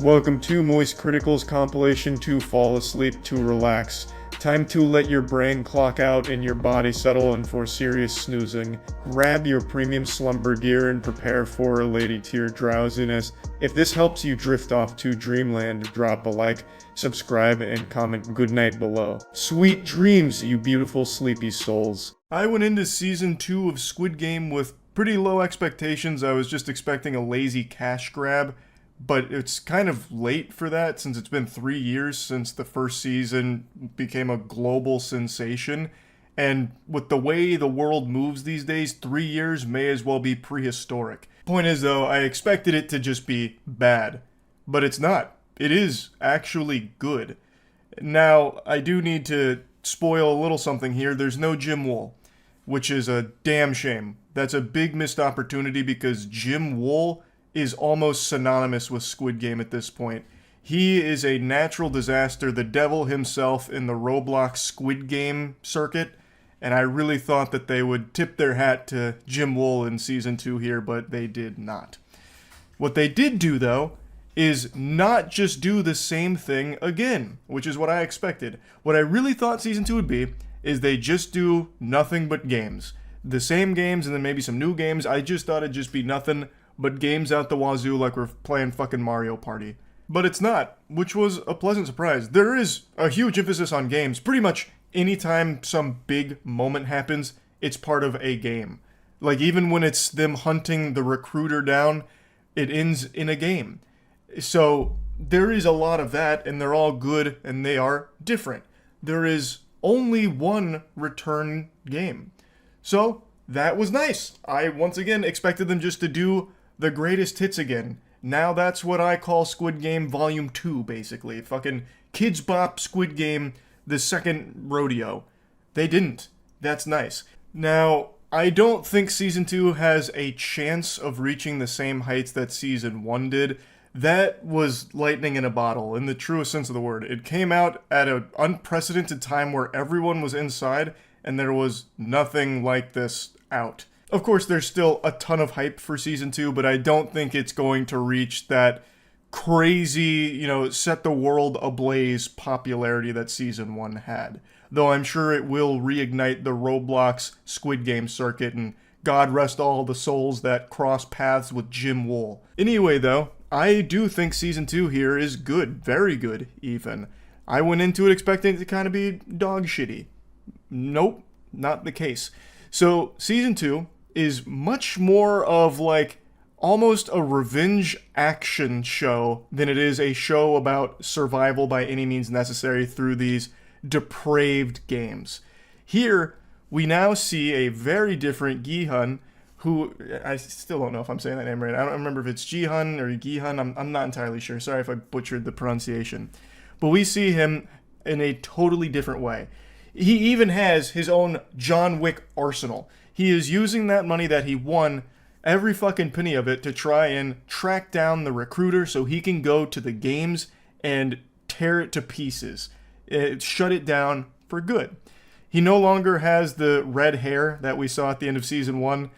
Welcome to moistcritikal's compilation to fall asleep to relax. Time to let your brain clock out and your body settle in for serious snoozing. Grab your premium slumber gear and prepare for a lady tier drowsiness. If this helps you drift off to dreamland, drop a like, subscribe, and comment goodnight below. Sweet dreams, you beautiful sleepy souls. I went into season 2 of Squid Game with pretty low expectations. I was just expecting a lazy cash grab, but it's kind of late for that since it's been 3 years since the first season became a global sensation. And with the way the world moves these days, 3 years may as well be prehistoric. Point is though, I expected it to just be bad, but it's not. It is actually good. Now, I do need to spoil a little something here. There's no Jim Wool, which is a damn shame. That's a big missed opportunity because Jim Wool is almost synonymous with Squid Game at this point. He is a natural disaster, the devil himself in the Roblox Squid Game circuit, and I really thought that they would tip their hat to Jim Wool in Season 2 here, but they did not. What they did do, though, is not just do the same thing again, which is what I expected. What I really thought Season 2 would be is they just do nothing but games. The same games and then maybe some new games. I just thought it'd just be nothing but games out the wazoo like we're playing fucking Mario Party. But it's not, which was a pleasant surprise. There is a huge emphasis on games. Pretty much anytime some big moment happens, it's part of a game. Like even when it's them hunting the recruiter down, it ends in a game. So there is a lot of that, and they're all good, and they are different. There is only one return game. So that was nice. I once again expected them just to do the greatest hits again. Now that's what I call Squid Game Volume 2, basically. Fucking Kids Bop Squid Game, the second rodeo. They didn't. That's nice. Now, I don't think Season 2 has a chance of reaching the same heights that Season 1 did. That was lightning in a bottle, in the truest sense of the word. It came out at an unprecedented time where everyone was inside, and there was nothing like this out. Of course, there's still a ton of hype for Season 2, but I don't think it's going to reach that crazy, set the world ablaze popularity that Season 1 had. Though I'm sure it will reignite the Roblox Squid Game circuit, and God rest all the souls that cross paths with Jim Wool. Anyway, though, I do think Season 2 here is good. Very good, even. I went into it expecting it to kind of be dog shitty. Nope, not the case. So, Season 2 is much more of like almost a revenge action show than it is a show about survival by any means necessary through these depraved games. Here, we now see a very different Gi-hun, who, I still don't know if I'm saying that name right. I don't remember if it's Ji-hun or Gi-hun. I'm not entirely sure. Sorry if I butchered the pronunciation. But we see him in a totally different way. He even has his own John Wick arsenal. He is using that money that he won, every fucking penny of it, to try and track down the recruiter so he can go to the games and tear it to pieces. Shut it down for good. He no longer has the red hair that we saw at the end of Season 1.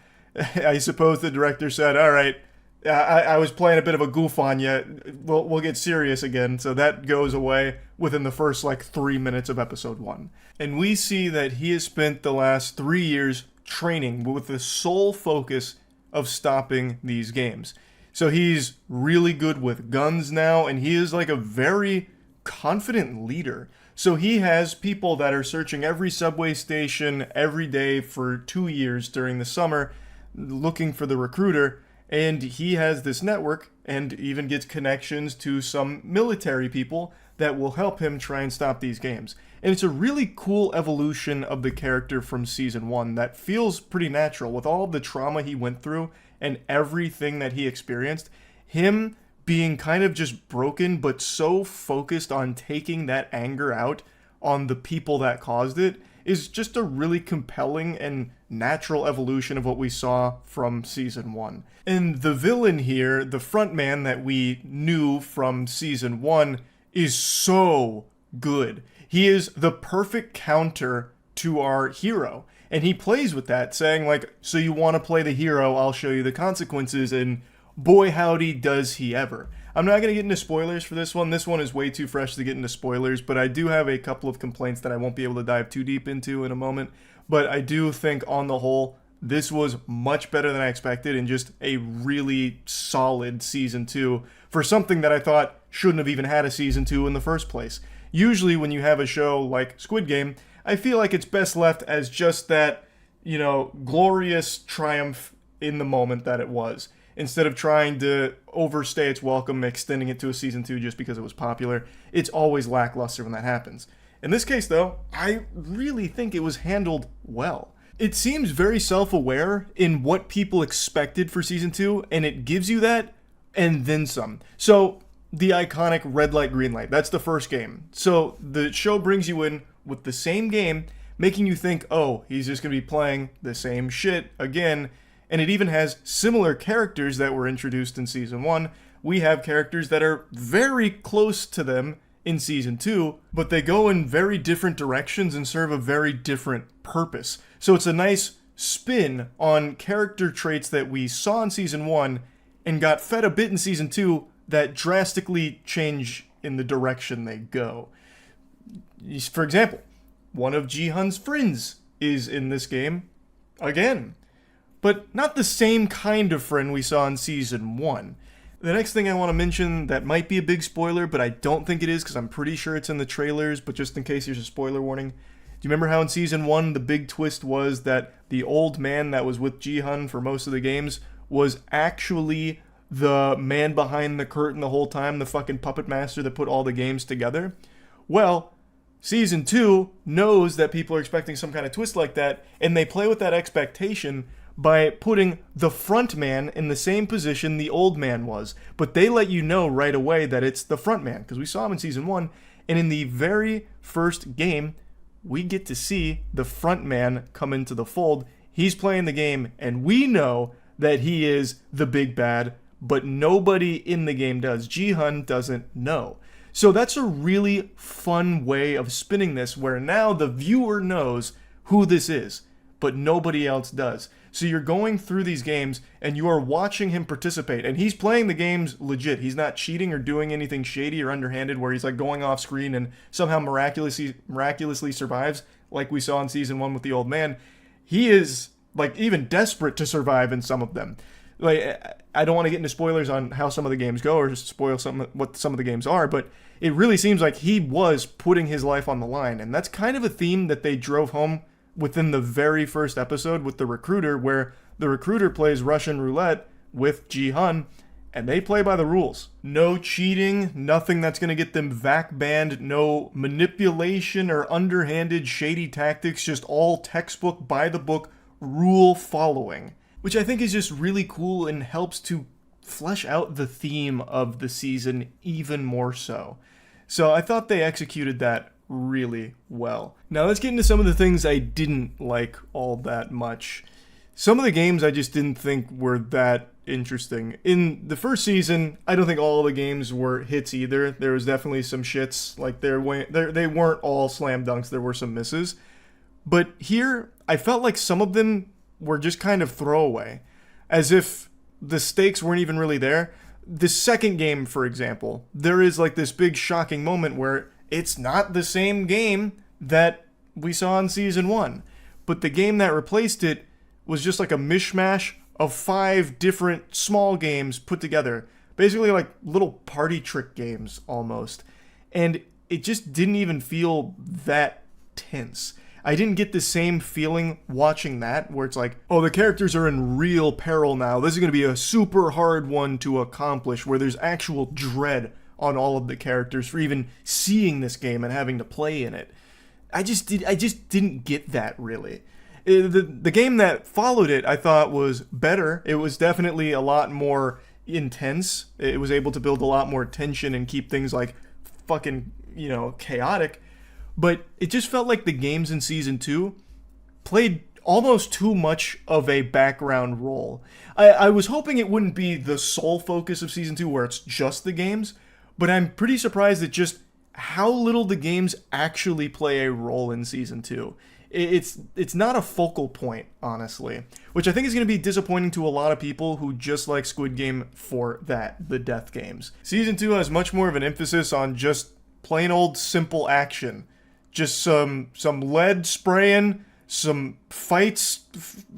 I suppose the director said, all right, I was playing a bit of a goof on you. We'll get serious again. So that goes away within the first 3 minutes of Episode 1. And we see that he has spent the last 3 years training with the sole focus of stopping these games. So he's really good with guns now, and he is like a very confident leader. So he has people that are searching every subway station every day for 2 years during the summer looking for the recruiter, and he has this network and even gets connections to some military people that will help him try and stop these games. And it's a really cool evolution of the character from Season 1 that feels pretty natural. With all of the trauma he went through and everything that he experienced, him being kind of just broken but so focused on taking that anger out on the people that caused it is just a really compelling and natural evolution of what we saw from Season 1. And the villain here, the front man that we knew from Season 1, is so good. He is the perfect counter to our hero. And he plays with that, saying so you want to play the hero, I'll show you the consequences, and boy howdy does he ever. I'm not going to get into spoilers for this one. This one is way too fresh to get into spoilers, but I do have a couple of complaints that I won't be able to dive too deep into in a moment. But I do think on the whole, this was much better than I expected and just a really solid season 2 for something that I thought shouldn't have even had a season 2 in the first place. Usually when you have a show like Squid Game, I feel like it's best left as just that, glorious triumph in the moment that it was, instead of trying to overstay its welcome, extending it to a season 2 just because it was popular. It's always lackluster when that happens. In this case, though, I really think it was handled well. It seems very self-aware in what people expected for season 2, and it gives you that, and then some. So, the iconic red light, green light, that's the first game. So, the show brings you in with the same game, making you think, oh, he's just going to be playing the same shit again. And it even has similar characters that were introduced in season 1. We have characters that are very close to them in season 2, but they go in very different directions and serve a very different purpose. So it's a nice spin on character traits that we saw in season 1 and got fed a bit in season 2 that drastically change in the direction they go. For example, one of Ji-hun's friends is in this game again, but not the same kind of friend we saw in season 1. The next thing I want to mention that might be a big spoiler, but I don't think it is because I'm pretty sure it's in the trailers, but just in case there's a spoiler warning. Do you remember how in season 1 the big twist was that the old man that was with Ji-hun for most of the games was actually the man behind the curtain the whole time, the fucking puppet master that put all the games together? Well, season 2 knows that people are expecting some kind of twist like that, and they play with that expectation by putting the front man in the same position the old man was. But they let you know right away that it's the front man, because we saw him in season 1, and in the very first game, we get to see the front man come into the fold. He's playing the game, and we know that he is the big bad, but nobody in the game does. Ji-hun doesn't know. So that's a really fun way of spinning this, where now the viewer knows who this is, but nobody else does. So you're going through these games and you are watching him participate, and he's playing the games legit. He's not cheating or doing anything shady or underhanded where he's like going off screen and somehow miraculously survives like we saw in season 1 with the old man. He is like even desperate to survive in some of them. Like, I don't want to get into spoilers on how some of the games go or just spoil what some of the games are, but it really seems like he was putting his life on the line, and that's kind of a theme that they drove home within the very first episode with the recruiter, where the recruiter plays Russian roulette with Ji-hun, and they play by the rules. No cheating, nothing that's going to get them VAC banned, no manipulation or underhanded shady tactics, just all textbook, by the book, rule following. Which I think is just really cool and helps to flesh out the theme of the season even more so. So I thought they executed that really well. Now let's get into some of the things I didn't like all that much. Some of the games I just didn't think were that interesting. In the first season, I don't think all the games were hits either. There was definitely some shits. Like they weren't all slam dunks. There were some misses. But here, I felt like some of them were just kind of throwaway, as if the stakes weren't even really there. The second game, for example, there is like this big shocking moment where it's not the same game that we saw in season 1, but the game that replaced it was just like a mishmash of 5 different small games put together, basically like little party trick games almost, and it just didn't even feel that tense. I didn't get the same feeling watching that, where it's like, oh, the characters are in real peril now. This is going to be a super hard one to accomplish, where there's actual dread on all of the characters for even seeing this game and having to play in it. I just didn't get that, really. The game that followed it, I thought, was better. It was definitely a lot more intense. It was able to build a lot more tension and keep things like fucking, chaotic. But it just felt like the games in season 2 played almost too much of a background role. I was hoping it wouldn't be the sole focus of season 2 where it's just the games, but I'm pretty surprised at just how little the games actually play a role in season 2. It's not a focal point, honestly, which I think is going to be disappointing to a lot of people who just like Squid Game for that, the death games. Season 2 has much more of an emphasis on just plain old simple action. Just some lead spraying, some fights,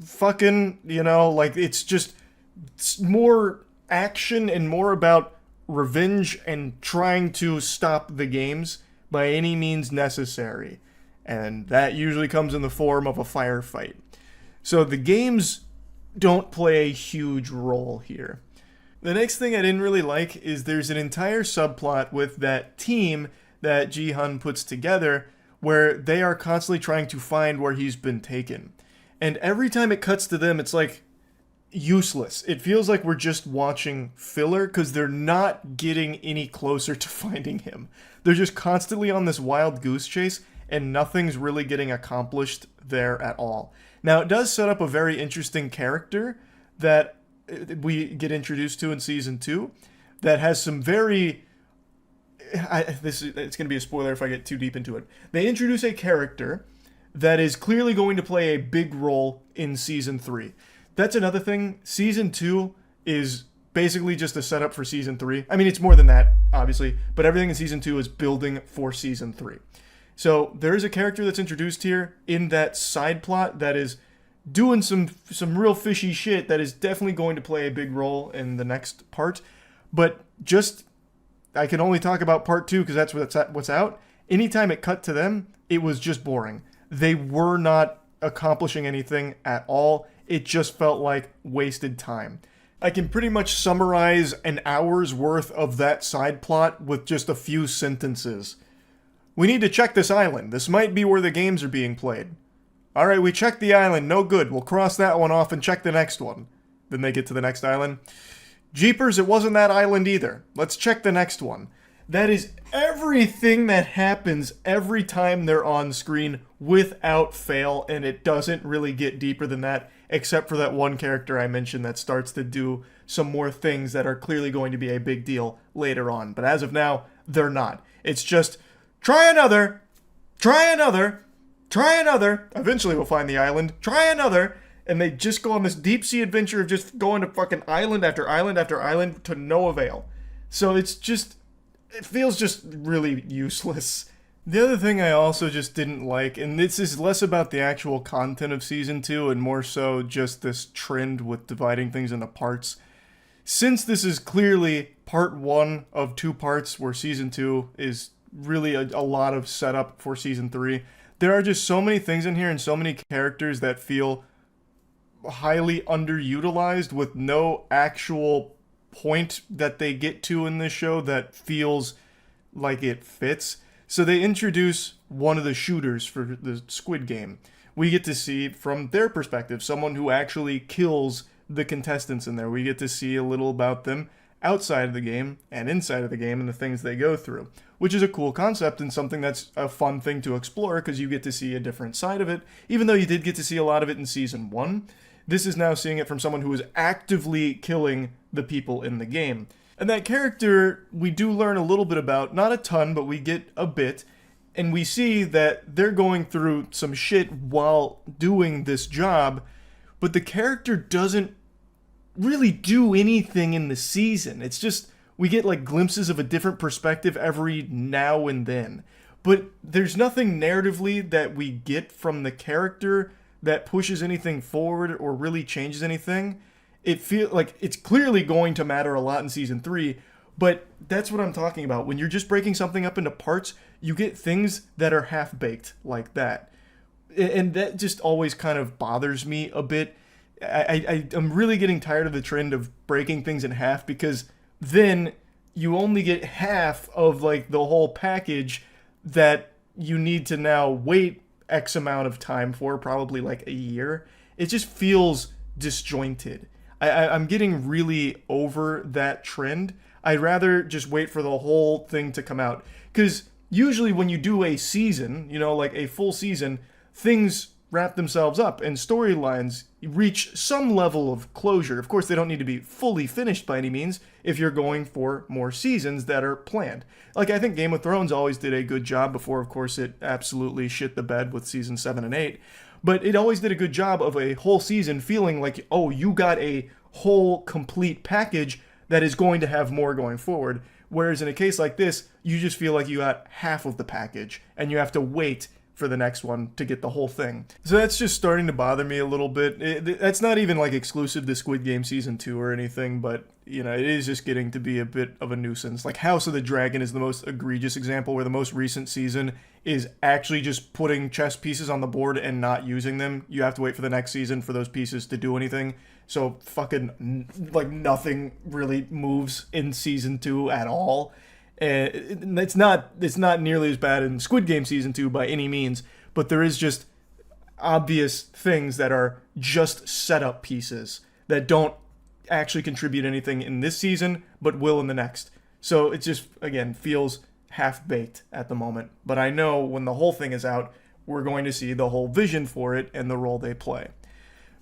fucking, like it's more action and more about revenge and trying to stop the games by any means necessary. And that usually comes in the form of a firefight. So the games don't play a huge role here. The next thing I didn't really like is there's an entire subplot with that team that Ji-hun puts together where they are constantly trying to find where he's been taken. And every time it cuts to them, it's like useless. It feels like we're just watching filler because they're not getting any closer to finding him. They're just constantly on this wild goose chase and nothing's really getting accomplished there at all. Now, it does set up a very interesting character that we get introduced to in Season 2 that has some very... it's going to be a spoiler if I get too deep into it. They introduce a character that is clearly going to play a big role in Season 3. That's another thing. Season 2 is basically just a setup for Season 3. I mean, it's more than that, obviously, but everything in Season 2 is building for Season 3. So there is a character that's introduced here in that side plot that is doing some real fishy shit that is definitely going to play a big role in the next part. But just, I can only talk about part 2 because that's what's out. Anytime it cut to them, it was just boring. They were not accomplishing anything at all. It just felt like wasted time. I can pretty much summarize an hour's worth of that side plot with just a few sentences. We need to check this island. This might be where the games are being played. Alright, we checked the island. No good. We'll cross that one off and check the next one. Then they get to the next island. Jeepers, it wasn't that island either. Let's check the next one. That is everything that happens every time they're on screen without fail, and it doesn't really get deeper than that, except for that one character I mentioned that starts to do some more things that are clearly going to be a big deal later on. But as of now, they're not. It's just, try another, try another, try another. Eventually we'll find the island. Try another. And they just go on this deep sea adventure of just going to fucking island after island after island to no avail. So it's just, it feels just really useless. The other thing I also just didn't like, and this is less about the actual content of Season 2 and more so just this trend with dividing things into parts. Since this is clearly part 1 of 2 parts where Season 2 is really a lot of setup for Season 3, there are just so many things in here and so many characters that feel highly underutilized with no actual point that they get to in this show that feels like it fits. So they introduce one of the shooters for the Squid Game. We get to see from their perspective someone who actually kills the contestants in there. We get to see a little about them outside of the game and inside of the game and the things they go through, which is a cool concept and something that's a fun thing to explore because you get to see a different side of it. Even though you did get to see a lot of it in Season 1, this is now seeing it from someone who is actively killing the people in the game. And that character we do learn a little bit about, not a ton, but we get a bit, and we see that they're going through some shit while doing this job, but the character doesn't really do anything in the season. It's just, we get like glimpses of a different perspective every now and then. But there's nothing narratively that we get from the character that pushes anything forward or really changes anything. It feels like it's clearly going to matter a lot in Season 3, but that's what I'm talking about. When you're just breaking something up into parts, you get things that are half-baked like that. And that just always kind of bothers me a bit. I'm really getting tired of the trend of breaking things in half because then you only get half of like the whole package that you need to now wait X amount of time for, probably like a year. It just feels disjointed. I'm getting really over that trend. I'd rather just wait for the whole thing to come out. Because usually when you do a season, like a full season, things wrap themselves up and storylines reach some level of closure. Of course, they don't need to be fully finished by any means if you're going for more seasons that are planned. Like, I think Game of Thrones always did a good job before, of course, it absolutely shit the bed with season 7 and 8. But it always did a good job of a whole season feeling like, oh, you got a whole complete package that is going to have more going forward. Whereas in a case like this, you just feel like you got half of the package and you have to wait for the next one to get the whole thing. So that's just starting to bother me a little bit. That's not even like exclusive to Squid Game Season 2 or anything, but you know, it is just getting to be a bit of a nuisance. Like House of the Dragon is the most egregious example, where the most recent season is actually just putting chess pieces on the board and not using them. You have to wait for the next season for those pieces to do anything. So fucking like nothing really moves in Season 2 at all. It's not nearly as bad in Squid Game Season 2 by any means, but there is just obvious things that are just setup pieces that don't actually contribute anything in this season, but will in the next. So it just, again, feels half-baked at the moment. But I know when the whole thing is out, we're going to see the whole vision for it and the role they play.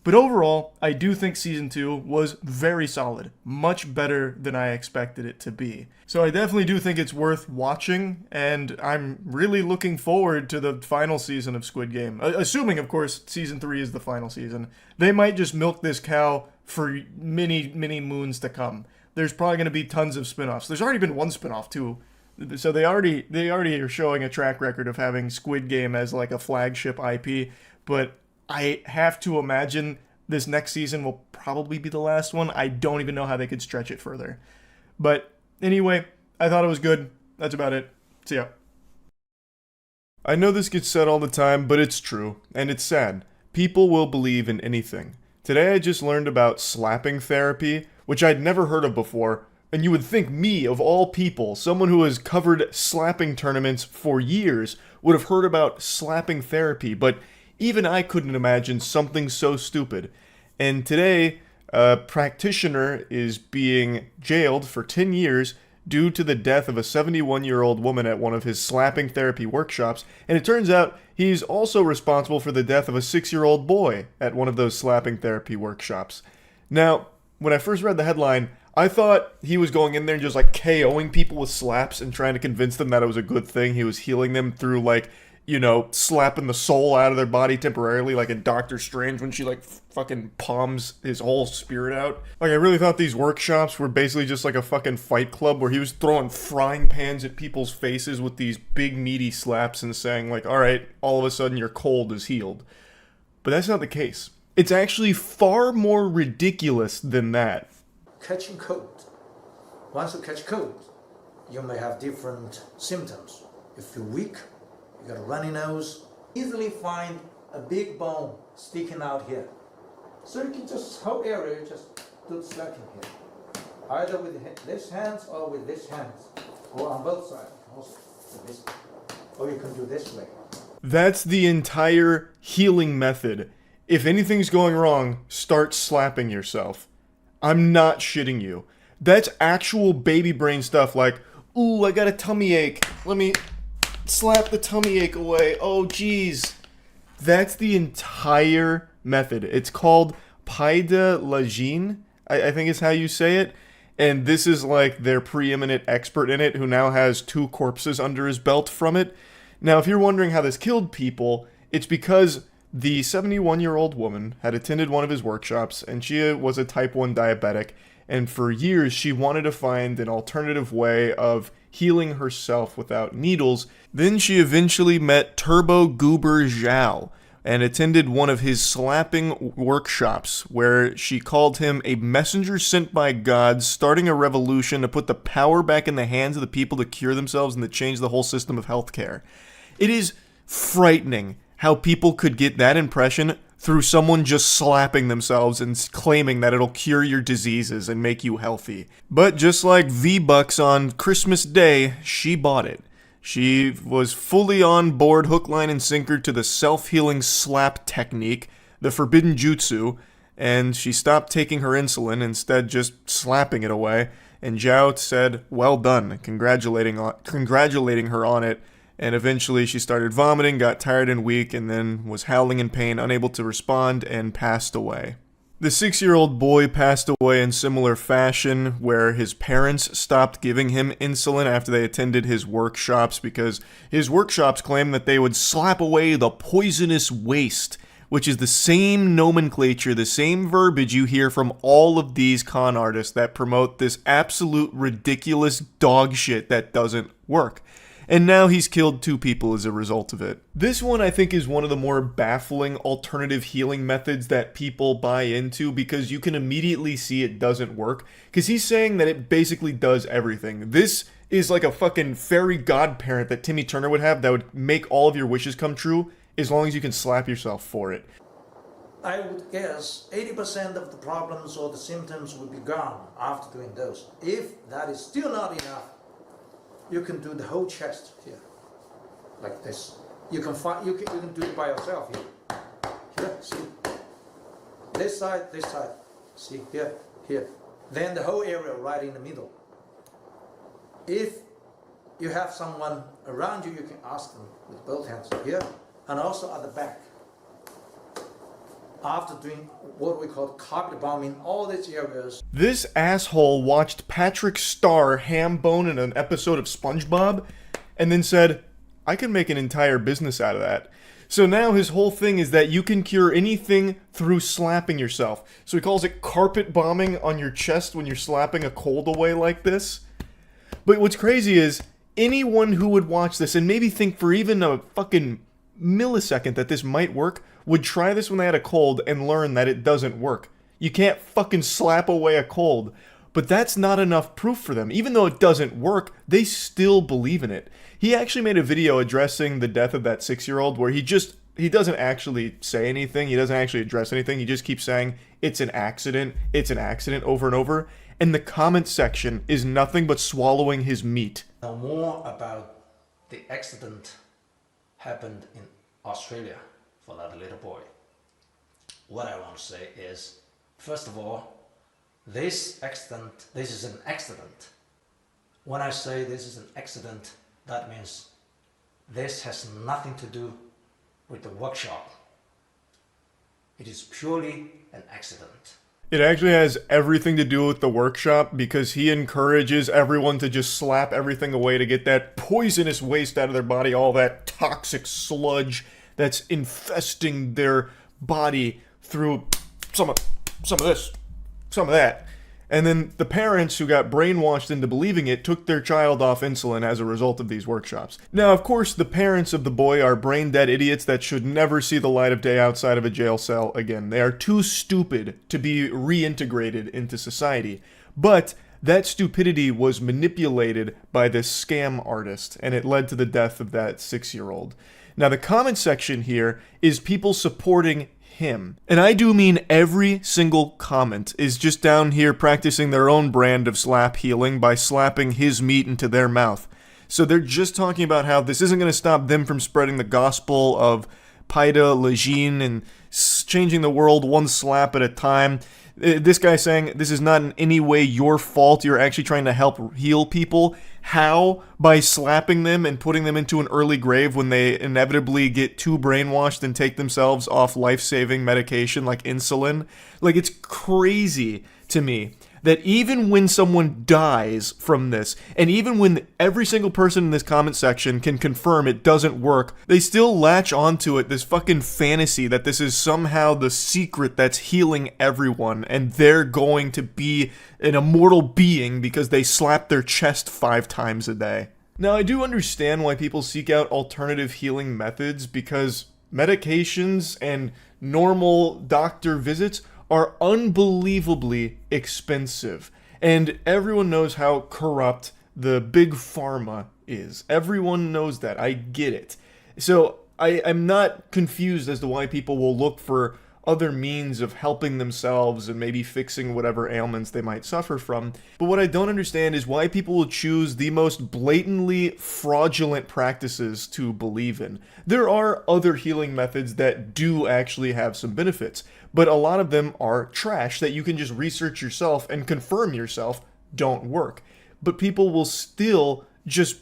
But overall, I do think Season 2 was very solid, much better than I expected it to be. So I definitely do think it's worth watching, and I'm really looking forward to the final season of Squid Game. Assuming, of course, Season 3 is the final season. They might just milk this cow for many, many moons to come. There's probably going to be tons of spin-offs. There's already been one spin-off, too. So they already are showing a track record of having Squid Game as like a flagship IP, but I have to imagine this next season will probably be the last one. I don't even know how they could stretch it further. But anyway, I thought it was good. That's about it. See ya. I know this gets said all the time, but it's true, and it's sad. People will believe in anything. Today I just learned about slapping therapy, which I'd never heard of before, and you would think me, of all people, someone who has covered slapping tournaments for years, would have heard about slapping therapy, but even I couldn't imagine something so stupid. And today, a practitioner is being jailed for 10 years due to the death of a 71-year-old woman at one of his slapping therapy workshops, and it turns out he's also responsible for the death of a 6-year-old boy at one of those slapping therapy workshops. Now, when I first read the headline, I thought he was going in there and just like KOing people with slaps and trying to convince them that it was a good thing. He was healing them through like, you know, slapping the soul out of their body temporarily, like in Doctor Strange when she like fucking palms his whole spirit out. Like, I really thought these workshops were basically just like a fucking fight club where he was throwing frying pans at people's faces with these big meaty slaps and saying like, all right, all of a sudden your cold is healed. But that's not the case. It's actually far more ridiculous than that. Catching cold. Once you catch cold, you may have different symptoms. You feel weak. You got a runny nose. Easily find a big bone sticking out here. So you can just, whole area, just do slapping here. Either with this hand or with this hand. Or on both sides. Also with this. Or you can do this way. That's the entire healing method. If anything's going wrong, start slapping yourself. I'm not shitting you. That's actual baby brain stuff like, ooh, I got a tummy ache. Let me slap the tummy ache away. Oh, geez. That's the entire method. It's called Paix de Lagine, I think is how you say it. And this is like their preeminent expert in it who now has 2 corpses under his belt from it. Now, if you're wondering how this killed people, it's because the 71-year-old woman had attended one of his workshops, and she was a type 1 diabetic, and for years she wanted to find an alternative way of healing herself without needles. Then she eventually met Turbo Goober Zhao and attended one of his slapping workshops where she called him a messenger sent by God, starting a revolution to put the power back in the hands of the people to cure themselves and to change the whole system of healthcare. It is frightening how people could get that impression through someone just slapping themselves and claiming that it'll cure your diseases and make you healthy. But just like V-Bucks on Christmas Day, she bought it. She was fully on board, hook, line, and sinker to the self-healing slap technique, the forbidden jutsu, and she stopped taking her insulin, instead just slapping it away, and Zhao said, well done, congratulating her on it, and eventually she started vomiting, got tired and weak, and then was howling in pain, unable to respond, and passed away. The 6-year-old boy passed away in similar fashion, where his parents stopped giving him insulin after they attended his workshops because his workshops claimed that they would slap away the poisonous waste, which is the same nomenclature, the same verbiage you hear from all of these con artists that promote this absolute ridiculous dog shit that doesn't work. And now he's killed 2 people as a result of it. This one I think is one of the more baffling alternative healing methods that people buy into because you can immediately see it doesn't work. Because he's saying that it basically does everything. This is like a fucking fairy godparent that Timmy Turner would have that would make all of your wishes come true as long as you can slap yourself for it. I would guess 80% of the problems or the symptoms will be gone after doing those. If that is still not enough, you can do the whole chest here, like this. You can do it by yourself here. Here, see? This side, see? Here, here. Then the whole area right in the middle. If you have someone around you, you can ask them with both hands here, and also at the back. After doing what we call carpet bombing, all these areas. This asshole watched Patrick Star ham bone in an episode of SpongeBob and then said, I can make an entire business out of that. So now his whole thing is that you can cure anything through slapping yourself. So he calls it carpet bombing on your chest when you're slapping a cold away like this. But what's crazy is anyone who would watch this and maybe think for even a fucking millisecond that this might work would try this when they had a cold and learn that it doesn't work. You can't fucking slap away a cold. But that's not enough proof for them. Even though it doesn't work, they still believe in it. He actually made a video addressing the death of that 6-year-old where he doesn't actually say anything. He doesn't actually address anything. He just keeps saying, it's an accident over and over. And the comment section is nothing but swallowing his meat. Now more about the accident happened in Australia for that little boy. What I want to say is, first of all, this is an accident. When I say this is an accident, that means this has nothing to do with the workshop. It is purely an accident. It actually has everything to do with the workshop because he encourages everyone to just slap everything away to get that poisonous waste out of their body, all that toxic sludge that's infesting their body through some of this, some of that. And then the parents who got brainwashed into believing it took their child off insulin as a result of these workshops. Now, of course, the parents of the boy are brain-dead idiots that should never see the light of day outside of a jail cell again. They are too stupid to be reintegrated into society. But that stupidity was manipulated by this scam artist, and it led to the death of that 6-year-old. Now, the comment section here is people supporting him. And I do mean every single comment is just down here practicing their own brand of slap healing by slapping his meat into their mouth. So they're just talking about how this isn't going to stop them from spreading the gospel of Paida Lejeune and changing the world one slap at a time. This guy saying this is not in any way your fault. You're actually trying to help heal people. How? By slapping them and putting them into an early grave when they inevitably get too brainwashed and take themselves off life-saving medication like insulin. Like, it's crazy to me that even when someone dies from this, and even when every single person in this comment section can confirm it doesn't work, they still latch onto it, this fucking fantasy that this is somehow the secret that's healing everyone, and they're going to be an immortal being because they slap their chest 5 times a day. Now, I do understand why people seek out alternative healing methods, because medications and normal doctor visits are unbelievably expensive. And everyone knows how corrupt the big pharma is. Everyone knows that. I get it. So I'm not confused as to why people will look for other means of helping themselves and maybe fixing whatever ailments they might suffer from. But what I don't understand is why people will choose the most blatantly fraudulent practices to believe in. There are other healing methods that do actually have some benefits, but a lot of them are trash that you can just research yourself and confirm yourself don't work. But people will still just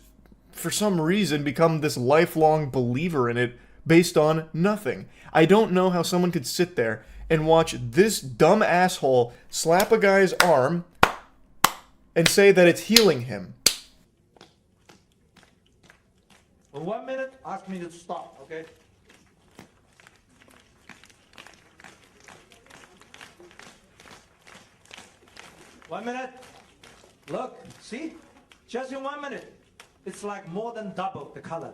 for some reason, become this lifelong believer in it based on nothing. I don't know how someone could sit there and watch this dumb asshole slap a guy's arm and say that it's healing him. For 1 minute, ask me to stop, okay? One minute. Look, see? Just in 1 minute. It's like more than double the color.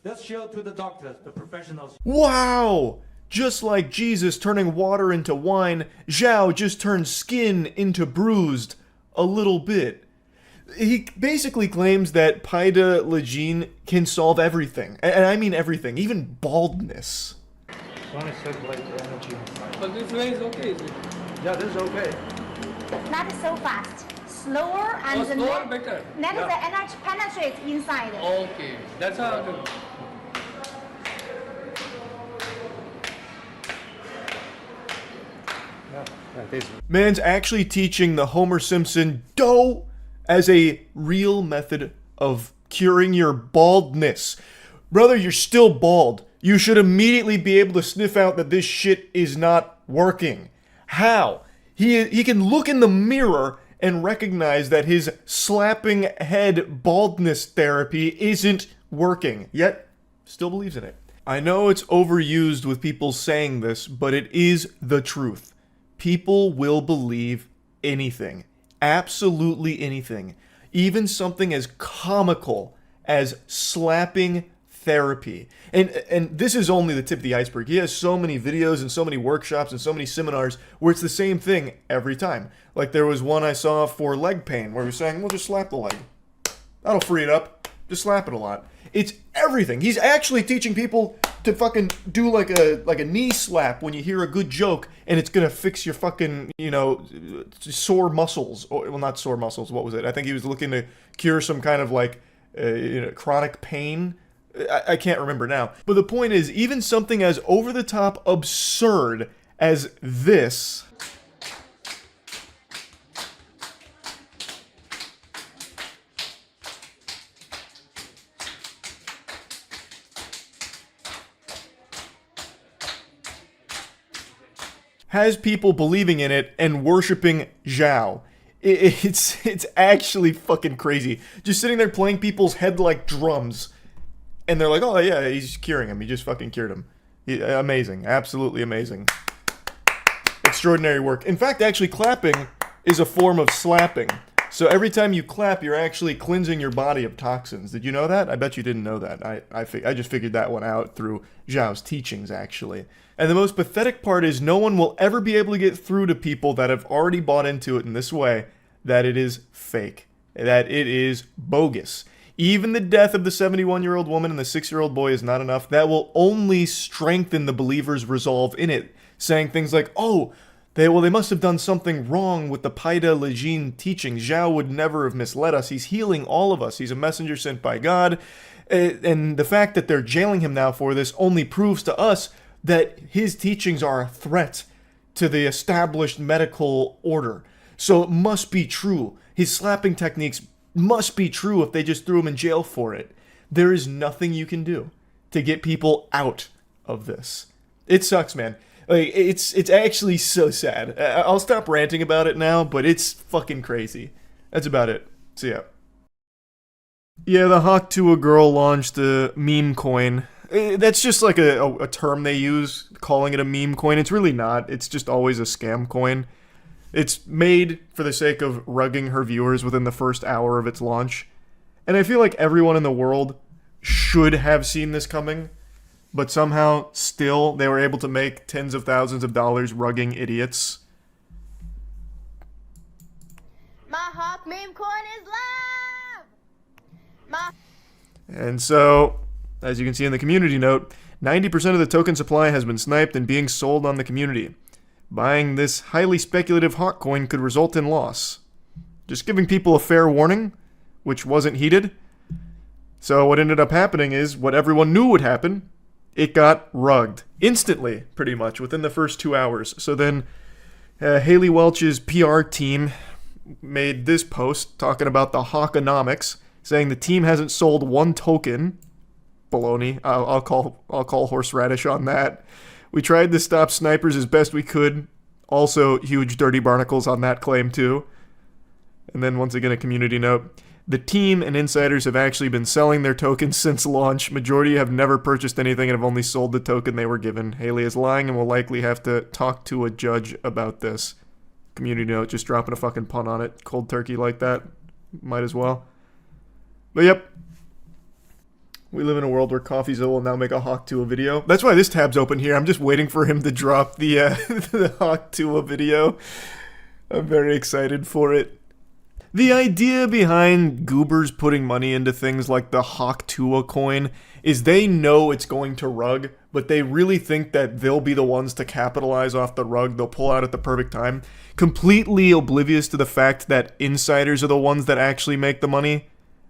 Let's show to the doctors, the professionals. Wow! Just like Jesus turning water into wine, Zhao just turned skin into bruised a little bit. He basically claims that Paida Legine can solve everything. And I mean everything, even baldness. Trying to circulate the energy inside. But this way is okay, is it? Yeah, this is okay. Not so fast. Slower and Oh, the slower, better. let Yeah. the energy penetrate inside. Okay, that's how I do. Man's actually teaching the Homer Simpson dough as a real method of curing your baldness. Brother, you're still bald. You should immediately be able to sniff out that this shit is not working. How? He can look in the mirror and recognize that his slapping head baldness therapy isn't working, yet still believes in it. I know it's overused with people saying this, but it is the truth. People will believe anything. Absolutely anything. Even something as comical as slapping therapy. And this is only the tip of the iceberg. He has so many videos and so many workshops and so many seminars where it's the same thing every time. Like there was one I saw for leg pain where he was saying, well, just slap the leg. That'll free it up. Just slap it a lot. It's everything. He's actually teaching people to fucking do like a knee slap when you hear a good joke, and it's gonna fix your fucking, sore muscles. Or, well, not sore muscles. What was it? I think he was looking to cure some kind of like chronic pain. I can't remember now. But the point is, even something as over-the-top absurd as this has people believing in it and worshiping Zhao. It's actually fucking crazy. Just sitting there playing people's head like drums. And they're like, oh yeah, he's curing him. He just fucking cured him. Amazing. Absolutely amazing. Extraordinary work. In fact, actually clapping is a form of slapping. So every time you clap, you're actually cleansing your body of toxins. Did you know that? I bet you didn't know that. I just figured that one out through Zhao's teachings, actually. And the most pathetic part is no one will ever be able to get through to people that have already bought into it in this way that it is fake, that it is bogus. Even the death of the 71-year-old woman and the 6-year-old boy is not enough. That will only strengthen the believer's resolve in it, saying things like, oh, they must have done something wrong with the Paida Legine teaching. Zhao would never have misled us. He's healing all of us. He's a messenger sent by God. And the fact that they're jailing him now for this only proves to us that his teachings are a threat to the established medical order. So it must be true. His slapping techniques must be true if they just threw him in jail for it. There is nothing you can do to get people out of this. It sucks, man. Like, it's actually so sad. I'll stop ranting about it now, but it's fucking crazy. That's about it. See ya. Yeah, the Hawk Tuah girl launched a meme coin. That's just like a term they use, calling it a meme coin. It's really not. It's just always a scam coin. It's made for the sake of rugging her viewers within the first hour of its launch. And I feel like everyone in the world should have seen this coming, but somehow still they were able to make tens of thousands of dollars rugging idiots. My Hawk meme coin is live! And so, as you can see in the community note, 90% of the token supply has been sniped and being sold on the community. Buying this highly speculative Hawk coin could result in loss. Just giving people a fair warning, which wasn't heeded. So what ended up happening is what everyone knew would happen. It got rugged. Instantly, pretty much, within the first 2 hours. So then Haley Welch's PR team made this post talking about the Hawkonomics. saying the team hasn't sold one token. Baloney. I'll call horseradish on that. We tried to stop snipers as best we could. Also, huge dirty barnacles on that claim too. And then once again, a community note. The team and insiders have actually been selling their tokens since launch. Majority have never purchased anything and have only sold the token they were given. Haley is lying and will likely have to talk to a judge about this. Community note, just dropping a fucking pun on it. Cold turkey like that. Might as well. But yep. We live in a world where CoffeeZilla will now make a Hawk Tuah video. That's why this tab's open here. I'm just waiting for him to drop the, the Hawk Tuah video. I'm very excited for it. The idea behind goobers putting money into things like the Hawk Tuah coin is they know it's going to rug, but they really think that they'll be the ones to capitalize off the rug. They'll pull out at the perfect time. Completely oblivious to the fact that insiders are the ones that actually make the money,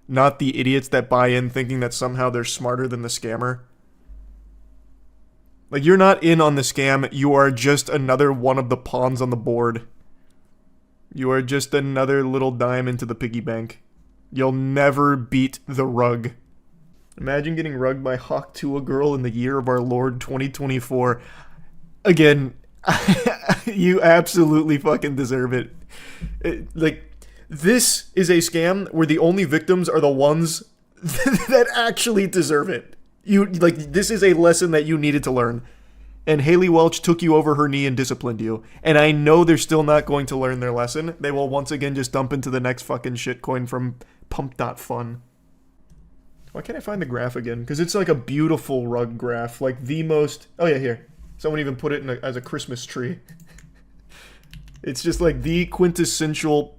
not the idiots that buy in thinking that somehow they're smarter than the scammer. Like, you're not in on the scam, you are just another one of the pawns on the board. You are just another little dime into the piggy bank. You'll never beat the rug. Imagine getting rugged by Hawk Tuah girl in the year of our Lord 2024. Again, you absolutely fucking deserve it. This is a scam where the only victims are the ones that actually deserve it. This is a lesson that you needed to learn. And Haley Welch took you over her knee and disciplined you. And I know they're still not going to learn their lesson. They will once again just dump into the next fucking shitcoin from pump.fun. Why can't I find the graph again? Because it's like a beautiful rug graph. Like the most... Oh yeah, here. Someone even put it as a Christmas tree. It's just like the quintessential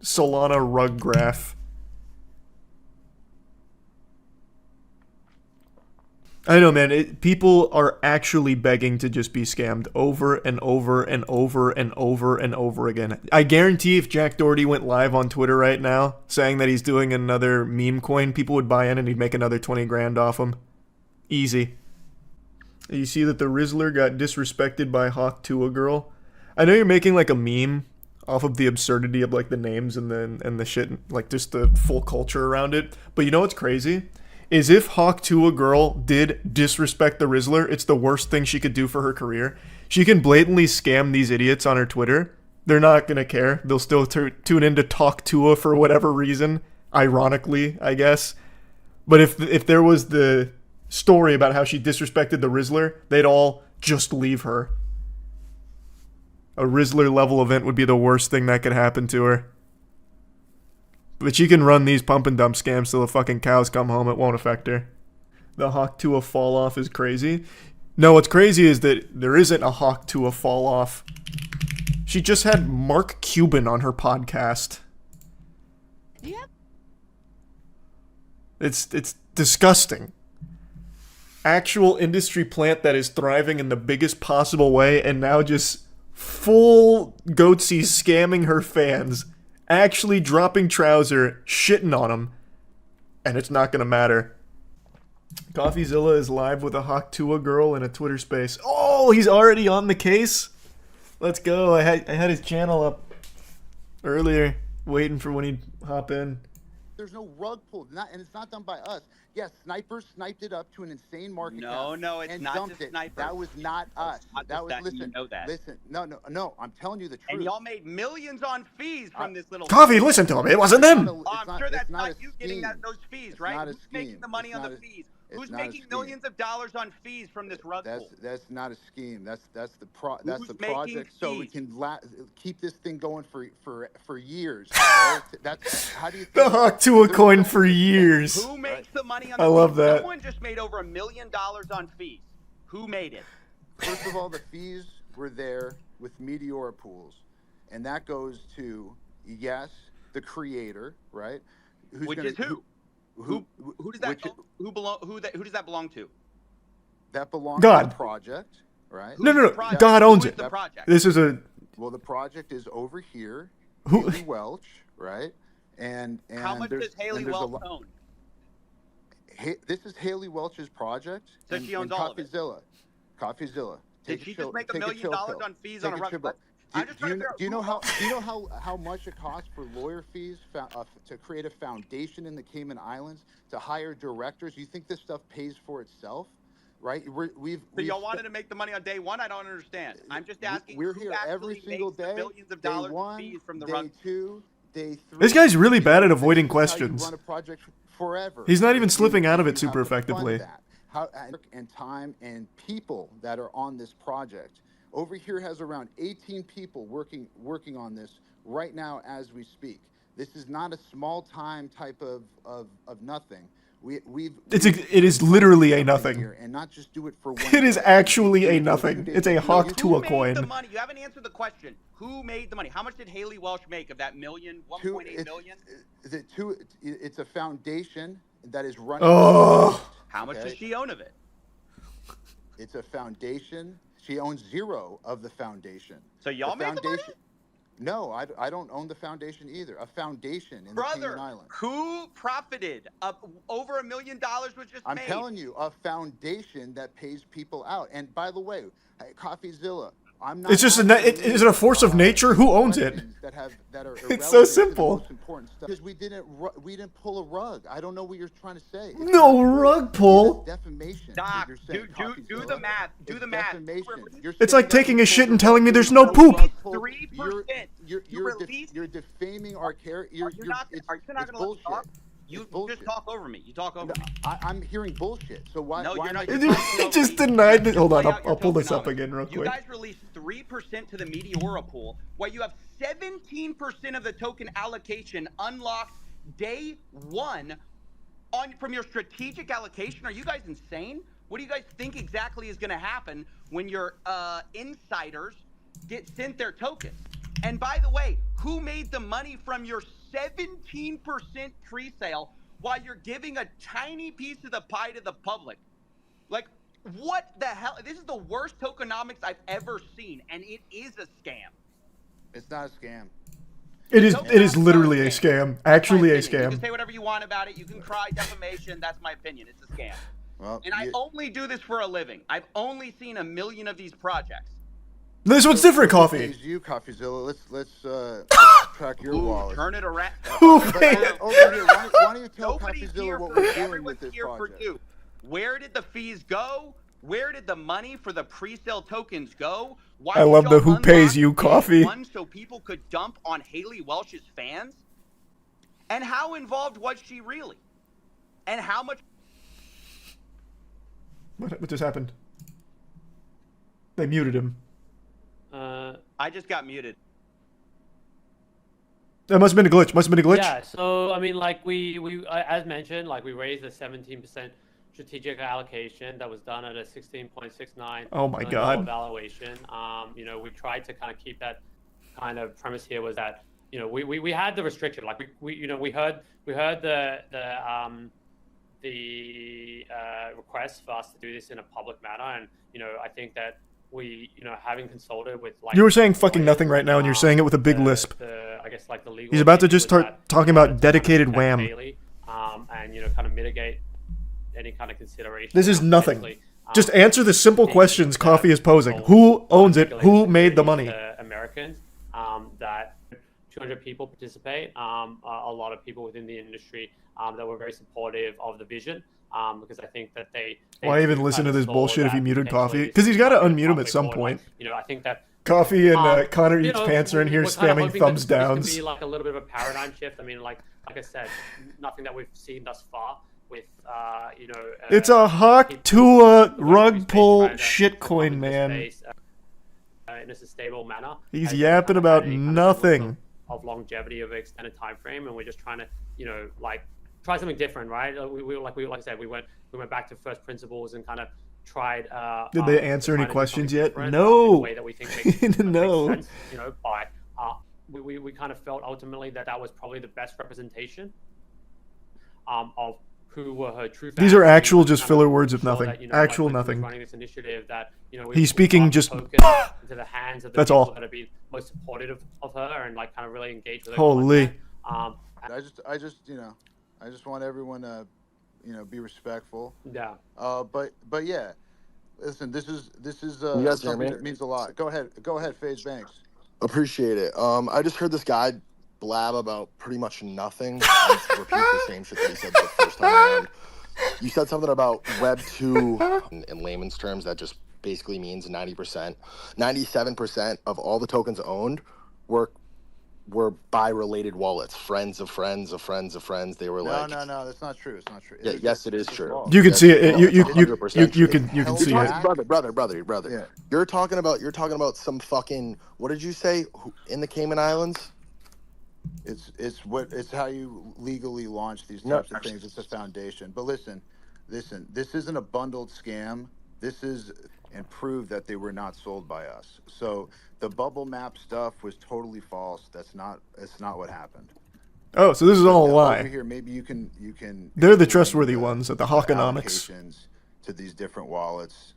Solana rug graph. I know, man. People are actually begging to just be scammed over and over and over and over and over again. I guarantee if Jack Doherty went live on Twitter right now saying that he's doing another meme coin, people would buy in and he'd make another 20 grand off him. Easy. You see that the Rizzler got disrespected by Hawk Tuah girl? I know you're making like a meme off of the absurdity of like the names and the shit, like just the full culture around it. But you know what's crazy? Is if Hawk Tuah girl did disrespect the Rizzler, it's the worst thing she could do for her career. She can blatantly scam these idiots on her Twitter. They're not going to care. They'll still tune in to talk Tuah for whatever reason. Ironically, I guess. But if there was the story about how she disrespected the Rizzler, they'd all just leave her. A Rizzler level event would be the worst thing that could happen to her. But she can run these pump and dump scams till the fucking cows come home. It won't affect her. The Hawk Tuah fall off is crazy. No, what's crazy is that there isn't a Hawk Tuah fall off. She just had Mark Cuban on her podcast. Yep. It's disgusting. Actual industry plant that is thriving in the biggest possible way and now just full goatsy scamming her fans. Actually dropping trouser, shitting on him, and it's not gonna matter. CoffeeZilla is live with a Hawk Tuah girl in a Twitter space. Oh, he's already on the case? Let's go. I had his channel up earlier, waiting for when he'd hop in. There's no rug pulled, and it's not done by us. Yes, snipers sniped it up to an insane market cap. No, it's and not dumped just it. snipers. That was not us. That was listen. You know that. Listen, no. I'm telling you the truth. And y'all made millions on fees from this little. Coffee, listen to him. It wasn't them. I'm sure that's not you getting those fees, right? Who's making the money on the fees? Who's making millions of dollars on fees from this rug pool? That's not a scheme. That's the project. So we can keep this thing going for years. Okay? That's how do you think The Hawk Tuah coin for years. Who makes the money on the I fees? love that. Someone just made over $1 million on fees. Who made it? First of all, the fees were there with Meteora pools, and that goes to the creator, right? Which is who? Who does that who does that belong to? That belongs God. to the project, right? No. God owns it. The project? This is a... Well, the project is over here. Who- Haley Welch, right? And How much does Haley Welch own? This is Haley Welch's project. So she owns all of it. CoffeeZilla. Did she just make $1 million on fees on a rug? Do you know how much it costs for lawyer fees to create a foundation in the Cayman Islands, to hire directors? You think this stuff pays for itself? Right? So y'all wanted to make the money on day one? I don't understand. I'm just asking. We're here every single day. The millions of Day dollars one, in fees from the day rug. two, day three. This guy's really bad at avoiding This is how you questions. run a project forever. He's not even You- slipping out of you it super have to fund effectively. that. And time and people that are on this project. Over here has around 18 people working on this right now as we speak. This is not a small time type of nothing. It is literally a nothing. Here and not just do it for one. It is day. actually a Do it for nothing. 2 It's a days. hawk You- to Who a made coin. the money? You haven't answered the question. Who made the money? How much did Haley Welsh make of that million, 1.8 million? It's a foundation that is running. Oh. How much does she own of it? It's a foundation. She owns 0 of the foundation. So y'all made the money? No, I don't own the foundation either. A foundation in the Cayman Islands. Who profited? Over $1 million was just I'm made. telling you, a foundation that pays people out. And by the way, CoffeeZilla, I'm not. It's just is it a force of nature? Who owns it? That are It's so irrelevant to the simple. most important stuff. Because we didn't pull a rug. I don't know what you're trying to say. It's No not true. rug pull. It's defamation. Doc, You're saying, do the math. Do the math. Defamation. You're It's saying like that taking we a shit pulled and a telling me rug. there's no poop. 3%. You're defaming our character. Are you not going to let me talk? You just talk over me. You talk over me. I'm hearing bullshit. So why? No, why you're am not. I- He just denied it. Hold on, Play out your I'll pull this up tokenomics. again real You quick. guys released 3% to the Meteora pool, while you have 17% of the token allocation unlocked day one from your strategic allocation. Are you guys insane? What do you guys think exactly is going to happen when your insiders get sent their tokens? And by the way, who made the money from your 17% pre-sale while you're giving a tiny piece of the pie to the public? Like, what the hell? This is the worst tokenomics I've ever seen, and it is a scam. It's not a scam. It is literally a scam. Actually a You can scam. say whatever you want about it. You can cry defamation. That's my opinion. It's a scam. Well, And I only do this for a living. I've only seen 1 million of these projects. This one's different, Who Coffee. pays you, CoffeeZilla? Let's track your Ooh, wallet. turn it around. Who But, pays? over here, why don't you tell Nobody's CoffeeZilla here what for we're me. doing Everyone's with this here project? for you. Where did the fees go? Where did the money for the pre-sale tokens go? Why I did love the y'all who pays unlock you day Coffee. one so people could dump on Haley Welsh's fans? And how involved was she really? And how much? What just happened? They muted him. I just got muted. That must have been a glitch. Yeah, so I mean, like we as mentioned, like we raised a 17% strategic allocation that was done at a 16.69. Oh my God. Valuation. You know, we tried to kind of keep that kind of premise here was that we had the restriction, like we heard the request for us to do this in a public manner, and I think that we having consulted with like You were saying fucking nothing right now, and you're saying it with a big lisp. I guess like the legal. He's about to just opinion was start that, talking about to kind of dedicated protect wham. Haley, and kind of mitigate any kind of consideration. This is nothing. Basically, Just answer the simple questions Coffee is posing. Who owns it? Who made the money? Americans. That 200 people participate. A lot of people within the industry that were very supportive of the vision. Because I think that they Why even listen to this bullshit if he muted Coffee? Because he's got to unmute him at some point. I think that Coffee and Connor Eats Pants are in here we're kind of spamming hoping thumbs that downs. This can be like a little bit of a paradigm shift. I mean, like I said, nothing that we've seen thus far with It's a hawk Tuah rug pull shitcoin, man. In a sustainable manner. He's yapping about nothing. Of longevity of an extended time frame, and we're just trying to, try something different, right? Like I said, we went back to first principles and kind of tried. Did they answer any questions yet? In a No. way that we think makes No. sense, by we kind of felt ultimately that was probably the best representation of who were her true fans. These are actual just filler words of Sure nothing. that, Actual when she was nothing. running this initiative that, He's speaking just into the hands of the That's people all. that have been most supportive of her and like kind of really engaged with her. Holy. content. I just want everyone to, be respectful. Yeah. But yeah, listen, this is You guys hear something me? that means a lot. Go ahead, FaZe Banks. Appreciate it. I just heard this guy blab about pretty much nothing. And repeat the same shit that he said the first time around. You said something about Web 2 in layman's terms. That just basically means 90%, 97% of all the tokens owned were by related wallets, friends of friends of friends of friends. They were like, no, that's not true. It's not true. Yeah, yes, it is true. You can Yes, see it. no, You it's you 100% you true. can see it. Brother. Yeah. You're talking about some fucking, what did you say, in the Cayman Islands? It's how you legally launch these No. types of things. It's a foundation. But listen, this isn't a bundled scam. This is and prove that they were not sold by us. So the bubble map stuff was totally false. It's not what happened. Oh, so this is all a Over lie. here, maybe you can. They're the explain trustworthy ones at the Hawkonomics. allocations to these different wallets,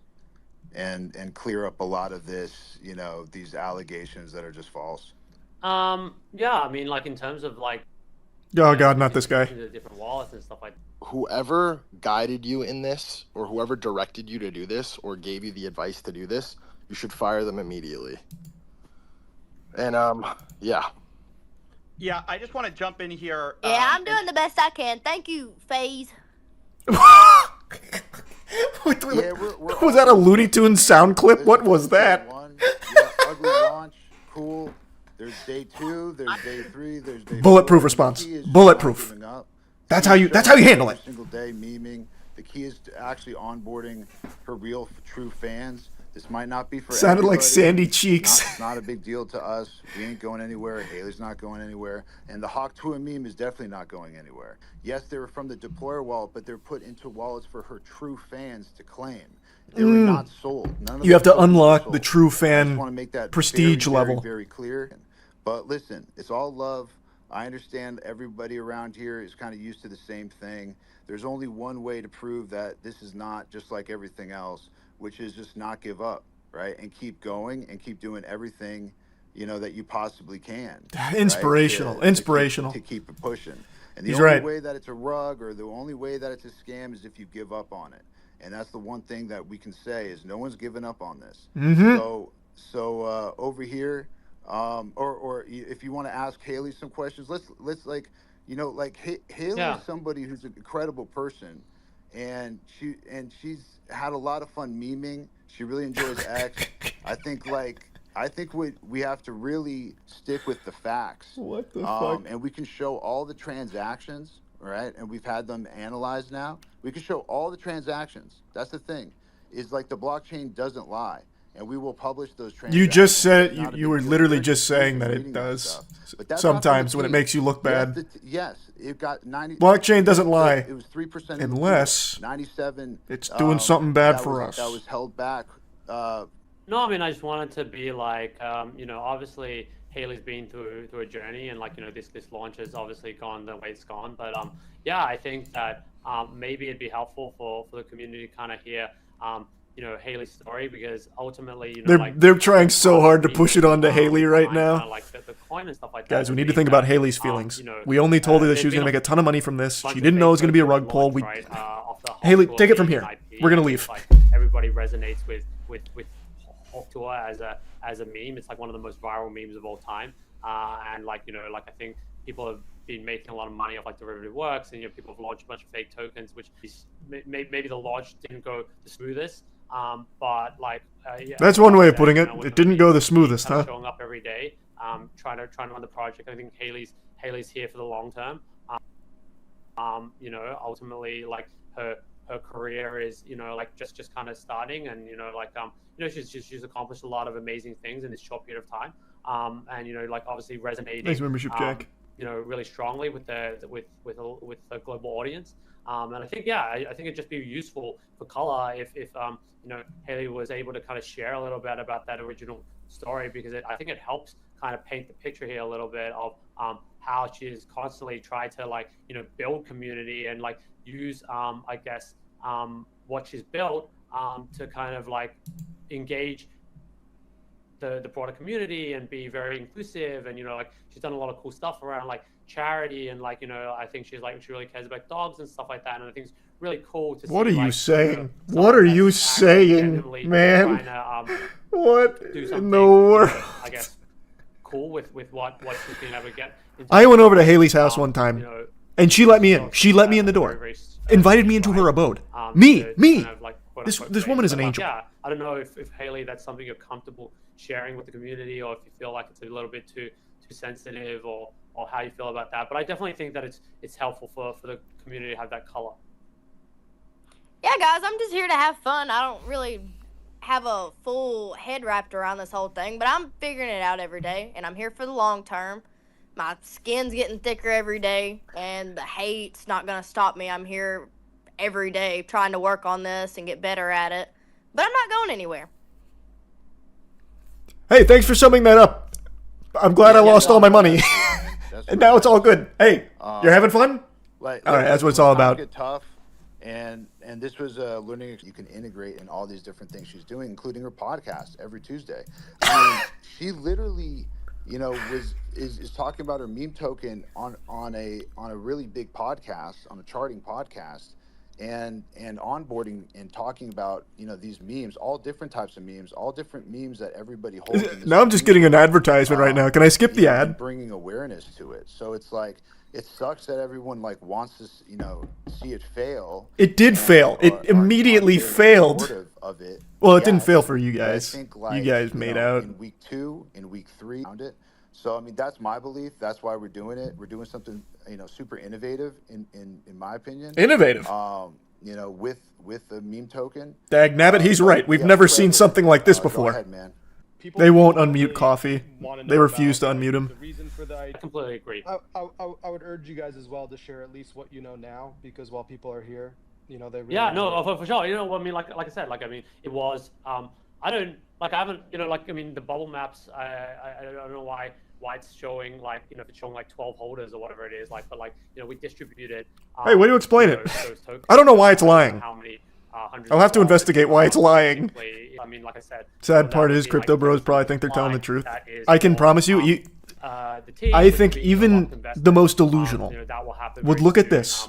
and clear up a lot of this. These allegations that are just false. Yeah, I mean, like in terms of like. Oh God, not this guy. The different wallets and stuff like. Whoever guided you in this, or whoever directed you to do this, or gave you the advice to do this, you should fire them immediately. And yeah. Yeah, I just want to jump in here. Yeah, I'm doing the best I can. Thank you, FaZe. Was that a Looney Tunes sound clip? What was that? Ugly launch, cool. There's day 2. There's day 3. There's day Bulletproof 4. response. The key is just Bulletproof. not giving up. That's how you handle it. Every single day memeing. The key is to actually onboarding her real, true fans. This might not be for Sounded like everybody. Sandy Cheeks. It's not a big deal to us. We ain't going anywhere. Haley's not going anywhere. And the Hawk Tuah meme is definitely not going anywhere. Yes, they were from the deployer wallet, but they're put into wallets for her true fans to claim. They were not sold. None of You have those to tokens were unlock sold. the true I just fan want to make that prestige very, level. very, very clear. But listen, it's all love. I understand everybody around here is kind of used to the same thing. There's only one way to prove that this is not just like everything else, which is just not give up, right? And keep going and keep doing everything, that you possibly can. Inspirational. Right? Inspirational. To keep it pushing. And the He's only right. way that it's a rug or the only way that it's a scam is if you give up on it. And that's the one thing that we can say is no one's given up on this. Mm-hmm. So over here, or if you want to ask Haley some questions, let's Haley is somebody who's an incredible person, and she's had a lot of fun memeing. She really enjoys X. I think we have to really stick with the facts. What the fuck? And we can show all the transactions, right? And we've had them analyzed now. We can show all the transactions. That's the thing, is like the blockchain doesn't lie. And we will publish those transactions. You just said Not a you big were deal. literally We're just saying that reading it that does. stuff. But that's not from the Sometimes when it team. makes you look bad. Yes, it got 90. Blockchain doesn't lie. It was 3% Unless 97. it's doing something bad for us. That was held back. No, I mean, I just wanted to be like, obviously Haley's been through a journey, and this launch has obviously gone the way it's gone. But yeah, I think that maybe it'd be helpful for the community to kind of hear Haley's story, because ultimately they're trying so hard to push it onto Haley right now. Like the coin and stuff like that. Guys, we need to think about Haley's feelings. We only told her that she was going to make a ton of money from this. She didn't know it was going to be a rug pull. Haley, take it from here. We're going to leave. Like everybody resonates with Hawk Tuah as a meme. It's like one of the most viral memes of all time. And I think people have been making a lot of money off derivative works, and people have launched a bunch of fake tokens, which is maybe the launch didn't go the smoothest. But that's one way of putting it. It didn't go the smoothest, huh? Showing up every day, trying to run the project. I think Haley's here for the long term. Ultimately, her career is just kind of starting, and she's accomplished a lot of amazing things in this short period of time. And obviously resonating. Thanks, membership, Jack. Really strongly with the global audience. And I think I think it'd just be useful for color if Haley was able to kind of share a little bit about that original story, because I think it helps kind of paint the picture here a little bit of how she's constantly tried to build community and use what she's built to kind of engage the broader community and be very inclusive, and she's done a lot of cool stuff around charity, and I think she really cares about dogs and stuff like that, and I think it's really cool to see. What are you saying? What are you saying, man? What in the world? cool with what she's been able to get. I went over to Haley's house one time, and she let me in. She let me in the door, very, invited me into her abode. Me. Kind of like, This woman is an angel. Yeah, I don't know if Haley, that's something you're comfortable sharing with the community, or if you feel like it's a little bit too sensitive, or how you feel about that. But I definitely think that it's helpful for the community to have that color. Yeah, guys, I'm just here to have fun. I don't really have a full head wrapped around this whole thing, but I'm figuring it out every day, and I'm here for the long term. My skin's getting thicker every day, and the hate's not going to stop me. I'm here every day trying to work on this and get better at it, but I'm not going anywhere. Hey, thanks for summing that up. I'm glad I lost all my money. And now it's all good. Hey, you're having fun? All right, that's what it's all about. Get tough, and this was a learning you can integrate in all these different things she's doing, including her podcast every Tuesday. I mean, she literally, is talking about her meme token on a really big podcast, on a charting podcast, and onboarding and talking about these memes, all different types of memes, all different memes that everybody holds. Now I'm just getting an advertisement right now. Can I skip the ad? Bringing awareness to it, so it's like it sucks that everyone wants to see it fail. It did fail. It immediately failed. Of it. Well, it didn't fail for you guys. I think, you guys made out in week 2, in week 3, found it. So I mean, that's my belief. That's why we're doing it. We're doing something super innovative in my opinion. Innovative. With the meme token. Dag nabbit, he's right. We've never seen something like this before. Go ahead, man. They won't unmute Coffee. They refuse to unmute him. I completely agree. I would urge you guys as well to share at least what you know now, because while people are here, they really for sure. I mean, like I said, it was. I haven't. The bubble maps. I don't know why it's showing if it's showing 12 holders or whatever it is. We distributed. Hey, way to explain it. I don't know why it's lying. How many? I'll have to investigate why it's lying. I mean, like I said. Sad part is crypto bros probably think they're telling the truth. I can promise you, I think even the most delusional would look at this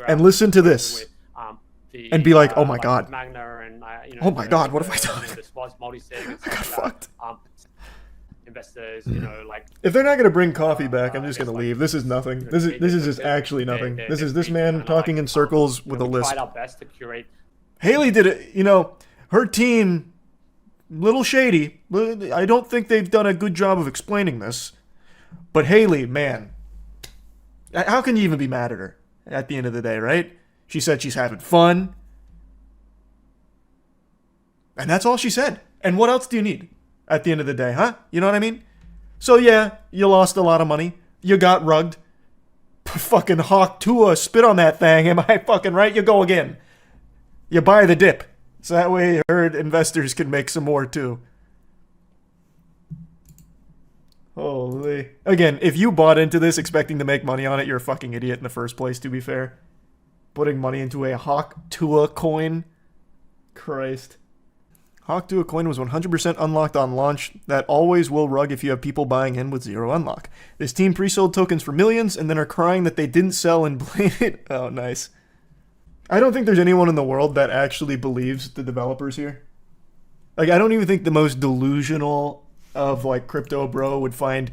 and listen to this and be like, oh my god. Oh my god, what have I done? I got fucked. Investors, if they're not gonna bring Coffee back, I'm just gonna leave. This is nothing. This is just actually nothing. This is this man talking in circles with a list. Tried our best to curate. Haley did it. Her team, little shady. I don't think they've done a good job of explaining this. But Haley, man, how can you even be mad at her at the end of the day, right? She said she's having fun. And that's all she said. And what else do you need at the end of the day, huh? You know what I mean? So yeah, you lost a lot of money. You got rugged. Fucking Hawk Tuah, spit on that thing. Am I fucking right? You go again. You buy the dip. So that way her investors can make some more too. Holy. Again, if you bought into this expecting to make money on it, you're a fucking idiot in the first place, to be fair. Putting money into a Hawk Tuah coin. Christ. Hawk Tuah coin was 100% unlocked on launch. That always will rug if you have people buying in with zero unlock. This team pre-sold tokens for millions and then are crying that they didn't sell and blame it. Oh, nice. I don't think there's anyone in the world that actually believes the developers here. I don't even think the most delusional of crypto bro would find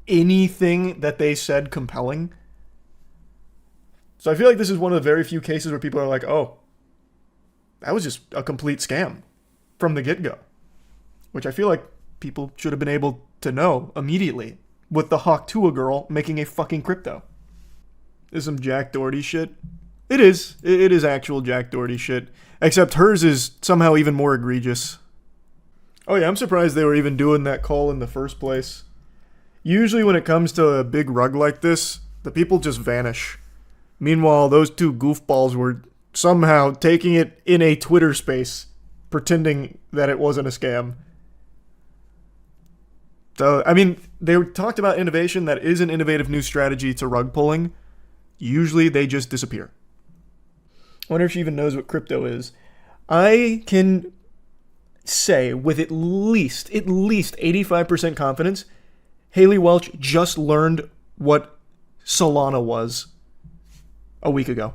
anything that they said compelling. So I feel like this is one of the very few cases where people are like, oh, that was just a complete scam from the get-go. Which I feel like people should have been able to know immediately with the Hawk Tuah girl making a fucking crypto. This is some Jack Doherty shit. It is. It is actual Jack Doherty shit. Except hers is somehow even more egregious. Oh yeah, I'm surprised they were even doing that call in the first place. Usually when it comes to a big rug like this, the people just vanish. Meanwhile, those two goofballs were somehow taking it in a Twitter space, pretending that it wasn't a scam. So, I mean, they talked about innovation. That is an innovative new strategy to rug pulling. Usually they just disappear. I wonder if she even knows what crypto is. I can say with at least 85% confidence, Haley Welch just learned what Solana was a week ago.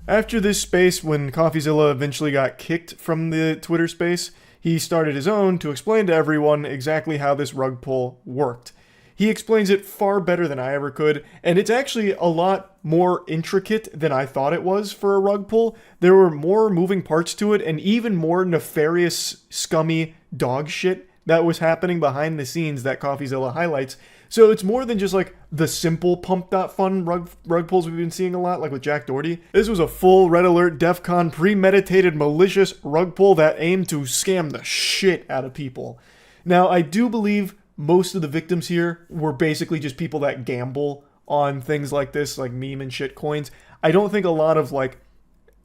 After this space, when CoffeeZilla eventually got kicked from the Twitter space, he started his own to explain to everyone exactly how this rug pull worked. He explains it far better than I ever could, and it's actually a lot more intricate than I thought it was for a rug pull. There were more moving parts to it, and even more nefarious, scummy dog shit that was happening behind the scenes that CoffeeZilla highlights. So it's more than just like the simple pump.fun rug pulls we've been seeing a lot, like with Jack Doherty. This was a full red alert, DEFCON, premeditated, malicious rug pull that aimed to scam the shit out of people. Now, I do believe most of the victims here were basically just people that gamble on things like this, like meme and shit coins. I don't think a lot of like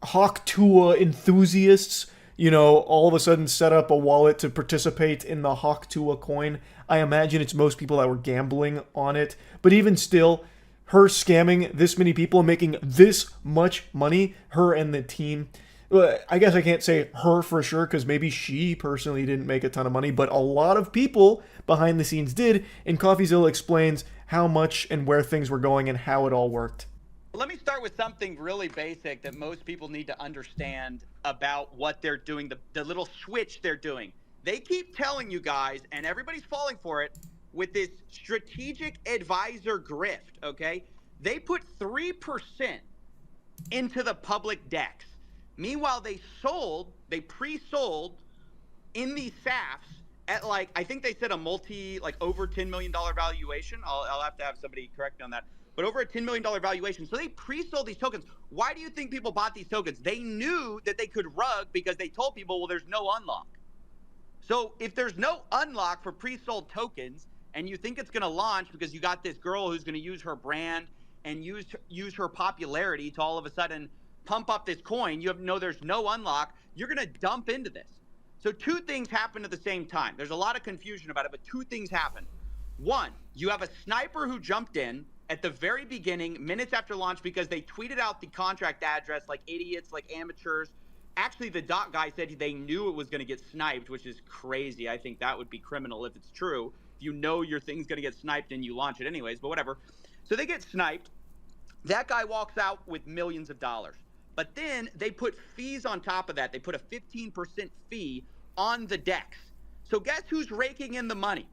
Hawk Tuah enthusiasts, you know, all of a sudden set up a wallet to participate in the Hawk Tuah coin. I imagine it's most people that were gambling on it. But even still, her scamming this many people and making this much money, her and the team, I guess I can't say her for sure because maybe she personally didn't make a ton of money, but a lot of people behind the scenes did, and CoffeeZilla explains how much and where things were going and how it all worked. Let me start with something really basic that most people need to understand about what they're doing, the little switch they're doing. They keep telling you guys, and everybody's falling for it, with this strategic advisor grift, okay? They put 3% into the public decks. Meanwhile, they pre-sold in these SAFs at like, I think they said over $10 million valuation. I'll have to have somebody correct me on that. But over a $10 million valuation. So they pre-sold these tokens. Why do you think people bought these tokens? They knew that they could rug because they told people, well, there's no unlock. So if there's no unlock for pre-sold tokens and you think it's going to launch because you got this girl who's going to use her brand and use her popularity to all of a sudden pump up this coin, there's no unlock, you're going to dump into this. So two things happen at the same time. There's a lot of confusion about it, but two things happen. One, you have a sniper who jumped in at the very beginning, minutes after launch, because they tweeted out the contract address like idiots, like amateurs. Actually, the dot guy said they knew it was going to get sniped, which is crazy. I think that would be criminal if it's true. If you know your thing's going to get sniped and you launch it anyways, but whatever. So they get sniped. That guy walks out with millions of dollars. But then they put fees on top of that. They put a 15% fee on the decks. So guess who's raking in the money?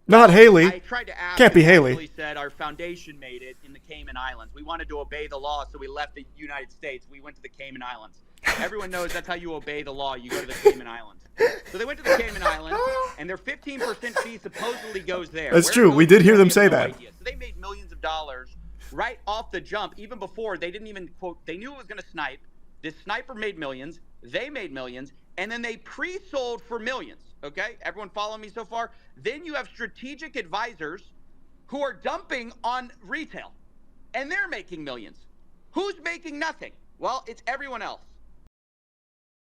Not Haley. I tried to ask. Can't be Haley. Haley said our foundation made it in the Cayman Islands. We wanted to obey the law, so we left the United States. We went to the Cayman Islands. Everyone knows that's how you obey the law. You go to the Cayman Islands. So they went to the Cayman Islands, and their 15% fee supposedly goes there. That's true. We did hear them say that. So they made millions of dollars right off the jump, even before they didn't even quote. They knew it was going to snipe. This sniper made millions. They made millions, and then they pre-sold for millions. Okay, everyone follow me so far? Then you have strategic advisors who are dumping on retail, and they're making millions. Who's making nothing? Well, it's everyone else.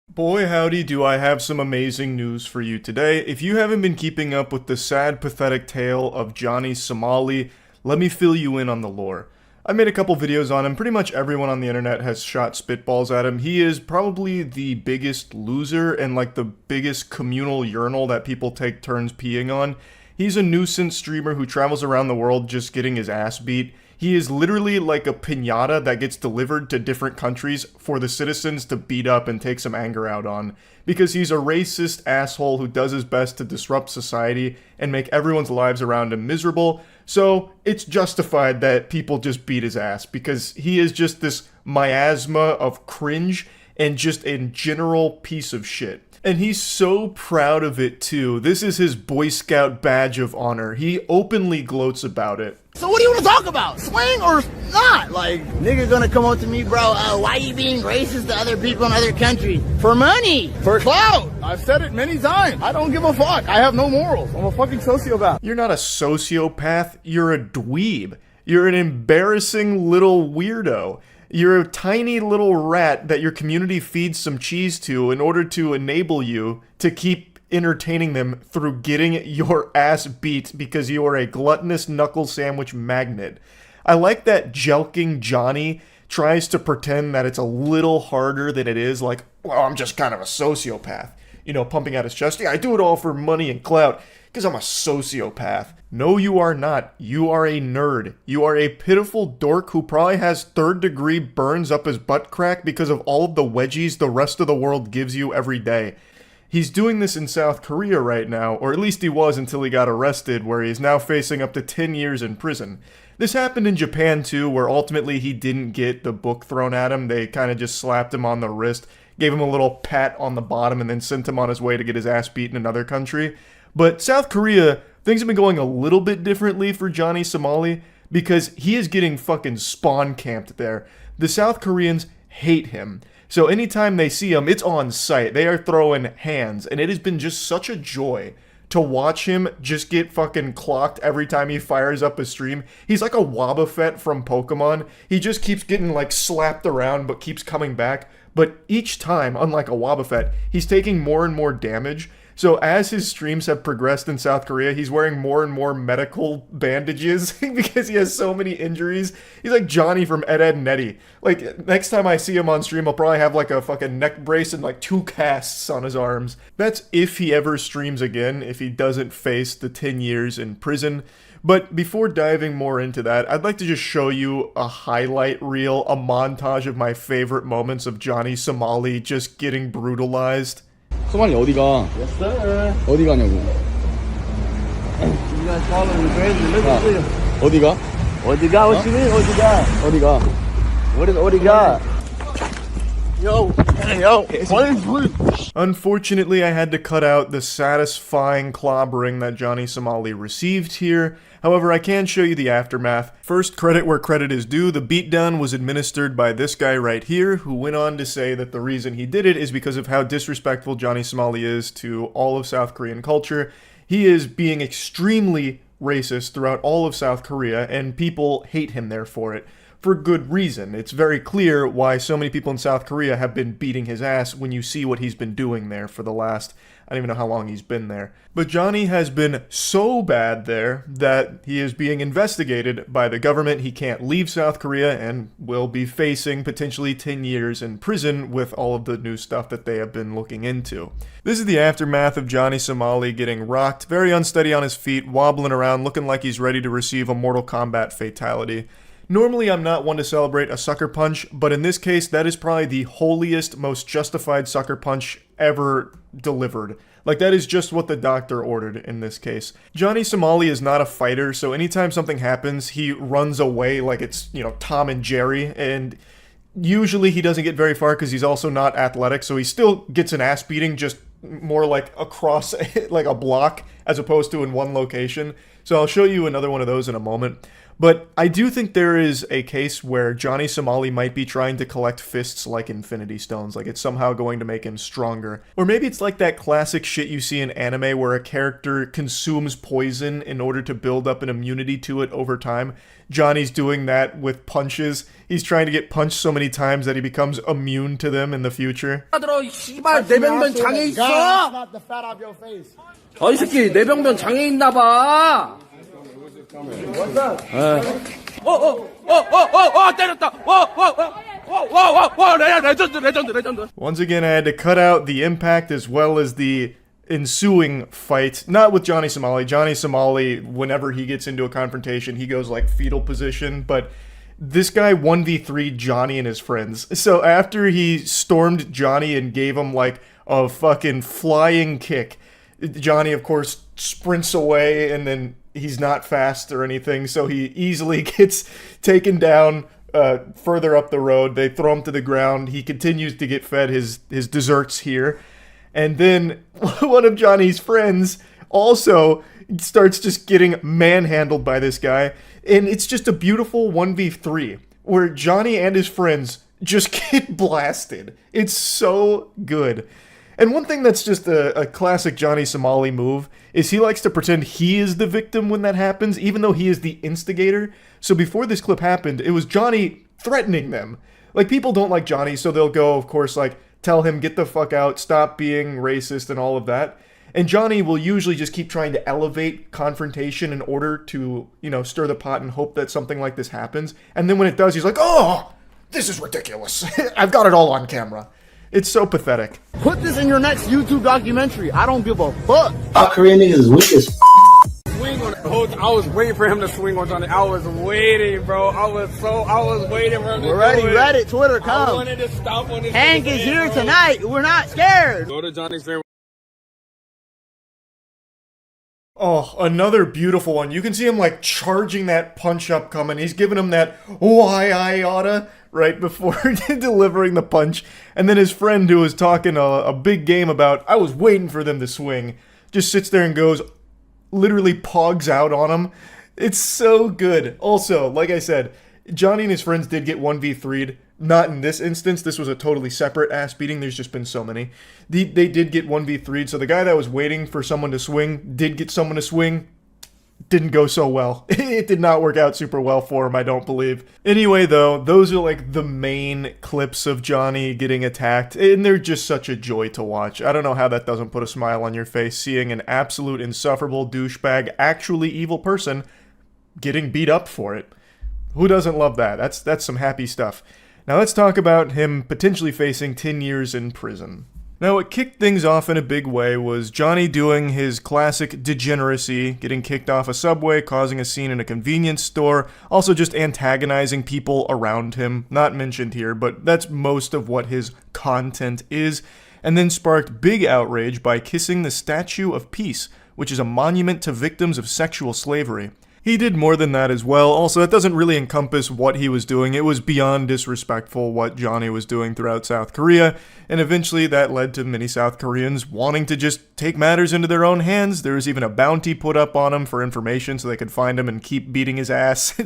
Boy howdy do I have some amazing news for you today. If you haven't been keeping up with the sad, pathetic tale of Johnny Somali, let me fill you in on the lore. I made a couple videos on him. Pretty much everyone on the internet has shot spitballs at him. He is probably the biggest loser and like the biggest communal urinal that people take turns peeing on. He's a nuisance streamer who travels around the world just getting his ass beat. He is literally like a piñata that gets delivered to different countries for the citizens to beat up and take some anger out on. Because he's a racist asshole who does his best to disrupt society and make everyone's lives around him miserable. So it's justified that people just beat his ass because he is just this miasma of cringe and just a general piece of shit. And he's so proud of it too. This is his Boy Scout badge of honor. He openly gloats about it. So what do you want to talk about? Swing or not? Like, nigga gonna come up to me, bro, why you being racist to other people in other countries? For money. For clout. I've said it many times. I don't give a fuck. I have no morals. I'm a fucking sociopath. You're not a sociopath. You're a dweeb. You're an embarrassing little weirdo. You're a tiny little rat that your community feeds some cheese to in order to enable you to keep entertaining them through getting your ass beat because you are a gluttonous knuckle sandwich magnet. I like that jelking Johnny tries to pretend that it's a little harder than it is, like, well, I'm just kind of a sociopath. You know, pumping out his chest. Yeah, I do it all for money and clout because I'm a sociopath. No, you are not. You are a nerd. You are a pitiful dork who probably has third-degree burns up his butt crack because of all of the wedgies the rest of the world gives you every day. He's doing this in South Korea right now, or at least he was until he got arrested, where he's now facing up to 10 years in prison. This happened in Japan too, where ultimately he didn't get the book thrown at him. They kind of just slapped him on the wrist, gave him a little pat on the bottom, and then sent him on his way to get his ass beat in another country. But South Korea, things have been going a little bit differently for Johnny Somali, because he is getting fucking spawn camped there. The South Koreans hate him. So anytime they see him, it's on sight. They are throwing hands, and it has been just such a joy to watch him just get fucking clocked every time he fires up a stream. He's like a Wobbuffet from Pokemon. He just keeps getting like slapped around but keeps coming back. But each time, unlike a Wobbuffet, he's taking more and more damage. So as his streams have progressed in South Korea, he's wearing more and more medical bandages because he has so many injuries. He's like Johnny from Ed, Edd n Eddy. Like, next time I see him on stream, I'll probably have like a fucking neck brace and like 2 casts on his arms. That's if he ever streams again, if he doesn't face the 10 years in prison. But before diving more into that, I'd like to just show you a highlight reel, a montage of my favorite moments of Johnny Somali just getting brutalized. 소만이 어디가? Yes, sir. 어디 가냐고? You guys following the crazy? Look at you. 어디가? 어디가? What you mean? 어디가? 어디가? What is 어디가? Yo, please. Unfortunately, I had to cut out the satisfying clobbering that Johnny Somali received here. However, I can show you the aftermath. First, credit where credit is due. The beatdown was administered by this guy right here, who went on to say that the reason he did it is because of how disrespectful Johnny Somali is to all of South Korean culture. He is being extremely racist throughout all of South Korea, and people hate him there for it. For good reason. It's very clear why so many people in South Korea have been beating his ass when you see what he's been doing there for the last, I don't even know how long he's been there. But Johnny has been so bad there that he is being investigated by the government. He can't leave South Korea and will be facing potentially 10 years in prison with all of the new stuff that they have been looking into. This is the aftermath of Johnny Somali getting rocked, very unsteady on his feet, wobbling around, looking like he's ready to receive a Mortal Kombat fatality. Normally, I'm not one to celebrate a sucker punch, but in this case, that is probably the holiest, most justified sucker punch ever delivered. Like, that is just what the doctor ordered in this case. Johnny Somali is not a fighter, so anytime something happens, he runs away like it's, you know, Tom and Jerry, and usually he doesn't get very far because he's also not athletic, so he still gets an ass beating, just more like across like a block as opposed to in one location. So I'll show you another one of those in a moment. But I do think there is a case where Johnny Somali might be trying to collect fists like Infinity Stones, like it's somehow going to make him stronger. Or maybe it's like that classic shit you see in anime where a character consumes poison in order to build up an immunity to it over time. Johnny's doing that with punches. He's trying to get punched so many times that he becomes immune to them in the future. 내병변 장애 있어. Not the fat off your face. 이 새끼 내병변 장애 있나 봐. What's up? 때렸다. 레전드. Once again, I had to cut out the impact as well as the ensuing fight. Not with Johnny Somali. Johnny Somali, whenever he gets into a confrontation, he goes like fetal position, but this guy 1v3 Johnny and his friends. So after he stormed Johnny and gave him like a fucking flying kick, Johnny, of course, sprints away, and then he's not fast or anything, so he easily gets taken down further up the road. They throw him to the ground. He continues to get fed his desserts here. And then one of Johnny's friends also starts just getting manhandled by this guy. And it's just a beautiful 1v3 where Johnny and his friends just get blasted. It's so good. And one thing that's just a classic Johnny Somali move is he likes to pretend he is the victim when that happens, even though he is the instigator. So before this clip happened, it was Johnny threatening them. Like, people don't like Johnny, so they'll go, of course, like, tell him, get the fuck out, stop being racist and all of that. And Johnny will usually just keep trying to elevate confrontation in order to, you know, stir the pot and hope that something like this happens. And then when it does, he's like, oh, this is ridiculous. I've got it all on camera. It's so pathetic. Put this in your next YouTube documentary. I don't give a fuck. Korean niggas is weak as swing on the I was waiting for him to swing on Johnny. I was waiting, bro. I was waiting for him to We're ready, Reddit, Twitter, come. I wanted to stop on his Hank is here tonight. We're not scared. Go to Johnny's favorite. Oh, another beautiful one. You can see him like charging that punch up coming. He's giving him that why I oughta right before delivering the punch. And then his friend who was talking a big game about, I was waiting for them to swing, just sits there and goes, literally pogs out on him. It's so good. Also, like I said, Johnny and his friends did get 1v3'd. Not in this instance. This was a totally separate ass beating. There's just been so many. They did get 1v3'd, so the guy that was waiting for someone to swing did get someone to swing. Didn't go so well. It did not work out super well for him, I don't believe. Anyway, though, those are like the main clips of Johnny getting attacked, and they're just such a joy to watch. I don't know how that doesn't put a smile on your face, seeing an absolute insufferable douchebag, actually evil person getting beat up for it. Who doesn't love that? That's some happy stuff. Now let's talk about him potentially facing 10 years in prison. Now what kicked things off in a big way was Johnny doing his classic degeneracy, getting kicked off a subway, causing a scene in a convenience store, also just antagonizing people around him, not mentioned here, but that's most of what his content is, and then sparked big outrage by kissing the Statue of Peace, which is a monument to victims of sexual slavery. He did more than that as well. Also, that doesn't really encompass what he was doing. It was beyond disrespectful what Johnny was doing throughout South Korea, and eventually that led to many South Koreans wanting to just take matters into their own hands. There was even a bounty put up on him for information so they could find him and keep beating his ass,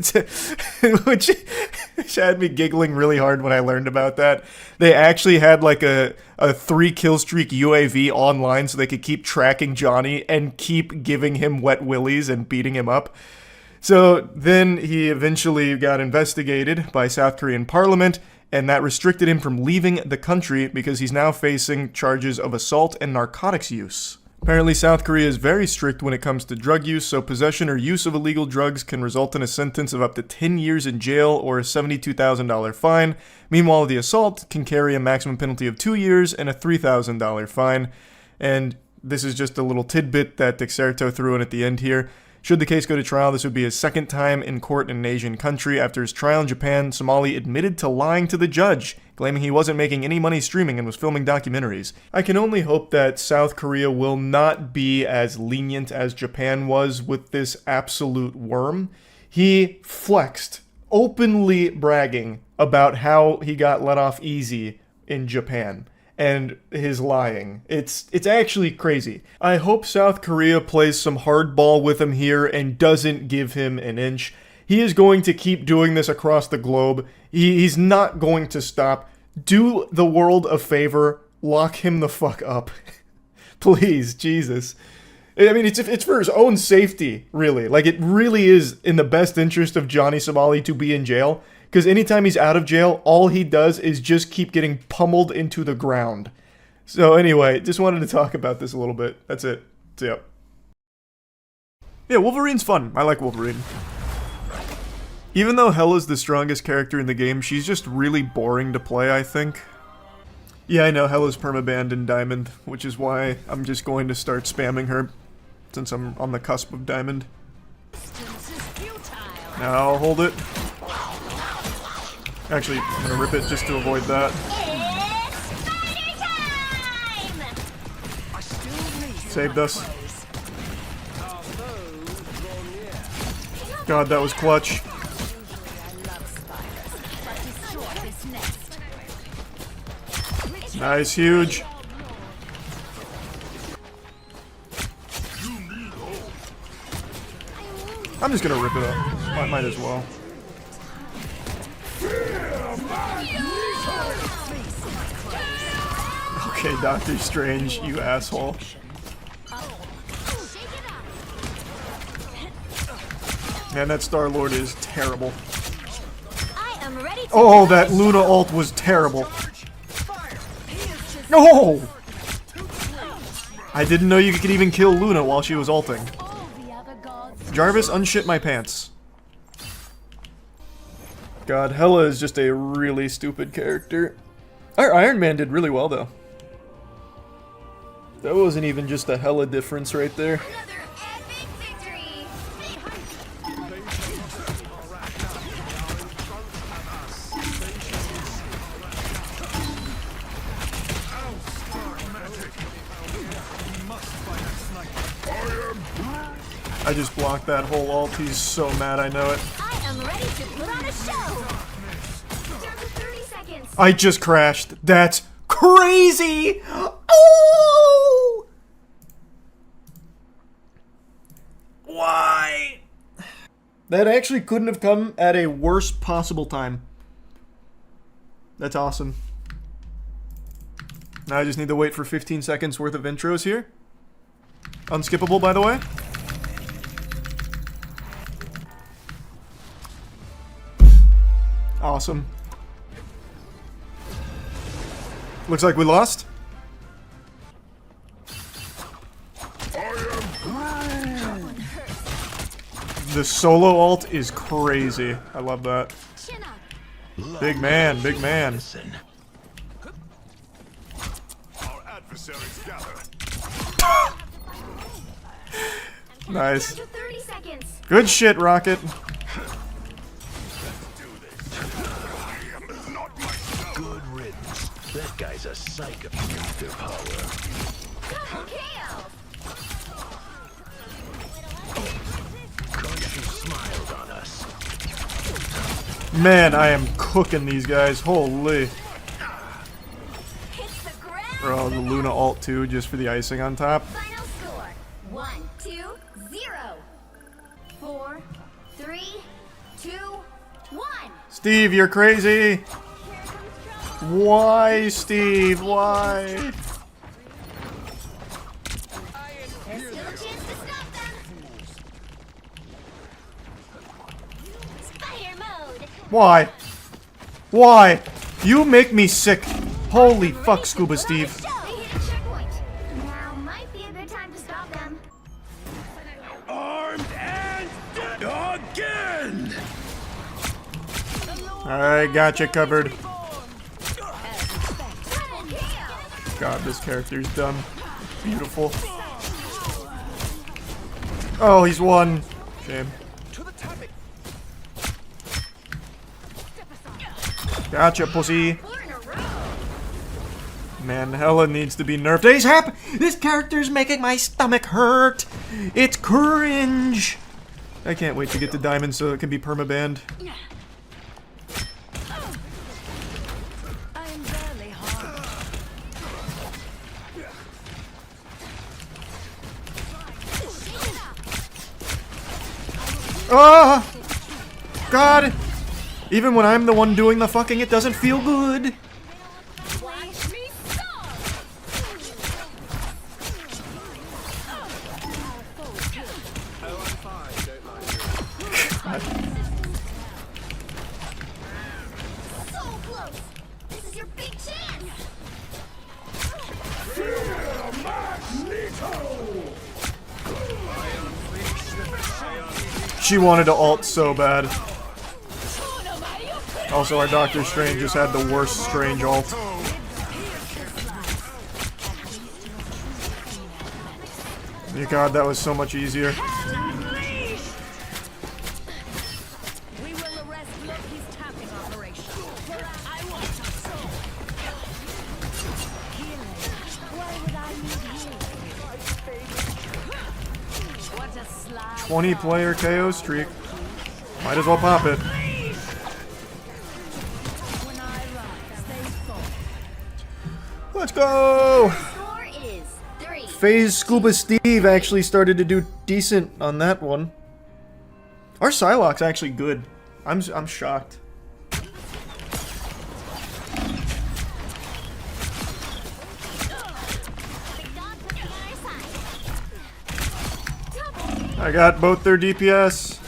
which had me giggling really hard when I learned about that. They actually had like a 3-kill streak UAV online so they could keep tracking Johnny and keep giving him wet willies and beating him up. So then he eventually got investigated by South Korean parliament, and that restricted him from leaving the country because he's now facing charges of assault and narcotics use. Apparently South Korea is very strict when it comes to drug use, so possession or use of illegal drugs can result in a sentence of up to 10 years in jail or a $72,000 fine. Meanwhile, the assault can carry a maximum penalty of 2 years and a $3,000 fine. And this is just a little tidbit that Dexerto threw in at the end here. Should the case go to trial, this would be his second time in court in an Asian country. After his trial in Japan, Somali admitted to lying to the judge, claiming he wasn't making any money streaming and was filming documentaries. I can only hope that South Korea will not be as lenient as Japan was with this absolute worm. He flexed, openly bragging about how he got let off easy in Japan. And his lying. It's actually crazy. I hope South Korea plays some hardball with him here and doesn't give him an inch. He is going to keep doing this across the globe. He's not going to stop. Do the world a favor. Lock him the fuck up. Please, Jesus. I mean, it's for his own safety, really. Like, it really is in the best interest of Johnny Somali to be in jail. Because anytime he's out of jail, all he does is just keep getting pummeled into the ground. So anyway, just wanted to talk about this a little bit. That's it. So, yep. Yeah, Wolverine's fun. I like Wolverine. Even though Hella's the strongest character in the game, she's just really boring to play, I think. Yeah, I know, Hella's permabanned in Diamond, which is why I'm just going to start spamming her, since I'm on the cusp of Diamond. Now I'll hold it. Actually, I'm gonna rip it just to avoid that. Saved us. God, that was clutch. Nice, huge. I'm just gonna rip it up. Might as well. Okay, Doctor Strange, you asshole. Man, that Star-Lord is terrible. Oh, that Luna ult was terrible. No! I didn't know you could even kill Luna while she was ulting. Jarvis, unshit my pants. God, Hela is just a really stupid character. Our Iron Man did really well, though. That wasn't even just a Hela difference right there. I just blocked that whole ult. He's so mad, I know it. I am ready to put on a show. Down to 30 seconds. I just crashed. That's crazy! Oh! Why? That actually couldn't have come at a worse possible time. That's awesome. Now I just need to wait for 15 seconds worth of intros here. Unskippable, by the way. Awesome. Looks like we lost. The solo ult is crazy. I love that. Big man, big man. Nice. Good shit, Rocket. Good riddance. That guy's a psycho. Their power. Country smiled on us. Man, I am cooking these guys. Holy. Bro, the Luna ult too, just for the icing on top. Final score 1, 2, 0. 4, 3, 2, 1. Steve, you're crazy. Why, Steve? Why? There's still a chance to stop them. Fire mode. Why? Why? You make me sick. Holy fuck, Scuba Steve. They hit a checkpoint. Now might be a good time to stop them. Armed and dead again. Alright, gotcha covered. God, this character's dumb. Beautiful. Oh, he's won. Shame. Gotcha, pussy. Man, Hella needs to be nerfed. This character's making my stomach hurt. It's cringe. I can't wait to get to Diamond so it can be permabanned. Ah! God! Even when I'm the one doing the fucking, it doesn't feel good. She wanted to ult so bad. Also, our Doctor Strange just had the worst Strange ult. Oh God, that was so much easier. A 20-player KO streak. Might as well pop it. Let's go! FaZe Scuba Steve actually started to do decent on that one. Our Psylocke's actually good. I'm shocked. I got both their DPS.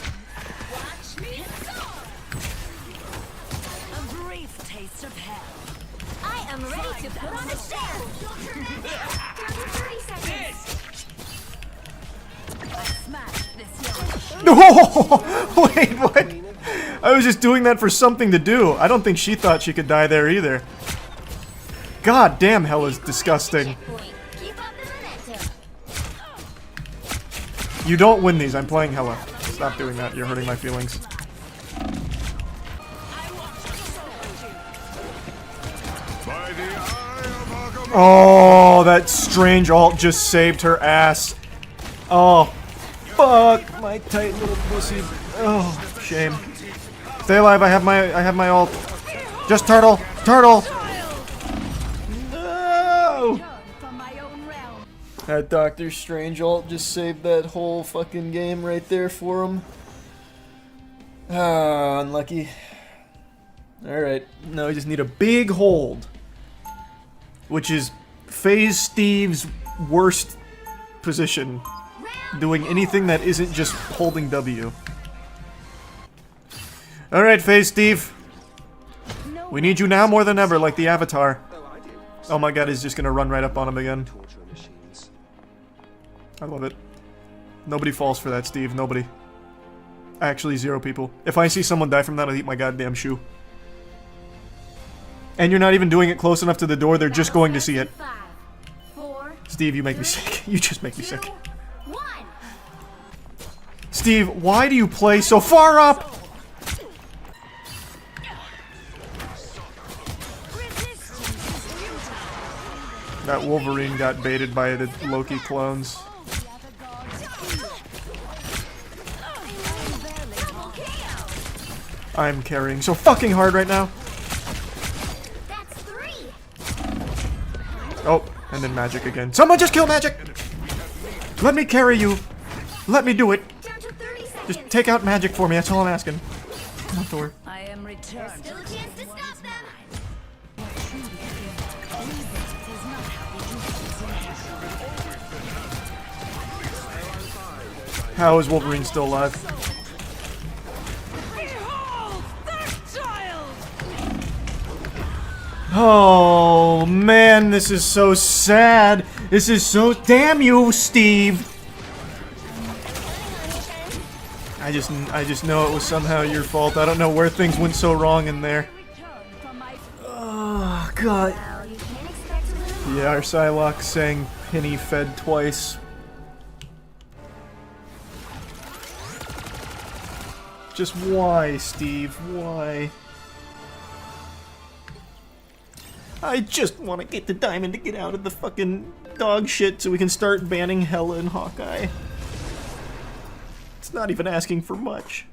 A brief taste of hell. I am ready to put on a show. 30 seconds. I smashed this young. No! Wait, what? I was just doing that for something to do. I don't think she thought she could die there either. God damn, Hella's disgusting. You don't win these. I'm playing Hella. Stop doing that. You're hurting my feelings. Oh, that Strange ult just saved her ass. Oh, Fuck my tight little pussy. Oh, shame. Stay alive. I have my ult. Just turtle. Turtle. No. That Doctor Strange ult just saved that whole fucking game right there for him. Ah, unlucky. Alright, now we just need a big hold. Which is FaZe Steve's worst position. Doing anything that isn't just holding W. Alright, FaZe Steve. We need you now more than ever, like the Avatar. Oh my god, he's just gonna run right up on him again. I love it. Nobody falls for that, Steve. Nobody. Actually, 0 people. If I see someone die from that, I'll eat my goddamn shoe. And you're not even doing it close enough to the door, they're just going to see it. Steve, you make me sick. You just make me sick. Steve, why do you play so far up? That Wolverine got baited by the Loki clones. I'm carrying so fucking hard right now. Oh, and then magic again. Someone just kill magic! Let me carry you. Let me do it. Just take out magic for me, that's all I'm asking. Come on, Thor. I am returned. Still a chance to stop them. How is Wolverine still alive? Oh man, this is so sad. This is so damn you, Steve. I just know it was somehow your fault. I don't know where things went so wrong in there. Oh god. Yeah, our Psylocke sang Penny Fed twice. Just why, Steve? Why? I just want to get the diamond to get out of the fucking dog shit so we can start banning Hela and Hawkeye. It's not even asking for much.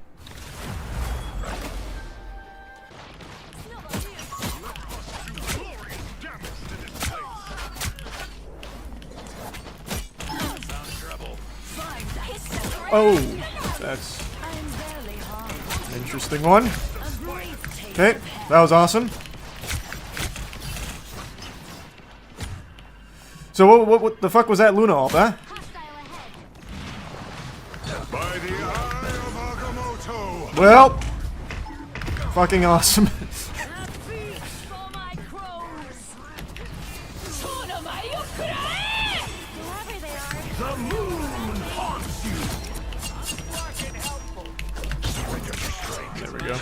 Oh, that's an interesting one. Okay, that was awesome. So what the fuck was that Luna ult, huh? Well, fucking awesome. There we go.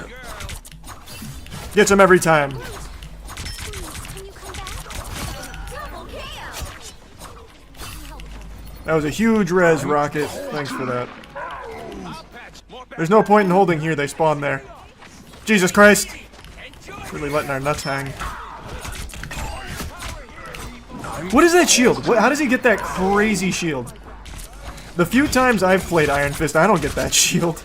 Gets him every time. That was a huge res, Rocket. Thanks for that. There's no point in holding here, they spawn there. Jesus Christ! Really letting our nuts hang. What is that shield? How does he get that crazy shield? The few times I've played Iron Fist, I don't get that shield.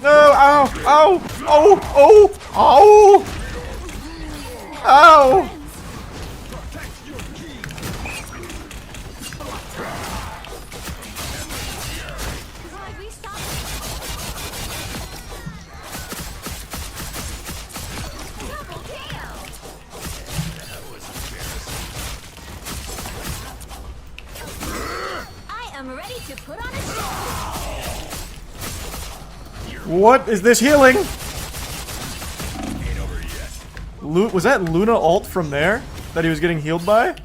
No! Ow! Ow! Oh! Oh! Oh! Ow! I am ready to put on a show. What is this healing? Was that Luna ult from there that he was getting healed by?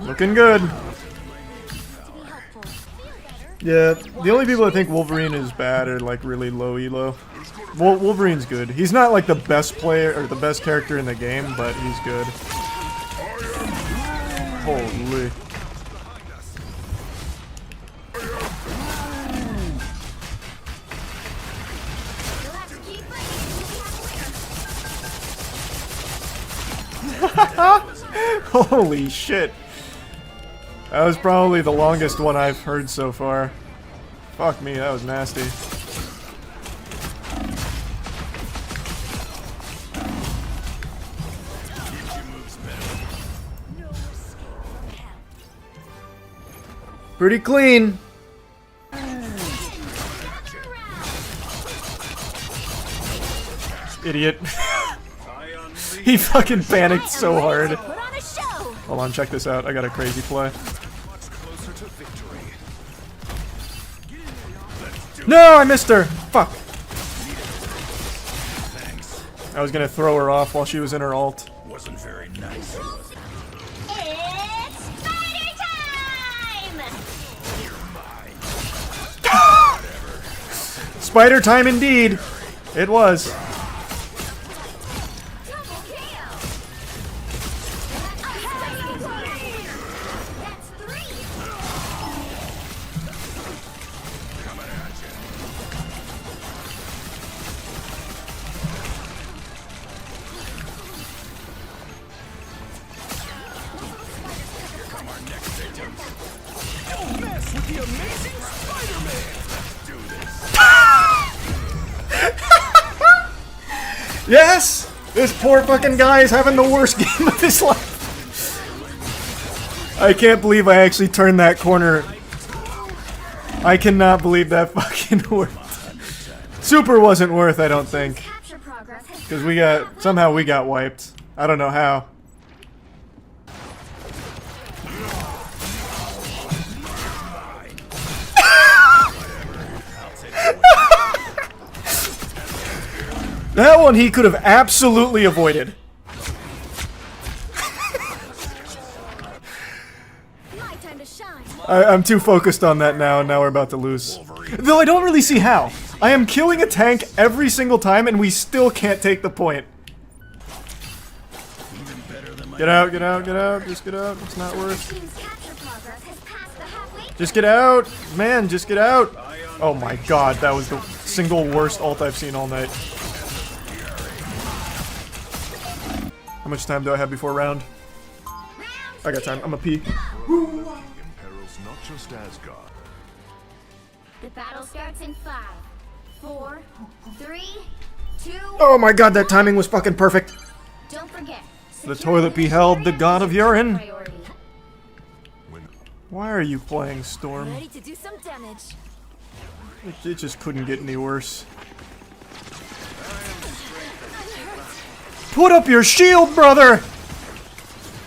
Looking good. Yeah, the only people that think Wolverine is bad are like really low elo. Wolverine's good. He's not like the best player or the best character in the game, but he's good. Holy. Holy shit. That was probably the longest one I've heard so far. Fuck me, that was nasty. Pretty clean. Idiot. He fucking panicked so hard. Hold on, check this out. I got a crazy play. No, I missed her. Fuck. I was gonna throw her off while she was in her ult. Wasn't very nice. It's spider time! Spider time indeed. It was. Yes! This poor fucking guy is having the worst game of his life. I can't believe I actually turned that corner. I cannot believe that fucking worked. Super wasn't worth, I don't think. Because somehow we got wiped. I don't know how. That one he could have absolutely avoided. I'm too focused on that now, and now we're about to lose. Though I don't really see how. I am killing a tank every single time, and we still can't take the point. Get out, get out, get out. Just get out. It's not worth. Just get out. Man, just get out. Oh my god, that was the single worst ult I've seen all night. How much time do I have before round? I got time. I'm a pee. Imperils not just Asgard. The battle starts in 5, 4, 3, 2. Oh my god, that timing was fucking perfect. Don't forget. The toilet beheld the god of urine. Why are you playing Storm? Ready to do some damage. It just couldn't get any worse. Put up your shield, brother!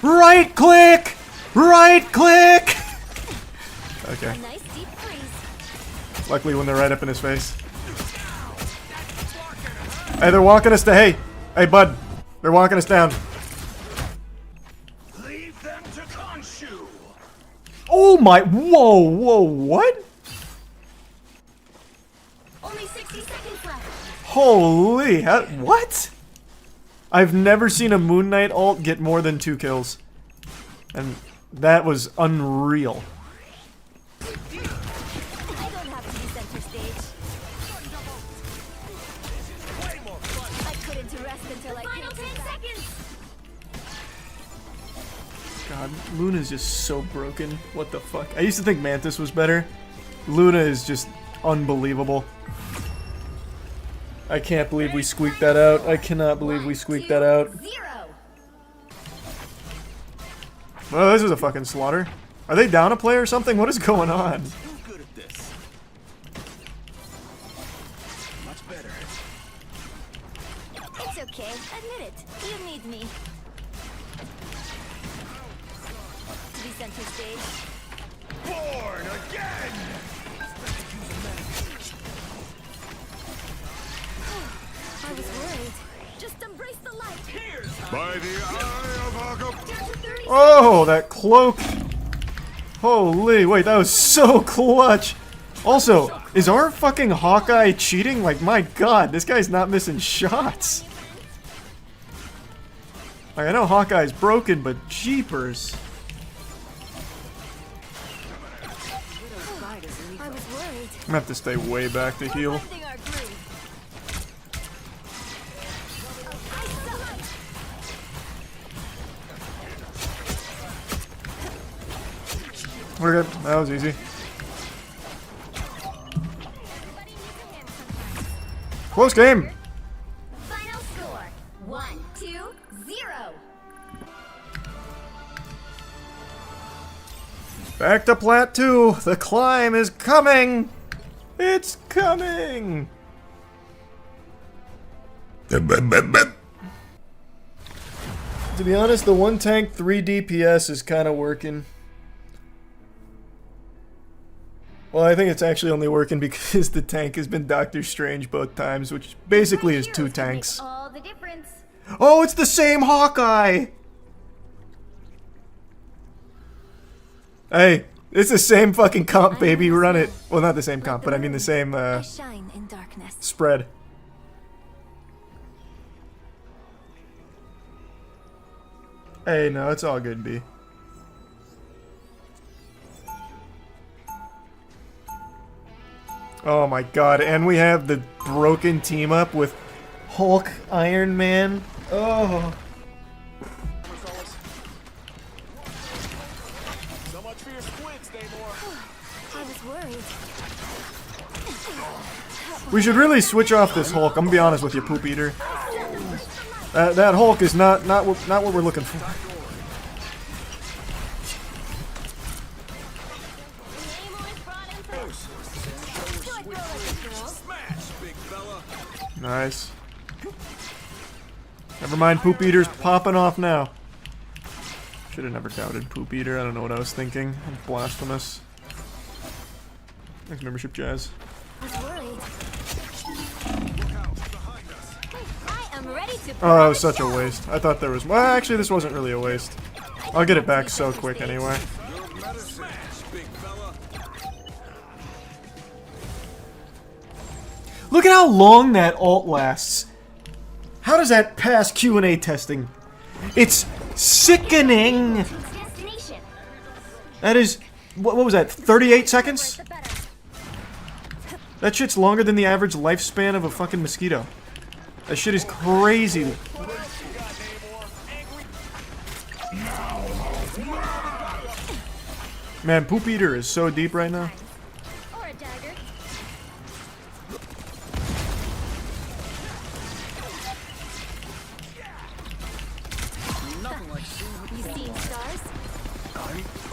Right click! Right click! Okay. Luckily when they're right up in his face. Hey, they're walking us to... Hey! Hey, bud. They're walking us down. Leave them to Khonshu. Oh my... Whoa, whoa, what? Only 60 seconds left. Holy... What? I've never seen a Moon Knight ult get more than 2 kills. And that was unreal. I don't have to be center stage. I couldn't rest until I final 10 seconds. God, Luna's just so broken. What the fuck? I used to think Mantis was better. Luna is just unbelievable. I can't believe we squeaked that out. I cannot believe we squeaked that out. Well, this is a fucking slaughter. Are they down a play or something? What is going on? Who's good at this? Much better. It's okay. Admit it. You need me. To be center stage. Born again! I was worried. Just embrace the light. By the eye of Agam. Oh, that cloak. Holy, wait, that was so clutch. Also, is our fucking Hawkeye cheating? Like, my god, this guy's not missing shots. Like, I know Hawkeye's broken, but jeepers. I'm gonna have to stay way back to heal. We're good. That was easy. Close game. Final score 1-2-0. Back to Plat 2. The climb is coming. It's coming. To be honest, the one tank 3 DPS is kind of working. Well, I think it's actually only working because the tank has been Doctor Strange both times, which basically is 2 tanks. All the difference. Oh, it's the same Hawkeye! Hey, it's the same fucking comp, baby. Run it. Well, not the same comp, but I mean the same Shine in darkness. spread. Hey, no, it's all good, B. Oh my god, and we have the broken team up with Hulk, Iron Man. Oh. So much for your squids, I was worried. We should really switch off this Hulk. I'm gonna be honest with you, Poop Eater. That Hulk is not what we're looking for. Nice. Never mind, Poop Eater's popping off now. Should have never doubted Poop Eater. I don't know what I was thinking. I'm blasphemous. Thanks, membership, Jazz. Oh, that was such a waste. I thought there was... Well, actually, this wasn't really a waste. I'll get it back so quick anyway. Look at how long that ult lasts. How does that pass Q&A testing? It's sickening. That is... What was that? 38 seconds? That shit's longer than the average lifespan of a fucking mosquito. That shit is crazy. Man, Poop Eater is so deep right now.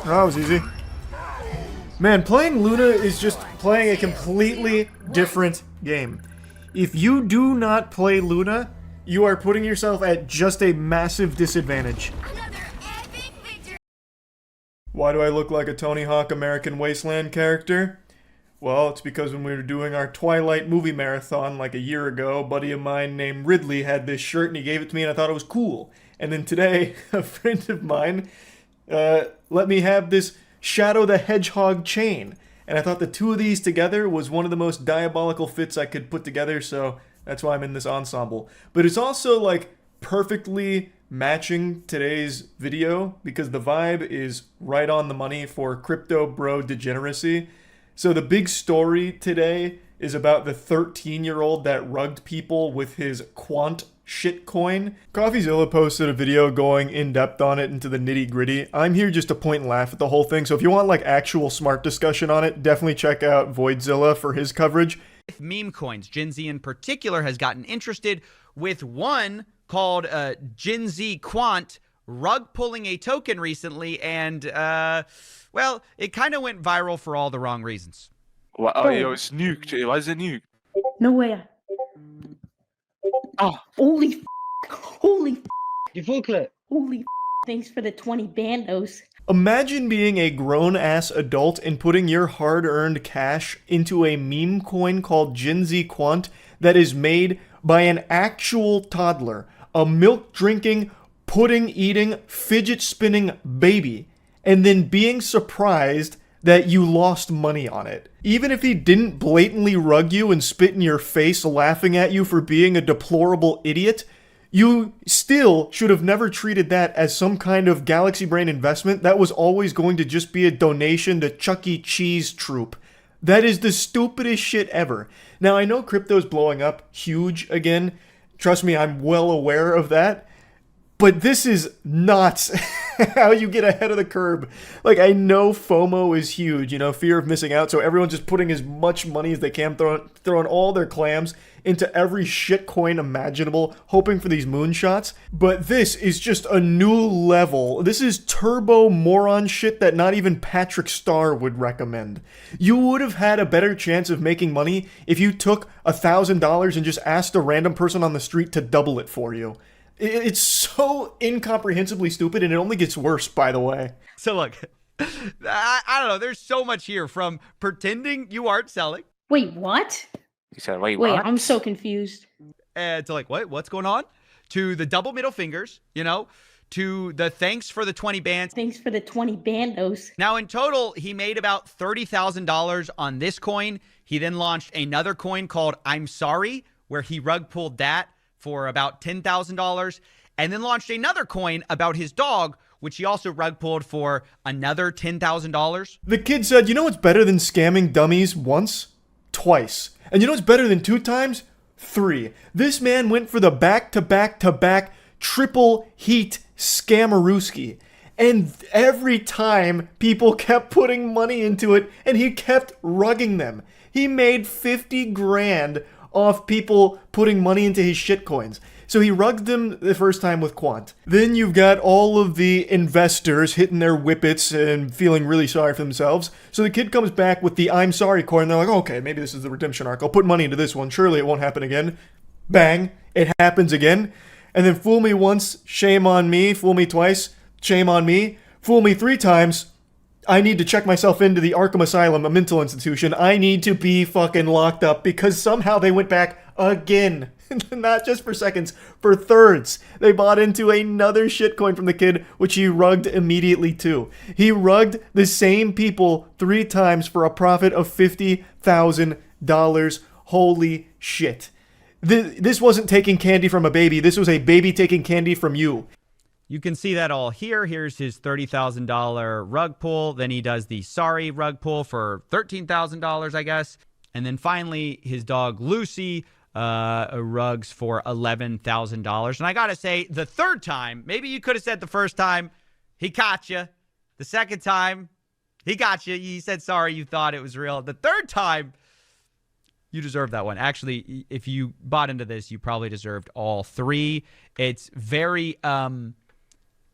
That was easy. Man, playing Luna is just playing a completely different game. If you do not play Luna, you are putting yourself at just a massive disadvantage. Why do I look like a Tony Hawk American Wasteland character? Well, it's because when we were doing our Twilight movie marathon like a year ago, a buddy of mine named Ridley had this shirt and he gave it to me and I thought it was cool. And then today, a friend of mine let me have this Shadow the Hedgehog chain. And I thought the two of these together was one of the most diabolical fits I could put together, so that's why I'm in this ensemble. But it's also like perfectly matching today's video because the vibe is right on the money for crypto bro degeneracy. So the big story today is about the 13-year-old that rugged people with his quant shitcoin. CoffeeZilla posted a video going in depth on it into the nitty gritty. I'm here just to point and laugh at the whole thing, so if you want like actual smart discussion on it, definitely check out Voidzilla for his coverage. Meme coins, Gen Z in particular has gotten interested with one called Gen Z Quant rug pulling a token recently, and well, it kind of went viral for all the wrong reasons. Well, oh, yo, it's nuked. Why is it nuked? No way. Oh. Holy f***. Holy f***. You full clip. Holy f***. Thanks for the 20 bandos. Imagine being a grown-ass adult and putting your hard-earned cash into a meme coin called Gen Z Quant that is made by an actual toddler, a milk-drinking, pudding-eating, fidget-spinning baby, and then being surprised that you lost money on it. Even if he didn't blatantly rug you and spit in your face laughing at you for being a deplorable idiot, you still should have never treated that as some kind of Galaxy Brain investment. That was always going to just be a donation to Chuck E. Cheese Troop. That is the stupidest shit ever. Now, I know crypto's blowing up huge again. Trust me, I'm well aware of that. But this is not how you get ahead of the curve. Like, I know FOMO is huge, fear of missing out, so everyone's just putting as much money as they can, throwing all their clams into every shit coin imaginable, hoping for these moonshots. But this is just a new level. This is turbo moron shit that not even Patrick Starr would recommend. You would have had a better chance of making money if you took $1,000 and just asked a random person on the street to double it for you. It's so incomprehensibly stupid, and it only gets worse, by the way. So look, I don't know. There's so much here, from pretending you aren't selling. Wait, what? He said, wait, Wait, what? I'm so confused. To like, what's going on? To the double middle fingers, to the thanks for the 20 bands. Thanks for the 20 bandos. Now, in total, he made about $30,000 on this coin. He then launched another coin called I'm Sorry, where he rug pulled that for about $10,000, and then launched another coin about his dog, which he also rug pulled for another $10,000. The kid said, you know what's better than scamming dummies once? Twice. And you know what's better than 2 times? 3. This man went for the back-to-back-to-back triple heat scammerooski. And every time people kept putting money into it, and he kept rugging them. He made 50 grand off people putting money into his shitcoins. So he rugged them the first time with Quant. Then you've got all of the investors hitting their whippets and feeling really sorry for themselves. So the kid comes back with the I'm Sorry coin. They're like, okay, maybe this is the redemption arc. I'll put money into this one. Surely it won't happen again. Bang. It happens again. And then fool me once, shame on me. Fool me twice, shame on me. Fool me 3 times, I need to check myself into the Arkham Asylum, a mental institution. I need to be fucking locked up because somehow they went back again. Not just for seconds, for thirds. They bought into another shitcoin from the kid, which he rugged immediately too. He rugged the same people 3 times for a profit of $50,000. Holy shit. This wasn't taking candy from a baby. This was a baby taking candy from you. You can see that all here. Here's his $30,000 rug pull. Then he does the sorry rug pull for $13,000, I guess. And then finally, his dog Lucy rugs for $11,000. And I got to say, the third time, maybe you could have said the first time, he caught you. The second time, he got you. He said sorry, you thought it was real. The third time, you deserve that one. Actually, if you bought into this, you probably deserved all 3. It's very...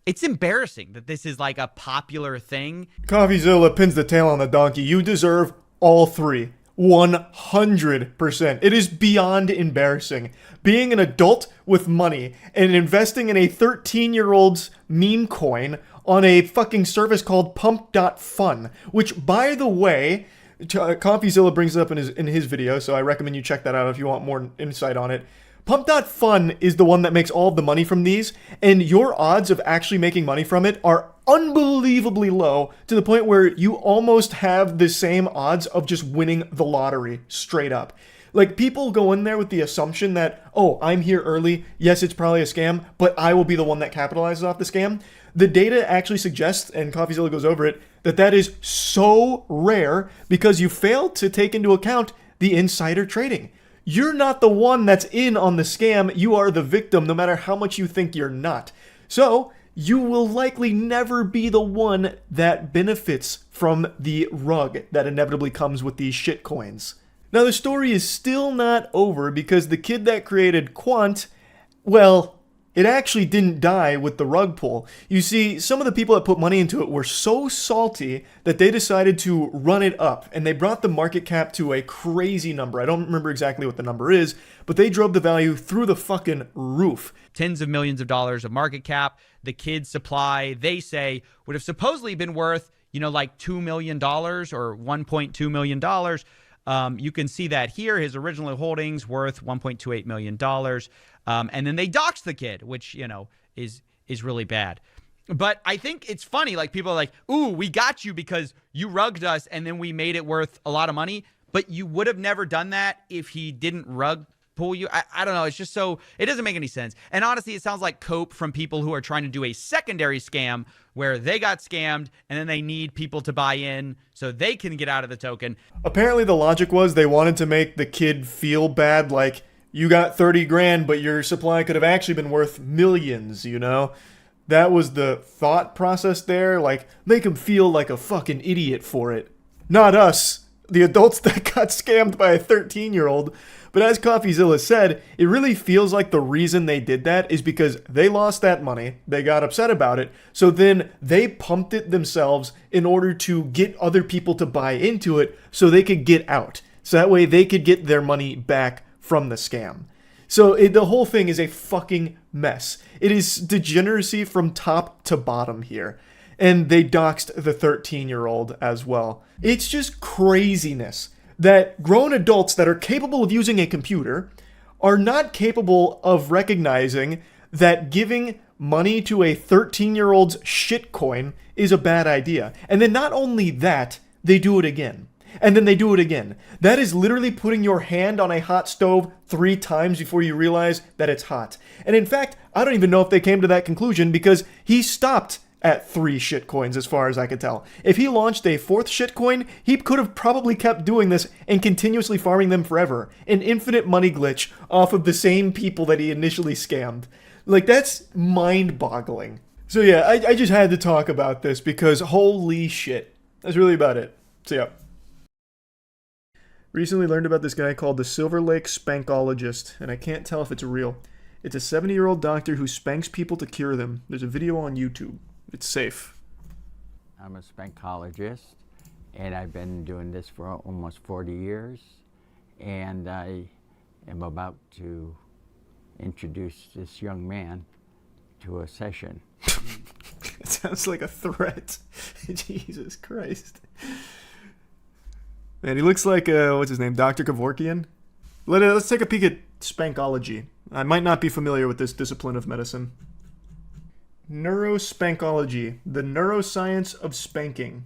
it's embarrassing that this is like a popular thing. CoffeeZilla pins the tail on the donkey. You deserve all 3. 100%. It is beyond embarrassing. Being an adult with money and investing in a 13-year-old's meme coin on a fucking service called Pump.Fun, which, by the way, CoffeeZilla brings it up in his video, so I recommend you check that out if you want more insight on it. Pump.Fun is the one that makes all of the money from these, and your odds of actually making money from it are unbelievably low, to the point where you almost have the same odds of just winning the lottery straight up. Like, people go in there with the assumption that, oh, I'm here early, yes, it's probably a scam, but I will be the one that capitalizes off the scam. The data actually suggests, and CoffeeZilla goes over it, that is so rare because you fail to take into account the insider trading. You're not the one that's in on the scam, you are the victim no matter how much you think you're not. So, you will likely never be the one that benefits from the rug that inevitably comes with these shitcoins. Now, the story is still not over because the kid that created Quant, well, it actually didn't die with the rug pull. You see, some of the people that put money into it were so salty that they decided to run it up, and they brought the market cap to a crazy number. I don't remember exactly what the number is, but they drove the value through the fucking roof. Tens of millions of dollars of market cap. The kid's supply, they say, would have supposedly been worth, like $2 million or $1.2 million. You can see that here. His original holdings worth $1.28 million. And then they doxed the kid, which, is really bad. But I think it's funny. Like, people are like, ooh, we got you because you rugged us and then we made it worth a lot of money. But you would have never done that if he didn't rug pull you. I don't know. It's just so, it doesn't make any sense. And honestly, it sounds like cope from people who are trying to do a secondary scam where they got scammed and then they need people to buy in so they can get out of the token. Apparently the logic was they wanted to make the kid feel bad, like, you got 30 grand, but your supply could have actually been worth millions, you know? That was the thought process there, like, make him feel like a fucking idiot for it. Not us, the adults that got scammed by a 13-year-old. But as CoffeeZilla said, it really feels like the reason they did that is because they lost that money, they got upset about it, so then they pumped it themselves in order to get other people to buy into it so they could get out. So that way they could get their money back from the scam. So the whole thing is a fucking mess. It is degeneracy from top to bottom here. And they doxed the 13-year-old as well. It's just craziness that grown adults that are capable of using a computer are not capable of recognizing that giving money to a 13-year-old's shitcoin is a bad idea. And then not only that, they do it again. And then they do it again. That is literally putting your hand on a hot stove 3 times before you realize that it's hot. And in fact, I don't even know if they came to that conclusion because he stopped at 3 shitcoins as far as I could tell. If he launched a 4th shitcoin, he could have probably kept doing this and continuously farming them forever. An infinite money glitch off of the same people that he initially scammed. Like, that's mind-boggling. So yeah, I just had to talk about this because holy shit. That's really about it. So yeah. Recently learned about this guy called the Silver Lake Spankologist, and I can't tell if it's real. It's a 70-year-old doctor who spanks people to cure them. There's a video on YouTube. It's safe. I'm a spankologist, and I've been doing this for almost 40 years, and I am about to introduce this young man to a session. It sounds like a threat. Jesus Christ. Man, he looks like, what's his name, Dr. Kevorkian? Let's take a peek at spankology. I might not be familiar with this discipline of medicine. Neurospankology, the neuroscience of spanking.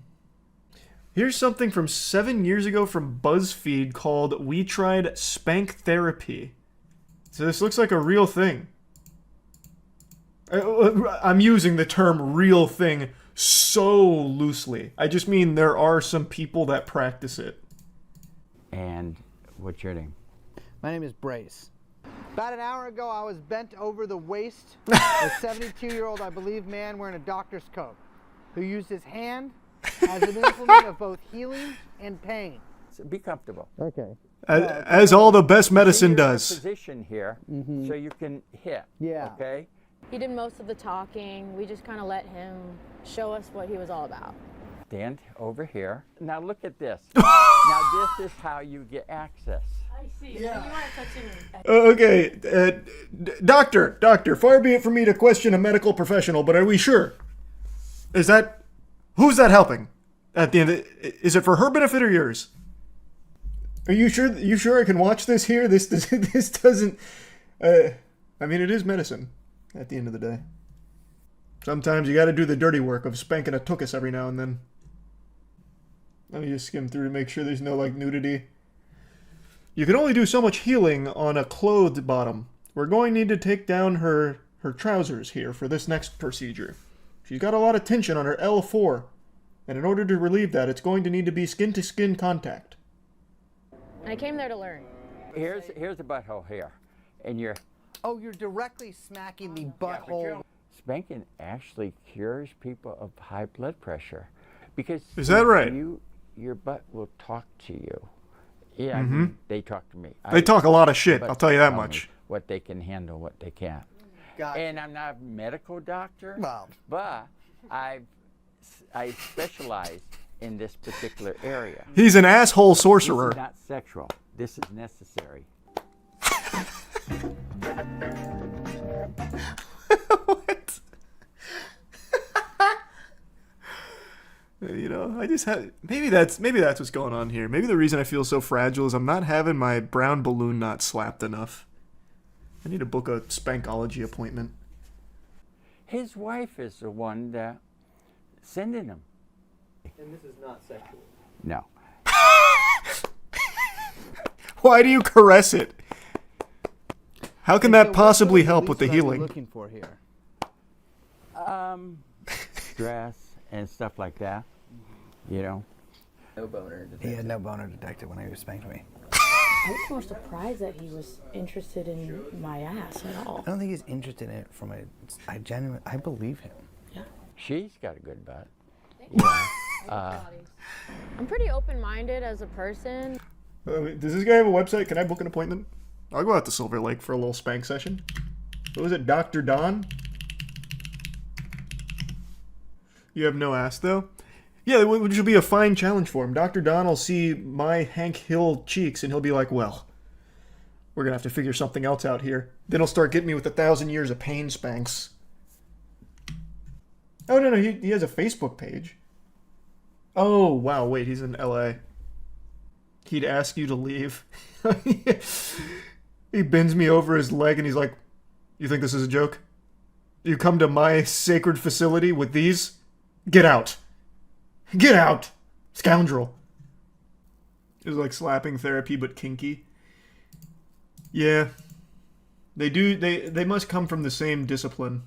Here's something from 7 years ago from BuzzFeed called We Tried Spank Therapy. So this looks like a real thing. I'm using the term real thing so loosely. I just mean there are some people that practice it. And what's your name? My name is Brace. About an hour ago, I was bent over the waist with a 72-year-old, I believe, man wearing a doctor's coat who used his hand as an implement of both healing and pain. So be comfortable. Okay. As all the best medicine does. Position here, so you can hit. Yeah. Okay. He did most of the talking. We just kind of let him show us what he was all about. Stand over here. Now look at this. Now this is how you get access. I see. Yeah. You aren't touching me. Okay, doctor, far be it from me to question a medical professional, but are we sure? Who's that helping? At the end, is it for her benefit or yours? Are you sure? You sure I can watch this here? This doesn't. I mean, it is medicine. At the end of the day, sometimes you got to do the dirty work of spanking a tuchus every now and then. Let me just skim through to make sure there's no nudity. You can only do so much healing on a clothed bottom. We're going to need to take down her trousers here for this next procedure. She's got a lot of tension on her L4, and in order to relieve that, it's going to need to be skin-to-skin contact. I came there to learn. Here's a butthole here, and you're. Oh, you're directly smacking the butthole. Spanking actually cures people of high blood pressure, because is that right? Your butt will talk to you. Yeah, I Mm-hmm. mean, they talk to me. They talk a lot of shit, I'll tell you that much. What they can handle, what they can't. And I'm not a medical doctor, but I specialize in this particular area. He's an asshole sorcerer. This is not sexual. This is necessary. What? You know, I just had maybe that's what's going on here. Maybe the reason I feel so fragile is I'm not having my brown balloon knot slapped enough. I need to book a spankology appointment. His wife is the one that sending him. And this is not sexual. No. Why do you caress it? How can that possibly help with the What are you healing? looking for here? Stress and stuff like that. You know. No boner detected. He had no boner detected when he was spanked me. I was more surprised that he was interested in my ass at all. I don't think he's interested in it from a. I believe him. Yeah. She's got a good butt. I'm pretty open-minded as a person. Does this guy have a website? Can I book an appointment? I'll go out to Silver Lake for a little spank session. What was it, Dr. Don? You have no ass, though? Yeah, which will be a fine challenge for him. Dr. Don will see my Hank Hill cheeks, and he'll be like, well, we're going to have to figure something else out here. Then he'll start getting me with 1,000 years of pain spanks. Oh, no, he has a Facebook page. Oh, wow, wait, he's in LA. He'd ask you to leave. He bends me over his leg and he's like, you think this is a joke? You come to my sacred facility with these? Get out. Get out, scoundrel. It was like slapping therapy, but kinky. Yeah. They must come from the same discipline.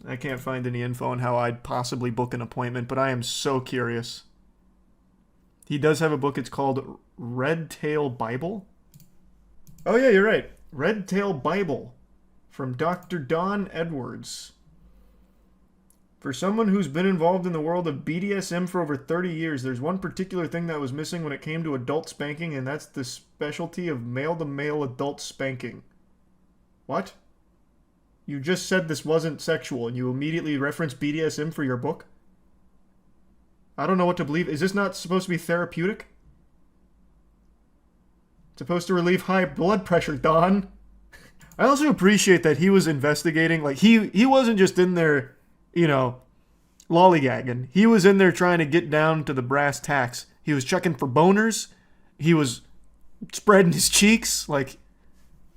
I can't find any info on how I'd possibly book an appointment, but I am so curious. He does have a book. It's called Red Tail Bible. Oh, yeah, you're right. Red Tail Bible from Dr. Don Edwards. For someone who's been involved in the world of BDSM for over 30 years, there's one particular thing that was missing when it came to adult spanking, and that's the specialty of male-to-male adult spanking. What? You just said this wasn't sexual, and you immediately referenced BDSM for your book? I don't know what to believe. Is this not supposed to be therapeutic? It's supposed to relieve high blood pressure, Don. I also appreciate that he was investigating. Like, he wasn't just in there, you know, lollygagging. He was in there trying to get down to the brass tacks. He was checking for boners. He was spreading his cheeks. Like,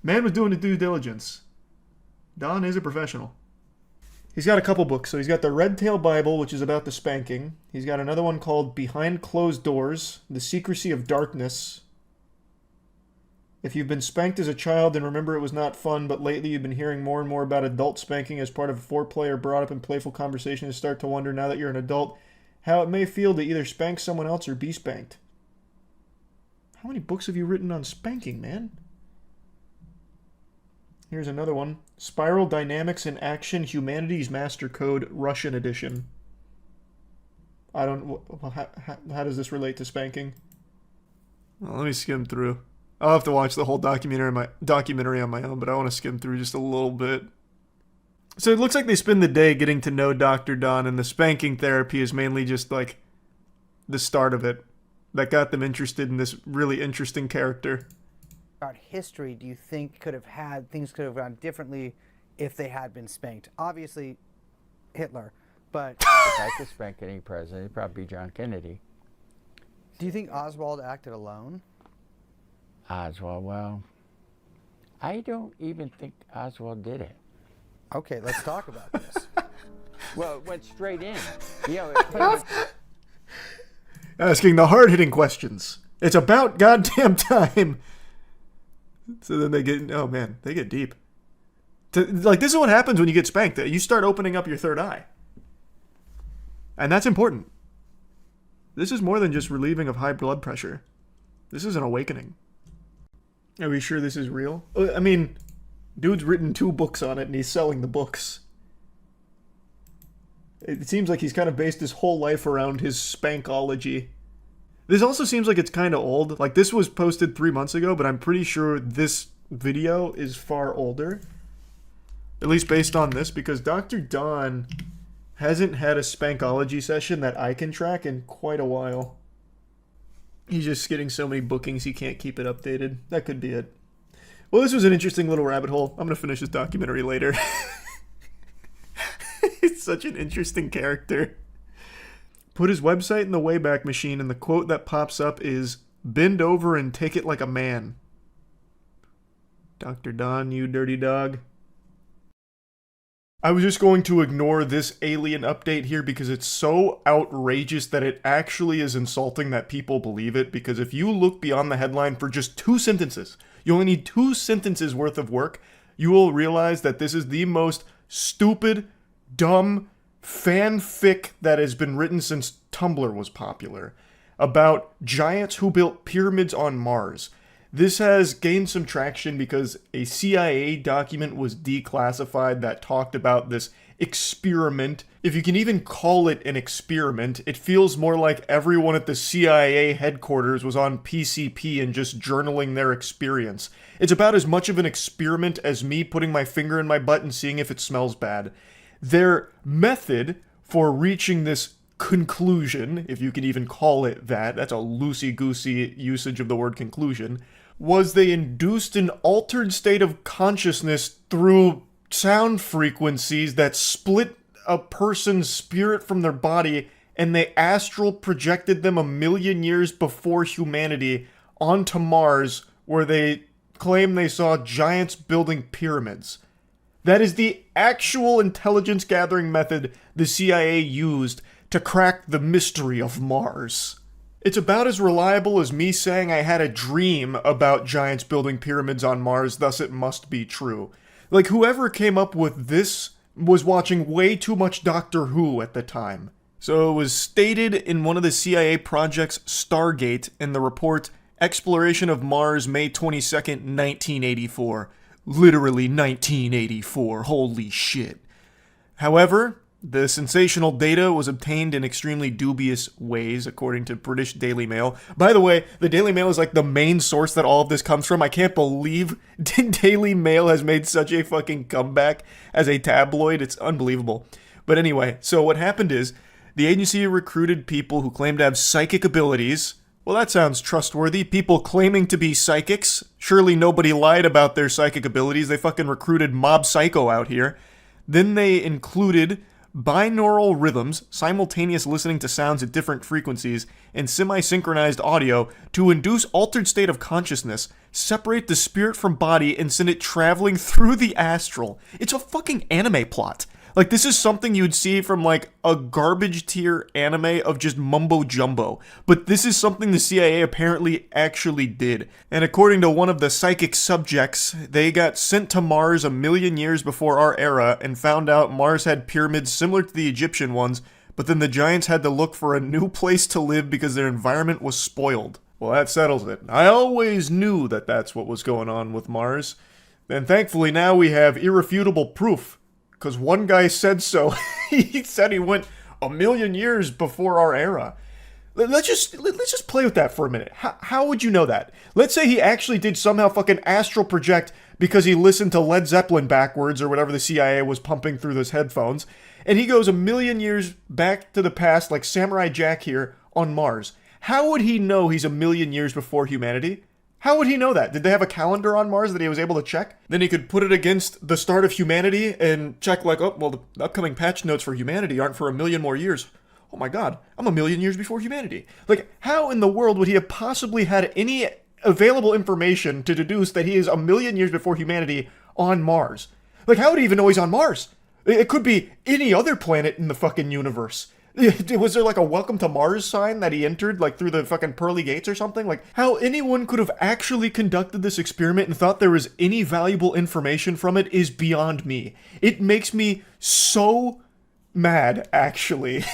man was doing the due diligence. Don is a professional. He's got a couple books. So he's got the Red Tail Bible, which is about the spanking. He's got another one called Behind Closed Doors, The Secrecy of Darkness. If you've been spanked as a child, then remember it was not fun, but lately you've been hearing more and more about adult spanking as part of a foreplay or brought up in playful conversation and start to wonder, now that you're an adult, how it may feel to either spank someone else or be spanked. How many books have you written on spanking, man? Here's another one. Spiral Dynamics in Action, Humanity's Master Code, Russian edition. I don't... How does this relate to spanking? Well, let me skim through. I'll have to watch the whole documentary on my own, but I want to skim through just a little bit. So it looks like they spend the day getting to know Dr. Don, and the spanking therapy is mainly just like the start of it that got them interested in this really interesting character. About history, do you think things could have gone differently if they had been spanked? Obviously, Hitler, but If I could spank any president, it'd probably be John Kennedy. Do you think Oswald acted alone? Oswald, well, I don't even think Oswald did it. Okay, let's talk about this. Well, it went straight in. You know, Asking the hard-hitting questions. It's about goddamn time. So then they get, oh man, they get deep. Like, this is what happens when you get spanked. You start opening up your third eye. And that's important. This is more than just relieving of high blood pressure. This is an awakening. Are we sure this is real? I mean, dude's written 2 books on it and he's selling the books. It seems like he's kind of based his whole life around his spankology. This also seems like it's kind of old. Like, this was posted 3 months ago, but I'm pretty sure this video is far older. At least based on this, because Dr. Don hasn't had a spankology session that I can track in quite a while. He's just getting so many bookings he can't keep it updated. That could be it. Well, this was an interesting little rabbit hole. I'm going to finish this documentary later. It's such an interesting character. Put his website in the Wayback Machine, and the quote that pops up is, "Bend over and take it like a man." Dr. Don, you dirty dog. I was just going to ignore this alien update here because it's so outrageous that it actually is insulting that people believe it, because if you look beyond the headline for just 2 sentences, you only need 2 sentences worth of work, you will realize that this is the most stupid, dumb fanfic that has been written since Tumblr was popular about giants who built pyramids on Mars. This has gained some traction because a CIA document was declassified that talked about this experiment. If you can even call it an experiment, it feels more like everyone at the CIA headquarters was on PCP and just journaling their experience. It's about as much of an experiment as me putting my finger in my butt and seeing if it smells bad. Their method for reaching this conclusion, if you can even call it that, that's a loosey-goosey usage of the word conclusion, was they induced an altered state of consciousness through sound frequencies that split a person's spirit from their body, and they astral projected them 1,000,000 years before humanity onto Mars, where they claim they saw giants building pyramids. That is the actual intelligence gathering method the CIA used to crack the mystery of Mars. It's about as reliable as me saying I had a dream about giants building pyramids on Mars, thus it must be true. Like, whoever came up with this was watching way too much Doctor Who at the time. So it was stated in one of the CIA projects, Stargate, in the report, Exploration of Mars, May 22nd, 1984. Literally 1984, holy shit. However, the sensational data was obtained in extremely dubious ways, according to British Daily Mail. By the way, the Daily Mail is like the main source that all of this comes from. I can't believe Daily Mail has made such a fucking comeback as a tabloid. It's unbelievable. But anyway, so what happened is, the agency recruited people who claimed to have psychic abilities. Well, that sounds trustworthy. People claiming to be psychics. Surely nobody lied about their psychic abilities. They fucking recruited Mob Psycho out here. Then they included binaural rhythms, simultaneous listening to sounds at different frequencies, and semi-synchronized audio to induce altered state of consciousness, separate the spirit from body, and send it traveling through the astral. It's a fucking anime plot. Like, this is something you'd see from, like, a garbage tier anime of just mumbo jumbo. But this is something the CIA apparently actually did. And according to one of the psychic subjects, they got sent to Mars 1,000,000 years before our era and found out Mars had pyramids similar to the Egyptian ones, but then the giants had to look for a new place to live because their environment was spoiled. Well, that settles it. I always knew that that's what was going on with Mars. And thankfully now we have irrefutable proof. Because one guy said so. He said he went 1,000,000 years before our era. Let's just play with that for a minute. How would you know that? Let's say he actually did somehow fucking astral project because he listened to Led Zeppelin backwards or whatever the CIA was pumping through those headphones. And he goes 1,000,000 years back to the past, like Samurai Jack here, on Mars. How would he know he's 1,000,000 years before humanity? How would he know that? Did they have a calendar on Mars that he was able to check? Then he could put it against the start of humanity and check like, oh, well, the upcoming patch notes for humanity aren't for 1,000,000 more years. Oh my god, I'm 1,000,000 years before humanity. Like, how in the world would he have possibly had any available information to deduce that he is 1,000,000 years before humanity on Mars? Like, how would he even know he's on Mars? It could be any other planet in the fucking universe. Was there like a welcome to Mars sign that he entered like through the fucking pearly gates or something? Like, how anyone could have actually conducted this experiment and thought there was any valuable information from it is beyond me. It makes me so mad, actually.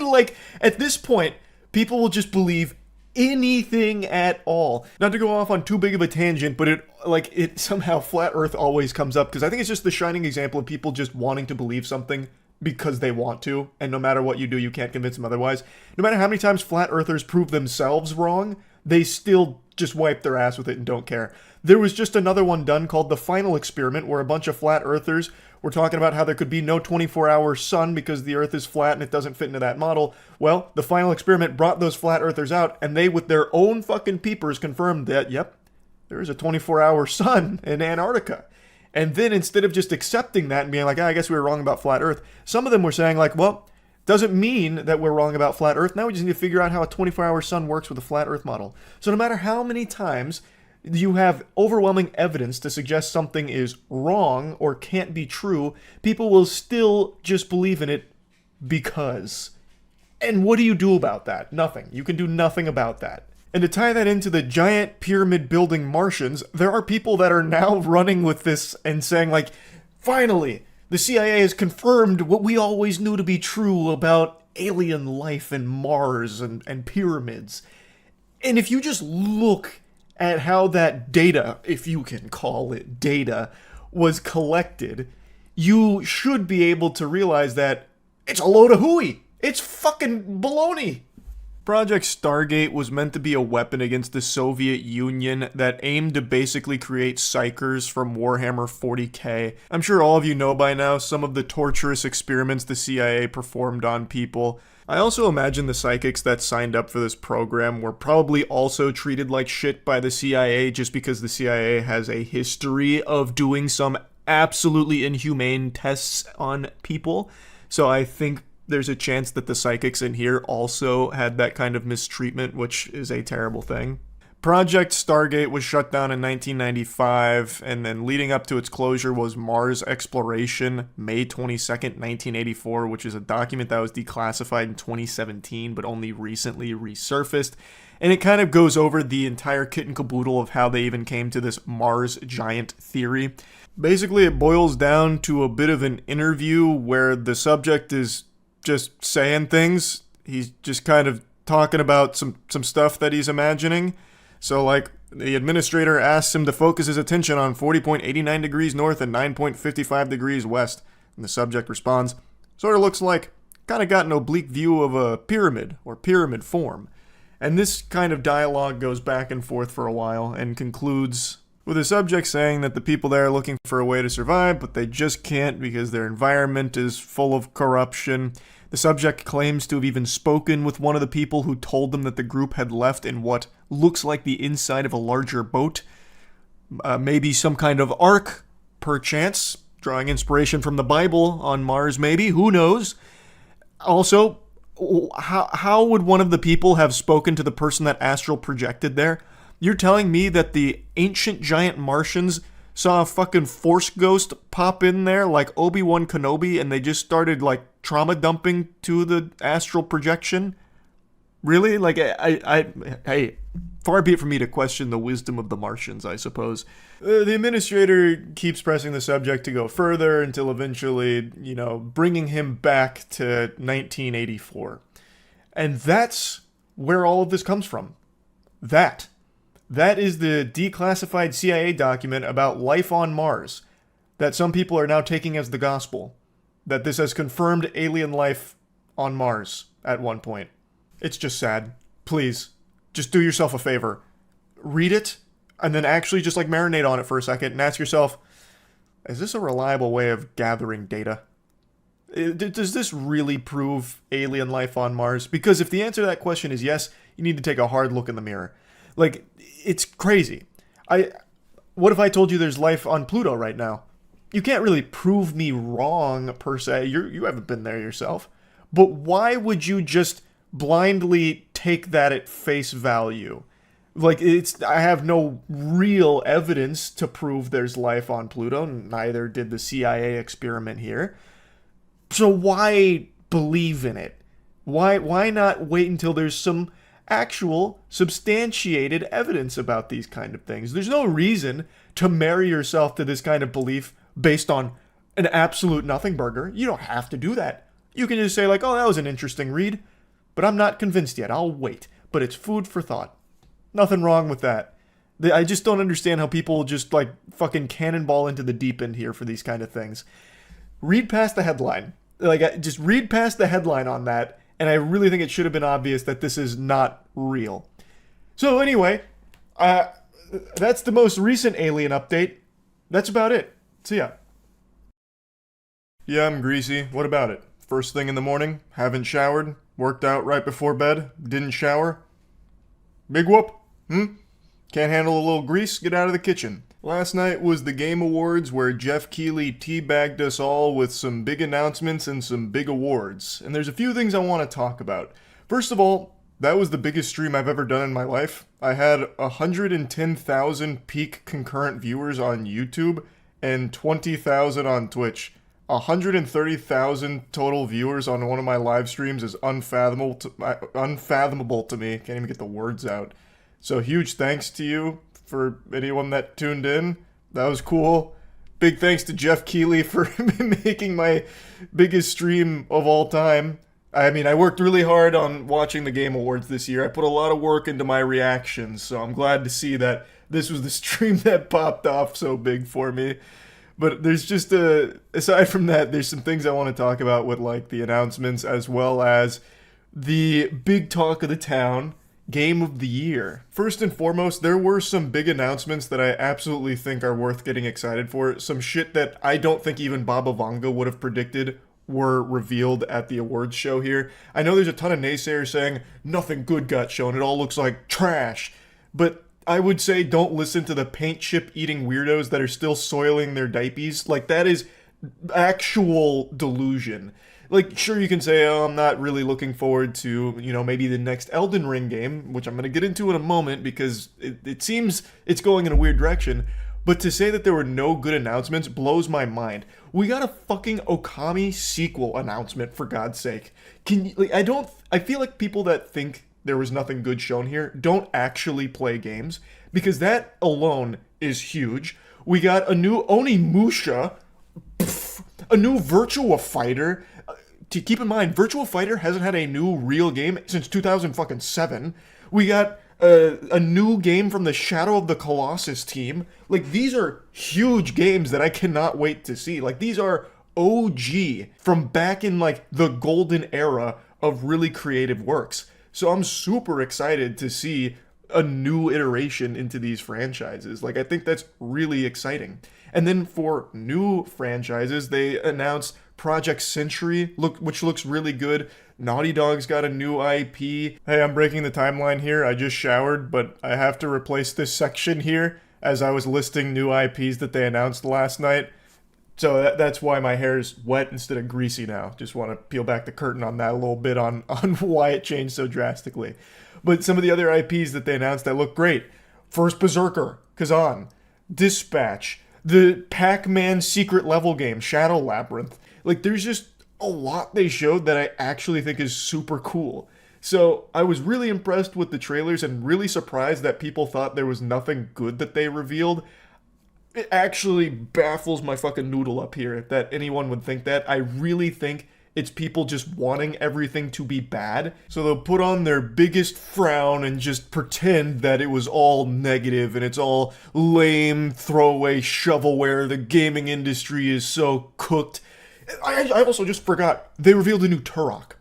Like, at this point, people will just believe anything at all. Not to go off on too big of a tangent, but it somehow Flat Earth always comes up because I think it's just the shining example of people just wanting to believe something because they want to, and no matter what you do, you can't convince them otherwise. No matter how many times flat earthers prove themselves wrong, they still just wipe their ass with it and don't care. There was just another one done called The Final Experiment, where a bunch of flat earthers were talking about how there could be no 24-hour sun because the earth is flat and it doesn't fit into that model. Well, The Final Experiment brought those flat earthers out, and they, with their own fucking peepers, confirmed that, yep, there is a 24-hour sun in Antarctica. And then instead of just accepting that and being like, I guess we were wrong about flat earth, some of them were saying like, well, doesn't mean that we're wrong about flat earth. Now we just need to figure out how a 24-hour sun works with a flat earth model. So no matter how many times you have overwhelming evidence to suggest something is wrong or can't be true, people will still just believe in it because. And what do you do about that? Nothing. You can do nothing about that. And to tie that into the giant pyramid building Martians, there are people that are now running with this and saying like, finally, the CIA has confirmed what we always knew to be true about alien life and Mars and pyramids. And if you just look at how that data, if you can call it data, was collected, you should be able to realize that it's a load of hooey. It's fucking baloney. Project Stargate was meant to be a weapon against the Soviet Union that aimed to basically create psychers from Warhammer 40k. I'm sure all of you know by now some of the torturous experiments the CIA performed on people. I also imagine the psychics that signed up for this program were probably also treated like shit by the CIA just because the CIA has a history of doing some absolutely inhumane tests on people. So I think there's a chance that the psychics in here also had that kind of mistreatment, which is a terrible thing. Project Stargate was shut down in 1995, and then leading up to its closure was Mars Exploration, May 22nd, 1984, which is a document that was declassified in 2017, but only recently resurfaced. And it kind of goes over the entire kit and caboodle of how they even came to this Mars giant theory. Basically, it boils down to a bit of an interview where the subject is just saying things. He's just kind of talking about some stuff that he's imagining. So, like, the administrator asks him to focus his attention on 40.89 degrees north and 9.55 degrees west. And the subject responds, sort of looks like, kind of got an oblique view of a pyramid, or pyramid form. And this kind of dialogue goes back and forth for a while and concludes with the subject saying that the people there are looking for a way to survive, but they just can't because their environment is full of corruption. The subject claims to have even spoken with one of the people who told them that the group had left in what looks like the inside of a larger boat. Maybe some kind of ark, perchance, drawing inspiration from the Bible on Mars maybe, who knows? Also, how would one of the people have spoken to the person that astral projected there? You're telling me that the ancient giant Martians saw a fucking Force ghost pop in there like Obi-Wan Kenobi and they just started like trauma dumping to the astral projection? Really? Like, hey, far be it from me to question the wisdom of the Martians, I suppose. The administrator keeps pressing the subject to go further until eventually, bringing him back to 1984. And that's where all of this comes from. That is the declassified CIA document about life on Mars that some people are now taking as the gospel. That this has confirmed alien life on Mars at one point. It's just sad. Please, just do yourself a favor. Read it, and then actually just like marinate on it for a second and ask yourself, is this a reliable way of gathering data? Does this really prove alien life on Mars? Because if the answer to that question is yes, you need to take a hard look in the mirror. Like, it's crazy. What if I told you there's life on Pluto right now? You can't really prove me wrong, per se. You haven't been there yourself. But why would you just blindly take that at face value? Like, I have no real evidence to prove there's life on Pluto. Neither did the CIA experiment here. So why believe in it? Why not wait until there's some actual substantiated evidence about these kind of things? There's no reason to marry yourself to this kind of belief based on an absolute nothing burger. You don't have to do that. You can just say like, oh, that was an interesting read, but I'm not convinced yet. I'll wait. But it's food for thought. Nothing wrong with that. I just don't understand how people just like fucking cannonball into the deep end here for these kind of things. Read past the headline. Like, just read past the headline on that, and I really think it should have been obvious that this is not real. So anyway, that's the most recent alien update. That's about it. See ya. Yeah, I'm greasy. What about it? First thing in the morning, haven't showered, worked out right before bed, didn't shower. Big whoop. Can't handle a little grease? Get out of the kitchen. Last night was the Game Awards where Jeff Keighley teabagged us all with some big announcements and some big awards. And there's a few things I want to talk about. First of all, that was the biggest stream I've ever done in my life. I had 110,000 peak concurrent viewers on YouTube and 20,000 on Twitch. 130,000 total viewers on one of my live streams is unfathomable to me. Can't even get the words out. So huge thanks to you for anyone that tuned in. That was cool. Big thanks to Jeff Keighley for making my biggest stream of all time. I mean, I worked really hard on watching the Game Awards this year. I put a lot of work into my reactions, so I'm glad to see that this was the stream that popped off so big for me. But there's just aside from that, there's some things I want to talk about with like the announcements as well as the big talk of the town, Game of the Year. First and foremost, there were some big announcements that I absolutely think are worth getting excited for. Some shit that I don't think even Baba Vanga would have predicted were revealed at the awards show here. I know there's a ton of naysayers saying nothing good got shown, it all looks like trash. But I would say don't listen to the paint chip eating weirdos that are still soiling their diapers. Like, that is actual delusion. Like, sure, you can say, oh, I'm not really looking forward to, you know, maybe the next Elden Ring game, which I'm going to get into in a moment because it seems it's going in a weird direction. But to say that there were no good announcements blows my mind. We got a fucking Okami sequel announcement, for God's sake. Can you, like, I feel like people that think there was nothing good shown here don't actually play games, because that alone is huge. We got a new Onimusha, a new Virtua Fighter. To keep in mind, Virtua Fighter hasn't had a new real game since 2007. We got a new game from the Shadow of the Colossus team. Like, these are huge games that I cannot wait to see. Like, these are OG from back in, like, the golden era of really creative works. So I'm super excited to see a new iteration into these franchises. Like, I think that's really exciting. And then for new franchises, they announced Project Century, which looks really good. Naughty Dog's got a new IP. Hey, I'm breaking the timeline here. I just showered, but I have to replace this section here as I was listing new IPs that they announced last night. So that's why my hair is wet instead of greasy now. Just want to peel back the curtain on that a little bit on why it changed so drastically. But some of the other IPs that they announced that look great. First Berserker, Kazan, Dispatch, the Pac-Man secret level game, Shadow Labyrinth. Like, there's just a lot they showed that I actually think is super cool. So I was really impressed with the trailers and really surprised that people thought there was nothing good that they revealed. It actually baffles my fucking noodle up here that anyone would think that. I really think it's people just wanting everything to be bad. So they'll put on their biggest frown and just pretend that it was all negative and it's all lame, throwaway shovelware. The gaming industry is so cooked. I also just forgot, they revealed a new Turok.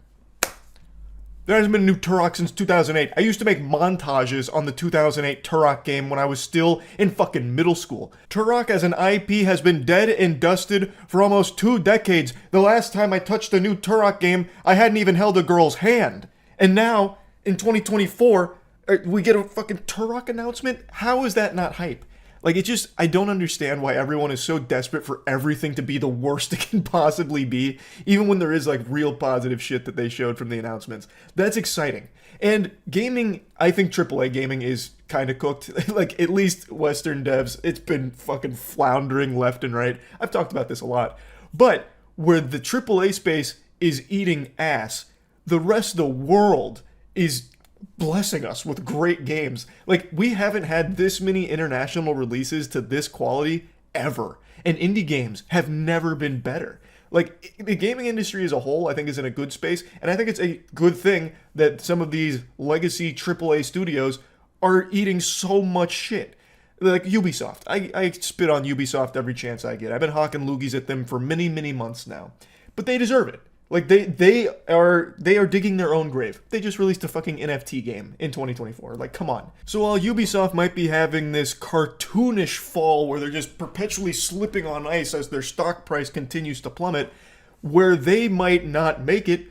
There hasn't been a new Turok since 2008. I used to make montages on the 2008 Turok game when I was still in fucking middle school. Turok as an IP has been dead and dusted for almost 2 decades. The last time I touched a new Turok game, I hadn't even held a girl's hand. And now, in 2024, we get a fucking Turok announcement? How is that not hype? Like, it just, I don't understand why everyone is so desperate for everything to be the worst it can possibly be, even when there is, like, real positive shit that they showed from the announcements. That's exciting. And gaming, I think AAA gaming is kind of cooked. Like, at least Western devs, it's been fucking floundering left and right. I've talked about this a lot. But where the AAA space is eating ass, the rest of the world is blessing us with great games. Like, we haven't had this many international releases to this quality ever, and indie games have never been better. Like, the gaming industry as a whole, I think, is in a good space, and I think it's a good thing that some of these legacy AAA studios are eating so much shit. Like Ubisoft. I spit on Ubisoft every chance I get. I've been hawking loogies at them for many, many months now. But they deserve it. Like, they are digging their own grave. They just released a fucking NFT game in 2024. Like, come on. So while Ubisoft might be having this cartoonish fall where they're just perpetually slipping on ice as their stock price continues to plummet, where they might not make it,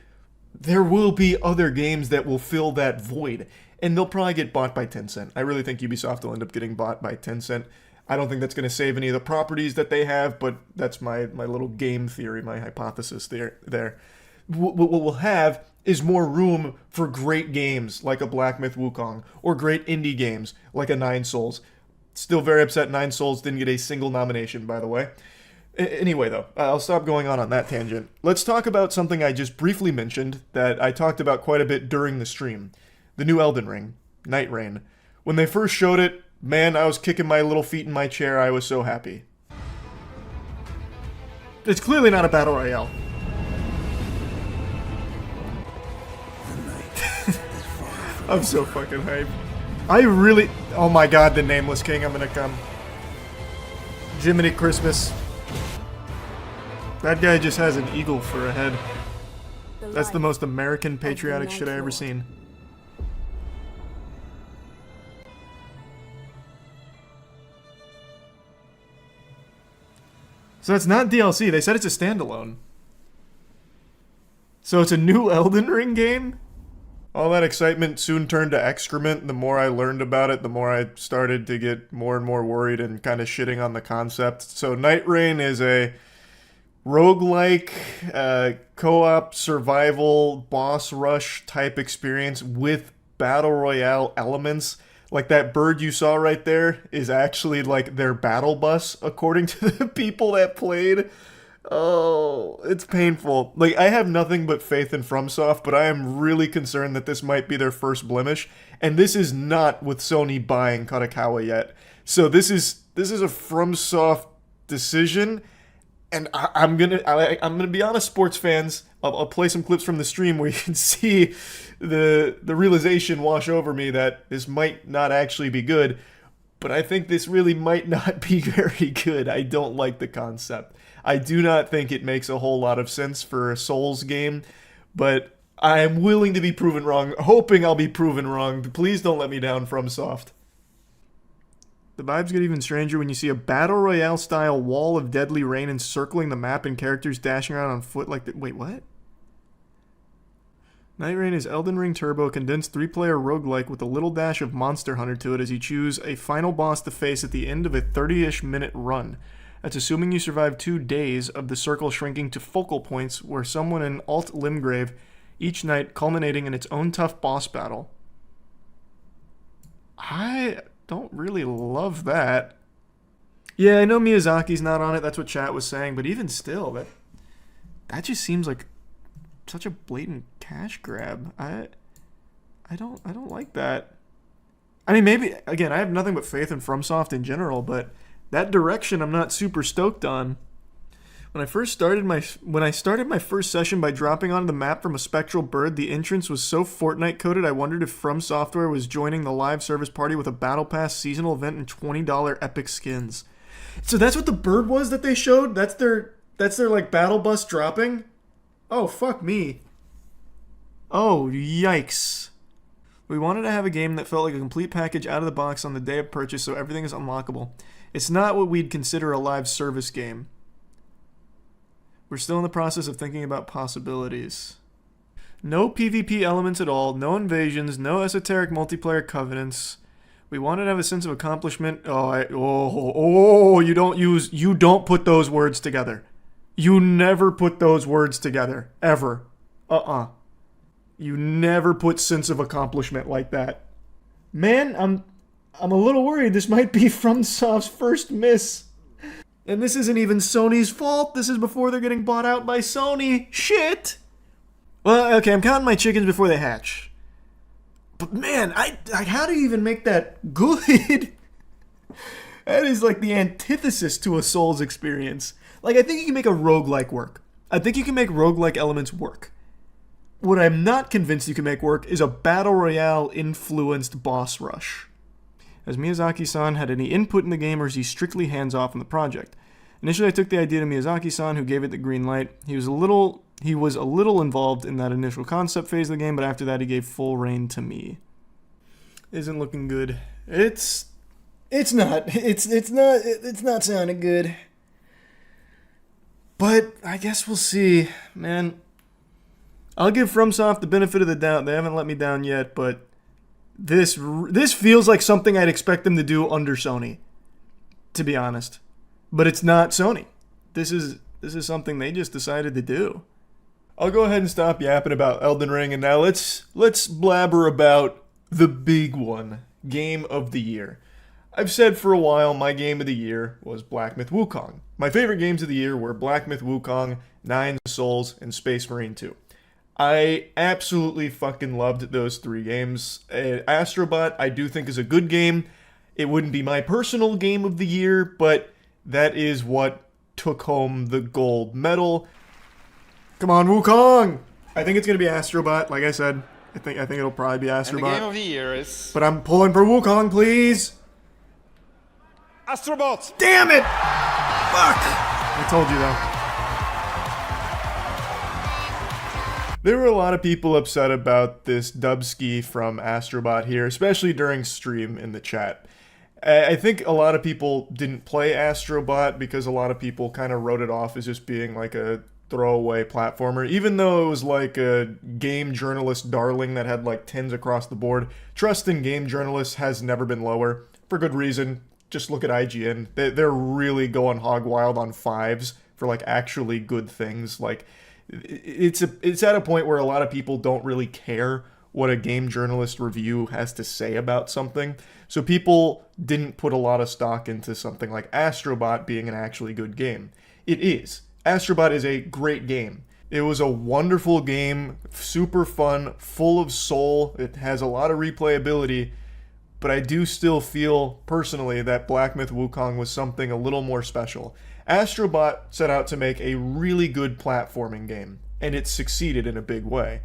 there will be other games that will fill that void. And they'll probably get bought by Tencent. I really think Ubisoft will end up getting bought by Tencent. I don't think that's going to save any of the properties that they have, but that's my little game theory, my hypothesis there. what we'll have is more room for great games like a Black Myth Wukong, or great indie games like a Nine Souls. Still very upset Nine Souls didn't get a single nomination, by the way. Anyway, though, I'll stop going on that tangent. Let's talk about something I just briefly mentioned that I talked about quite a bit during the stream. The new Elden Ring, Night Rain. When they first showed it, man, I was kicking my little feet in my chair. I was so happy. It's clearly not a battle royale. I'm so fucking hyped. I really... Oh my god, the Nameless King, I'm gonna come. Jiminy Christmas. That guy just has an eagle for a head. That's the most American patriotic shit I ever seen. So it's not DLC, they said it's a standalone. So it's a new Elden Ring game? All that excitement soon turned to excrement. The more I learned about it, the more I started to get more and more worried and kind of shitting on the concept. So Night Rain is a roguelike, co-op, survival, boss rush type experience with battle royale elements. Like that bird you saw right there is actually like their battle bus, according to the people that played. Oh, it's painful. Like, I have nothing but faith in FromSoft, but I am really concerned that this might be their first blemish. And this is not with Sony buying Critikal yet. So this is a FromSoft decision. And I'm gonna be honest, sports fans. I'll play some clips from the stream where you can see the realization wash over me that this might not actually be good. But I think this really might not be very good. I don't like the concept. I do not think it makes a whole lot of sense for a Souls game, but I am willing to be proven wrong, hoping I'll be proven wrong. Please don't let me down, FromSoft. The vibes get even stranger when you see a battle royale style wall of deadly rain encircling the map and characters dashing around on foot like wait, what? Night Rain is Elden Ring Turbo, condensed 3-player roguelike with a little dash of Monster Hunter to it as you choose a final boss to face at the end of a 30-ish minute run. That's assuming you survive 2 days of the circle shrinking to focal points where someone in Alt Limgrave each night, culminating in its own tough boss battle. I don't really love that. Yeah, I know Miyazaki's not on it, that's what chat was saying, but even still, that just seems like such a blatant cash grab. I don't like that. I mean, maybe, again, I have nothing but faith in FromSoft in general, but that direction I'm not super stoked on. When I started my first session by dropping onto the map from a spectral bird, the entrance was so Fortnite coded I wondered if From Software was joining the live service party with a battle pass seasonal event and $20 epic skins. So that's what the bird was that they showed? That's their like battle bus dropping? Oh, fuck me. Oh, yikes. We wanted to have a game that felt like a complete package out of the box on the day of purchase so everything is unlockable. It's not what we'd consider a live service game. We're still in the process of thinking about possibilities. No PvP elements at all, no invasions, no esoteric multiplayer covenants. We wanted to have a sense of accomplishment. You don't put those words together. You never put those words together. Ever. You never put sense of accomplishment like that. Man, I'm a little worried this might be FromSoft's first miss. And this isn't even Sony's fault. This is before they're getting bought out by Sony. Shit! Well, okay, I'm counting my chickens before they hatch. But man, how do you even make that good? That is like the antithesis to a Souls experience. Like, I think you can make a roguelike work. I think you can make roguelike elements work. What I'm not convinced you can make work is a battle royale influenced boss rush. Has Miyazaki-san had any input in the game, or is he strictly hands-off in the project? Initially, I took the idea to Miyazaki-san, who gave it the green light. He was a little involved in that initial concept phase of the game, but after that, he gave full reign to me. Isn't looking good. It's not sounding good. But I guess we'll see, man. I'll give FromSoft the benefit of the doubt. They haven't let me down yet, but this feels like something I'd expect them to do under Sony, to be honest. But it's not Sony. This is something they just decided to do. I'll go ahead and stop yapping about Elden Ring, and now let's blabber about the big one, Game of the Year. I've said for a while my Game of the Year was Black Myth Wukong. My favorite games of the year were Black Myth Wukong, Nine Souls, and Space Marine 2. I absolutely fucking loved those 3 games. Astrobot, I do think is a good game. It wouldn't be my personal game of the year, but that is what took home the gold medal. Come on, Wukong! I think it's gonna be Astrobot, like I said. I think it'll probably be Astrobot. And the game of the year is... But I'm pulling for Wukong, please! Astrobot! Damn it! Fuck! I told you though. There were a lot of people upset about this dubski from Astrobot here, especially during stream in the chat. I think a lot of people didn't play Astrobot because a lot of people kind of wrote it off as just being like a throwaway platformer, even though it was like a game journalist darling that had like 10s across the board. Trust in game journalists has never been lower, for good reason. Just look at IGN. They're really going hog wild on 5s for like actually good things. Like, it's at a point where a lot of people don't really care what a game journalist review has to say about something. So people didn't put a lot of stock into something like Astrobot being an actually good game. It is. Astrobot is a great game. It was a wonderful game, super fun, full of soul. It has a lot of replayability, but I do still feel personally that Black Myth Wukong was something a little more special. Astrobot set out to make a really good platforming game, and it succeeded in a big way.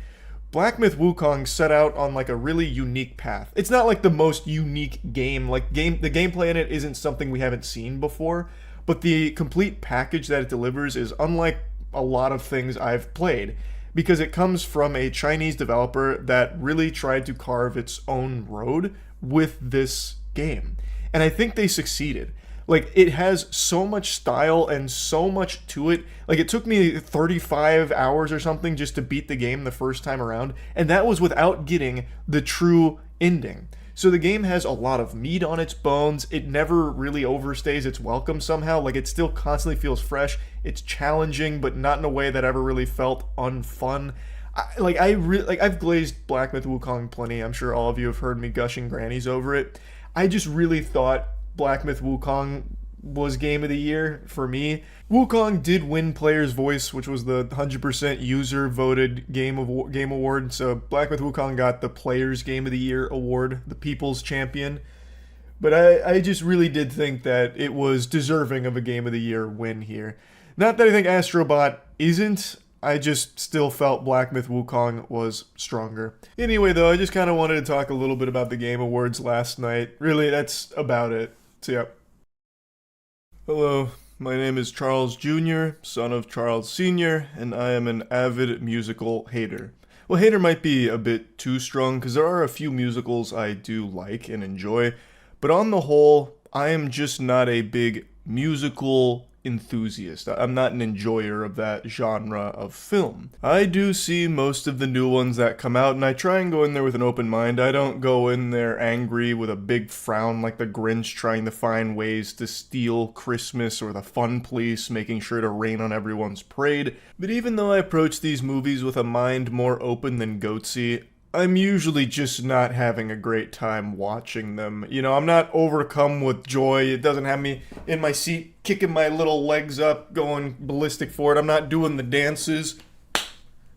Black Myth Wukong set out on like a really unique path. It's not like the most unique game, the gameplay in it isn't something we haven't seen before, but the complete package that it delivers is unlike a lot of things I've played, because it comes from a Chinese developer that really tried to carve its own road with this game. And I think they succeeded. Like, it has so much style and so much to it. Like, it took me 35 hours or something just to beat the game the first time around, and that was without getting the true ending. So the game has a lot of meat on its bones. It never really overstays its welcome somehow. Like, it still constantly feels fresh. It's challenging, but not in a way that ever really felt unfun. I've glazed Black Myth Wukong plenty. I'm sure all of you have heard me gushing grannies over it. I just really thought Black Myth Wukong was Game of the Year for me. Wukong did win Player's Voice, which was the 100% user-voted game award, so Black Myth Wukong got the Player's Game of the Year award, the People's Champion. But I just really did think that it was deserving of a Game of the Year win here. Not that I think Astrobot isn't, I just still felt Black Myth Wukong was stronger. Anyway though, I just kind of wanted to talk a little bit about the Game Awards last night. Really, that's about it. So yeah. Hello, my name is Charles Jr., son of Charles Sr., and I am an avid musical hater. Well, hater might be a bit too strong, because there are a few musicals I do like and enjoy, but on the whole, I am just not a big musical enthusiast. I'm not an enjoyer of that genre of film. I do see most of the new ones that come out, and I try and go in there with an open mind. I don't go in there angry with a big frown like the Grinch trying to find ways to steal Christmas, or the Fun Police making sure to rain on everyone's parade. But even though I approach these movies with a mind more open than goatsy, I'm usually just not having a great time watching them. You know, I'm not overcome with joy. It doesn't have me in my seat kicking my little legs up, going ballistic for it. I'm not doing the dances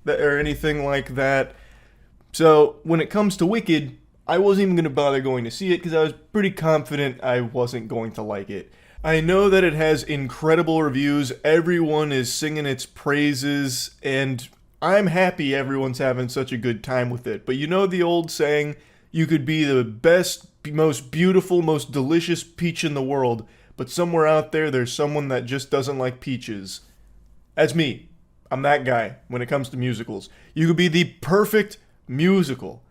or anything like that. So when it comes to Wicked, I wasn't even going to bother going to see it because I was pretty confident I wasn't going to like it. I know that it has incredible reviews. Everyone is singing its praises, and I'm happy everyone's having such a good time with it. But you know the old saying, you could be the best, most beautiful, most delicious peach in the world, but somewhere out there, there's someone that just doesn't like peaches. That's me. I'm that guy when it comes to musicals. You could be the perfect musical.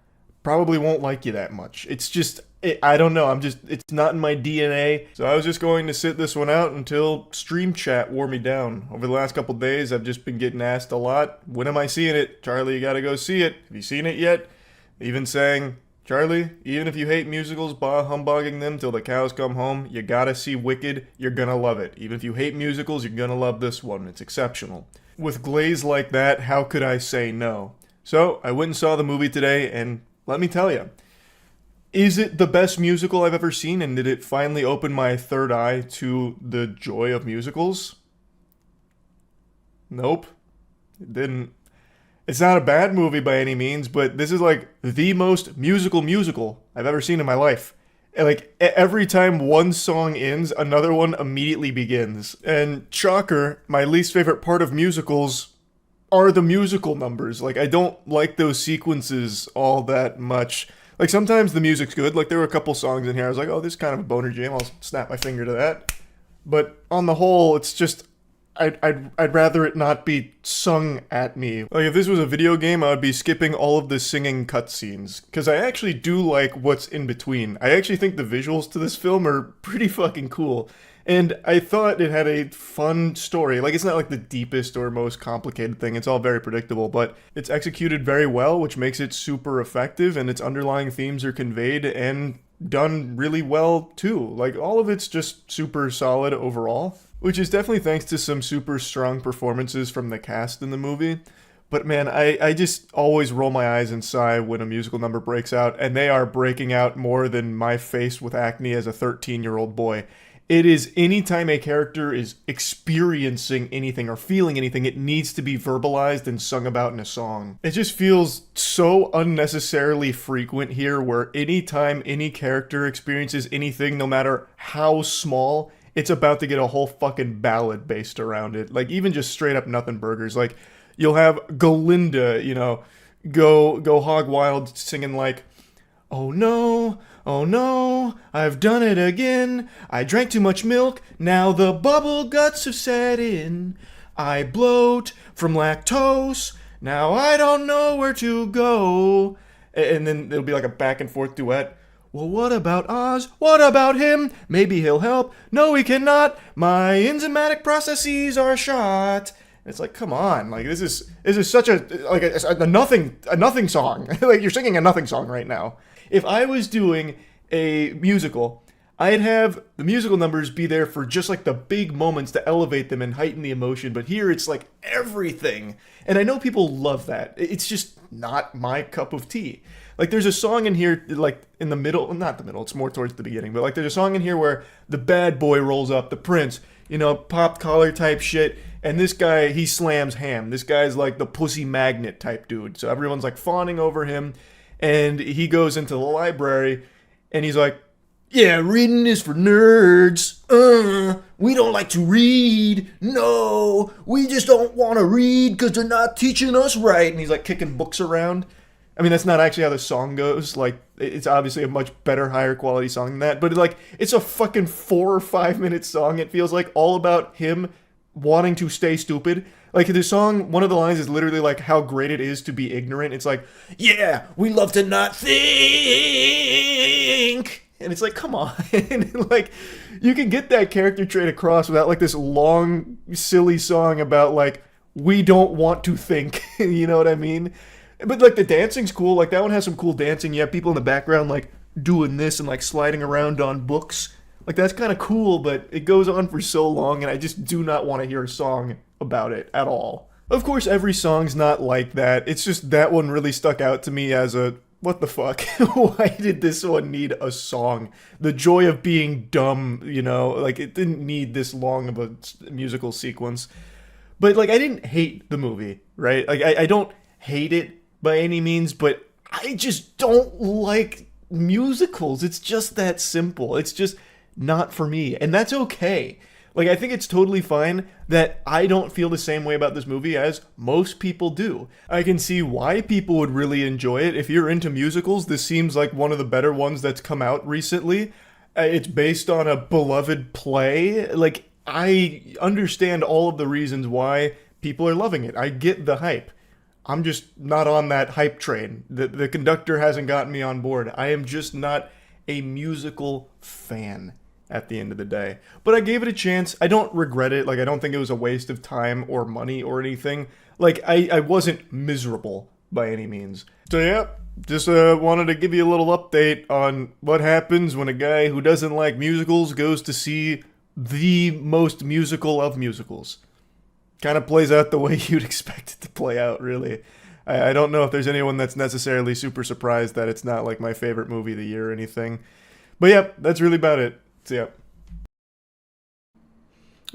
Probably won't like you that much. It's just, I don't know. It's not in my DNA. So I was just going to sit this one out until stream chat wore me down. Over the last couple days, I've just been getting asked a lot, when am I seeing it? Charlie, you gotta go see it. Have you seen it yet? Even saying, Charlie, even if you hate musicals, bah humbugging them till the cows come home, you gotta see Wicked. You're gonna love it. Even if you hate musicals, you're gonna love this one. It's exceptional. With glaze like that, how could I say no? So, I went and saw the movie today, and let me tell you, is it the best musical I've ever seen, and did it finally open my third eye to the joy of musicals? Nope. It didn't. It's not a bad movie by any means, but this is like the most musical I've ever seen in my life. And like every time one song ends, another one immediately begins. And shocker, my least favorite part of musicals are the musical numbers. Like I don't like those sequences all that much. Like sometimes the music's good. Like there were a couple songs in here I was like, oh, this is kind of a boner jam. I'll snap my finger to that. But on the whole, it's just I'd rather it not be sung at me. Like if this was a video game, I would be skipping all of the singing cutscenes. Because I actually do like what's in between. I actually think the visuals to this film are pretty fucking cool. And I thought it had a fun story. Like it's not like the deepest or most complicated thing. It's all very predictable, but it's executed very well, which makes it super effective, and its underlying themes are conveyed and done really well too. Like all of it's just super solid overall. Which is definitely thanks to some super strong performances from the cast in the movie. But man, I just always roll my eyes and sigh when a musical number breaks out, and they are breaking out more than my face with acne as a 13-year-old boy. It is anytime a character is experiencing anything or feeling anything, it needs to be verbalized and sung about in a song. It just feels so unnecessarily frequent here, where anytime any character experiences anything, no matter how small, it's about to get a whole fucking ballad based around it. Like, even just straight up nothing burgers. Like, you'll have Galinda, you know, go hog wild singing like, oh no, I've done it again. I drank too much milk, now the bubble guts have set in. I bloat from lactose, now I don't know where to go. And then it'll be like a back and forth duet. Well, what about Oz? What about him? Maybe he'll help. No, he cannot. My enzymatic processes are shot. It's like, come on, like this is such a nothing song. Like you're singing a nothing song right now. If I was doing a musical, I'd have the musical numbers be there for just like the big moments to elevate them and heighten the emotion. But here it's like everything, and I know people love that. It's just not my cup of tea. Like, there's a song in here, like, in the middle, not the middle, it's more towards the beginning, but, like, there's a song in here where the bad boy rolls up, the prince, you know, popped collar type shit, and this guy, he slams ham. This guy's, like, the pussy magnet type dude. So everyone's, like, fawning over him, and he goes into the library, and he's like, yeah, reading is for nerds. We don't like to read. No, we just don't want to read because they're not teaching us right. And he's, like, kicking books around. I mean, that's not actually how the song goes. Like, it's obviously a much better, higher quality song than that. But, like, it's a fucking 4 or 5 minute song. It feels like all about him wanting to stay stupid. Like, the song, one of the lines is literally, like, how great it is to be ignorant. It's like, yeah, we love to not think. And it's like, come on. Like, you can get that character trait across without, like, this long, silly song about, like, we don't want to think. You know what I mean? But, like, the dancing's cool. Like, that one has some cool dancing. You have people in the background, like, doing this and, like, sliding around on books. Like, that's kind of cool, but it goes on for so long, and I just do not want to hear a song about it at all. Of course, every song's not like that. It's just that one really stuck out to me as a, what the fuck? Why did this one need a song? The joy of being dumb, you know? Like, it didn't need this long of a musical sequence. But, like, I didn't hate the movie, right? Like, I don't hate it by any means, but I just don't like musicals. It's just that simple. It's just not for me, and that's okay. Like, I think it's totally fine that I don't feel the same way about this movie as most people do. I can see why people would really enjoy it. If you're into musicals, this seems like one of the better ones that's come out recently. It's based on a beloved play. Like, I understand all of the reasons why people are loving it. I get the hype. I'm just not on that hype train. The conductor hasn't gotten me on board. I am just not a musical fan at the end of the day. But I gave it a chance. I don't regret it. Like, I don't think it was a waste of time or money or anything. Like, I wasn't miserable by any means. So yeah, just wanted to give you a little update on what happens when a guy who doesn't like musicals goes to see the most musical of musicals. kind of plays out the way you'd expect it to play out, really. I don't know if there's anyone that's necessarily super surprised that it's not like my favorite movie of the year or anything. But yep, that's really about it. So yep.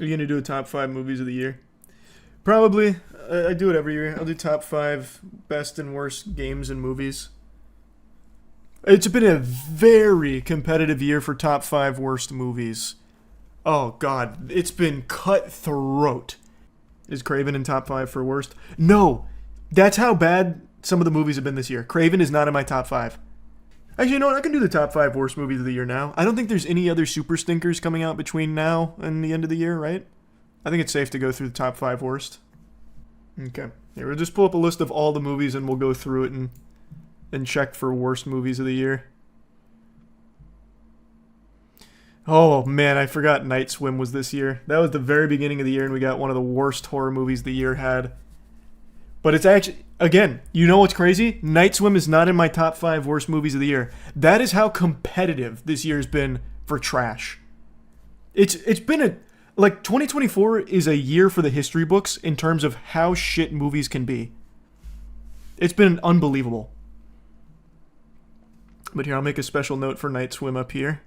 Are you going to do a top 5 movies of the year? Probably. I do it every year. I'll do top 5 best and worst games and movies. It's been a very competitive year for top 5 worst movies. Oh, God. It's been cutthroat. Is Craven in top 5 for worst? No. That's how bad some of the movies have been this year. Craven is not in my top 5. Actually, you know what? I can do the top 5 worst movies of the year now. I don't think there's any other super stinkers coming out between now and the end of the year, right? I think it's safe to go through the top 5 worst. Okay. Here, we'll just pull up a list of all the movies and we'll go through it and check for worst movies of the year. Oh, man, I forgot Night Swim was this year. That was the very beginning of the year and we got one of the worst horror movies the year had. But it's actually, again, you know what's crazy? Night Swim is not in my top 5 worst movies of the year. That is how competitive this year's been for trash. It's been like 2024 is a year for the history books in terms of how shit movies can be. It's been unbelievable. But here, I'll make a special note for Night Swim up here.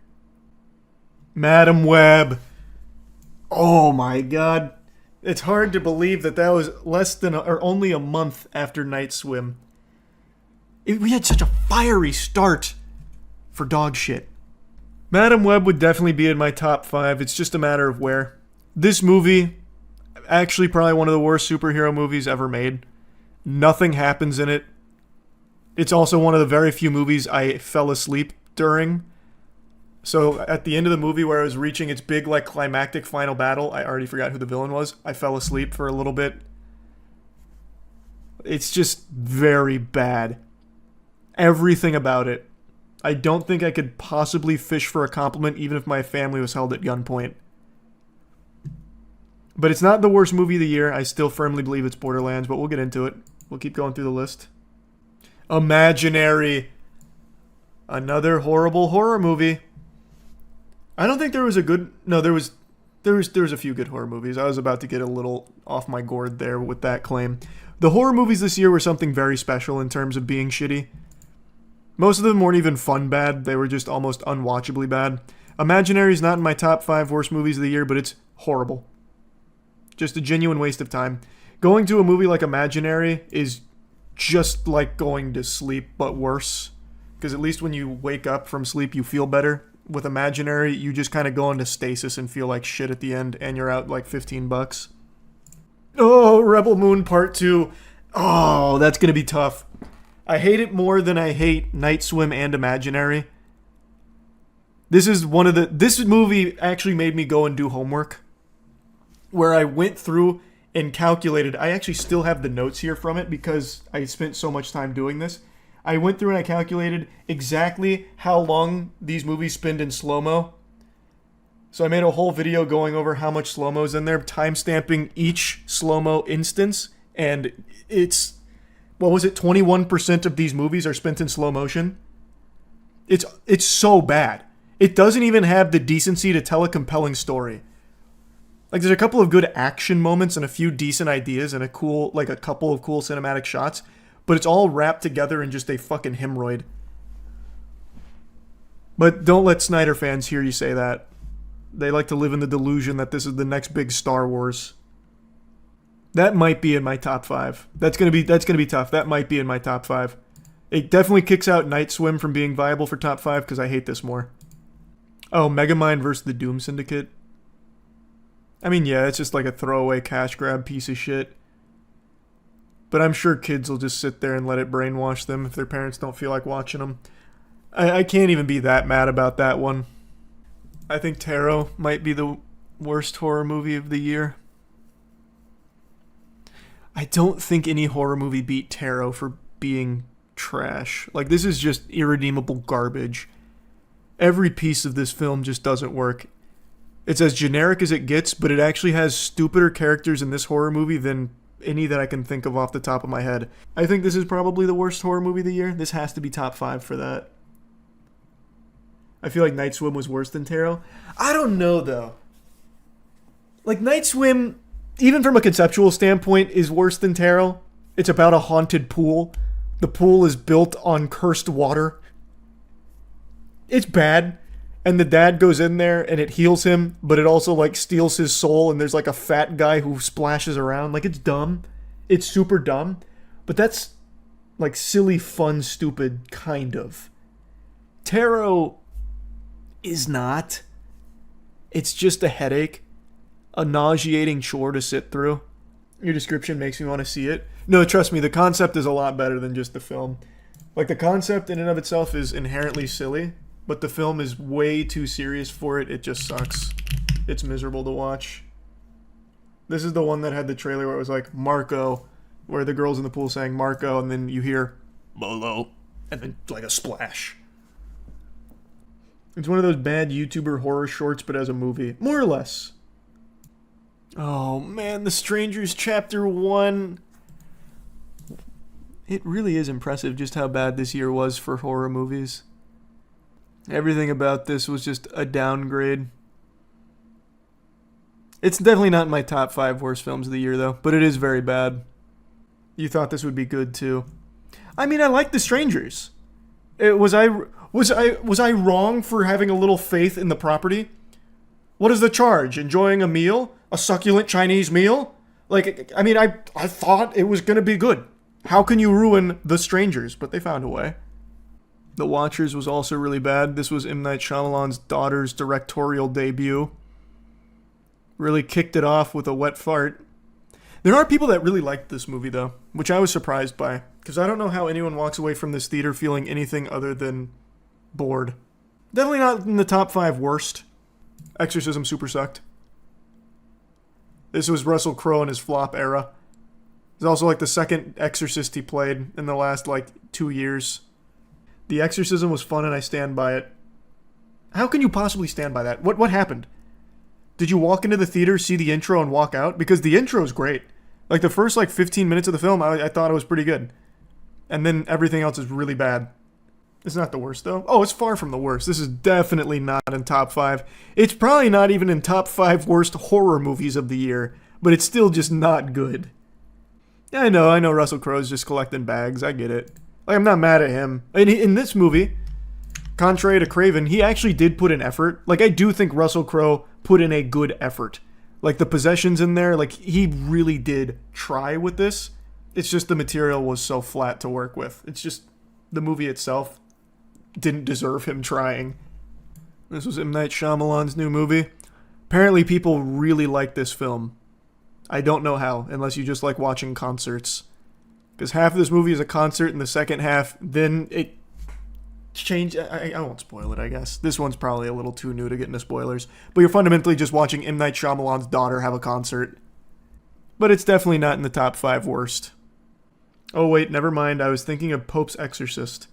Madam Web. Oh my God. It's hard to believe that was less than or only a month after Night Swim. We had such a fiery start for dog shit. Madam Web would definitely be in my top 5. It's just a matter of where. This movie, actually probably one of the worst superhero movies ever made. Nothing happens in it. It's also one of the very few movies I fell asleep during. So at the end of the movie where it was reaching its big like climactic final battle, I already forgot who the villain was. I fell asleep for a little bit. It's just very bad. Everything about it. I don't think I could possibly fish for a compliment even if my family was held at gunpoint. But it's not the worst movie of the year. I still firmly believe it's Borderlands, but we'll get into it. We'll keep going through the list. Imaginary. Another horrible horror movie. I don't think there was a good... No, there was a few good horror movies. I was about to get a little off my gourd there with that claim. The horror movies this year were something very special in terms of being shitty. Most of them weren't even fun bad. They were just almost unwatchably bad. Imaginary is not in my top 5 worst movies of the year, but it's horrible. Just a genuine waste of time. Going to a movie like Imaginary is just like going to sleep, but worse. Because at least when you wake up from sleep, you feel better. With Imaginary, you just kind of go into stasis and feel like shit at the end, and you're out like $15. Oh, Rebel Moon Part 2. Oh, that's going to be tough. I hate it more than I hate Night Swim and Imaginary. This movie actually made me go and do homework. Where I went through and calculated. I actually still have the notes here from it because I spent so much time doing this. I went through and I calculated exactly how long these movies spend in slow-mo. So I made a whole video going over how much slow-mo's in there, timestamping each slow-mo instance, and it's, 21% of these movies are spent in slow motion? It's so bad. It doesn't even have the decency to tell a compelling story. Like, there's a couple of good action moments and a few decent ideas and a couple of cool cinematic shots, but it's all wrapped together in just a fucking hemorrhoid. But don't let Snyder fans hear you say that. They like to live in the delusion that this is the next big Star Wars. That might be in my top 5. That's gonna be tough. That might be in my top 5. It definitely kicks out Night Swim from being viable for top 5 because I hate this more. Oh, Megamind vs. the Doom Syndicate. I mean, yeah, it's just like a throwaway cash grab piece of shit. But I'm sure kids will just sit there and let it brainwash them if their parents don't feel like watching them. I can't even be that mad about that one. I think Tarot might be the worst horror movie of the year. I don't think any horror movie beat Tarot for being trash. Like, this is just irredeemable garbage. Every piece of this film just doesn't work. It's as generic as it gets, but it actually has stupider characters in this horror movie than any that I can think of off the top of my head. I think this is probably the worst horror movie of the year. This has to be top 5 for that. I feel like Night Swim was worse than Tarot. I don't know, though. Like, Night Swim even from a conceptual standpoint, is worse than Tarot. It's about a haunted pool. The pool is built on cursed water. It's bad. And the dad goes in there and it heals him, but it also like steals his soul, and there's like a fat guy who splashes around. Like, it's dumb. It's super dumb. But that's like silly, fun, stupid, kind of. Tarot is not. It's just a headache. A nauseating chore to sit through. Your description makes me want to see it. No, trust me, the concept is a lot better than just the film. Like, the concept in and of itself is inherently silly, but the film is way too serious for it. It just sucks. It's miserable to watch. This is the one that had the trailer where it was like, Marco, where the girls in the pool sang Marco, and then you hear, Bolo, and then like a splash. It's one of those bad YouTuber horror shorts, but as a movie. More or less. Oh man, The Strangers Chapter 1. It really is impressive just how bad this year was for horror movies. Everything about this was just a downgrade. It's definitely not in my top 5 worst films of the year, though, but it is very bad. You thought this would be good, too. I mean, I like The Strangers. Was I wrong for having a little faith in the property? What is the charge? Enjoying a meal? A succulent Chinese meal? Like, I mean, I thought it was gonna be good. How can you ruin The Strangers? But they found a way. The Watchers was also really bad. This was M. Night Shyamalan's daughter's directorial debut. Really kicked it off with a wet fart. There are people that really liked this movie, though, which I was surprised by, because I don't know how anyone walks away from this theater feeling anything other than bored. Definitely not in the top 5 worst. Exorcism super sucked. This was Russell Crowe in his flop era. It's also like the second Exorcist he played in the last, 2 years. The Exorcism was fun and I stand by it. How can you possibly stand by that? What happened? Did you walk into the theater, see the intro, and walk out? Because the intro is great. Like, the first, 15 minutes of the film, I thought it was pretty good. And then everything else is really bad. It's not the worst, though. Oh, it's far from the worst. This is definitely not in top 5. It's probably not even in top 5 worst horror movies of the year. But it's still just not good. Yeah, I know Russell Crowe's just collecting bags. I get it. Like, I'm not mad at him. And in this movie, contrary to Craven, he actually did put in effort. Like, I do think Russell Crowe put in a good effort. Like, the possessions in there, he really did try with this. It's just the material was so flat to work with. It's just the movie itself didn't deserve him trying. This was M. Night Shyamalan's new movie. Apparently people really like this film. I don't know how, unless you just like watching concerts. Because half of this movie is a concert, and the second half, then it changed. I won't spoil it, I guess. This one's probably a little too new to get into spoilers. But you're fundamentally just watching M. Night Shyamalan's daughter have a concert. But it's definitely not in the top 5 worst. Oh wait, never mind. I was thinking of Pope's Exorcist.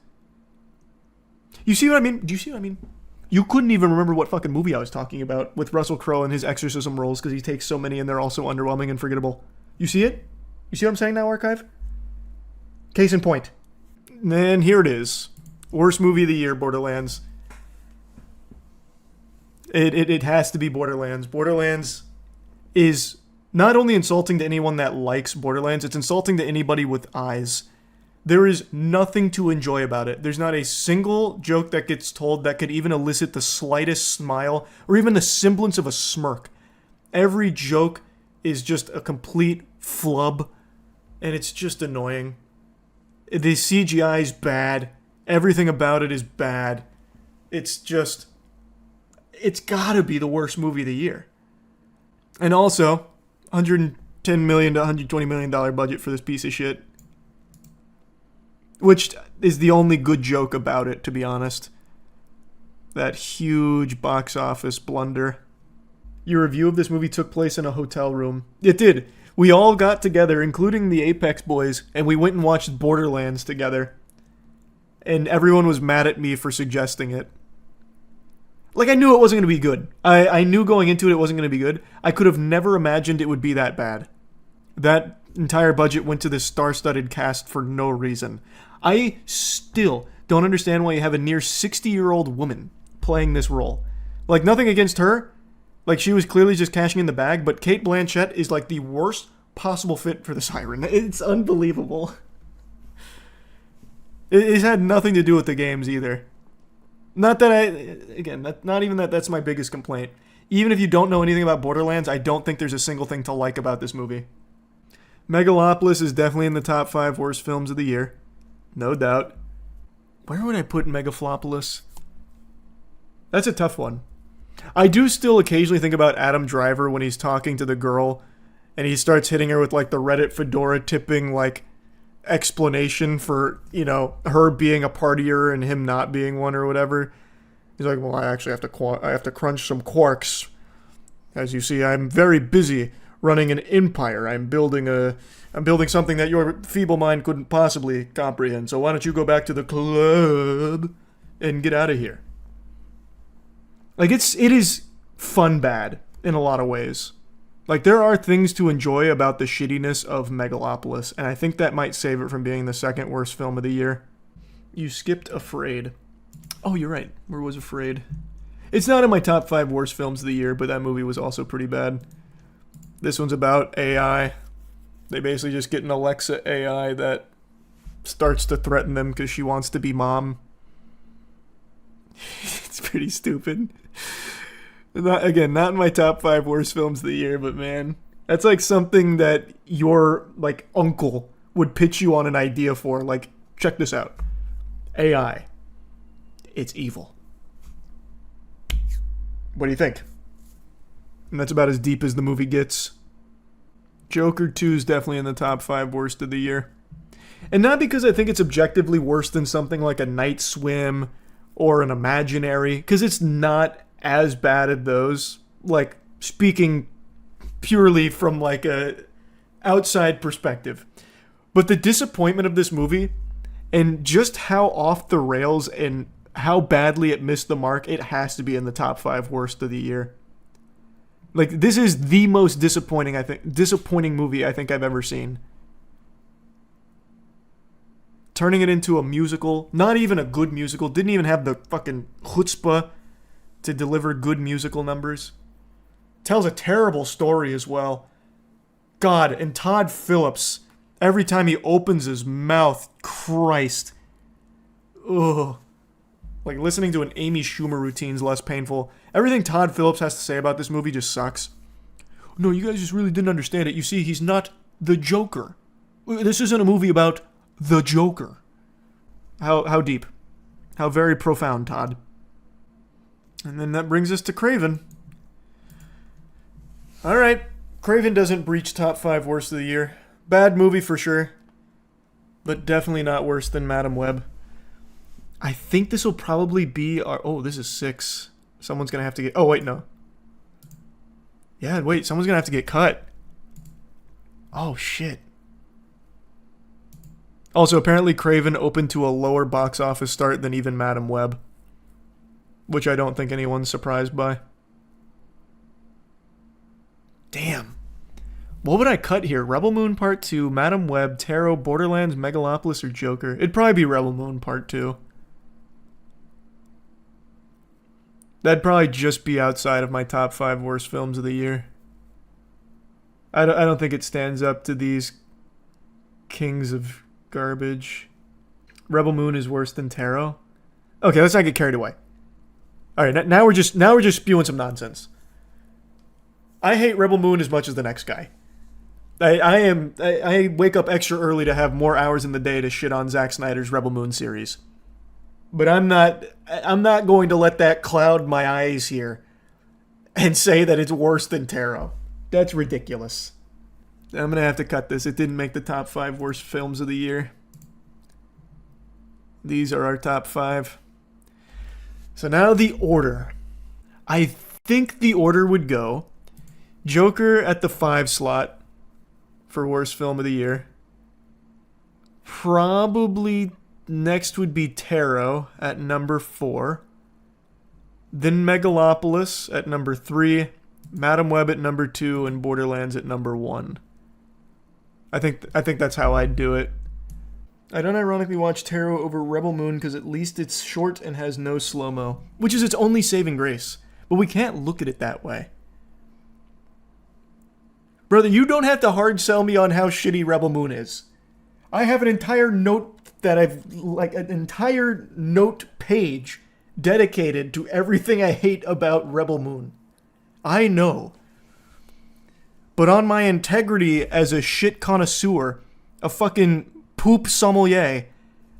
You see what I mean? Do you see what I mean? You couldn't even remember what fucking movie I was talking about with Russell Crowe and his exorcism roles because he takes so many and they're also underwhelming and forgettable. You see it? You see what I'm saying now, Archive? Case in point. And here it is. Worst movie of the year, Borderlands. It has to be Borderlands. Borderlands is not only insulting to anyone that likes Borderlands, it's insulting to anybody with eyes. There is nothing to enjoy about it. There's not a single joke that gets told that could even elicit the slightest smile or even the semblance of a smirk. Every joke is just a complete flub, and it's just annoying. The CGI is bad. Everything about it is bad. It's gotta be the worst movie of the year. And also, $110 million to $120 million budget for this piece of shit. Which is the only good joke about it, to be honest. That huge box office blunder. Your review of this movie took place in a hotel room. It did. We all got together, including the Apex boys, and we went and watched Borderlands together. And everyone was mad at me for suggesting it. Like, I knew it wasn't going to be good. I knew going into it wasn't going to be good. I could have never imagined it would be that bad. That entire budget went to this star-studded cast for no reason. I still don't understand why you have a near 60-year-old woman playing this role. Like, nothing against her. Like, she was clearly just cashing in the bag, but Cate Blanchett is like the worst possible fit for the Siren. It's unbelievable. It's had nothing to do with the games either. Not that not even that's my biggest complaint. Even if you don't know anything about Borderlands, I don't think there's a single thing to like about this movie. Megalopolis is definitely in the top 5 worst films of the year. No doubt. Where would I put Megaflopolis? That's a tough one. I do still occasionally think about Adam Driver when he's talking to the girl and he starts hitting her with like the Reddit fedora tipping like explanation for, you know, her being a partier and him not being one or whatever. He's like, well, I actually have to crunch some quarks. As you see, I'm very busy running an empire. I'm building something that your feeble mind couldn't possibly comprehend. So why don't you go back to the club and get out of here? Like, it is fun bad in a lot of ways. Like, there are things to enjoy about the shittiness of Megalopolis, and I think that might save it from being the second worst film of the year. You skipped Afraid. Oh, you're right. Where was Afraid? It's not in my top 5 worst films of the year, but that movie was also pretty bad. This one's about AI. They basically just get an Alexa AI that starts to threaten them because she wants to be mom. It's pretty stupid. Not in my top 5 worst films of the year, but man, that's like something that your like uncle would pitch you on an idea for. Like, check this out. AI. It's evil. What do you think? And that's about as deep as the movie gets. Joker 2 is definitely in the top 5 worst of the year. And not because I think it's objectively worse than something like a Night Swim or an Imaginary, because it's not as bad as those. Like, speaking purely from like a outside perspective. But the disappointment of this movie and just how off the rails and how badly it missed the mark, it has to be in the top 5 worst of the year. Like, this is the most disappointing movie I think I've ever seen. Turning it into a musical, not even a good musical, didn't even have the fucking chutzpah to deliver good musical numbers. Tells a terrible story as well. God, and Todd Phillips, every time he opens his mouth, Christ. Ugh. Like, listening to an Amy Schumer routine's less painful. Everything Todd Phillips has to say about this movie just sucks. No, you guys just really didn't understand it. You see, he's not the Joker. This isn't a movie about the Joker. How deep. How very profound, Todd. And then that brings us to Craven. Alright. Craven doesn't breach top 5 worst of the year. Bad movie for sure. But definitely not worse than Madam Web. I think this will probably be our... Oh, this is 6. Someone's going to have to get... Oh, wait, no. Yeah, wait, someone's going to have to get cut. Oh, shit. Also, apparently Craven opened to a lower box office start than even Madam Web. Which I don't think anyone's surprised by. Damn. What would I cut here? Rebel Moon Part 2, Madam Web, Tarot, Borderlands, Megalopolis, or Joker? It'd probably be Rebel Moon Part 2. That'd probably just be outside of my top 5 worst films of the year. I don't think it stands up to these kings of garbage. Rebel Moon is worse than Tarot. Okay, let's not get carried away. All right, now we're just spewing some nonsense. I hate Rebel Moon as much as the next guy. I wake up extra early to have more hours in the day to shit on Zack Snyder's Rebel Moon series. But I'm not going to let that cloud my eyes here and say that it's worse than Tarot. That's ridiculous. I'm going to have to cut this. It didn't make the top 5 worst films of the year. These are our top 5. So now the order. I think the order would go Joker at the 5 slot for worst film of the year. Probably next would be Tarot at number 4. Then Megalopolis at number 3. Madam Web at number 2. And Borderlands at number 1. I think that's how I'd do it. I don't ironically watch Tarot over Rebel Moon because at least it's short and has no slow-mo, which is its only saving grace. But we can't look at it that way. Brother, you don't have to hard sell me on how shitty Rebel Moon is. I have an entire note that an entire note page dedicated to everything I hate about Rebel Moon. I know. But on my integrity as a shit connoisseur, a fucking poop sommelier,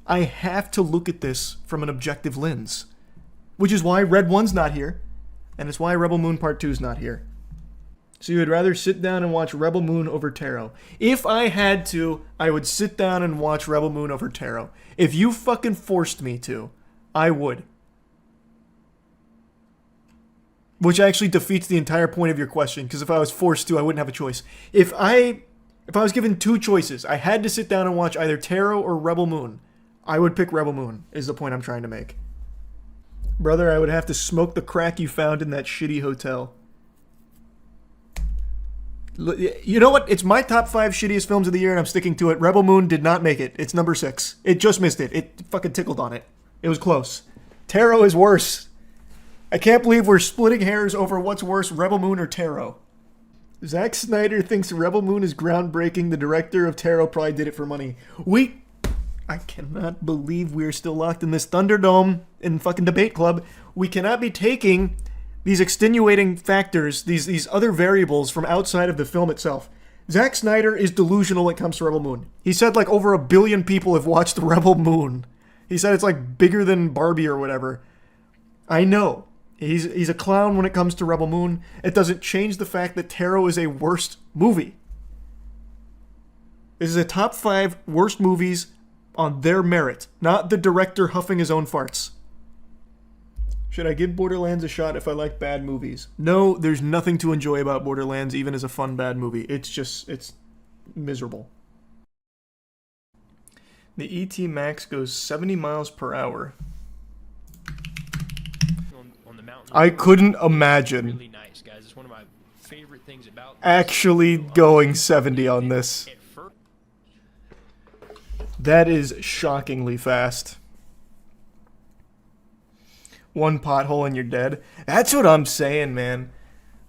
I have to look at this from an objective lens. Which is why Red 1's not here, and it's why Rebel Moon Part 2's not here. So you would rather sit down and watch Rebel Moon over Tarot. If I had to, I would sit down and watch Rebel Moon over Tarot. If you fucking forced me to, I would. Which actually defeats the entire point of your question, because if I was forced to, I wouldn't have a choice. If I was given two choices, I had to sit down and watch either Tarot or Rebel Moon, I would pick Rebel Moon, is the point I'm trying to make. Brother, I would have to smoke the crack you found in that shitty hotel. You know what? It's my top 5 shittiest films of the year, and I'm sticking to it. Rebel Moon did not make it. It's number 6. It just missed it. It fucking tickled on it. It was close. Tarot is worse. I can't believe we're splitting hairs over what's worse, Rebel Moon or Tarot. Zack Snyder thinks Rebel Moon is groundbreaking. The director of Tarot probably did it for money. I cannot believe we're still locked in this Thunderdome in fucking debate club. We cannot be taking these extenuating factors, these other variables from outside of the film itself. Zack Snyder is delusional when it comes to Rebel Moon. He said like over 1 billion people have watched Rebel Moon. He said it's like bigger than Barbie or whatever. I know. He's a clown when it comes to Rebel Moon. It doesn't change the fact that Tarot is a worst movie. This is a top 5 worst movies on their merit, not the director huffing his own farts. Should I give Borderlands a shot if I like bad movies? No, there's nothing to enjoy about Borderlands, even as a fun bad movie. It's miserable. The ET Max goes 70 miles per hour. On the mountain. I couldn't imagine Really nice, guys. It's one of my favorite things about actually going 70 on this. That is shockingly fast. 1 pothole and you're dead. That's what I'm saying, man.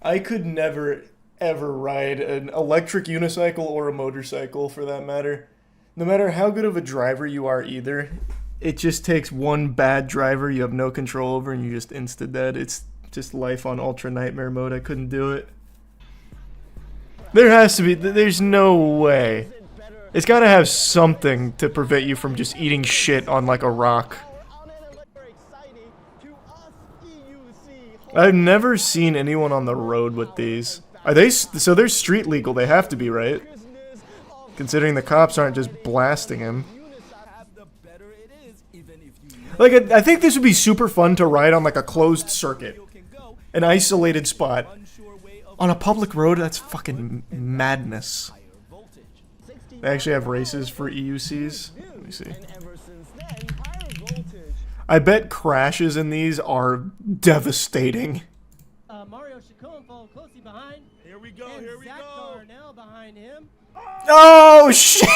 I could never, ever ride an electric unicycle or a motorcycle, for that matter. No matter how good of a driver you are either, it just takes one bad driver you have no control over and you're just insta-dead. It's just life on ultra nightmare mode. I couldn't do it. There has to be... There's no way. It's gotta have something to prevent you from just eating shit on like a rock. I've never seen anyone on the road with these. Are they... So they're street legal. They have to be, right? Considering the cops aren't just blasting him. Like, I think this would be super fun to ride on like a closed circuit. An isolated spot. On a public road, that's fucking madness. They actually have races for EUCs. Let me see. I bet crashes in these are devastating. Mario Chacon followed closely behind. Here we go, here we go. Darnell behind him. Oh, shit!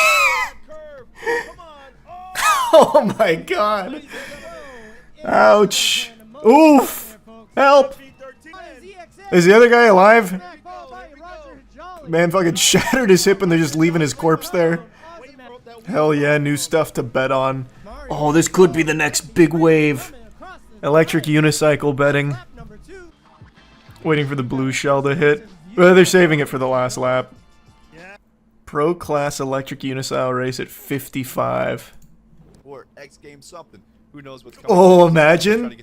Oh my god. Ouch. Oof. Help. Is the other guy alive? Man fucking shattered his hip and they're just leaving his corpse there. Hell yeah, new stuff to bet on. Oh, this could be the next big wave. Electric unicycle betting. Waiting for the blue shell to hit. Well, they're saving it for the last lap. Pro class electric unicycle race at 55. Or X Games something. Who knows what's coming. Oh, imagine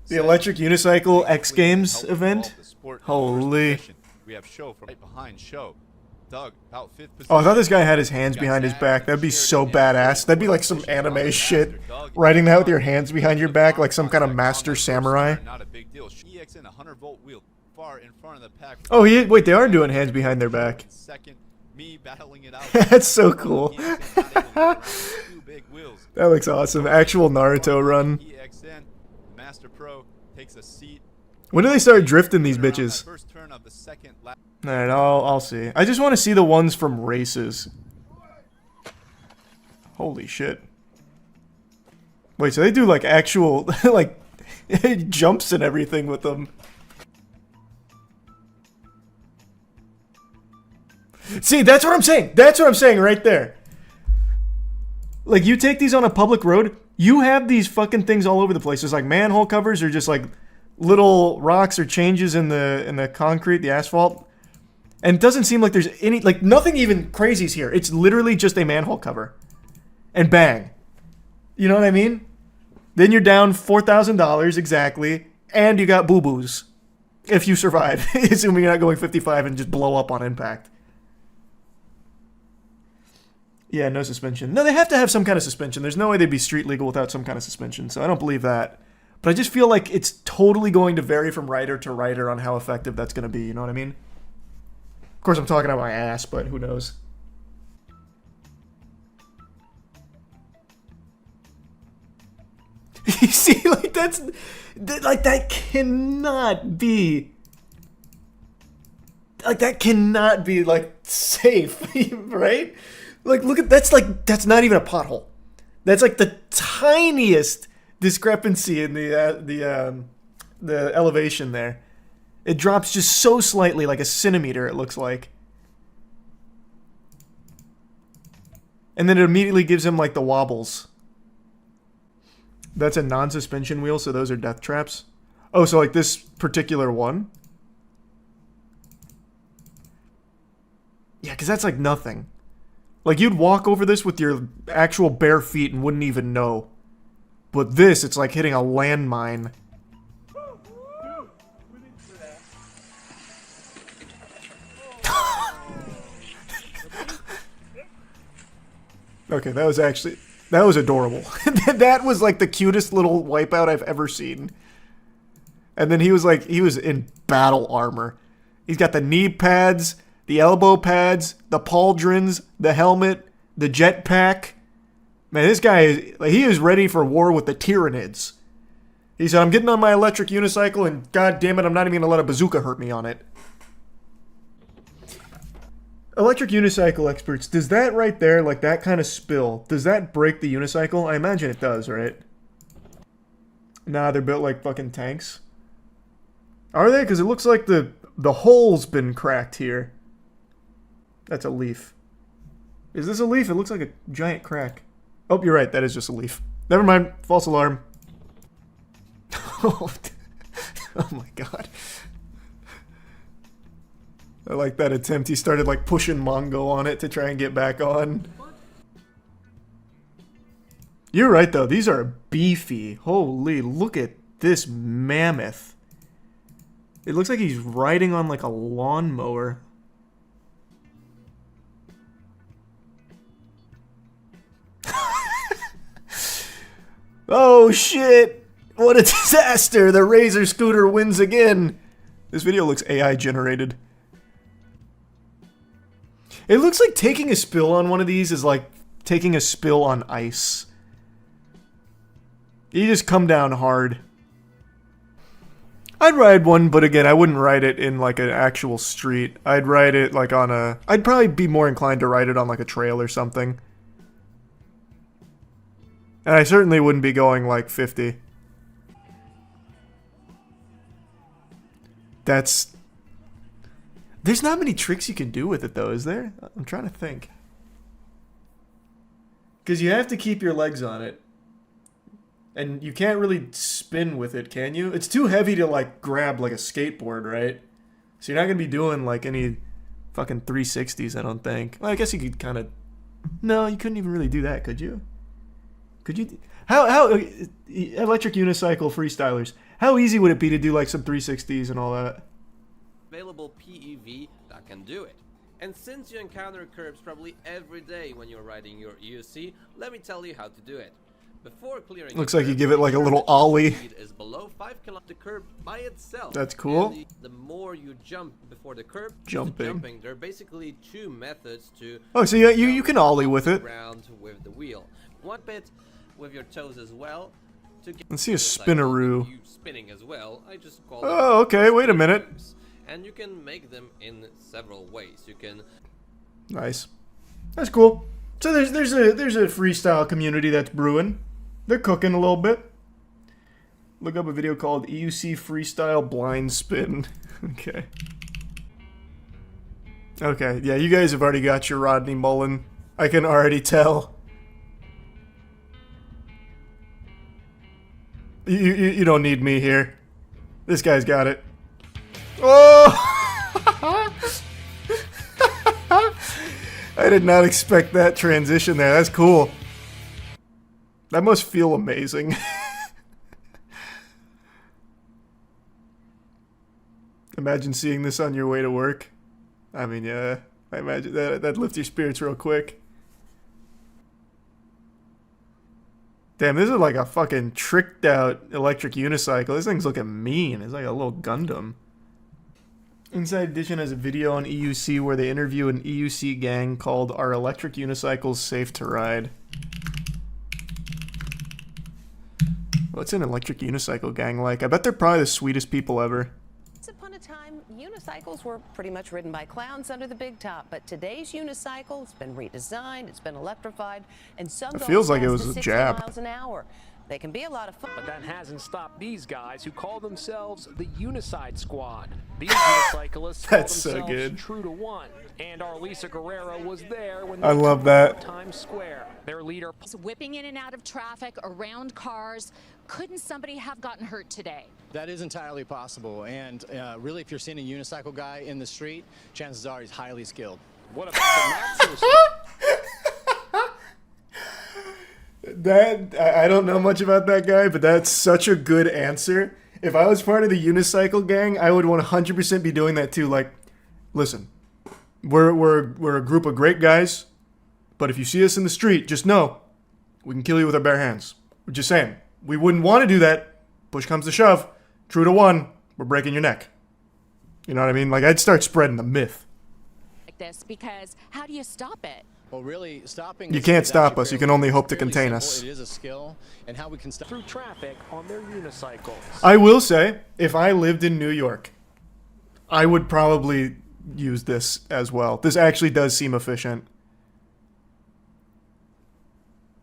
the electric unicycle X Games event. Holy. We have show from right behind show. Doug, about 5th position. Oh, I thought this guy had his hands behind his back. That'd be so badass. That'd be like some anime shit. Riding that with your hands behind your back like some kind of master samurai. Not a big deal. EXN 100-volt wheel far in front of the pack. Oh, wait, they are doing hands behind their back. Second, me battling it out. That's so cool. That looks awesome. Actual Naruto run. EXN Master Pro takes a seat. When do they start drifting these bitches? Alright, I'll see. I just want to see the ones from races. Holy shit. Wait, so they do like actual, like, jumps and everything with them. See, that's what I'm saying. That's what I'm saying right there. Like, you take these on a public road, you have these fucking things all over the place. There's like manhole covers or just like little rocks or changes in the concrete, the asphalt. And it doesn't seem like there's any, like, nothing even crazy's here. It's literally just a manhole cover. And bang. You know what I mean? Then you're down $4,000 exactly, and you got boo-boos. If you survive. Assuming you're not going 55 and just blow up on impact. Yeah, no suspension. No, they have to have some kind of suspension. There's no way they'd be street legal without some kind of suspension, so I don't believe that. But I just feel like it's totally going to vary from rider to rider on how effective that's going to be, you know what I mean? Of course, I'm talking about my ass, but who knows? You see, like, that cannot be... Like, that cannot be, like, safe, right? Like, look at, that's not even a pothole. That's like the tiniest discrepancy in the elevation there. It drops just so slightly, like a centimeter, it looks like. And then it immediately gives him, like, the wobbles. That's a non-suspension wheel, so those are death traps. Oh, so, like, this particular one? Yeah, because that's, like, nothing. Like, you'd walk over this with your actual bare feet and wouldn't even know. But this, it's like hitting a landmine. Okay, that was adorable. That was like the cutest little wipeout I've ever seen. And then he was in battle armor. He's got the knee pads, the elbow pads, the pauldrons, the helmet, the jetpack. Man, this guy he is ready for war with the Tyranids. He said, I'm getting on my electric unicycle and god damn it, I'm not even gonna let a bazooka hurt me on it. Electric unicycle experts, does that right there, like that kind of spill, does that break the unicycle? I imagine it does, right? Nah, they're built like fucking tanks. Are they? Because it looks like the hole's been cracked here. That's a leaf. Is this a leaf? It looks like a giant crack. Oh, you're right. That is just a leaf. Never mind. False alarm. Oh my god. I like that attempt. He started like pushing Mongo on it to try and get back on. You're right though. These are beefy. Holy, look at this mammoth. It looks like he's riding on like a lawnmower. Oh shit! What a disaster! The Razor scooter wins again! This video looks AI generated. It looks like taking a spill on one of these is like taking a spill on ice. You just come down hard. I'd ride one, but again, I wouldn't ride it in like an actual street. I'd ride it like on a... I'd probably be more inclined to ride it on like a trail or something. And I certainly wouldn't be going like 50. That's... There's not many tricks you can do with it though, is there? I'm trying to think. Because you have to keep your legs on it. And you can't really spin with it, can you? It's too heavy to like grab like a skateboard, right? So you're not going to be doing like any fucking 360s, I don't think. Well, I guess you could kind of... No, you couldn't even really do that, could you? Could you... How electric unicycle freestylers, how easy would it be to do like some 360s and all that? Available PEV that can do it. And since you encounter curbs probably every day when you're riding your EUC, let me tell you how to do it. Before clearing looks like you give it like a little ollie. Is below 5 km the curb by itself. That's cool. And the more you jump before the curb, jumping. There are basically two methods to... Oh, so you can ollie with it. Around with the wheel. One bit with your toes as well. To get Let's see a spinaroo. you spinning as well. I just call Oh, okay. Wait a minute. And you can make them in several ways. You can... Nice. That's cool. So there's a freestyle community that's brewing. They're cooking a little bit. Look up a video called EUC Freestyle Blind Spin. Okay. Okay, yeah, you guys have already got your Rodney Mullen. I can already tell. You don't need me here. This guy's got it. Oh! I did not expect that transition there. That's cool. That must feel amazing. Imagine seeing this on your way to work. I mean, yeah, I imagine that'd lift your spirits real quick. Damn, this is like a fucking tricked out electric unicycle. This thing's looking mean. It's like a little Gundam. Inside Edition has a video on EUC where they interview an EUC gang called Are Electric Unicycles Safe to Ride? What's an electric unicycle gang like? I bet they're probably the sweetest people ever. Once upon a time, unicycles were pretty much ridden by clowns under the big top, but today's unicycle has been redesigned, it's been electrified, and some It feels like it was to a 60 jab. miles an hour. They can be a lot of fun. But that hasn't stopped these guys who call themselves the Unicide Squad. These unicyclists call That's so themselves good. True to One. And our Lisa Guerrero was there when I they love took that. over Times Square. Their leader Whipping in and out of traffic, around cars. Couldn't somebody have gotten hurt today? That is entirely possible, and really, if you're seeing a unicycle guy in the street, chances are he's highly skilled. What about the not so That I don't know much about that guy, but that's such a good answer. If I was part of the unicycle gang, I would 100% be doing that too. Like, listen, we're a group of great guys, but if you see us in the street, just know we can kill you with our bare hands. We're just saying, we wouldn't want to do that. Push comes to shove, True to One, we're breaking your neck. You know what I mean? Like, I'd start spreading the myth. Like this, because how do you stop it? Well, really, stopping. You can't stop us. You can only hope to contain us. It is a skill, and how we can stop through traffic on their unicycles. I will say, if I lived in New York, I would probably use this as well. This actually does seem efficient.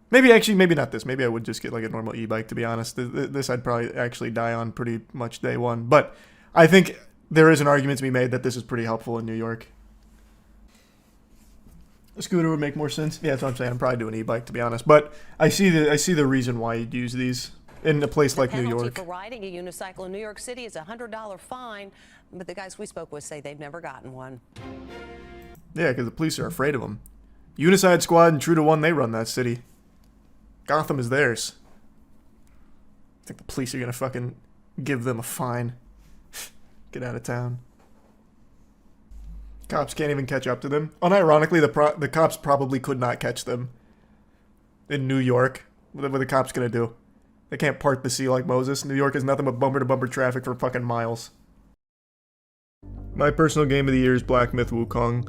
Maybe not this. Maybe I would just get like a normal e-bike, to be honest. This I'd probably actually die on pretty much day one. But I think there is an argument to be made that this is pretty helpful in New York. A scooter would make more sense. Yeah, that's what I'm saying. I'm probably doing e-bike, to be honest. But I see the reason why you'd use these in a place like New York. The penalty for riding a unicycle in New York City is a $100 fine, but the guys we spoke with say they've never gotten one. Yeah, because the police are afraid of them. Unicide Squad and True to One, they run that city. Gotham is theirs. I think the police are gonna fucking give them a fine. Get out of town. Cops can't even catch up to them. Unironically, the cops probably could not catch them in New York. What are the cops gonna do? They can't part the sea like Moses. New York is nothing but bumper-to-bumper traffic for fucking miles. My personal game of the year is Black Myth Wukong.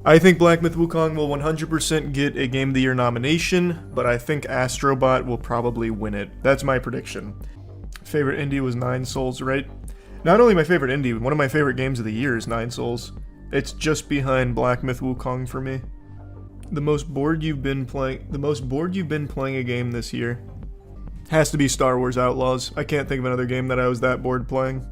I think Black Myth Wukong will 100% get a Game of the Year nomination, but I think Astrobot will probably win it. That's my prediction. Favorite indie was Nine Souls, right? Not only my favorite indie, one of my favorite games of the year is Nine Souls. It's just behind Black Myth Wukong for me. The most bored you've been playing a game this year has to be Star Wars Outlaws. I can't think of another game that I was that bored playing.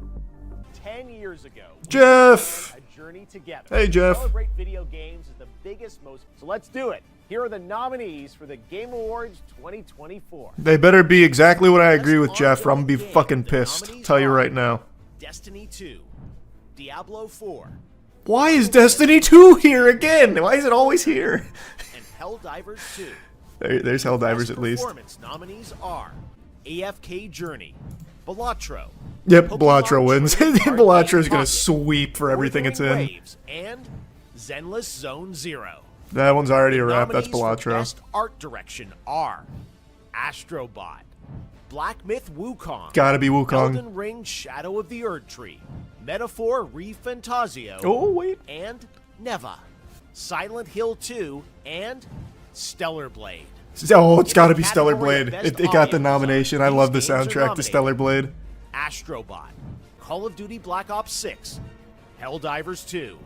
10 years ago, Jeff! a journey together. Hey, Jeff. Celebrate video games as the biggest, most. So let's do it. Here are the nominees for the Game Awards 2024. They better be exactly what I agree with, Jeff, or I'm gonna be fucking pissed. Tell you right now. Destiny 2, Diablo 4, Why is Destiny 2 here again? Why is it always here? and Helldivers 2. There's Helldivers at least. Performance nominees are AFK Journey, Balatro. Yep, Pokemon Balatro wins. Trading Card Balatro's Game gonna Pocket, sweep for everything it's Wuthering in. Waves, and Zenless Zone Zero. That one's already a wrap. That's Nominees for Balatro. Best art direction are Astrobot, Black Myth Wukong, Gotta be Wukong. Elden Ring Shadow of the Erdtree, Metaphor ReFantasio, Oh, wait. and Neva, Silent Hill 2, and Stellar Blade. Oh, it's In gotta the be Stellar category of Blade. Best It got the audio nomination. I design, love the these games are soundtrack to nominated. Stellar Blade. Astrobot, Call of Duty Black Ops 6, Helldivers 2,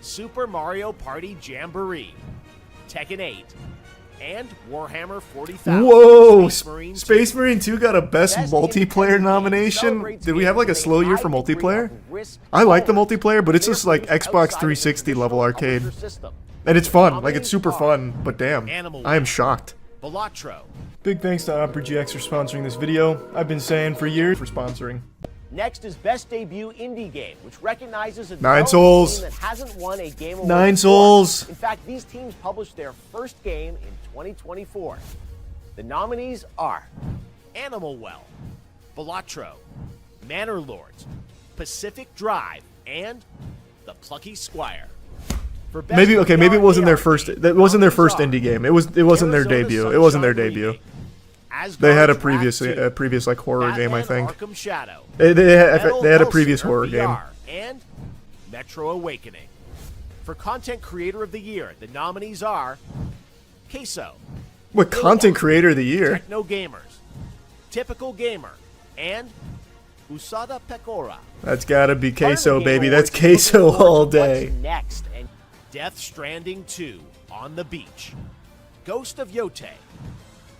Super Mario Party Jamboree, Tekken 8, and Warhammer 40,000. Whoa! Space Marine 2 got a best multiplayer nomination? Did we have like a slow year for multiplayer? I like the multiplayer, but it's just like Xbox 360 level arcade. And it's fun, like it's super fun, but damn, I am shocked. Bulletproof. Big thanks to OperaGX for sponsoring this video. I've been saying for years for sponsoring. Next is Best Debut Indie Game, which recognizes a Nine development Souls. team that hasn't won a Game Award Nine before. Souls. In fact, these teams published their first game in 2024. The nominees are Animal Well, Bulletproof, Manor Lords, Pacific Drive, and The Plucky Squire. For Best Maybe it wasn't their VR first. game, That wasn't their first nominees indie game. It wasn't their Arizona debut. It wasn't their Sunshine debut. Remake, They had a Asgard's Wrath 2, previous like horror game, I Batman think. Arkham Shadow, They had a previous Metal horror Hellsinger game. VR, and Metro Awakening. For Content Creator of the Year, the nominees are Queso, What content creator of the year? Techno Gamers, Typical Gamer, and Usada Pecora. That's gotta be Part of the queso, Game baby. Awards That's queso looking forward all to what's day. Next, and Death Stranding 2 on the Beach, Ghost of Yote,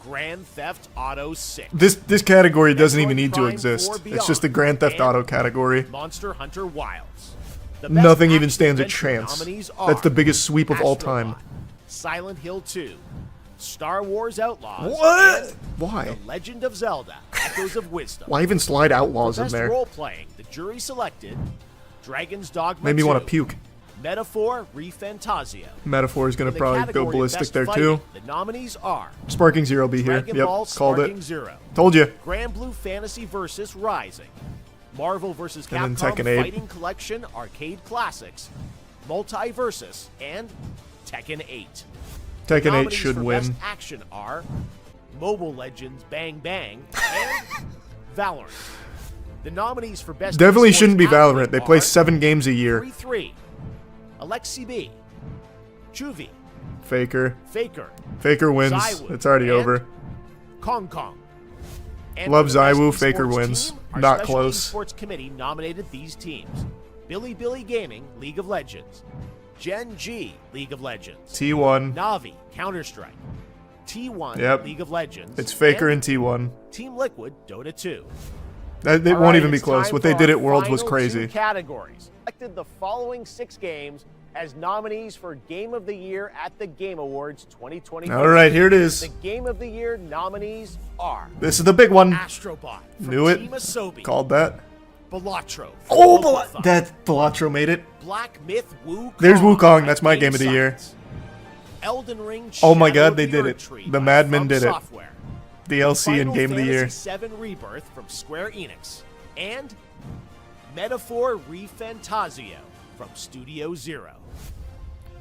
Grand Theft Auto 6. This category doesn't even need to Prime exist. 4 It's Beyond, just the Grand Theft and Auto category. Monster Hunter Wilds. The best Nothing even action stands a adventure chance. nominees are That's the biggest sweep of all time. Astrobot, Silent Hill 2, Star Wars Outlaws, What? and Why? The Legend of Zelda: Echoes of Wisdom. Why even slide Outlaws For in best there? role playing, the jury selected Dragon's Dogma Made me 2, want to puke. Metaphor ReFantazio. Metaphor is gonna In the probably go category of ballistic best there fighting, too. The nominees are Sparking 0 be here. Dragon Yep, Ball called Sparking it. 0, Told you. Grand Blue Fantasy vs. Rising, Marvel vs. And then Capcom Tekken 8. Fighting Collection Arcade Classics, Multiversus, and Tekken 8. Tekken 8 Nominees should for win. Best Action are Mobile Legends Bang Bang and Valorant. The nominees for Best Definitely Esports shouldn't be Athlete Valorant. They play are 7 games a year. 3-3, Alexi B, Juvie, Faker. Faker, Faker wins. Zywoo, It's already and over. Kong Kong. And Love for the best Zywoo, esports Faker wins. team, our Not special close. Esports committee nominated these teams: Billy Gaming, League of Legends; Gen G, League of Legends; T1. Navi, Counter Strike; T1, Yep. League of Legends. It's Faker and T1. Team Liquid, Dota 2. It All won't right, even be it's close. time What they for did our at Worlds was final crazy. 2 categories. Selected the following 6 games as nominees for Game of the Year at the Game Awards 2024. All right, here it is. The Game of the Year nominees are This is the big one. Astrobot from Knew it. Team Asobi, Called that. Bulletproof, Oh, that Balatro made it. Black Myth Wukong. There's Wukong. by That's my game of the year. Science, Elden Ring. Oh my Shadow god, of they the did Erd it. Tree The by Madmen From did it. Software. DLC and Final Game of the Year. Fantasy VII Rebirth from Square Enix, and Metaphor ReFantazio from Studio Zero.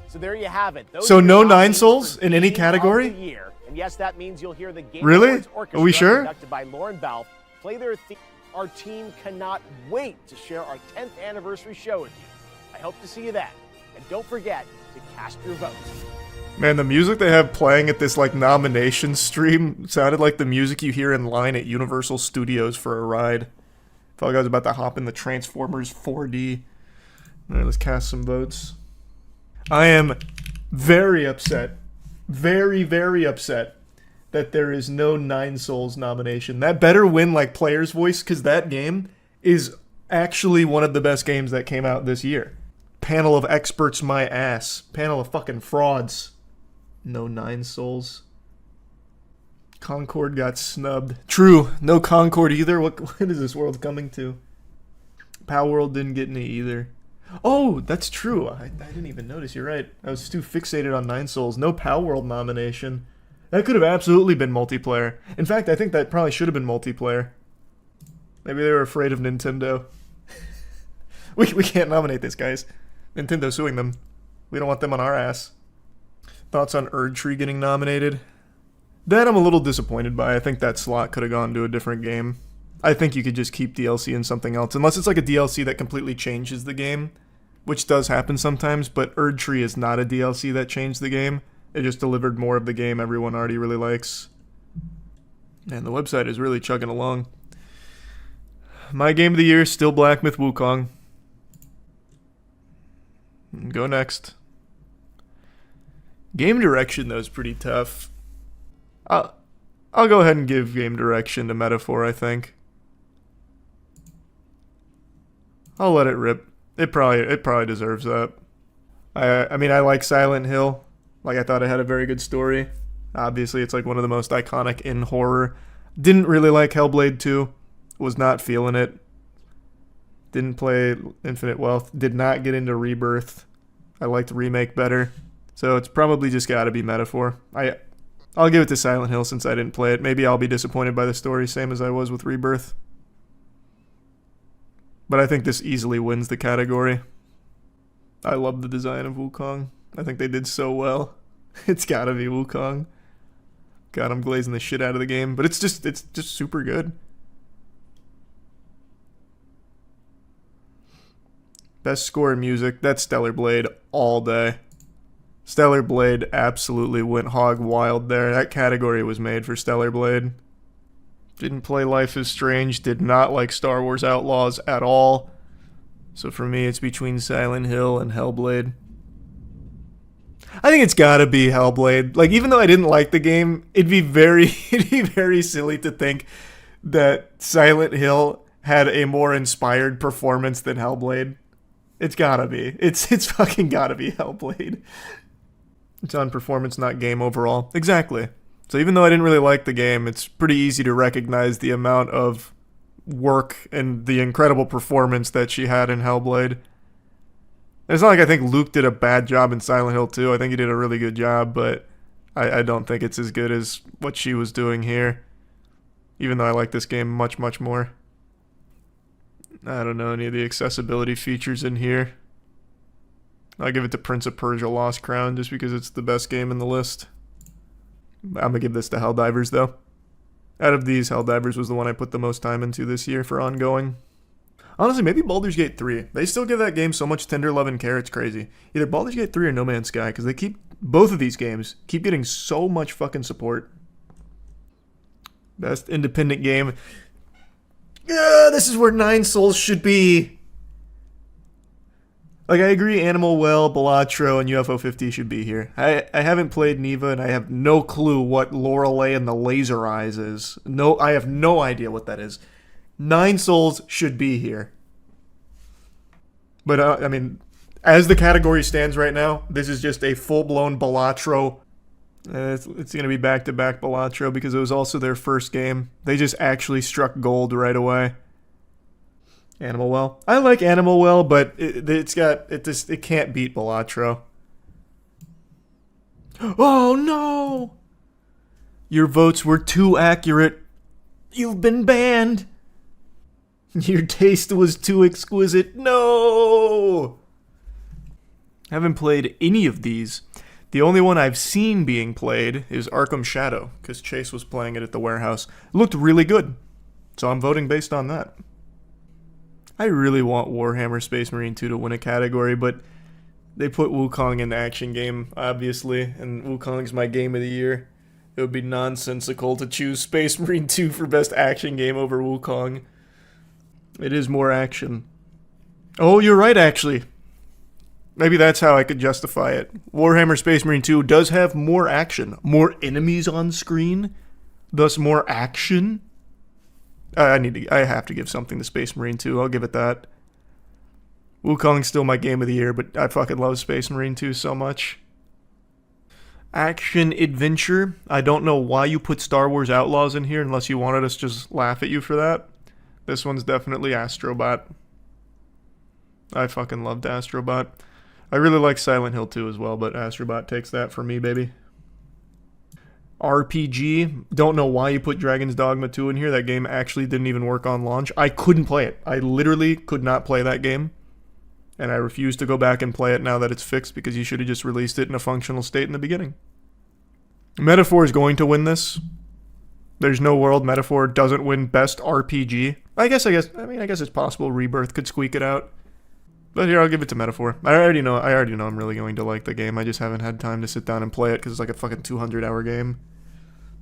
So there you have it. Those So are your no Nine nominees Souls for in any Game of category? the Year. And yes, that means you'll hear the Game Really? Awards Are Orchestra we sure? conducted by Lauren Balfe play their theme. Our team cannot wait to share our 10th anniversary show with you. I hope to see you then. And don't forget to cast your votes. Man, the music they have playing at this like nomination stream sounded like the music you hear in line at Universal Studios for a ride. Felt like I was about to hop in the Transformers 4D. All right, let's cast some votes. I am very upset, very, very upset that there is no Nine Souls nomination. That better win like Player's Voice, because that game is actually one of the best games that came out this year. Panel of experts, my ass. Panel of fucking frauds. No Nine Souls. Concord got snubbed. True, no Concord either. What is this world coming to? Power World didn't get any either. Oh, that's true. I didn't even notice. You're right. I was too fixated on Nine Souls. No Power World nomination. That could have absolutely been multiplayer. In fact, I think that probably should have been multiplayer. Maybe they were afraid of Nintendo. we can't nominate this, guys. Nintendo's suing them. We don't want them on our ass. Thoughts on Erdtree getting nominated? That I'm a little disappointed by. I think that slot could have gone to a different game. I think you could just keep DLC in something else. Unless it's like a DLC that completely changes the game. Which does happen sometimes, but Erdtree is not a DLC that changed the game. It just delivered more of the game everyone already really likes. And the website is really chugging along. My game of the year is still Black Myth Wukong. Go next. Game direction, though, is pretty tough. I'll go ahead and give game direction to Metaphor, I think. I'll let it rip. It probably deserves that. I mean, I like Silent Hill. Like, I thought it had a very good story. Obviously, it's like one of the most iconic in horror. Didn't really like Hellblade 2. Was not feeling it. Didn't play Infinite Wealth. Did not get into Rebirth. I liked Remake better. So it's probably just got to be Metaphor. I'll give it to Silent Hill since I didn't play it. Maybe I'll be disappointed by the story, same as I was with Rebirth. But I think this easily wins the category. I love the design of Wukong. I think they did so well. It's gotta be Wukong. God, I'm glazing the shit out of the game, but it's just super good. Best score in music, that's Stellar Blade all day. Stellar Blade absolutely went hog wild there. That category was made for Stellar Blade. Didn't play Life is Strange, did not like Star Wars Outlaws at all. So for me, it's between Silent Hill and Hellblade. I think it's gotta be Hellblade. Like, even though I didn't like the game, it'd be very silly to think that Silent Hill had a more inspired performance than Hellblade. It's gotta be. It's fucking gotta be Hellblade. It's on performance, not game overall. Exactly. So even though I didn't really like the game, it's pretty easy to recognize the amount of work and the incredible performance that she had in Hellblade. It's not like I think Luke did a bad job in Silent Hill 2. I think he did a really good job, but I don't think it's as good as what she was doing here. Even though I like this game much, much more. I don't know any of the accessibility features in here. I'll give it to Prince of Persia Lost Crown just because it's the best game in the list. I'm going to give this to Helldivers, though. Out of these, Helldivers was the one I put the most time into this year for ongoing. Honestly, maybe Baldur's Gate 3. They still give that game so much tender love and care, it's crazy. Either Baldur's Gate 3 or No Man's Sky, because they keep, both of these games, keep getting so much fucking support. Best independent game. This is where Nine Souls should be. Like, I agree Animal Well, Balatro, and UFO 50 should be here. I haven't played Neva, and I have no clue what Lorelei and the Laser Eyes is. No, I have no idea what that is. Nine Souls should be here. But, I mean, as the category stands right now, this is just a full-blown Balatro. It's going to be back-to-back Balatro because it was also their first game. They just actually struck gold right away. Animal Well. I like Animal Well, but it can't beat Balatro. Oh no! Your votes were too accurate. You've been banned. Your taste was too exquisite. No! I haven't played any of these. The only one I've seen being played is Arkham Shadow, because Chase was playing it at the warehouse. It looked really good, so I'm voting based on that. I really want Warhammer Space Marine 2 to win a category, but they put Wukong in the action game, obviously, and Wukong's my game of the year. It would be nonsensical to choose Space Marine 2 for best action game over Wukong. It is more action. Oh, you're right, actually. Maybe that's how I could justify it. Warhammer Space Marine 2 does have more action. More enemies on screen, thus more action. I have to give something to Space Marine 2. I'll give it that. Wukong's still my game of the year, but I fucking love Space Marine 2 so much. Action adventure. I don't know why you put Star Wars Outlaws in here unless you wanted us to just laugh at you for that. This one's definitely Astrobot. I fucking loved Astrobot. I really like Silent Hill 2 as well, but Astrobot takes that for me, baby. RPG. Don't know why you put Dragon's Dogma 2 in here. That game actually didn't even work on launch. I couldn't play it. I literally could not play that game. And I refuse to go back and play it now that it's fixed because you should have just released it in a functional state in the beginning. Metaphor is going to win this. There's no world Metaphor doesn't win best RPG. I guess it's possible Rebirth could squeak it out. But here, I'll give it to Metaphor. I already know I'm really going to like the game. I just haven't had time to sit down and play it because it's like a fucking 200-hour game.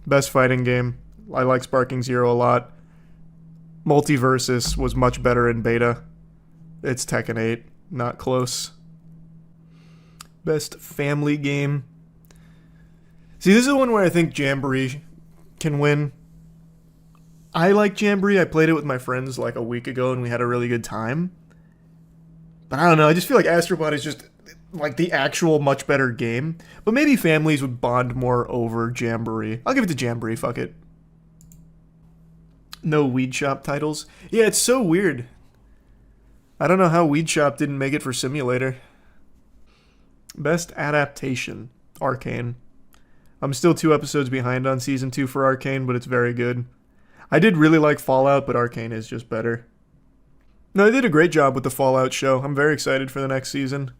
Best fighting game. I like Spanking 0 a lot. Multiversus was much better in beta. It's Tekken 8. Not close. Best family game. See, this is one where I think Jamboree can win. I like Jamboree. I played it with my friends like a week ago and we had a really good time. But I don't know, I just feel like Astrobot is just like the actual much better game. But maybe families would bond more over Jamboree. I'll give it to Jamboree, fuck it. No Weed Shop titles. Yeah, it's so weird. I don't know how Weed Shop didn't make it for Simulator. Best adaptation. Arcane. I'm still 2 episodes behind on Season 2 for Arcane, but it's very good. I did really like Fallout, but Arcane is just better. No, they did a great job with the Fallout show. I'm very excited for the next season.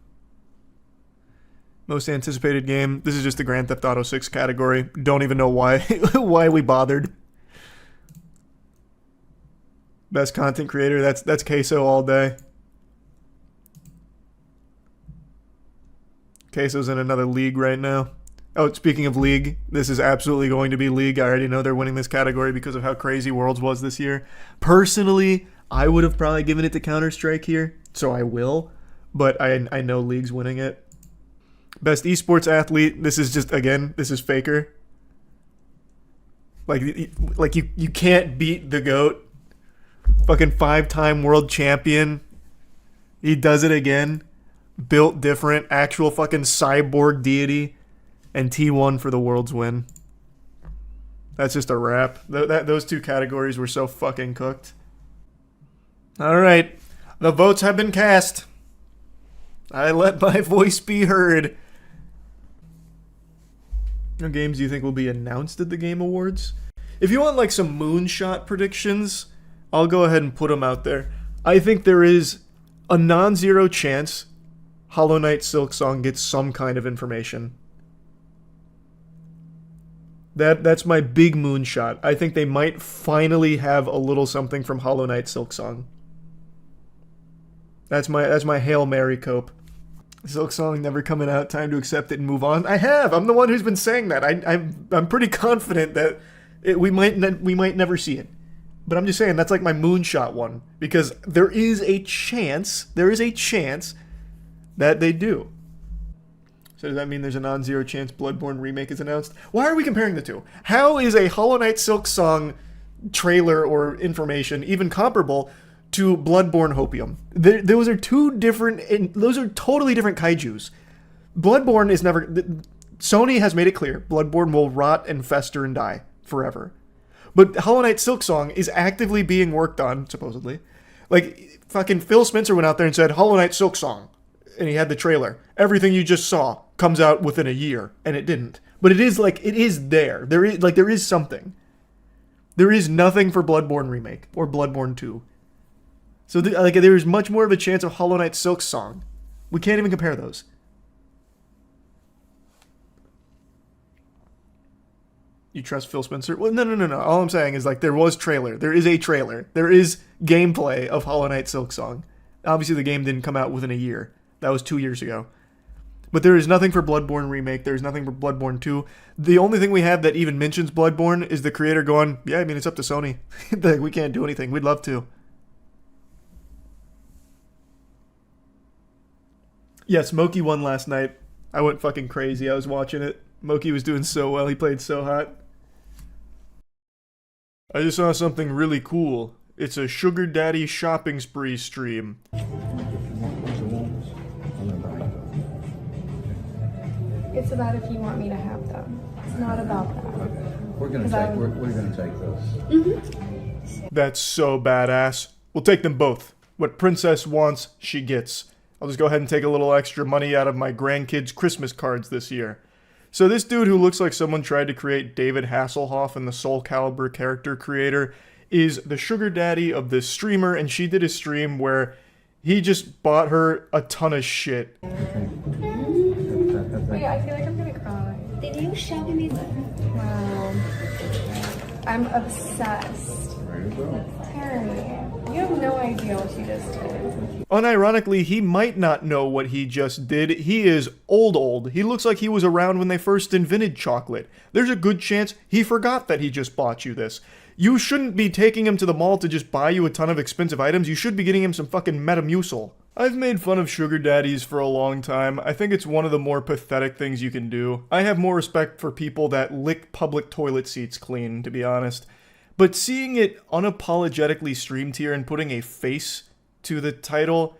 Most anticipated game. This is just the Grand Theft Auto 6 category. Don't even know why why we bothered. Best content creator. That's Queso all day. Queso's in another league right now. Oh, speaking of League, this is absolutely going to be League. I already know they're winning this category because of how crazy Worlds was this year. Personally, I would have probably given it to Counter-Strike here, so I will. But I know League's winning it. Best esports athlete. This is just, again, this is Faker. Like you can't beat the GOAT. Fucking 5-time world champion. He does it again. Built different. Actual fucking cyborg deity. And T1 for the world's win. That's just a wrap. Those 2 categories were so fucking cooked. Alright. The votes have been cast. I let my voice be heard. What games do you think will be announced at the Game Awards? If you want like some moonshot predictions, I'll go ahead and put them out there. I think there is a non-zero chance Hollow Knight Silksong gets some kind of information. That's my big moonshot. I think they might finally have a little something from Hollow Knight Silksong. That's my Hail Mary cope. Silksong never coming out. Time to accept it and move on. I have. I'm the one who's been saying that. I'm pretty confident that we might never see it. But I'm just saying that's like my moonshot one because there is a chance that they do. So does that mean there's a non-zero chance Bloodborne remake is announced? Why are we comparing the two? How is a Hollow Knight Silksong trailer or information even comparable to Bloodborne Hopium? Those are two different, those are totally different kaijus. Bloodborne is never, Sony has made it clear, Bloodborne will rot and fester and die forever. But Hollow Knight Silksong is actively being worked on, supposedly. Like, fucking Phil Spencer went out there and said, Hollow Knight Silksong. And he had the trailer. Everything you just saw comes out within a year. And it didn't. But it is, like, it is there. There is something. There is nothing for Bloodborne Remake. Or Bloodborne 2. So, there is much more of a chance of Hollow Knight Silksong. We can't even compare those. You trust Phil Spencer? Well, no. All I'm saying is, like, there was trailer. There is a trailer. There is gameplay of Hollow Knight Silksong. Obviously, the game didn't come out within a year. That was 2 years ago. But there is nothing for Bloodborne Remake. There is nothing for Bloodborne 2. The only thing we have that even mentions Bloodborne is the creator going, yeah, I mean, it's up to Sony. Like, we can't do anything. We'd love to. Yeah, Smokey won last night. I went fucking crazy. I was watching it. Moki was doing so well. He played so hot. I just saw something really cool. It's a sugar daddy shopping spree stream. It's about if you want me to have them. It's not about that. We're gonna take those. Mm-hmm. That's so badass. We'll take them both. What princess wants, she gets. I'll just go ahead and take a little extra money out of my grandkids' Christmas cards this year. So this dude who looks like someone tried to create David Hasselhoff and the Soul Calibur character creator is the sugar daddy of this streamer, and she did a stream where he just bought her a ton of shit. Wait, I feel like I'm gonna cry. Did you show me that? Wow. I'm obsessed. Harry, you have no idea what you just did. Unironically, he might not know what he just did. He is old. He looks like he was around when they first invented chocolate. There's a good chance he forgot that he just bought you this. You shouldn't be taking him to the mall to just buy you a ton of expensive items. You should be getting him some fucking Metamucil. I've made fun of sugar daddies for a long time. I think it's one of the more pathetic things you can do. I have more respect for people that lick public toilet seats clean, to be honest. But seeing it unapologetically streamed here and putting a face to the title,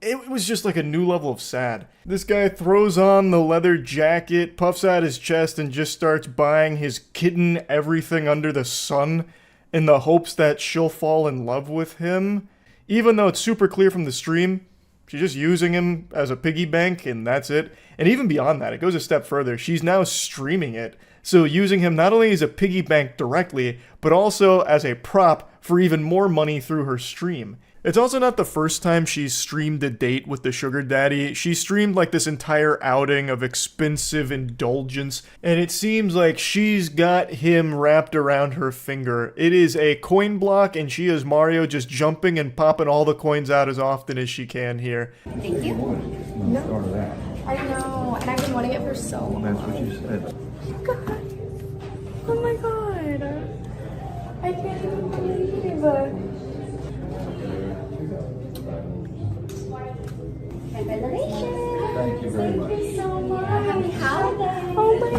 it was just like a new level of sad. This guy throws on the leather jacket, puffs out his chest, and just starts buying his kitten everything under the sun in the hopes that she'll fall in love with him. Even though it's super clear from the stream, she's just using him as a piggy bank and that's it. And even beyond that, it goes a step further. She's now streaming it. So using him not only as a piggy bank directly, but also as a prop for even more money through her stream. It's also not the first time she's streamed a date with the sugar daddy. She streamed like this entire outing of expensive indulgence, and it seems like she's got him wrapped around her finger. It is a coin block, and she is Mario just jumping and popping all the coins out as often as she can here. Thank you. No. I know, and I've been wanting it for so long. That's what you said. God. Oh my god. I can't even believe it. Congratulations. Thank you very much. Thank you so much. Happy holidays. Oh my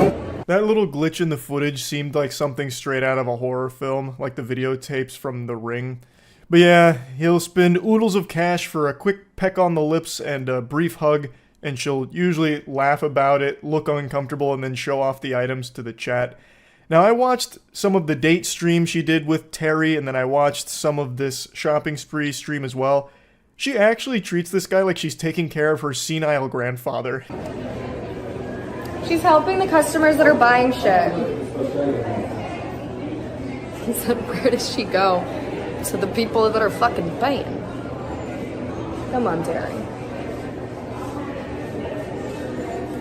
god. That little glitch in the footage seemed like something straight out of a horror film, like the videotapes from The Ring. But yeah, he'll spend oodles of cash for a quick peck on the lips and a brief hug, and she'll usually laugh about it, look uncomfortable, and then show off the items to the chat. Now, I watched some of the date stream she did with Terry, and then I watched some of this shopping spree stream as well. She actually treats this guy like she's taking care of her senile grandfather. She's helping the customers that are buying shit. He said, where does she go? To the people that are fucking paying. Come on, Terry.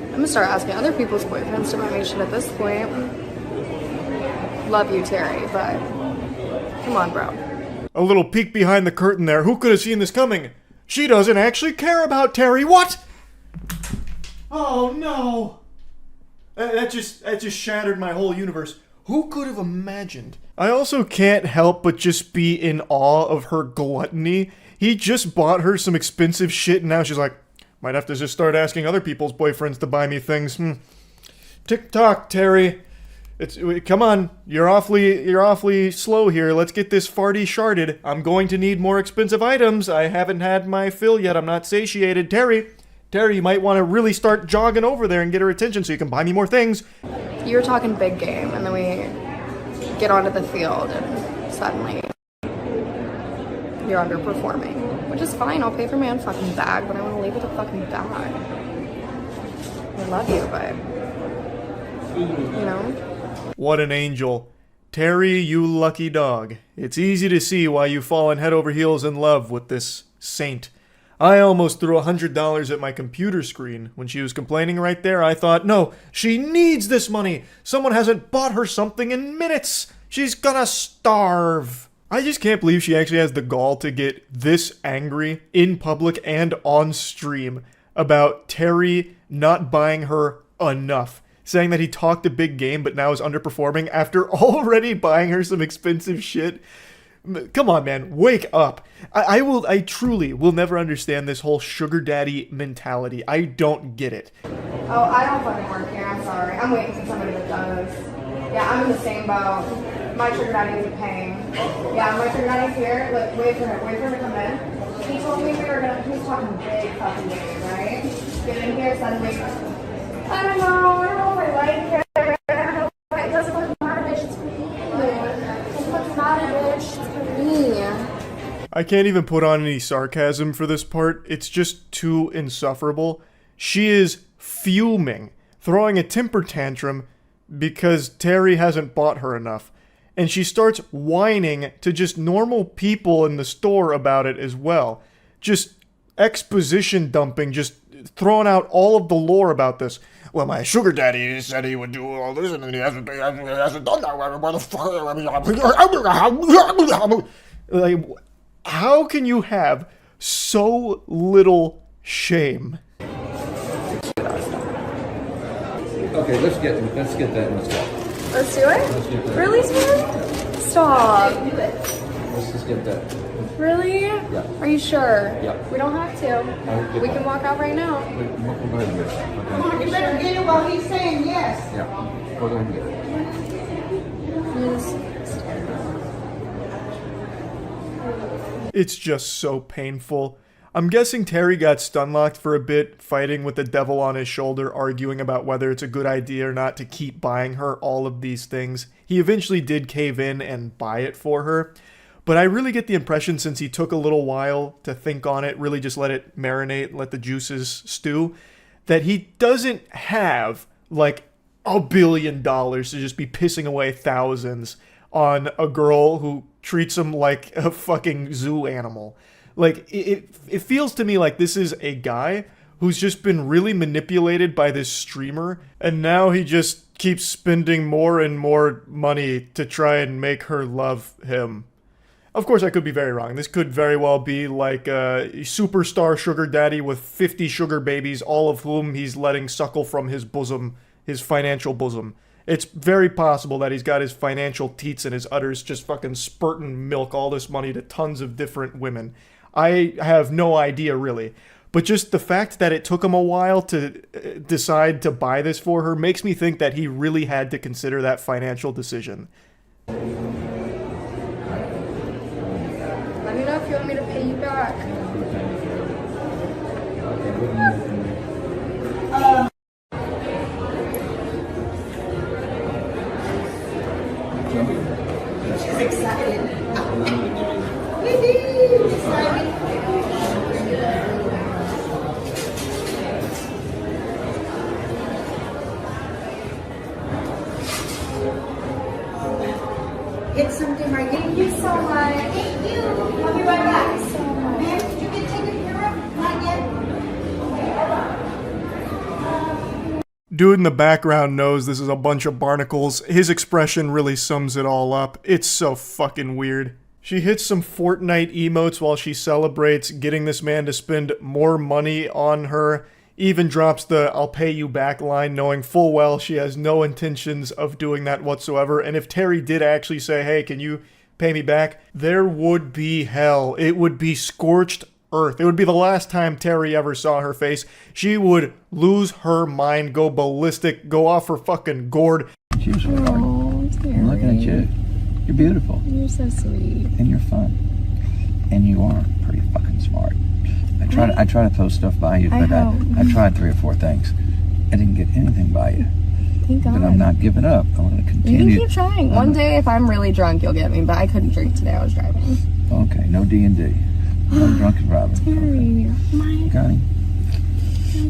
I'm gonna start asking other people's boyfriends to buy me shit at this point. Love you, Terry, but come on, bro. A little peek behind the curtain there. Who could have seen this coming? She doesn't actually care about Terry. What? Oh no. That just shattered my whole universe. Who could have imagined? I also can't help but just be in awe of her gluttony. He just bought her some expensive shit and now she's like, might have to just start asking other people's boyfriends to buy me things. Tick-tock, Terry. Come on, you're awfully slow here. Let's get this farty sharded. I'm going to need more expensive items. I haven't had my fill yet. I'm not satiated. Terry, you might want to really start jogging over there and get her attention so you can buy me more things. You were talking big game, and then we get onto the field, and suddenly you're underperforming, which is fine. I'll pay for my own fucking bag, but I want to leave with a fucking bag. I love you, but you know. What an angel. Terry, you lucky dog. It's easy to see why you've fallen head over heels in love with this saint. I almost threw $100 at my computer screen. When she was complaining right there, I thought, no, she needs this money. Someone hasn't bought her something in minutes. She's gonna starve. I just can't believe she actually has the gall to get this angry in public and on stream about Terry not buying her enough. Saying that he talked a big game but now is underperforming after already buying her some expensive shit. Come on, man, wake up. I truly will never understand this whole sugar daddy mentality. I don't get it. Oh, I don't fucking work here, I'm sorry. I'm waiting for somebody that does. Yeah, I'm in the same boat. My sugar daddy isn't paying. Yeah, my sugar daddy's here. Look, wait for him to come in. He told me he was talking big fucking game, right? Get in here, suddenly. I don't know if I like it. It doesn't look not a bitch, it's for me. It looks not a bitch, it's for me. I can't even put on any sarcasm for this part. It's just too insufferable. She is fuming, throwing a temper tantrum because Terry hasn't bought her enough. And she starts whining to just normal people in the store about it as well. Just exposition dumping, just throwing out all of the lore about this. Well, my sugar daddy said he would do all this, and he hasn't done that. What the fuck? Like, how can you have so little shame? Okay, let's get that. Let's go. Let's do it? Let's get that. Really, Squid? Stop. Let's just get that. Really? Yeah. Are you sure? Yeah. We don't have to. We can walk out right now. We'll go ahead and get it. Okay. You better get it while he's saying yes. Yeah. We'll go ahead and get it. It's just so painful. I'm guessing Terry got stun-locked for a bit, fighting with the devil on his shoulder, arguing about whether it's a good idea or not to keep buying her all of these things. He eventually did cave in and buy it for her. But I really get the impression, since he took a little while to think on it, really just let it marinate, let the juices stew, that he doesn't have, like, $1 billion to just be pissing away thousands on a girl who treats him like a fucking zoo animal. Like, it feels to me like this is a guy who's just been really manipulated by this streamer, and now he just keeps spending more and more money to try and make her love him. Of course, I could be very wrong. This could very well be like a superstar sugar daddy with 50 sugar babies, all of whom he's letting suckle from his bosom, his financial bosom. It's very possible that he's got his financial teats and his udders just fucking spurting milk all this money to tons of different women. I have no idea, really. But just the fact that it took him a while to decide to buy this for her makes me think that he really had to consider that financial decision. Let me know if you want me to pay you back. She's excited. Get something right. Thank you so much. Thank you. I'll be right back. Thank you so much. Ma'am, did you get taken care of? Not yet? Okay, bye-bye. Dude in the background knows this is a bunch of barnacles. His expression really sums it all up. It's so fucking weird. She hits some Fortnite emotes while she celebrates getting this man to spend more money on her. Even drops the "I'll pay you back" line, knowing full well she has no intentions of doing that whatsoever. And if Terry did actually say, "Hey, can you pay me back?" there would be hell. It would be scorched earth. It would be the last time Terry ever saw her face. She would lose her mind, go ballistic, go off her fucking gourd. Cheers, sweetheart. I'm looking at you. You're beautiful. You're so sweet. And you're fun. And you are pretty fucking smart. I try to throw stuff by you, but I tried 3 or 4 things. I didn't get anything by you. Thank God. But I'm not giving up. I want to continue. You can keep trying. One day, if I'm really drunk, you'll get me. But I couldn't drink today. I was driving. Okay, no D&D. No drunken driving. Terry, my Connie.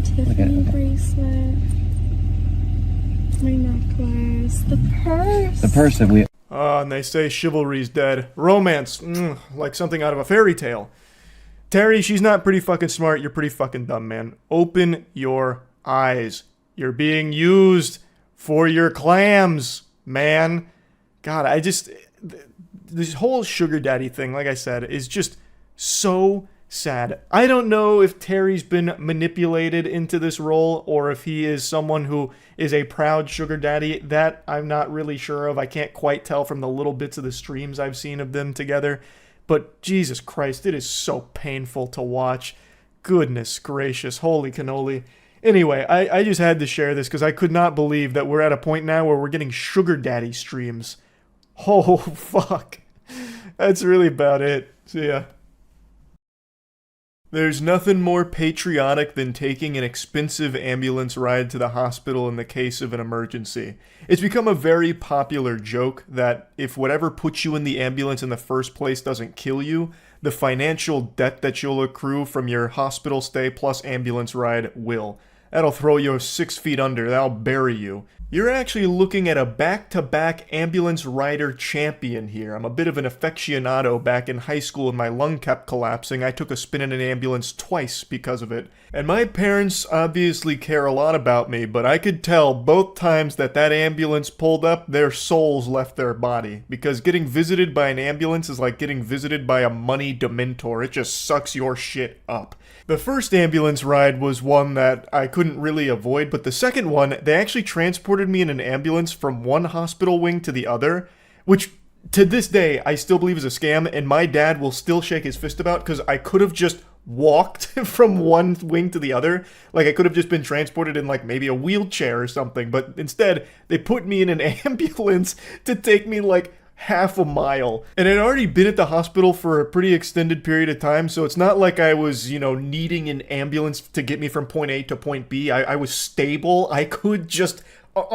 Tiffany bracelet, my necklace, the purse. The purse that we... And they say chivalry's dead. Romance, like something out of a fairy tale. Terry, she's not pretty fucking smart. You're pretty fucking dumb, man. Open your eyes. You're being used for your clams, man. God, this whole sugar daddy thing, like I said, is just so sad. I don't know if Terry's been manipulated into this role or if he is someone who is a proud sugar daddy. That I'm not really sure of. I can't quite tell from the little bits of the streams I've seen of them together. But Jesus Christ, it is so painful to watch. Goodness gracious, holy cannoli. Anyway, I just had to share this because I could not believe that we're at a point now where we're getting sugar daddy streams. Oh, fuck. That's really about it. See ya. There's nothing more patriotic than taking an expensive ambulance ride to the hospital in the case of an emergency. It's become a very popular joke that if whatever puts you in the ambulance in the first place doesn't kill you, the financial debt that you'll accrue from your hospital stay plus ambulance ride will. That'll throw you 6 feet under, that'll bury you. You're actually looking at a back-to-back ambulance rider champion here. I'm a bit of an aficionado. Back in high school when my lung kept collapsing, I took a spin in an ambulance twice because of it. And my parents obviously care a lot about me, but I could tell both times that ambulance pulled up, their souls left their body. Because getting visited by an ambulance is like getting visited by a money dementor. It just sucks your shit up. The first ambulance ride was one that I couldn't really avoid, but the second one, they actually transported me in an ambulance from one hospital wing to the other, which to this day, I still believe is a scam, and my dad will still shake his fist about, because I could have just walked from one wing to the other. Like, I could have just been transported in, like, maybe a wheelchair or something, but instead, they put me in an ambulance to take me, like, half a mile. And I'd already been at the hospital for a pretty extended period of time, so it's not like I was, you know, needing an ambulance to get me from point A to point B. I was stable. I could just,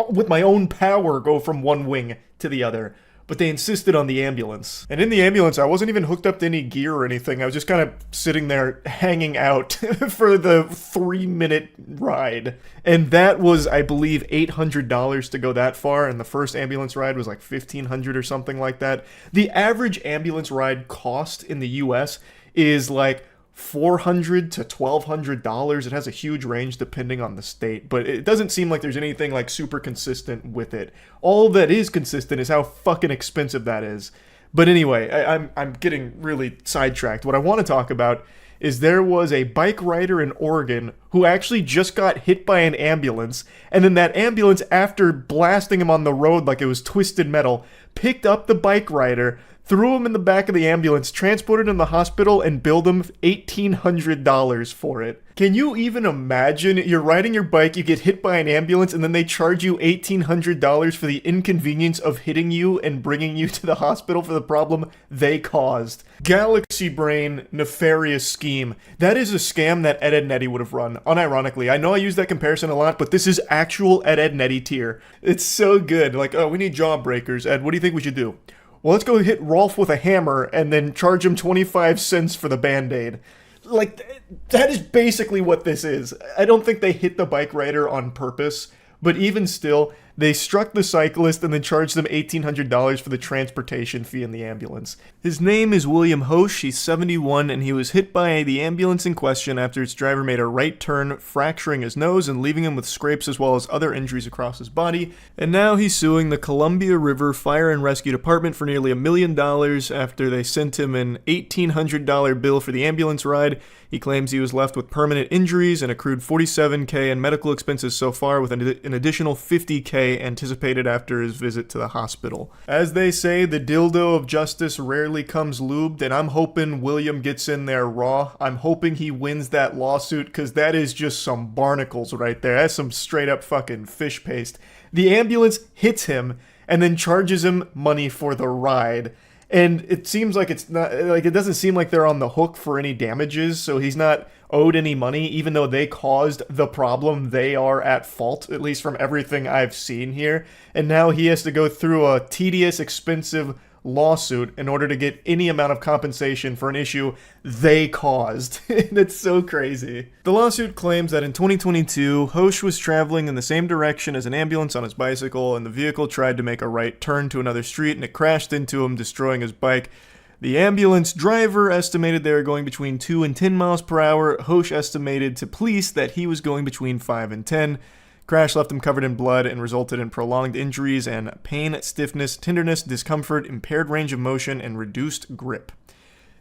with my own power, go from one wing to the other. But they insisted on the ambulance. And in the ambulance, I wasn't even hooked up to any gear or anything. I was just kind of sitting there hanging out for the 3-minute ride. And that was, I believe, $800 to go that far. And the first ambulance ride was like $1,500 or something like that. The average ambulance ride cost in the US is like $400 to $1,200. It has a huge range depending on the state, but it doesn't seem like there's anything like super consistent with it. All that is consistent is how fucking expensive that is. But anyway, I'm getting really sidetracked. What I want to talk about is there was a bike rider in Oregon who actually just got hit by an ambulance, and then that ambulance, after blasting him on the road like it was twisted metal, picked up the bike rider, threw him in the back of the ambulance, transported him to the hospital, and billed him $1,800 for it. Can you even imagine? You're riding your bike, you get hit by an ambulance, and then they charge you $1,800 for the inconvenience of hitting you and bringing you to the hospital for the problem they caused. Galaxy brain, nefarious scheme. That is a scam that Ed, Edd n Eddy would have run. Unironically, I know I use that comparison a lot, but this is actual Ed, Edd n Eddy tier. It's so good. Like, oh, we need jawbreakers. Ed, what do you think we should do? Well, let's go hit Rolf with a hammer and then charge him 25 cents for the Band-Aid. Like, that is basically what this is. I don't think they hit the bike rider on purpose, but even still, they struck the cyclist and then charged them $1,800 for the transportation fee in the ambulance. His name is William Hosch, he's 71, and he was hit by the ambulance in question after its driver made a right turn, fracturing his nose and leaving him with scrapes as well as other injuries across his body. And now he's suing the Columbia River Fire and Rescue Department for nearly $1 million after they sent him an $1,800 bill for the ambulance ride. He claims he was left with permanent injuries and accrued $47,000 in medical expenses so far, with an additional $50,000 anticipated after his visit to the hospital. As they say, the dildo of justice rarely comes lubed, and I'm hoping William gets in there raw. I'm hoping he wins that lawsuit, because that is just some barnacles right there. That's some straight up fucking fish paste. The ambulance hits him and then charges him money for the ride. And it seems like it's not, like, it doesn't seem like they're on the hook for any damages, so he's not owed any money, even though they caused the problem. They are at fault, at least from everything I've seen here. And now he has to go through a tedious, expensive lawsuit in order to get any amount of compensation for an issue they caused. That's so crazy. The lawsuit claims that in 2022, Hosch was traveling in the same direction as an ambulance on his bicycle, and the vehicle tried to make a right turn to another street, and it crashed into him, destroying his bike. The ambulance driver estimated they were going between 2 and 10 miles per hour. Hosch estimated to police that he was going between 5 and 10. Crash left him covered in blood and resulted in prolonged injuries and pain, stiffness, tenderness, discomfort, impaired range of motion, and reduced grip.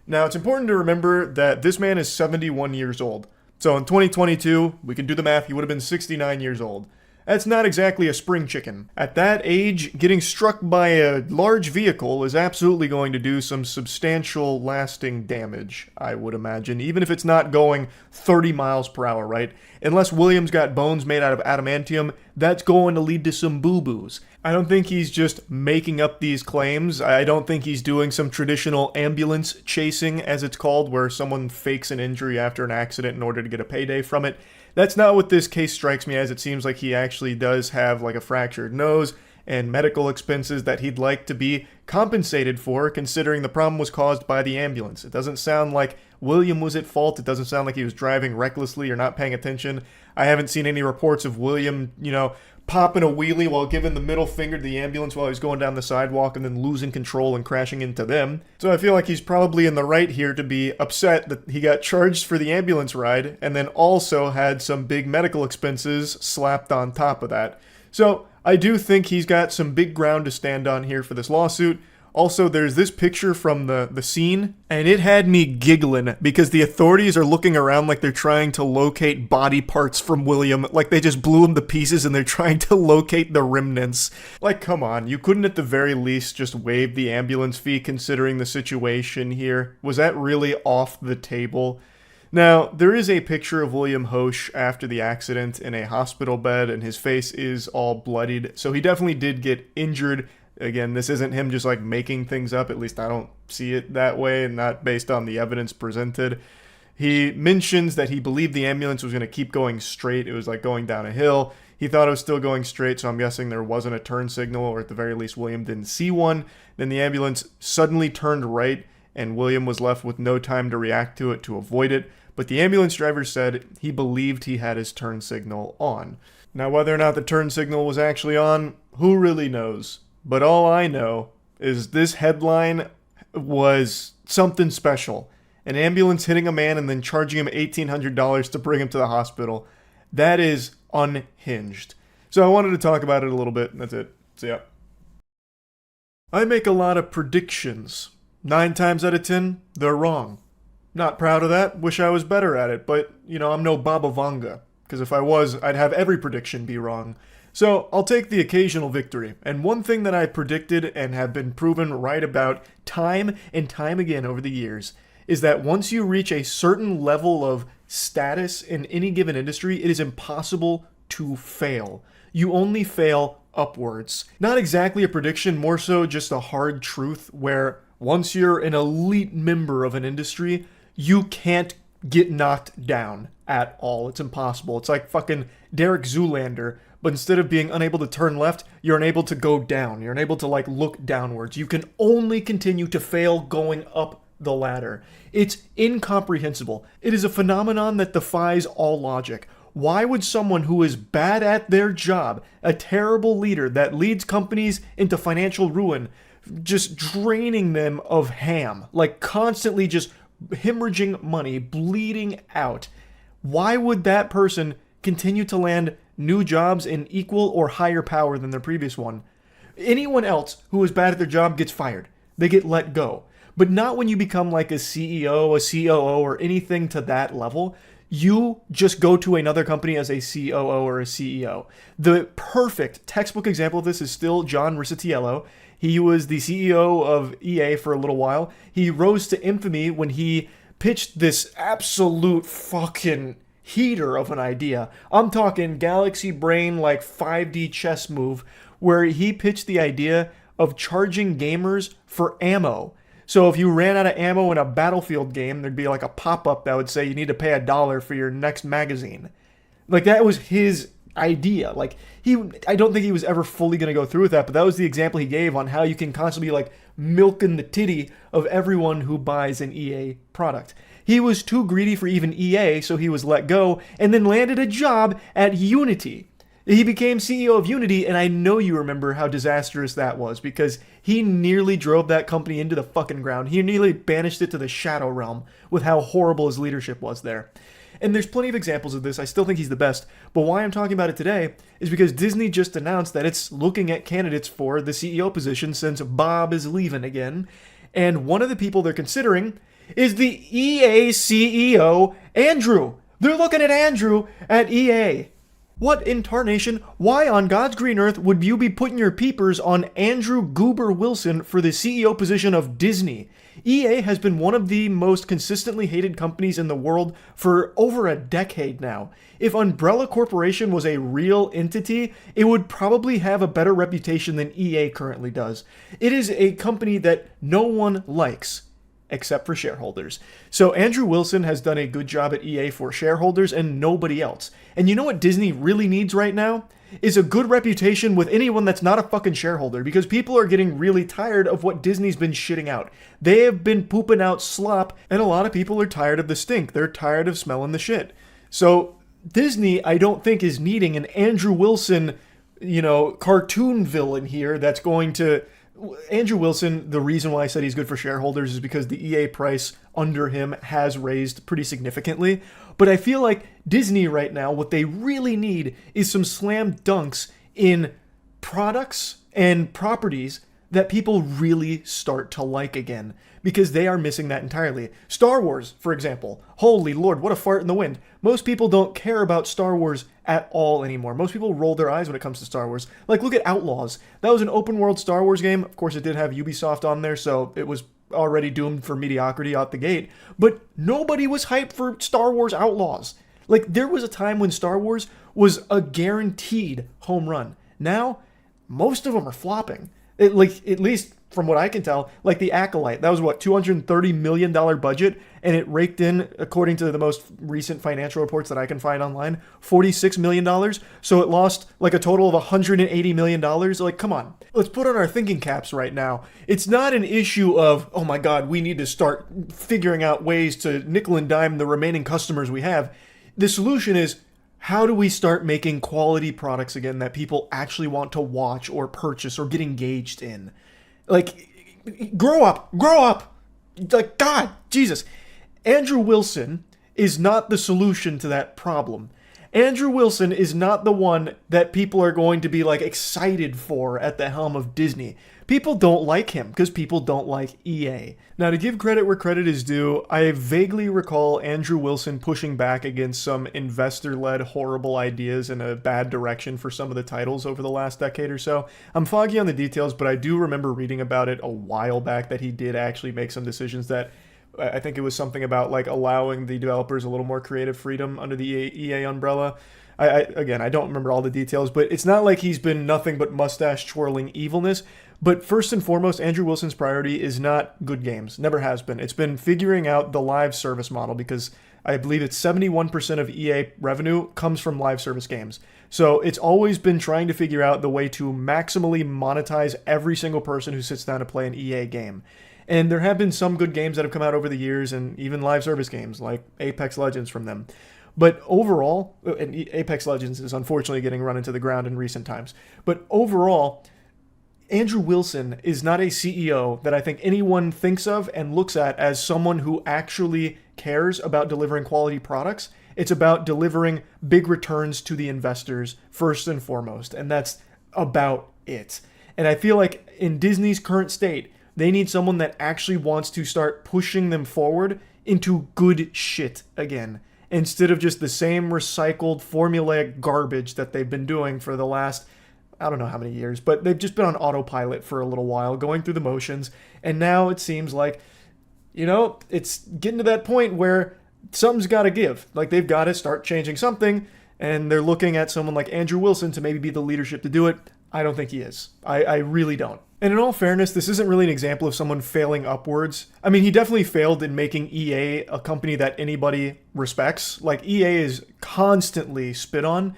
Now, it's important to remember that this man is 71 years old. So in 2022, we can do the math, he would have been 69 years old. That's not exactly a spring chicken. At that age, getting struck by a large vehicle is absolutely going to do some substantial lasting damage, I would imagine, even if it's not going 30 miles per hour, right? Unless William's got bones made out of adamantium, that's going to lead to some boo-boos. I don't think he's just making up these claims. I don't think he's doing some traditional ambulance chasing, as it's called, where someone fakes an injury after an accident in order to get a payday from it. That's not what this case strikes me as. It seems like he actually does have like a fractured nose and medical expenses that he'd like to be compensated for, considering the problem was caused by the ambulance. It doesn't sound like William was at fault. It doesn't sound like he was driving recklessly or not paying attention. I haven't seen any reports of William, popping a wheelie while giving the middle finger to the ambulance while he's going down the sidewalk and then losing control and crashing into them. So I feel like he's probably in the right here to be upset that he got charged for the ambulance ride and then also had some big medical expenses slapped on top of that. So I do think he's got some big ground to stand on here for this lawsuit. Also, there's this picture from the scene, and it had me giggling because the authorities are looking around like they're trying to locate body parts from William. Like they just blew him to pieces and they're trying to locate the remnants. Like, come on, you couldn't at the very least just waive the ambulance fee considering the situation here? Was that really off the table? Now, there is a picture of William Hoche after the accident in a hospital bed, and his face is all bloodied, so he definitely did get injured. Again, this isn't him just like making things up, at least I don't see it that way, and not based on the evidence presented. He mentions that he believed the ambulance was going to keep going straight. It was like going down a hill. He thought it was still going straight, so I'm guessing there wasn't a turn signal, or at the very least William didn't see one. Then the ambulance suddenly turned right, and William was left with no time to react to it to avoid it. But the ambulance driver said he believed he had his turn signal on. Now, whether or not the turn signal was actually on, who really knows? But all I know is this headline was something special. An ambulance hitting a man and then charging him $1,800 to bring him to the hospital. That is unhinged. So I wanted to talk about it a little bit, and that's it. So yeah. I make a lot of predictions. 9 times out of 10, they're wrong. Not proud of that. Wish I was better at it, but, I'm no Baba Vanga. Because if I was, I'd have every prediction be wrong. So, I'll take the occasional victory, and one thing that I predicted and have been proven right about time and time again over the years is that once you reach a certain level of status in any given industry, it is impossible to fail. You only fail upwards. Not exactly a prediction, more so just a hard truth where once you're an elite member of an industry, you can't get knocked down at all. It's impossible. It's like fucking Derek Zoolander, but instead of being unable to turn left, you're unable to go down. You're unable to look downwards. You can only continue to fail going up the ladder. It's incomprehensible. It is a phenomenon that defies all logic. Why would someone who is bad at their job, a terrible leader that leads companies into financial ruin, just draining them of ham, constantly just hemorrhaging money, bleeding out, why would that person continue to land new jobs in equal or higher power than their previous one? Anyone else who is bad at their job gets fired. They get let go. But not when you become like a CEO, a COO, or anything to that level. You just go to another company as a COO or a CEO. The perfect textbook example of this is still John Riccitiello. He was the CEO of EA for a little while. He rose to infamy when he pitched this absolute fucking heater of an idea. I'm talking galaxy brain 5D chess move where he pitched the idea of charging gamers for ammo. So if you ran out of ammo in a Battlefield game, there'd be a pop-up that would say you need to pay $1 for your next magazine. That was his idea. I don't think he was ever fully going to go through with that, but that was the example he gave on how you can constantly be milking the titty of everyone who buys an EA product. He was too greedy for even EA, so he was let go and then landed a job at Unity. He became CEO of Unity, and I know you remember how disastrous that was because he nearly drove that company into the fucking ground. He nearly banished it to the Shadow Realm with how horrible his leadership was there. And there's plenty of examples of this. I still think he's the best. But why I'm talking about it today is because Disney just announced that it's looking at candidates for the CEO position since Bob is leaving again. And one of the people they're considering is the EA CEO, Andrew. They're looking at Andrew at EA. What in tarnation? Why on God's green earth would you be putting your peepers on Andrew Goober Wilson for the CEO position of Disney? EA has been one of the most consistently hated companies in the world for over a decade now. If Umbrella Corporation was a real entity, it would probably have a better reputation than EA currently does. It is a company that no one likes, except for shareholders. So Andrew Wilson has done a good job at EA for shareholders and nobody else. And you know what Disney really needs right now? Is a good reputation with anyone that's not a fucking shareholder, because people are getting really tired of what Disney's been shitting out. They have been pooping out slop, and a lot of people are tired of the stink. They're tired of smelling the shit. So Disney, I don't think, is needing an Andrew Wilson, cartoon villain here that's going to... Andrew Wilson, the reason why I said he's good for shareholders is because the EA price under him has raised pretty significantly. But I feel like Disney right now, what they really need is some slam dunks in products and properties that people really start to like again, because they are missing that entirely. Star Wars, for example. Holy Lord, what a fart in the wind. Most people don't care about Star Wars at all anymore. Most people roll their eyes when it comes to Star Wars. Like, look at Outlaws. That was an open world Star Wars game. Of course, it did have Ubisoft on there, so it was already doomed for mediocrity out the gate. But nobody was hyped for Star Wars Outlaws. Like, there was a time when Star Wars was a guaranteed home run. Now, most of them are flopping. At least from what I can tell, like The Acolyte, that was what, $230 million budget, and it raked in, according to the most recent financial reports that I can find online, $46 million. So it lost like a total of $180 million. Like, come on. Let's put on our thinking caps right now. It's not an issue of, oh my God, we need to start figuring out ways to nickel and dime the remaining customers we have. The solution is, how do we start making quality products again that people actually want to watch or purchase or get engaged in? Like, grow up. Like, God, Jesus. Andrew Wilson is not the solution to that problem. Andrew Wilson is not the one that people are going to be, like, excited for at the helm of Disney. People don't like him because people don't like EA. Now, to give credit where credit is due, I vaguely recall Andrew Wilson pushing back against some investor-led horrible ideas in a bad direction for some of the titles over the last decade or so. I'm foggy on the details, but I do remember reading about it a while back that he did actually make some decisions that I think it was something about like allowing the developers a little more creative freedom under the EA umbrella. Again, I don't remember all the details, but it's not like he's been nothing but mustache-twirling evilness. But first and foremost, Andrew Wilson's priority is not good games. Never has been. It's been figuring out the live service model, because I believe it's 71% of EA revenue comes from live service games. So it's always been trying to figure out the way to maximally monetize every single person who sits down to play an EA game. And there have been some good games that have come out over the years, and even live service games like Apex Legends from them. But overall, and Apex Legends is unfortunately getting run into the ground in recent times. But overall, Andrew Wilson is not a CEO that I think anyone thinks of and looks at as someone who actually cares about delivering quality products. It's about delivering big returns to the investors first and foremost, and that's about it. And I feel like in Disney's current state, they need someone that actually wants to start pushing them forward into good shit again, instead of just the same recycled formulaic garbage that they've been doing for the last, I don't know how many years, but they've just been on autopilot for a little while, going through the motions, and now it seems like, you know, it's getting to that point where something's got to give. Like, they've got to start changing something, and they're looking at someone like Andrew Wilson to maybe be the leadership to do it. I don't think he is. I really don't. And in all fairness, this isn't really an example of someone failing upwards. I mean, he definitely failed in making EA a company that anybody respects. Like, EA is constantly spit on,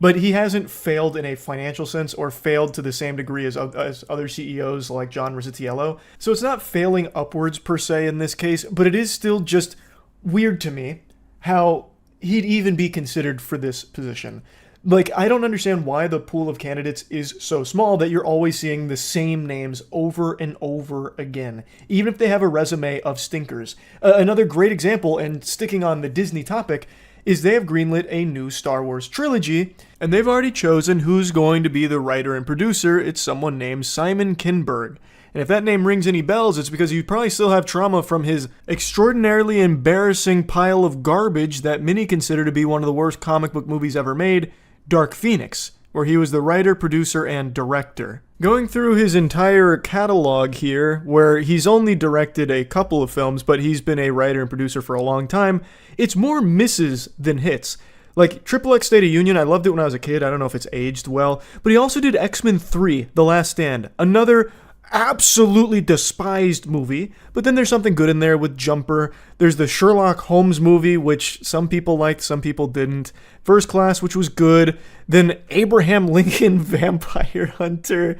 but he hasn't failed in a financial sense or failed to the same degree as other CEOs like John Rizzitiello. So it's not failing upwards per se in this case, but it is still just weird to me how he'd even be considered for this position. Like, I don't understand why the pool of candidates is so small that you're always seeing the same names over and over again, even if they have a resume of stinkers. Another great example, and sticking on the Disney topic, is they have greenlit a new Star Wars trilogy, and they've already chosen who's going to be the writer and producer. It's someone named Simon Kinberg. And if that name rings any bells, it's because you probably still have trauma from his extraordinarily embarrassing pile of garbage that many consider to be one of the worst comic book movies ever made, Dark Phoenix, where he was the writer, producer, and director. Going through his entire catalog here, where he's only directed a couple of films, but he's been a writer and producer for a long time, it's more misses than hits. Like, XXX State of Union, I loved it when I was a kid. I don't know if it's aged well. But he also did X-Men 3, The Last Stand, another absolutely despised movie, but then there's something good in there with Jumper. There's the Sherlock Holmes movie, which some people liked, some people didn't. First Class, which was good. Then Abraham Lincoln Vampire Hunter.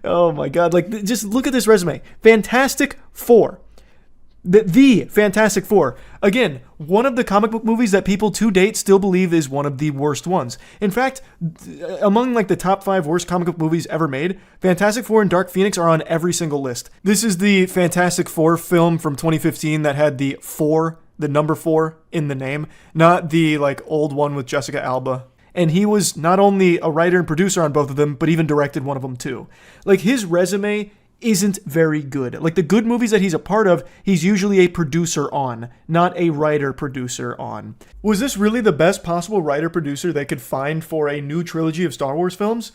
Oh my god, like, just look at this resume. Fantastic Four. The Fantastic Four. Again, one of the comic book movies that people to date still believe is one of the worst ones. In fact, among like the top 5 worst comic book movies ever made, Fantastic Four and Dark Phoenix are on every single list. This is the Fantastic Four film from 2015 that had the number 4 in the name, not the like old one with Jessica Alba. And he was not only a writer and producer on both of them, but even directed one of them too. Like, his resume isn't very good. Like the good movies that he's a part of, he's usually a producer on, not a writer-producer on. Was this really the best possible writer-producer they could find for a new trilogy of Star Wars films?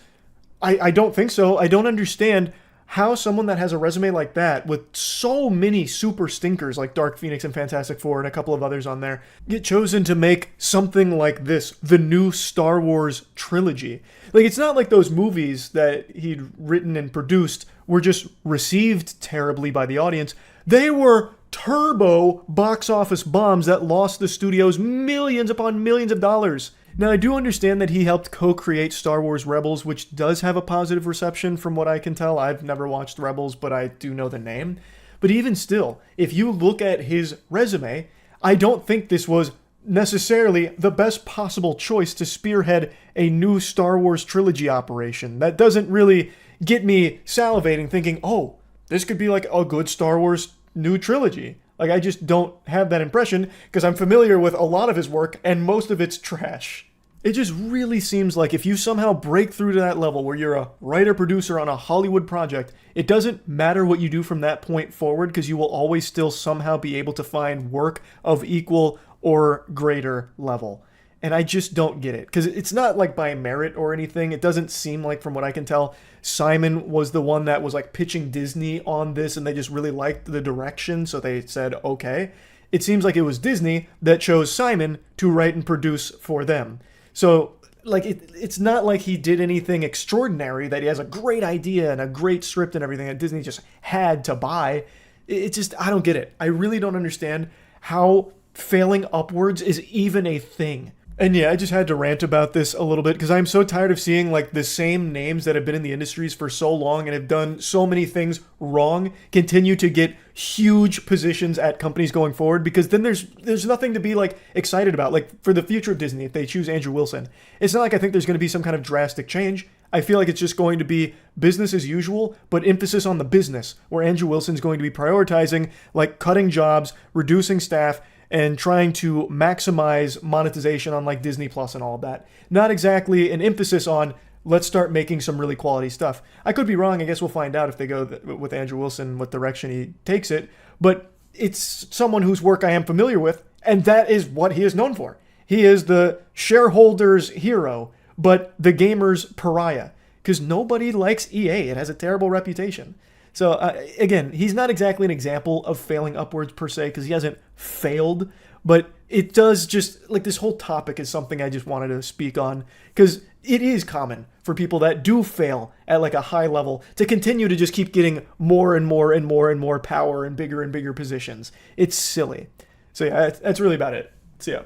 I don't think so. I don't understand how someone that has a resume like that, with so many super stinkers like Dark Phoenix and Fantastic Four and a couple of others on there, get chosen to make something like this, the new Star Wars trilogy. Like, it's not like those movies that he'd written and produced were just received terribly by the audience. They were turbo box office bombs that lost the studios millions upon millions of dollars. Now, I do understand that he helped co-create Star Wars Rebels, which does have a positive reception from what I can tell. I've never watched Rebels, but I do know the name. But even still, if you look at his resume, I don't think this was necessarily the best possible choice to spearhead a new Star Wars trilogy operation. That doesn't really get me salivating thinking, oh, this could be like a good Star Wars new trilogy. Like, I just don't have that impression because I'm familiar with a lot of his work and most of it's trash. It just really seems like if you somehow break through to that level where you're a writer-producer on a Hollywood project, it doesn't matter what you do from that point forward because you will always still somehow be able to find work of equal or greater level. And I just don't get it because it's not like by merit or anything. It doesn't seem like, from what I can tell, Simon was the one that was like pitching Disney on this and they just really liked the direction, so they said okay. It seems like it was Disney that chose Simon to write and produce for them. So, like, it's not like he did anything extraordinary, that he has a great idea and a great script and everything that Disney just had to buy. It just, I don't get it. I really don't understand how failing upwards is even a thing. And yeah, I just had to rant about this a little bit because I'm so tired of seeing like the same names that have been in the industries for so long and have done so many things wrong continue to get huge positions at companies going forward, because then there's nothing to be like excited about. Like for the future of Disney, if they choose Andrew Wilson, it's not like I think there's going to be some kind of drastic change. I feel like it's just going to be business as usual, but emphasis on the business, where Andrew Wilson's going to be prioritizing like cutting jobs, reducing staff, and trying to maximize monetization on like Disney Plus and all of that. Not exactly an emphasis on let's start making some really quality stuff. I could be wrong. I guess we'll find out if they go with Andrew Wilson, what direction he takes it. But it's someone whose work I am familiar with, and that is what he is known for. He is the shareholders' hero, but the gamer's pariah, because nobody likes EA. It has a terrible reputation. So, again, he's not exactly an example of failing upwards per se, because he hasn't failed, but it does just, like, this whole topic is something I just wanted to speak on, because it is common for people that do fail at, like, a high level to continue to just keep getting more and more and more and more power and bigger positions. It's silly. So, yeah, that's really about it. See ya.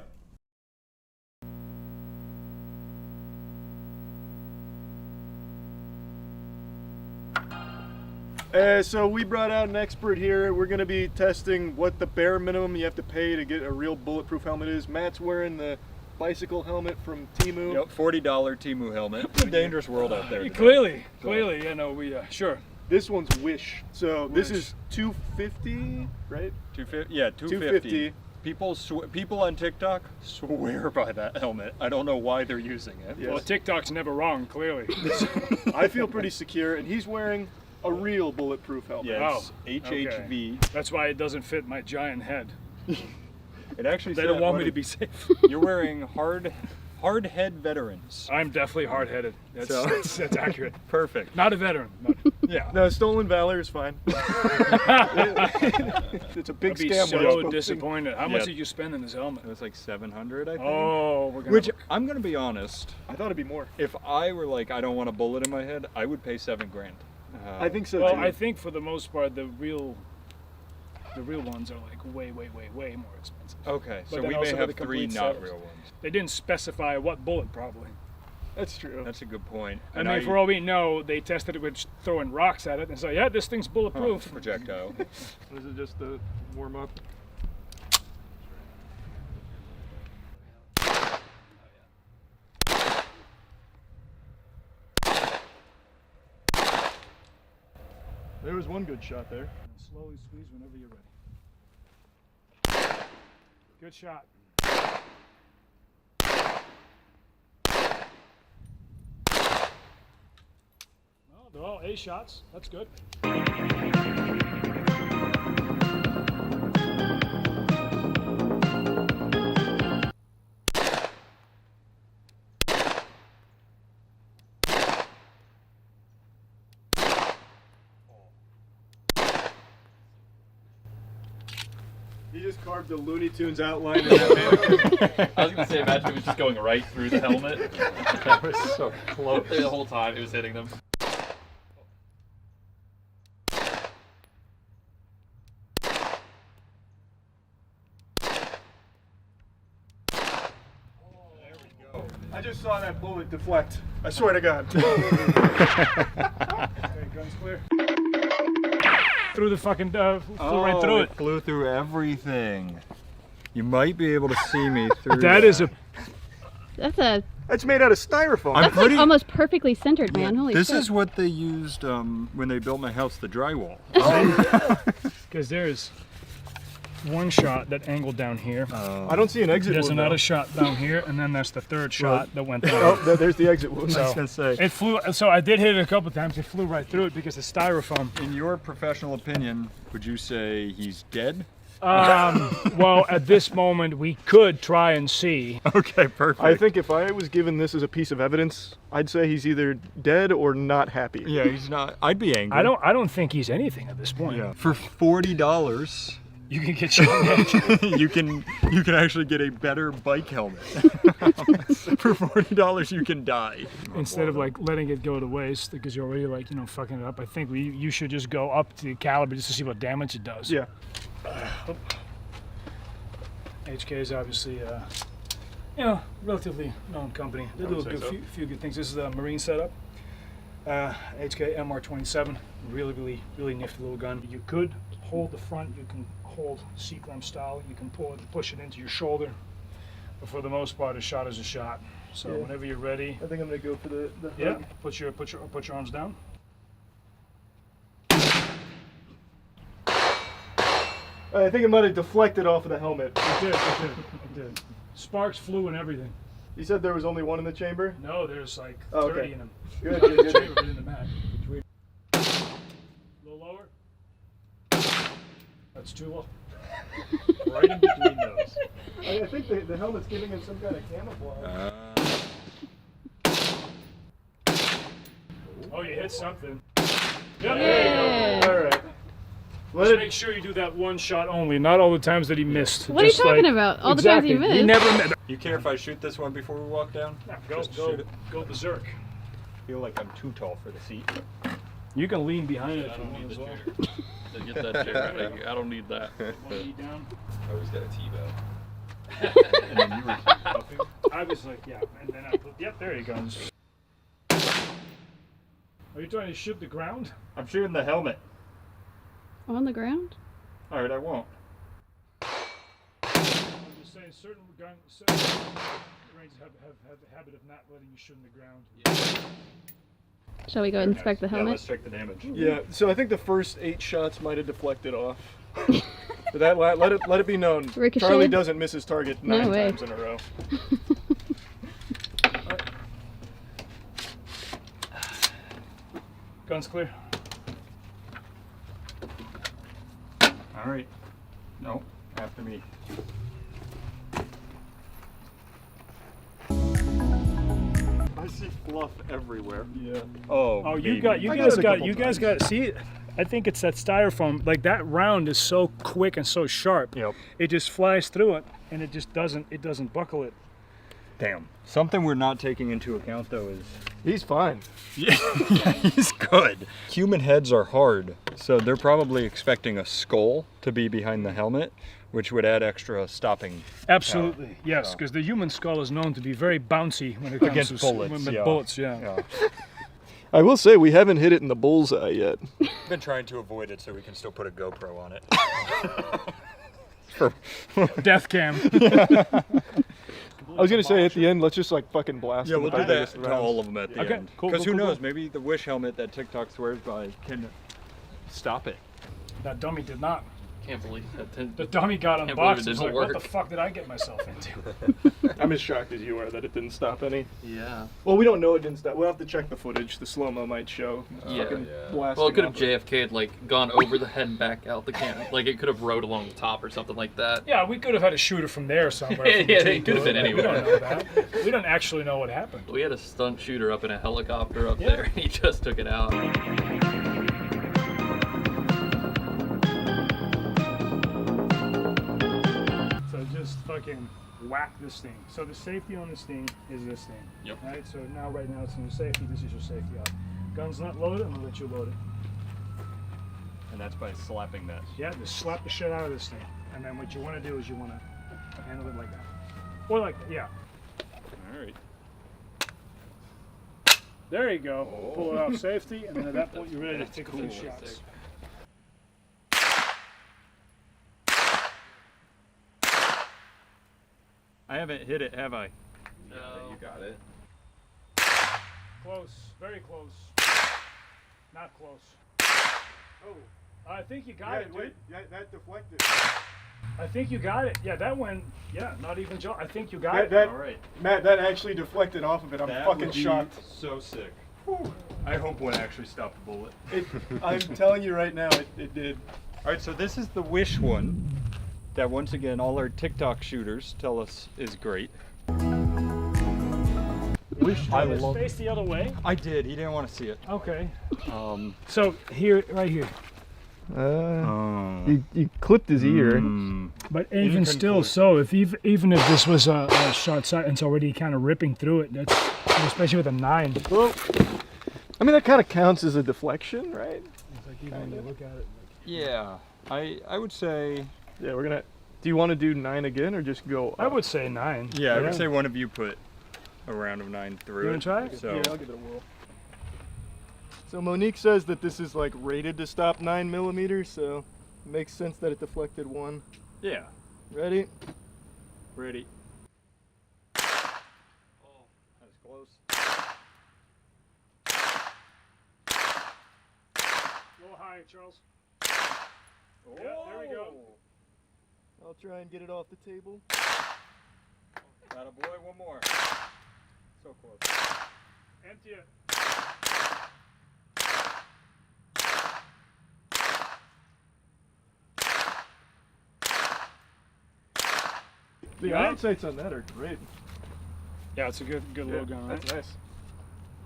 So we brought out an expert here. We're going to be testing what the bare minimum you have to pay to get a real bulletproof helmet is. Matt's wearing the bicycle helmet from Temu. Yep, $40 Temu helmet. It's a dangerous world out there. Clearly, you know, sure. This one's Wish. So this is $250, right? 250. Yeah, 250. People on TikTok swear by that helmet. I don't know why they're using it. Yes. Well, TikTok's never wrong, clearly. I feel pretty secure, and he's wearing a real bulletproof helmet. Yes, HHV. Okay. That's why it doesn't fit my giant head. It actually. They don't want me to be safe. You're wearing hard head veterans. I'm definitely hard-headed. That's accurate. Perfect. Not a veteran. Yeah. No, stolen valor is fine. It's a big scam. I'd be so disappointed. How much did you spend in this helmet? It was like $700, I think. Oh, we're gonna. Which I'm gonna be honest. I thought it'd be more. If I were like, I don't want a bullet in my head, I would pay $7,000. I think so. Well, too. I think for the most part, the real ones are like way more expensive. Okay, But so then we also may with have the three complete not sets. real ones. They didn't specify what bullet, probably. That's true. That's a good point. I mean, for all we know, they tested it with throwing rocks at it and say, yeah, this thing's bulletproof. Projectile. Is it just the warm up? There was one good shot there. Slowly squeeze whenever you're ready. Good shot. Well, They're all A shots. That's good. He just carved a Looney Tunes outline in that mannequin. I was going to say, imagine it was just going right through the helmet. That was so close. The whole time it was hitting them. I just saw that bullet deflect. I swear to God. Okay, guns clear. Through the fucking, flew right through it. Flew through everything. You might be able to see me through That is a... That's made out of styrofoam. That's like almost perfectly centered, man. Holy This shit. is what they used when they built my house, the drywall. Because there's one shot that angled down here. I don't see an exit There's wound, another though. shot down here, and then that's the third shot that went down. Oh, there's the exit wound. So I was gonna say. it flew. So I did hit it a couple times. It flew right through it because the styrofoam. In your professional opinion, would you say he's dead? Well, at this moment, we could try and see. Okay, perfect. I think if I was given this as a piece of evidence, I'd say he's either dead or not happy. Yeah, he's not. I'd be angry. I don't think he's anything at this point. Yeah. For $40, you can get your you can actually get a better bike helmet. For $40, you can die. Instead of like letting it go to waste because you're already like fucking it up. I think you should just go up to the caliber just to see what damage it does. Yeah. HK is obviously relatively known company. They do a few good things. This is the Marine setup. HK MR27, really nifty little gun. You could hold the front. You can hold Seagram style. You can pull it and push it into your shoulder. But for the most part, a shot is a shot. So whenever you're ready, I think I'm gonna go for the yeah. hug. Put your arms down. I think it might have deflected off of the helmet. It did. Sparks flew and everything. You said there was only one in the chamber? No, there's like 30 okay. in them. Good. Not in the chamber, but in the mag. A little lower. That's too low. Right in between those. I think the helmet's giving him some kind of camouflage. Oh, you hit something. Yep, Yay. there you go. All right. Just make sure you do that one shot only, not all the times that he missed. What are you talking about? All the times he missed? He never missed. You care if I shoot this one before we walk down? No, go berserk. I feel like I'm too tall for the seat. You can lean behind it if you want as well. Get that chair. I don't need that. Down. I always got a T-bow. And then you were puffing. I was like, yeah, and then I put, yep, there he goes. Are you trying to shoot the ground? I'm shooting the helmet. On the ground? All right, I won't. I'm just saying certain ranges have the habit of not letting you shoot in the ground. Yeah. Shall we go inspect the helmet? Yeah, let's check the damage. Yeah, so I think the first 8 shots might have deflected off. But that let it be known. Ricocheted? Charlie doesn't miss his target 9 way. times in a row. Guns clear. All right. No, after me. I see fluff everywhere. Yeah. Oh, you baby. guys got. See, I think it's that styrofoam. Like that round is so quick and so sharp. Yep. It just flies through it, and it just doesn't. It doesn't buckle it. Damn. Something we're not taking into account though is he's fine. Yeah, he's good. Human heads are hard, so they're probably expecting a skull to be behind the helmet, which would add extra stopping. Absolutely, power. yes, because the human skull is known to be very bouncy when it comes Against to bullets. bullets. Yeah. I will say we haven't hit it in the bullseye yet. I've been trying to avoid it so we can still put a GoPro on it. For death cam. I was gonna say at the end, let's just like fucking blast. Yeah, them we'll with do the that biggest to rounds. all of them at the Okay, end. cool, Because cool, who cool, knows? cool. Maybe the Wish helmet that TikTok swears by can stop it. That dummy did not. Can't believe that. The dummy got Can't believe unboxed. it It's didn't like, work. what the fuck did I get myself into? I'm as shocked as you are that it didn't stop any. Yeah. Well, we don't know it didn't stop. We'll have to check the footage. The slow-mo might show. Yeah. Fucking Well, blasting it could have off. JFK'd like gone over the head and back out the can. Like it could have rode along the top or something like that. Yeah, we could have had a shooter from there somewhere. Yeah, from the it tape could have been We don't anywhere. know that. We don't actually know what happened. We had a stunt shooter up in a helicopter up there, and he just took it out. So just fucking whack this thing. So the safety on this thing is this thing. Yep. Right? So now right now it's in your safety. This is your safety out. Gun's not loaded, I'm gonna let you load it. And that's by slapping that. Yeah, just slap the shit out of this thing. And then what you wanna do is you wanna handle it like that. Or like that, yeah. Alright. There you go. Pull it off safety, and then at that point you're ready to take a few shots. I haven't hit it, have I? No. You got it. Close, very close. Not close. Oh, I think you got it, dude. That deflected. I think you got it. Yeah, that went, yeah, not even Joe. I think you got it. That, All right. Matt, that actually deflected off of it. I'm That fucking would be shocked. so sick. I hope one actually stopped the bullet. I'm telling you right now, it did. Alright, so this is the Wish one that once again all our TikTok shooters tell us is great. Wish I his love face the other way. I did, he didn't want to see it. Okay. So here, right here. You clipped his ear. But even still, so if even if this was a short sight and it's already kind of ripping through it, that's especially with a 9. Well, I mean that kind of counts as a deflection, right? It's like even when you look at it. Yeah, I would say. Yeah, we're gonna. Do you want to do 9 again or just go? I would say 9. Yeah, I would say one of you put a round of 9 through You it. wanna try it? So. Yeah, I'll give it a whirl. So Monique says that this is like rated to stop 9mm, so it makes sense that it deflected 1. Yeah. Ready? Ready. Oh, that was close. A little higher, Charles. Oh. Yeah, there we go. I'll try and get it off the table. Atta boy, one more. So close. Empty it. The iron sights on that are great. Yeah, it's a good little gun, right? That's nice.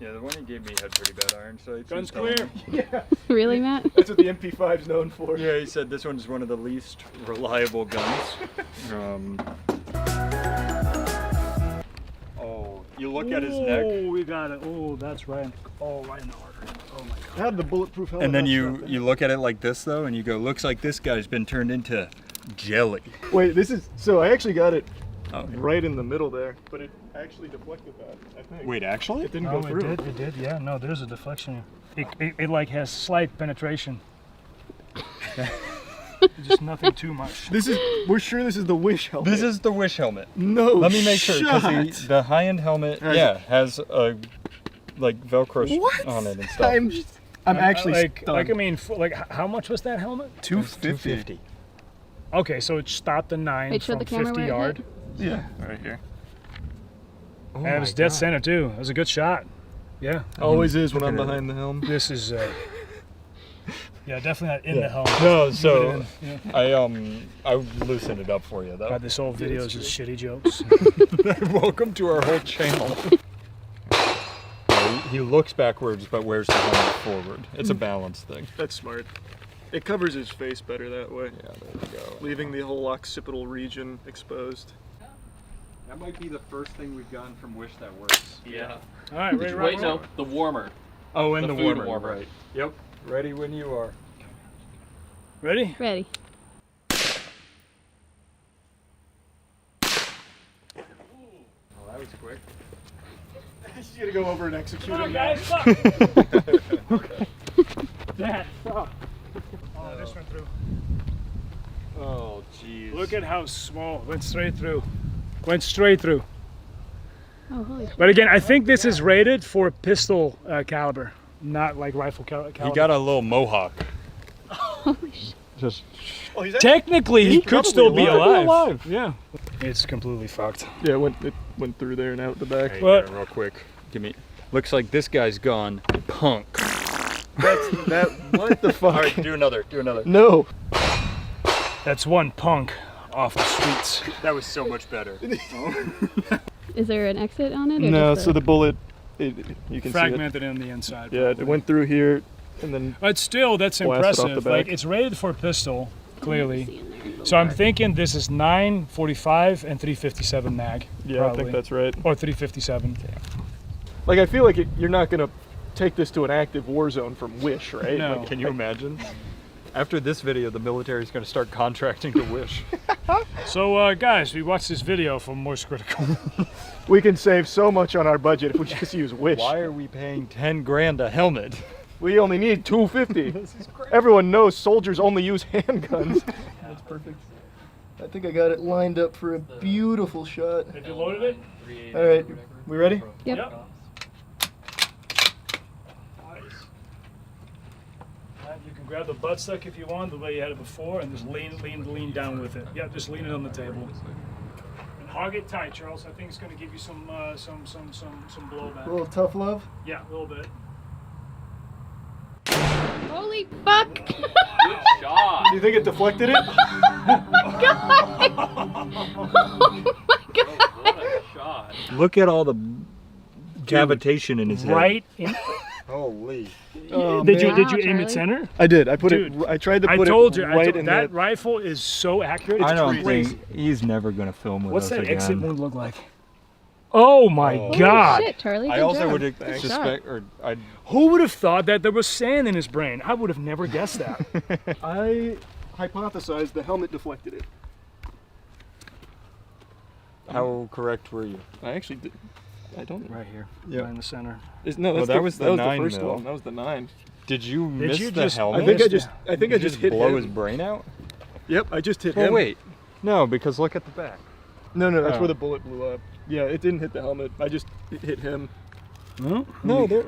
Yeah, the one he gave me had pretty bad iron sights. Gun's He was telling clear. me. Yeah. Really, Matt? That's what the MP5's known for. Yeah, he said this one's one of the least reliable guns. Oh, you look at his neck. Oh, we got it. Oh, that's right. Oh, right in the artery. Oh my God. I had the bulletproof helmet. And then on you stuff. look at it like this though, and you go, looks like this guy's been turned into jelly. Wait, this is so I actually got it Okay. right in the middle there, but it actually deflected that. I think. Wait, actually? It didn't No, go through. it did. Yeah, no, there's a deflection. It like has slight penetration. Just nothing too much. We're sure this is the Wish helmet. This is the Wish helmet. No Let me make sure, shot. because the high-end helmet, has a like Velcro on it and stuff. I'm actually like I mean, how much was that helmet? $250. Okay, so it stopped the 9 Wait, show from the camera 50 where it yard. hit. Yeah, right here. And it was dead center too. It was a good shot. Yeah. Always is when I'm behind the helm. This is yeah, definitely not in the helm. No, so Yeah. I loosened it up for you though. God, this whole video is just shitty jokes. Welcome to our whole channel. He looks backwards but wears the helmet forward. It's a balance thing. That's smart. It covers his face better that way. Yeah, there we go. Leaving the whole occipital region exposed. That might be the first thing we've gotten from Wish that works. Yeah. All right, ready, Wait, no, the warmer. Oh, and the food warmer, right. Yep. Ready when you are. Ready? Ready. Oh, that was quick. He's gonna go over and execute Come on, him. guys, stop. Dad, stop. Oh, this went through. Oh, jeez. Look at how small. Went straight through. Went straight through. Oh, holy shit. But again, I think this is rated for pistol caliber, not like rifle caliber. He got a little mohawk. Holy shit. Just Technically, he could still be alive. alive. Yeah. It's completely fucked. Yeah, it went through there and out the back. Hey, What? real quick, give me. Looks like this guy's gone. Punk. What the fuck? All right, do another. No. That's one punk off the streets. That was so much better. Is there an exit on it? Or No, just so the bullet, you can Fragmented on the inside. see it. Yeah, it went through here, and then. But still, that's blasted off the impressive. back. Like, it's rated for a pistol, clearly. So I'm thinking this is 9.45 and 3.57 mag. Yeah, probably. I think that's right. Or 3.57. Like, I feel like you're not gonna take this to an active war zone from Wish, right? No. Like, Can you imagine? After this video, the military's going to start contracting to Wish. So, guys, we watched this video from moistcritikal. we can save so much on our budget if we just use Wish. Why are we paying 10 grand a helmet? We only need $250. This is great. Everyone knows soldiers only use handguns. That's perfect. I think I got it lined up for a beautiful shot. Have you loaded it? All right, we ready? Yep. You can grab the buttstock if you want, the way you had it before, and just lean down with it. Yeah, just lean it on the table. And hog it tight, Charles. I think it's going to give you some blowback. A little tough love? Yeah, a little bit. Holy fuck! Good shot. Do you think it deflected it? What a shot. Look at all the cavitation in his head. Right in. Holy. Oh, did you Wow, aim it Charlie. center? I did. I put Dude, it. I tried to I put told it you, right in that the. rifle is so accurate. It's I don't crazy. think he's never going to film with What's us that again. exit wound look like? Oh my God! Shit, Charlie. I good also job. would Good suspect, shot. or I'd Who would have thought that there was sand in his brain? I would have never guessed that. I hypothesized the helmet deflected it. How correct were you? I actually did. I don't. Right here. Yeah. Right in the center. No, that's that was the 9 first mil. one. That was the 9. Did you miss you the just- helmet? I think I missed just. I think I Did you just hit blow him. his brain out? Yep, I just hit Well, him. wait. No, because look at the back. No, that's Oh. where the bullet blew up. Yeah, it didn't hit the helmet. I just hit him. No, there.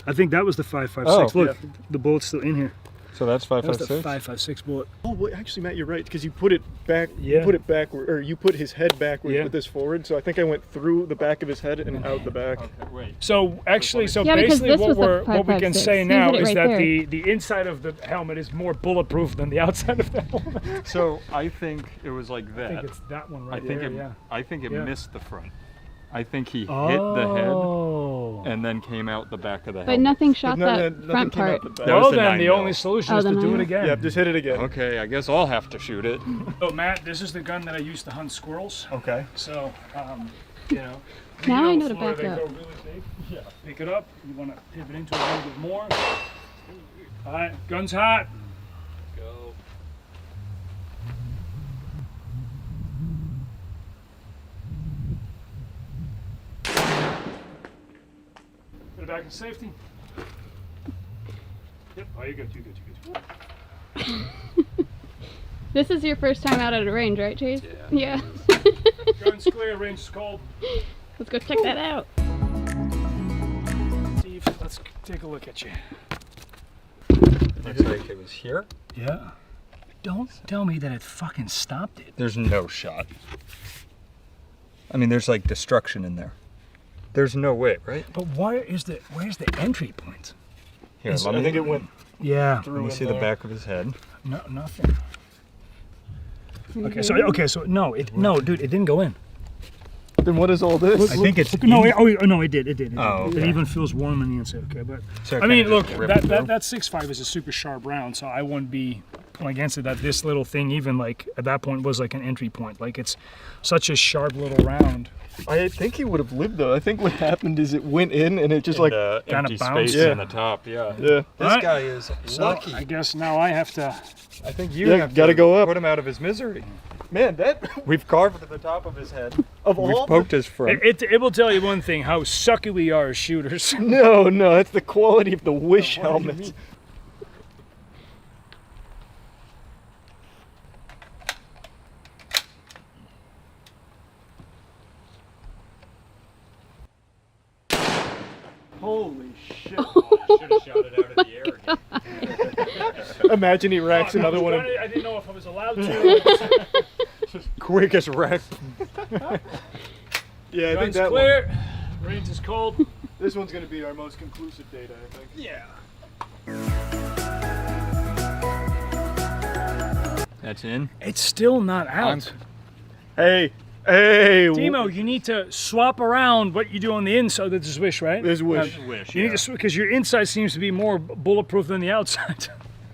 I think that was the 5.56. Oh. Look, the bullet's still in here. So that's That was the 5.56? 5.56 bullet. Oh, well, actually, Matt, you're right because you put it back. Yeah. You put it backward, or you put his head backwards Yeah. with this forward. So I think I went through the back of his head and out the back. Okay, wait. So actually, Yeah, because basically this what was the what we can 5.56. say You now hit it is right that there. the inside of the helmet is more bulletproof than the outside of the helmet. So I think it was like I that. think it's that one I right think there, it. yeah. I think it Yeah. missed the front. I think he hit the head and then came out the back of the But helmet. nothing shot No, that nothing front came out part. the back. That was Well, the then 9 the mil. only solution Oh, is the to do 9 it mil. again. Yep, just hit it again. Okay, I guess I'll have to shoot it. So Matt, this is the gun that I used to hunt squirrels. Okay. So, you know. Now I know to before back they up. go really big, yeah. Pick it up. You want to pivot into it a little bit more. All right, gun's hot. Go. Put it back in safety. Yep. Oh, you're good. You're good. You're good. This is your first time out at a range, right, Chase? Yeah. Gun's clear. Range is cold. Let's go check that out. Steve, let's take a look at you. Looks like it was here. Yeah. Don't tell me that it fucking stopped it. There's no shot. I mean, there's like destruction in there. There's no way, right? But where's the entry point? Here, It's- let I me, think it went Yeah. through. let me in see there. the back of his head. No, nothing. Okay, so no, dude, it didn't go in. Then what is all this? I think it's No, in- no, it did. It did. Oh, It okay. even feels warm on the inside. Okay, but So it I mean, kinda look, just ripped through? that 6.5 is a super sharp round, so I wouldn't be against it. That this little thing, even like at that point, was like an entry point. Like it's such a sharp little round. I think he would have lived though. I think what happened is it went in and it just like the kinda empty bounced. space Yeah. in the top. Yeah. yeah. This Alright. guy is So lucky. I guess now I have to. I think you Yeah, have gotta to go up. put him out of his misery. Man, that We've carved the top of his head. of We've all poked his front. It will tell you one thing: how sucky we are as shooters. No, that's the quality of the Wish helmet. Holy shit. Should have shot it out of the air again. Imagine he racks another one. I didn't know if I was allowed to. Quickest wreck. Yeah, I think Guns that clear. Range is cold. This one's going to be our most conclusive data, I think. Yeah. That's in. It's still not out. Hey, Timo, you need to swap around what you do on the inside. There's Wish, right? There's Wish. You need to because your inside seems to be more bulletproof than the outside.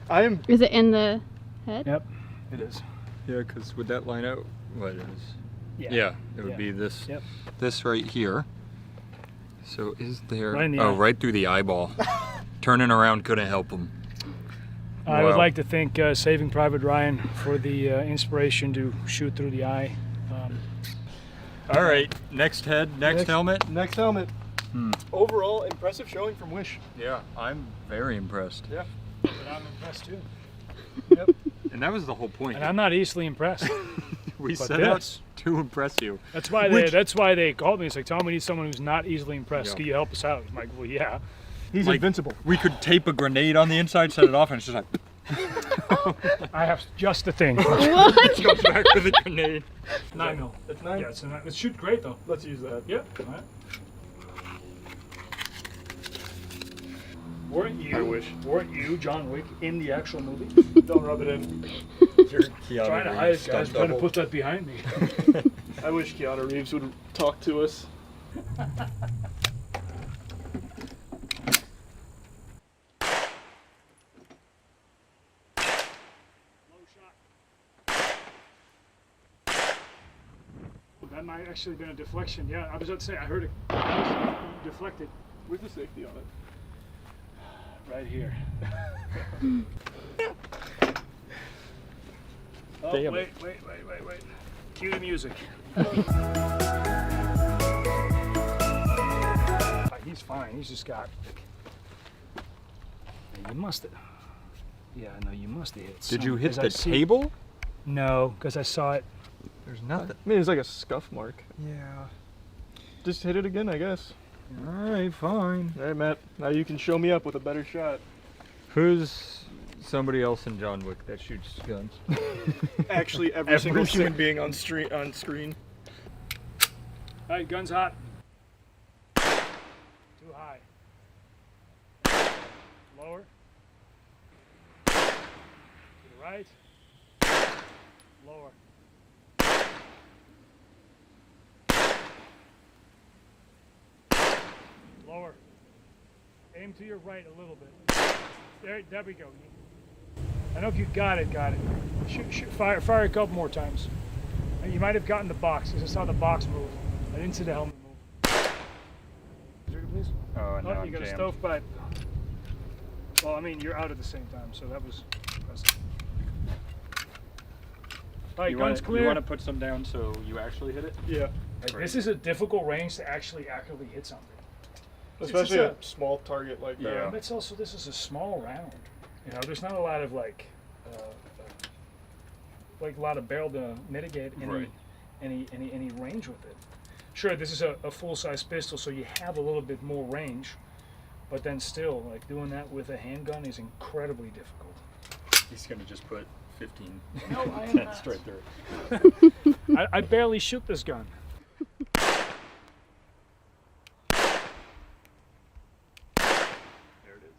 I am. Is it in the head? Yep, it is. Yeah, because would that line out? What is? Yeah. It would be this. Yep. This right here. So is there? Right in the oh, eye. right through the eyeball. Turning around couldn't help him. I would like to thank Saving Private Ryan for the inspiration to shoot through the eye. All right, next head, next helmet. Next helmet. Overall, impressive showing from Wish. Yeah, I'm very impressed. Yeah. But I'm impressed too. Yep. And that was the whole point. And I'm not easily impressed. We But set out to impress you. That's why they called me. It's like, Tom, we need someone who's not easily impressed. Yeah. Can you help us out? I'm like, well, yeah. He's Like, invincible. We could tape a grenade on the inside, set it off, and it's just like. I have just the thing. What? Goes back with a grenade. 9 mil. That's 9? Yeah, it's shoot great though. Let's use that. Yep. All right. Weren't you John Wick in the actual movie? Don't rub it in. You're Keanu Trying to Reeves, hide it, stunt guys. Trying to double. put that behind me. I wish Keanu Reeves would talk to us. That might actually been a deflection. Yeah, I was about to say I heard it deflected. Where's the safety on it? Right here. Oh, Damn wait. Cue the music. He's fine. He's just got. You must have. Yeah, no, you must have hit. Did you hit 'cause the I see- table? No, because I saw it. There's nothing. I mean, it's like a scuff mark. Yeah. Just hit it again, I guess. All right, fine. All right, Matt. Now you can show me up with a better shot. Who's somebody else in John Wick that shoots guns? Actually, every single human being on screen. All right, gun's hot. Too high. Lower. To the right. Lower. Lower. Aim to your right a little bit. There we go. I know if you got it. Shoot, fire a couple more times. You might have gotten the box, because I saw the box move. I didn't see the helmet move. Trigger, please. Oh, and now Oh, I'm you got a jammed. stovepipe. Well, I mean, you're out at the same time, so that was impressive. All right, guns clear. You want to put some down so you actually hit it? Yeah. Like, this is a difficult range to actually accurately hit something. Especially It's a small target like Yeah. that. But it's also, this is a small round. You know, there's not a lot of like a lot of barrel to mitigate any range with it. Sure, this is a full-size pistol, so you have a little bit more range, but then still, like doing that with a handgun is incredibly difficult. He's gonna just put 15 No, I am not. straight through. I barely shoot this gun. There it is.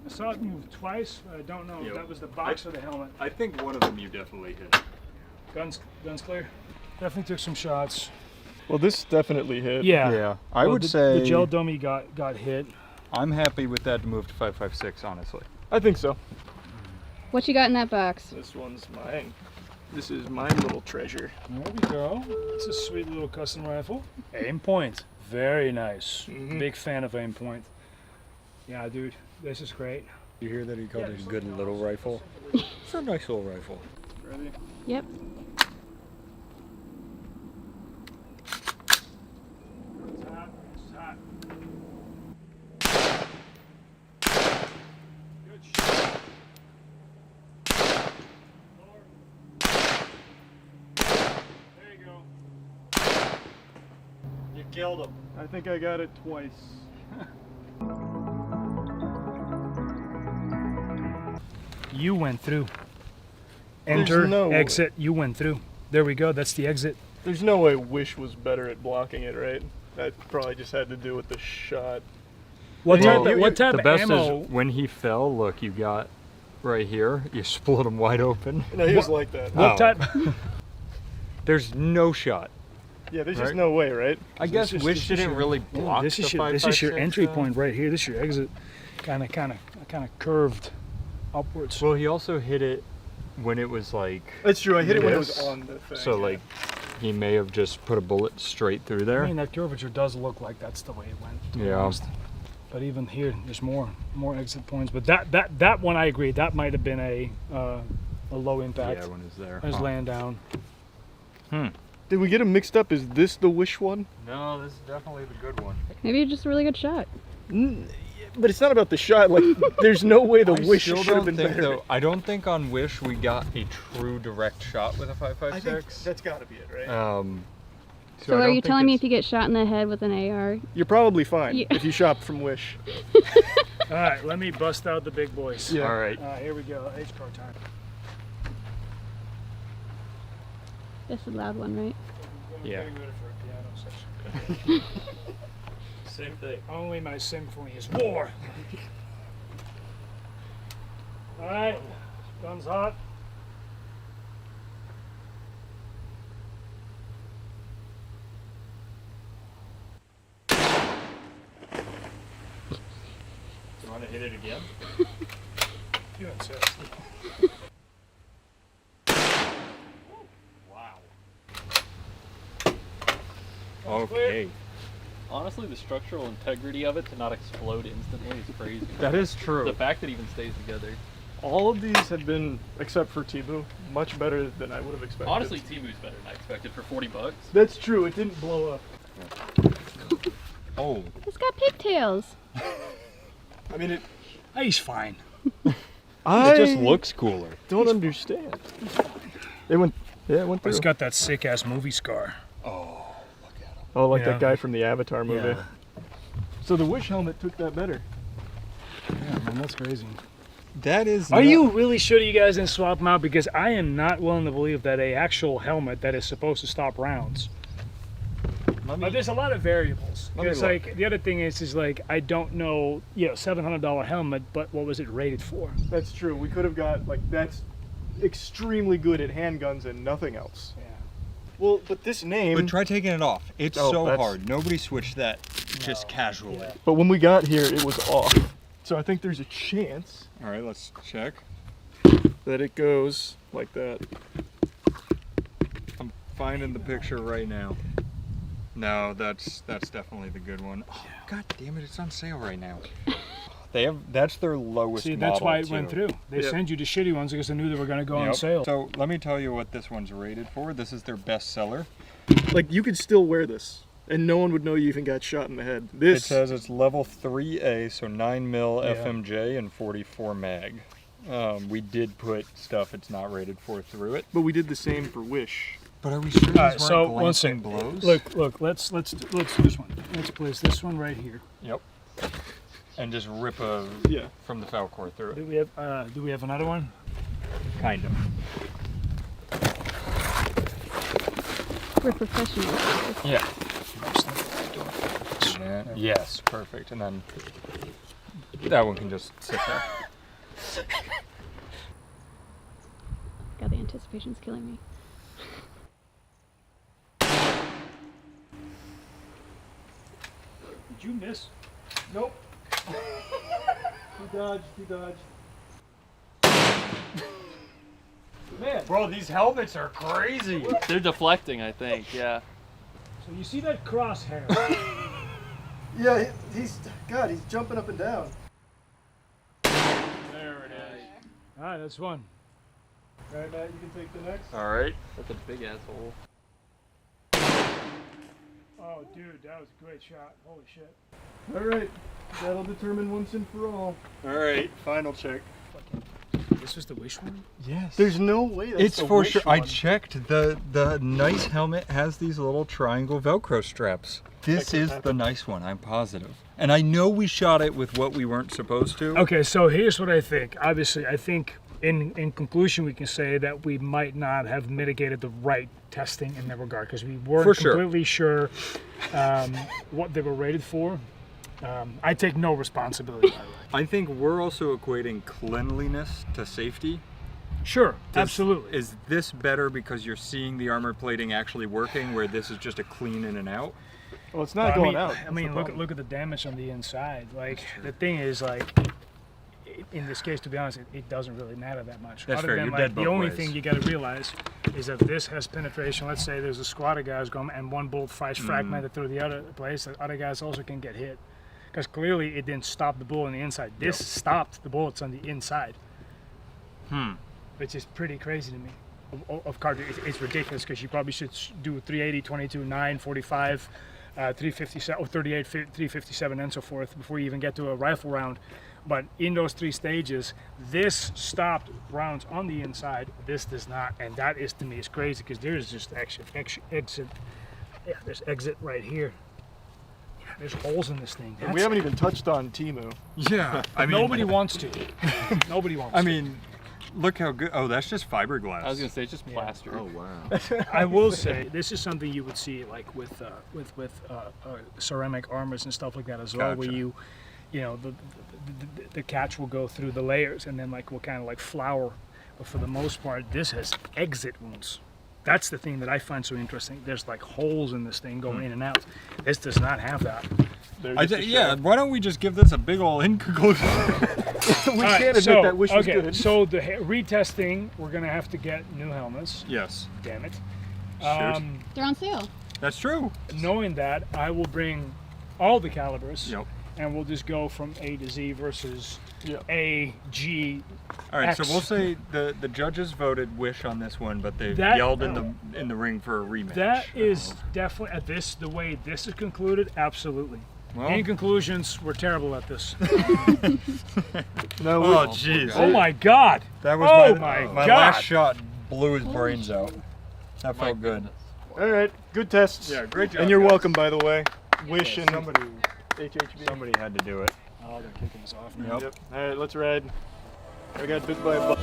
I saw it move twice, but I don't know if that was the box or the helmet. I think one of them you definitely hit. Guns clear. Definitely took some shots. Well, this definitely hit. Yeah. I would say the gel dummy got hit. I'm happy with that to move to 5.56, honestly. I think so. What you got in that box? This one's mine. This is my little treasure. There we go. It's a sweet little custom rifle. Aim point. Very nice. Big fan of aim point. Yeah, dude. This is great. You hear that he called it a good little rifle? It's a nice little rifle. Ready? Yep. It's hot. It's hot. killed him. I think I got it twice. You went through. There's Enter, no exit, you went through. There we go, that's the exit. There's no way Wish was better at blocking it, right? That probably just had to do with the shot. What type The of best ammo? is when he fell, look, you got right here, you split him wide open. No, he was like that. What type? There's no shot. Yeah, there's just no way, right? I guess Wish didn't really block This the is your 5.56, entry point right here. This is your exit. Kind of curved upwards. Well, he also hit it when it was like. That's true. I hit it when it was on the thing. So like, he may have just put a bullet straight through there. I mean, that curvature does look like that's the way it went. to be Yeah. honest. But even here, there's more exit points. But that one, I agree. That might have been a low impact. Yeah, when it's there. I was laying down. Did we get them mixed up? Is this the Wish one? No, this is definitely the good one. Maybe just a really good shot. But it's not about the shot. Like, there's no way the Wish still should have don't been think, better. though, I don't think on Wish we got a true direct shot with a 5.56. I think that's got to be it, right? So are you telling me if you get shot in the head with an AR? You're probably fine Yeah. if you shop from Wish. All right, let me bust out the big boys. Yeah. All right. Here we go. H-car time. That's a loud one, right? Yeah. Getting ready for a piano session. Same thing. Only my symphony is war. All right, guns hot. You want to hit it again? You insist. Wow. Okay. Honestly, the structural integrity of it to not explode instantly is crazy. That is true. The fact that it even stays together. All of these have been, except for Timu, much better than I would have expected. Honestly, Timu's better than I expected for 40 bucks. That's true. It didn't blow up. Oh. It's got pigtails. I mean, it. He's fine. It just looks cooler. Don't understand. It went. Yeah, it went through. It's got that sick ass movie scar. Oh, like Yeah. that guy from the Avatar movie. Yeah. So the Wish helmet took that better. Yeah, man, that's crazy. That is. Are you really sure you guys didn't swap them out? Because I am not willing to believe that a actual helmet that is supposed to stop rounds. But there's a lot of variables. Let me It's look. like the other thing is like I don't know, $700 helmet, but what was it rated for? That's true. We could have got like that's extremely good at handguns and nothing else. Yeah. Well, but this name. But try taking it off. It's Oh, so that's- hard. Nobody switched that just casually. Yeah. But when we got here, it was off. So I think there's a chance All right, let's check. that it goes like that. I'm finding the picture right now. No, that's definitely the good one. Oh, God damn it! It's on sale right now. That's their lowest See, model, that's why it went too. through. They send you the shitty ones because they knew they were going to go on Yep. sale. So let me tell you what this one's rated for. This is their best seller. Like you could still wear this, and no one would know you even got shot in the head. It This says it's level 3A, so 9 mil Yeah. FMJ and 44 mag. We did put stuff it's not rated for through it. But we did the same for Wish. But are we sure these All right, weren't so one glancing second. blows? Look. Let's do this one. Let's place this one right here. Yep. And just rip from the foul core through Do it. we have another one? Kind of. We're professionals. Yeah. Yes, perfect. And then that one can just sit there. God, the anticipation's killing me. Did you miss? Nope. He dodged. Man. Bro, these helmets are crazy. They're deflecting, I think, yeah. So you see that crosshair? Yeah, he's jumping up and down. There it is. All right, that's one. All right, Matt, you can take the next. All right. That's a big asshole. Oh, dude, that was a great shot. Holy shit. All right, that'll determine once and for all. All right, final check. This was the Wish one? Yes. There's no way that's It's the for Wish sure. one. I checked. The nice helmet has these little triangle Velcro straps. This is the nice one, I'm positive. And I know we shot it with what we weren't supposed to. Okay, so here's what I think. Obviously, I think in conclusion, we can say that we might not have mitigated the right testing in that regard because we weren't completely sure what they were rated for. I take no responsibility, by the way. I think we're also equating cleanliness to safety. Sure, absolutely. Is this better because you're seeing the armor plating actually working, where this is just a clean in and out? Well, it's not going out. I mean, look at the damage on the inside. Like the thing is, like in this case, to be honest, it doesn't really matter that much. That's Other fair. than, You're like, dead the both only ways. thing you got to realize is that this has penetration. Let's say there's a squad of guys going, and one bullet flies fragmented through the other place. The other guys also can get hit, because clearly it didn't stop the bullet on the inside. This stopped the bullets on the inside. Which is pretty crazy to me. Of course, it's ridiculous because you probably should do 380, 22, 9, 45, 357, or 38, 357, and so forth before you even get to a rifle round. But in those 3 stages, this stopped rounds on the inside. This does not, and that is, to me, is crazy because there is just exit. Yeah, there's exit right here. Yeah, there's holes in this thing. We haven't even touched on Timu. Yeah, I mean, nobody wants to. Nobody wants. I mean, look how good. Oh, that's just fiberglass. I was gonna say it's just plaster. Oh wow. I will say this is something you would see like with ceramic armors and stuff like that as well, where you know, the catch will go through the layers and then like will kind of like flower, but for the most part, this has exit wounds. That's the thing that I find so interesting. There's like holes in this thing going in and out. This does not have that. Yeah, why don't we just give this a big ol' in conclusion? We can't admit that Wish was good. So the retesting, we're gonna have to get new helmets. Yes. Damn it. They're on sale. That's true. Knowing that, I will bring all the calibers. Yep. And we'll just go from A to Z versus A, G, All right, X. so we'll say the judges voted Wish on this one, but they That- yelled in the ring for a rematch. That is definitely at this the way this is concluded. Absolutely. Well, In conclusions, we're terrible at this. No. Oh jeez. Oh my God. That was my my God. last shot blew his brains out. That felt good. All right, good tests. Yeah, great job. And you're guys. welcome, by the way. Wish and somebody HHB. Somebody had to do it. Oh, they're kicking us off now. Yep. All right, let's ride. I got bit by a bug.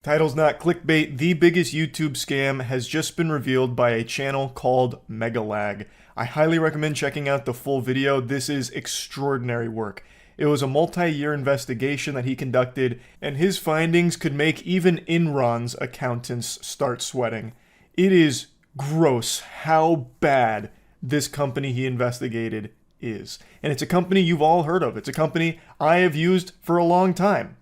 Title's not clickbait, the biggest YouTube scam has just been revealed by a channel called Megalag. I highly recommend checking out the full video. This is extraordinary work. It was a multi-year investigation that he conducted, and his findings could make even Enron's accountants start sweating. It is gross how bad this company he investigated is. And it's a company you've all heard of. It's a company I have used for a long time.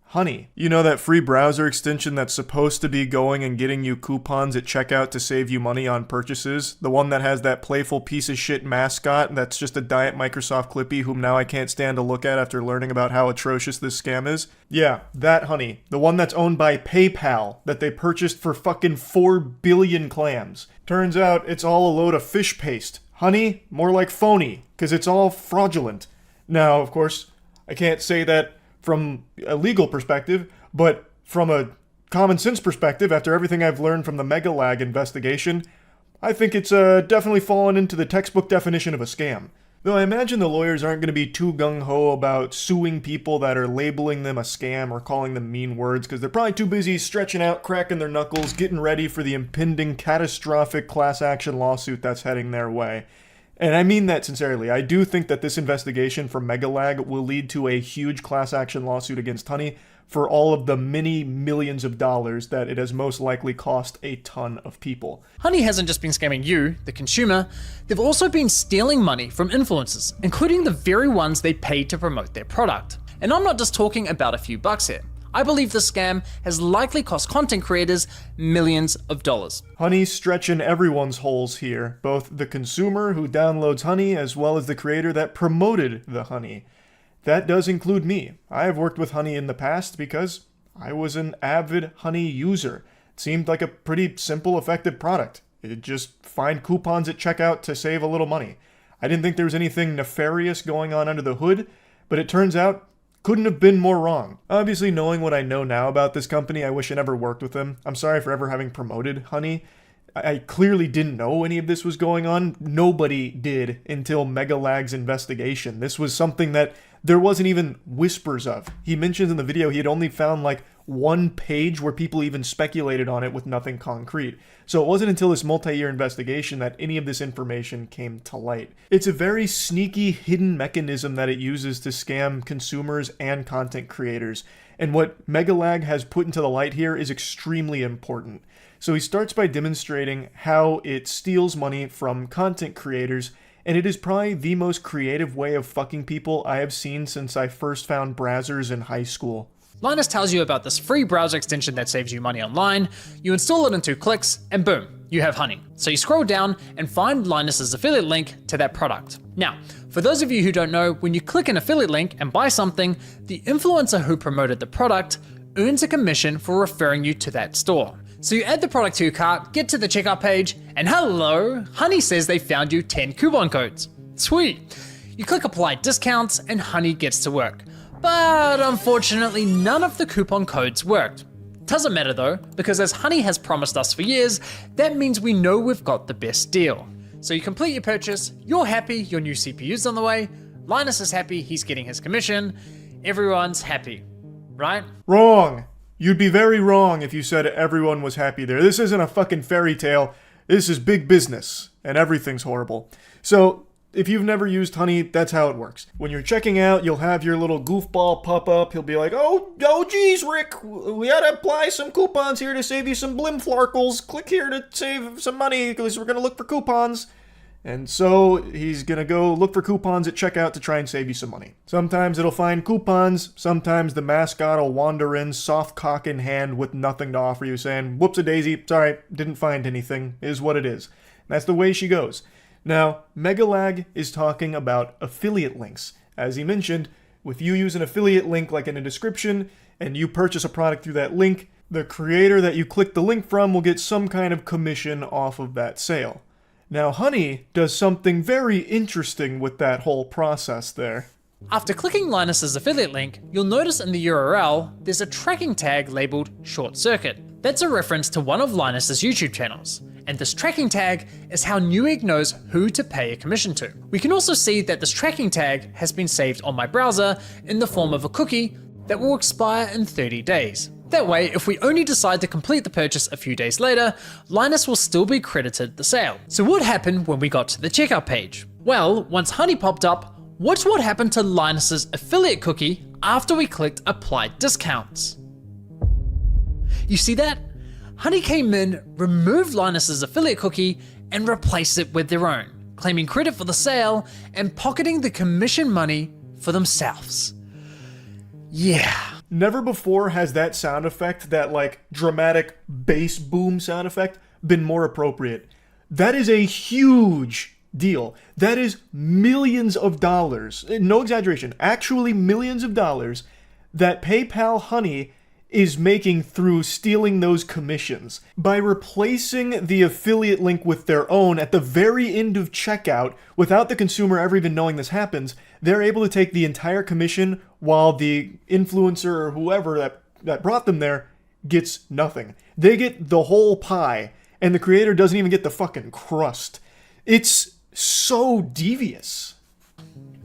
Honey. You know that free browser extension that's supposed to be going and getting you coupons at checkout to save you money on purchases? The one that has that playful piece of shit mascot that's just a diet Microsoft Clippy whom now I can't stand to look at after learning about how atrocious this scam is? Yeah, that honey. The one that's owned by PayPal that they purchased for fucking 4 billion clams. Turns out it's all a load of fish paste. Honey, more like phony, because it's all fraudulent. Now, of course, I can't say that from a legal perspective, but from a common sense perspective, after everything I've learned from the Megalag investigation, I think it's definitely fallen into the textbook definition of a scam. Though I imagine the lawyers aren't going to be too gung-ho about suing people that are labeling them a scam or calling them mean words, because they're probably too busy stretching out, cracking their knuckles, getting ready for the impending catastrophic class action lawsuit that's heading their way. And I mean that sincerely. I do think that this investigation from Megalag will lead to a huge class action lawsuit against Honey for all of the many millions of dollars that it has most likely cost a ton of people. Honey hasn't just been scamming you, the consumer, they've also been stealing money from influencers, including the very ones they paid to promote their product. And I'm not just talking about a few bucks here. I believe this scam has likely cost content creators millions of dollars. Honey's stretching everyone's holes here, both the consumer who downloads Honey as well as the creator that promoted the Honey. That does include me. I have worked with Honey in the past because I was an avid Honey user. It seemed like a pretty simple, effective product. It'd just find coupons at checkout to save a little money. I didn't think there was anything nefarious going on under the hood, but it turns out couldn't have been more wrong. Obviously, knowing what I know now about this company, I wish I never worked with them. I'm sorry for ever having promoted Honey. I clearly didn't know any of this was going on. Nobody did until Megalag's investigation. This was something that there wasn't even whispers of. He mentions in the video he had only found like one page where people even speculated on it with nothing concrete. So it wasn't until this multi-year investigation that any of this information came to light. It's a very sneaky, hidden mechanism that it uses to scam consumers and content creators. And what Megalag has put into the light here is extremely important. So he starts by demonstrating how it steals money from content creators, and it is probably the most creative way of fucking people I have seen since I first found browsers in high school. Linus tells you about this free browser extension that saves you money online, you install it in 2 clicks, and boom, you have Honey. So you scroll down and find Linus's affiliate link to that product. Now, for those of you who don't know, when you click an affiliate link and buy something, the influencer who promoted the product earns a commission for referring you to that store. So you add the product to your cart, get to the checkout page, and hello, Honey says they found you 10 coupon codes. Sweet. You click apply discounts and Honey gets to work. But unfortunately, none of the coupon codes worked. Doesn't matter though, because as Honey has promised us for years, that means we know we've got the best deal. So you complete your purchase, you're happy, your new CPU's on the way, Linus is happy, he's getting his commission, everyone's happy, right? Wrong. You'd be very wrong if you said everyone was happy there. This isn't a fucking fairy tale. This is big business, and everything's horrible. So, if you've never used Honey, that's how it works. When you're checking out, you'll have your little goofball pop up. He'll be like, oh geez, Rick, we gotta apply some coupons here to save you some blimflarkles. Click here to save some money, because we're gonna look for coupons. And so he's gonna go look for coupons at checkout to try and save you some money. Sometimes it'll find coupons, sometimes the mascot will wander in, soft cock in hand with nothing to offer you, saying, whoops-a-daisy, sorry, didn't find anything, is what it is. And that's the way she goes. Now, Megalag is talking about affiliate links. As he mentioned, if you use an affiliate link like in a description, and you purchase a product through that link, the creator that you click the link from will get some kind of commission off of that sale. Now, Honey does something very interesting with that whole process there. After clicking Linus's affiliate link, you'll notice in the URL, there's a tracking tag labeled Short Circuit. That's a reference to one of Linus's YouTube channels. And this tracking tag is how Newegg knows who to pay a commission to. We can also see that this tracking tag has been saved on my browser in the form of a cookie that will expire in 30 days. That way, if we only decide to complete the purchase a few days later, Linus will still be credited the sale. So what happened when we got to the checkout page? Well, once Honey popped up, watch what happened to Linus's affiliate cookie after we clicked apply discounts. You see that? Honey came in, removed Linus's affiliate cookie, and replaced it with their own, claiming credit for the sale and pocketing the commission money for themselves. Yeah. Never before has that sound effect, that like dramatic bass boom sound effect, been more appropriate. That is a huge deal. That is millions of dollars, no exaggeration, actually millions of dollars that PayPal Honey is making through stealing those commissions. By replacing the affiliate link with their own at the very end of checkout, without the consumer ever even knowing this happens, they're able to take the entire commission while the influencer or whoever that brought them there gets nothing. They get the whole pie, and the creator doesn't even get the fucking crust. It's so devious.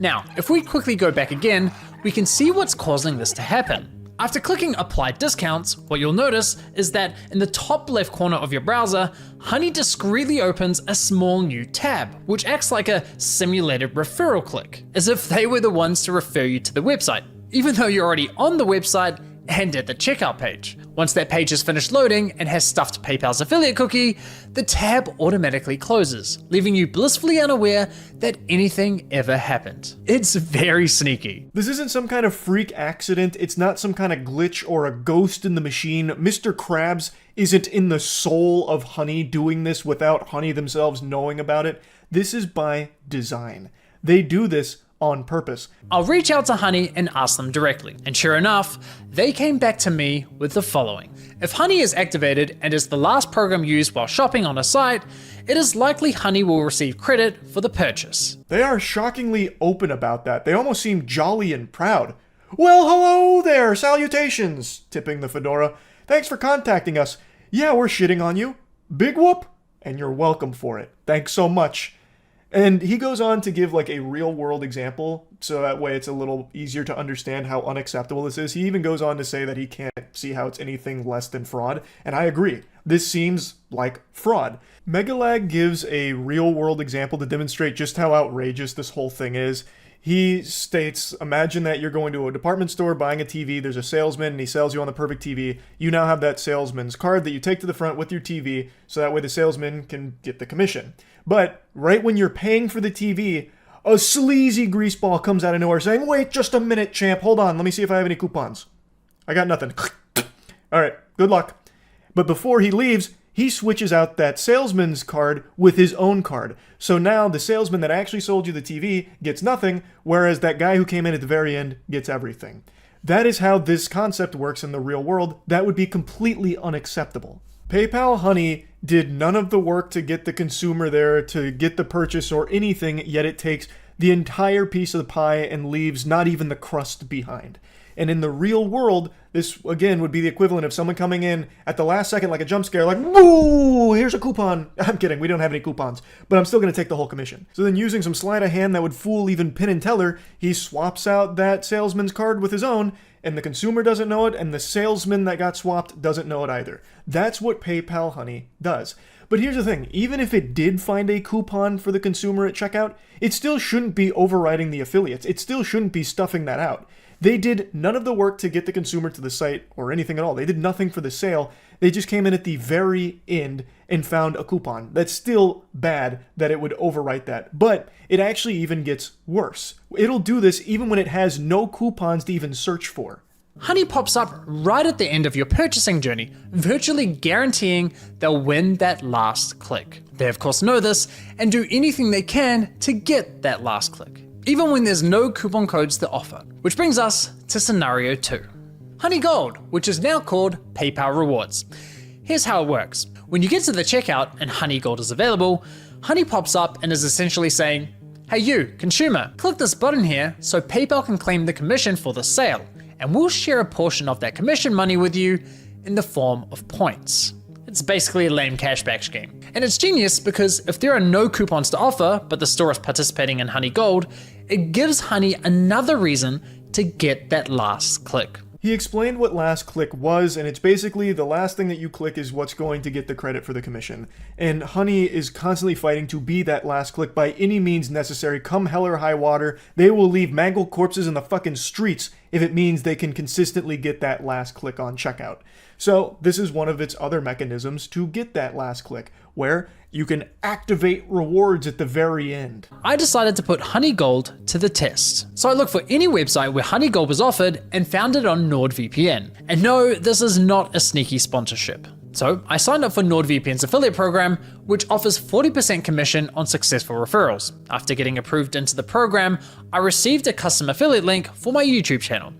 Now, if we quickly go back again, we can see what's causing this to happen. After clicking apply discounts, what you'll notice is that in the top left corner of your browser, Honey discreetly opens a small new tab, which acts like a simulated referral click, as if they were the ones to refer you to the website. Even though you're already on the website, and at the checkout page. Once that page is finished loading and has stuffed PayPal's affiliate cookie, the tab automatically closes, leaving you blissfully unaware that anything ever happened. It's very sneaky. This isn't some kind of freak accident, it's not some kind of glitch or a ghost in the machine. Mr. Krabs isn't in the soul of Honey doing this without Honey themselves knowing about it. This is by design. They do this on purpose. I'll reach out to Honey and ask them directly, and sure enough, they came back to me with the following. If Honey is activated and is the last program used while shopping on a site, it is likely Honey will receive credit for the purchase. They are shockingly open about that. They almost seem jolly and proud. Well, hello there, salutations, tipping the fedora. Thanks for contacting us. Yeah, we're shitting on you. Big whoop, and you're welcome for it. Thanks so much. And he goes on to give like a real world example, so that way it's a little easier to understand how unacceptable this is. He even goes on to say that he can't see how it's anything less than fraud, and I agree. This seems like fraud. Megalag gives a real world example to demonstrate just how outrageous this whole thing is. He states, imagine that you're going to a department store buying a TV, there's a salesman and he sells you on the perfect TV. You now have that salesman's card that you take to the front with your TV, so that way the salesman can get the commission. But right when you're paying for the TV, a sleazy greaseball comes out of nowhere saying, wait just a minute, champ, hold on, let me see if I have any coupons. I got nothing. Alright, good luck. But before he leaves, he switches out that salesman's card with his own card. So now the salesman that actually sold you the TV gets nothing, whereas that guy who came in at the very end gets everything. That is how this concept works in the real world. That would be completely unacceptable. PayPal Honey did none of the work to get the consumer there, to get the purchase or anything, yet it takes the entire piece of the pie and leaves not even the crust behind. And in the real world, this, again, would be the equivalent of someone coming in at the last second like a jump scare, like, woo, here's a coupon. I'm kidding, we don't have any coupons, but I'm still going to take the whole commission. So then using some sleight of hand that would fool even Penn and Teller, he swaps out that salesman's card with his own, and the consumer doesn't know it, and the salesman that got swapped doesn't know it either. That's what PayPal Honey does. But here's the thing, even if it did find a coupon for the consumer at checkout, it still shouldn't be overriding the affiliates. It still shouldn't be stuffing that out. They did none of the work to get the consumer to the site or anything at all. They did nothing for the sale. They just came in at the very end and found a coupon. That's still bad that it would overwrite that. But it actually even gets worse. It'll do this even when it has no coupons to even search for. Honey pops up right at the end of your purchasing journey, virtually guaranteeing they'll win that last click. They of course know this and do anything they can to get that last click, even when there's no coupon codes to offer. Which brings us to scenario 2. Honey Gold, which is now called PayPal Rewards. Here's how it works. When you get to the checkout and Honey Gold is available, Honey pops up and is essentially saying, hey you, consumer, click this button here so PayPal can claim the commission for the sale, and we'll share a portion of that commission money with you in the form of points. It's basically a lame cashback scheme. And it's genius because if there are no coupons to offer, but the store is participating in Honey Gold, it gives Honey another reason to get that last click. He explained what last click was, and it's basically the last thing that you click is what's going to get the credit for the commission. And Honey is constantly fighting to be that last click by any means necessary. Come hell or high water, they will leave mangled corpses in the fucking streets if it means they can consistently get that last click on checkout. So this is one of its other mechanisms to get that last click, where you can activate rewards at the very end. I decided to put Honey Gold to the test. So I looked for any website where Honey Gold was offered and found it on NordVPN. And no, this is not a sneaky sponsorship. So I signed up for NordVPN's affiliate program, which offers 40% commission on successful referrals. After getting approved into the program, I received a custom affiliate link for my YouTube channel.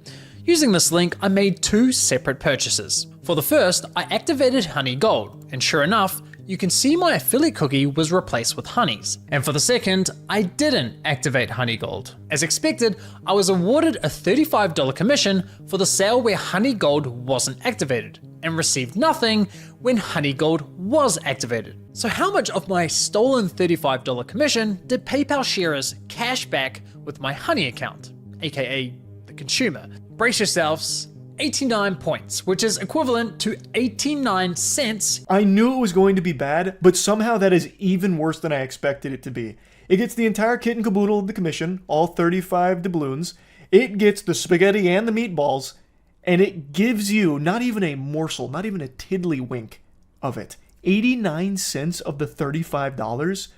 Using this link, I made 2 separate purchases. For the first, I activated Honey Gold, and sure enough, you can see my affiliate cookie was replaced with Honey's. And for the second, I didn't activate Honey Gold. As expected, I was awarded a $35 commission for the sale where Honey Gold wasn't activated, and received nothing when Honey Gold was activated. So how much of my stolen $35 commission did PayPal share as cash back with my Honey account, aka the consumer? Brace yourselves. 89 points, which is equivalent to 89 cents. I knew it was going to be bad, but somehow that is even worse than I expected it to be. It gets the entire kit and caboodle of the commission, all 35 doubloons. It gets the spaghetti and the meatballs, And it gives you not even a morsel, not even a tiddlywink of it. 89 cents of the $35?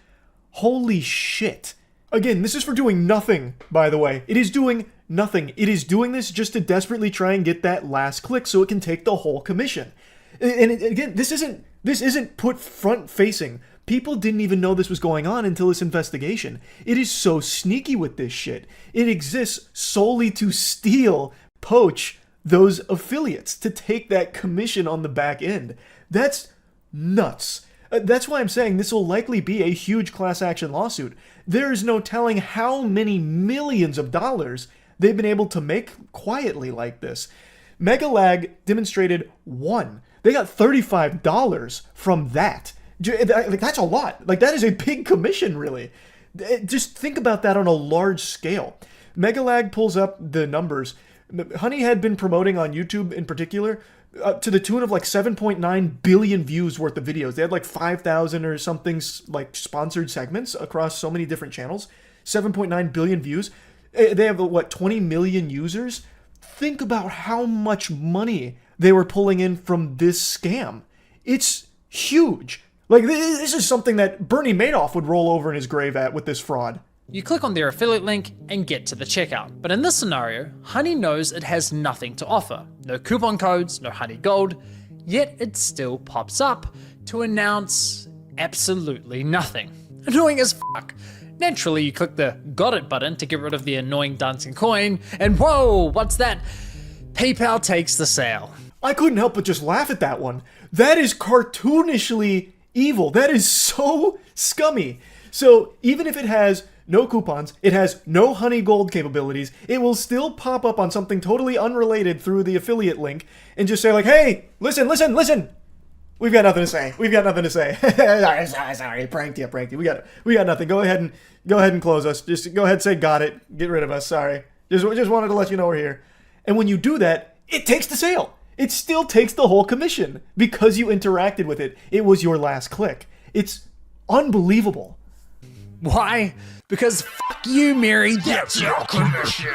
Holy shit. Again, this is for doing nothing, by the way. It is doing nothing. It is doing this just to desperately try and get that last click so it can take the whole commission. And again, this isn't put front facing. People didn't even know this was going on until this investigation. It is so sneaky with this shit. It exists solely to steal, poach those affiliates, to take that commission on the back end. That's nuts. That's why I'm saying this will likely be a huge class action lawsuit. There is no telling how many millions of dollars they've been able to make quietly like this. Megalag demonstrated one. They got $35 from that. Like, that's a lot. Like, that is a big commission, really. Just think about that on a large scale. Megalag pulls up the numbers. Honey had been promoting on YouTube in particular to the tune of like 7.9 billion views worth of videos. They had like 5,000 or something like sponsored segments across so many different channels. 7.9 billion views. They have, what, 20 million users? Think about how much money they were pulling in from this scam. It's huge. Like, this is something that Bernie Madoff would roll over in his grave at with this fraud. You click on their affiliate link and get to the checkout. But in this scenario, Honey knows it has nothing to offer. No coupon codes, no Honey Gold, yet it still pops up to announce absolutely nothing. Annoying as fuck. Naturally, you click the Got It button to get rid of the annoying dancing coin, and whoa, what's that? PayPal takes the sale. I couldn't help but just laugh at that one. That is cartoonishly evil. That is so scummy. So even if it has no coupons, it has no Honey Gold capabilities, it will still pop up on something totally unrelated through the affiliate link and just say like, hey, listen. We've got nothing to say. Sorry, pranked you. We got nothing. Go ahead and close us. Just go ahead and say got it. Get rid of us. Sorry. Just wanted to let you know we're here. And when you do that, it takes the sale. It still takes the whole commission because you interacted with it. It was your last click. It's unbelievable. Why? Because fuck you, Mary. That's your commission.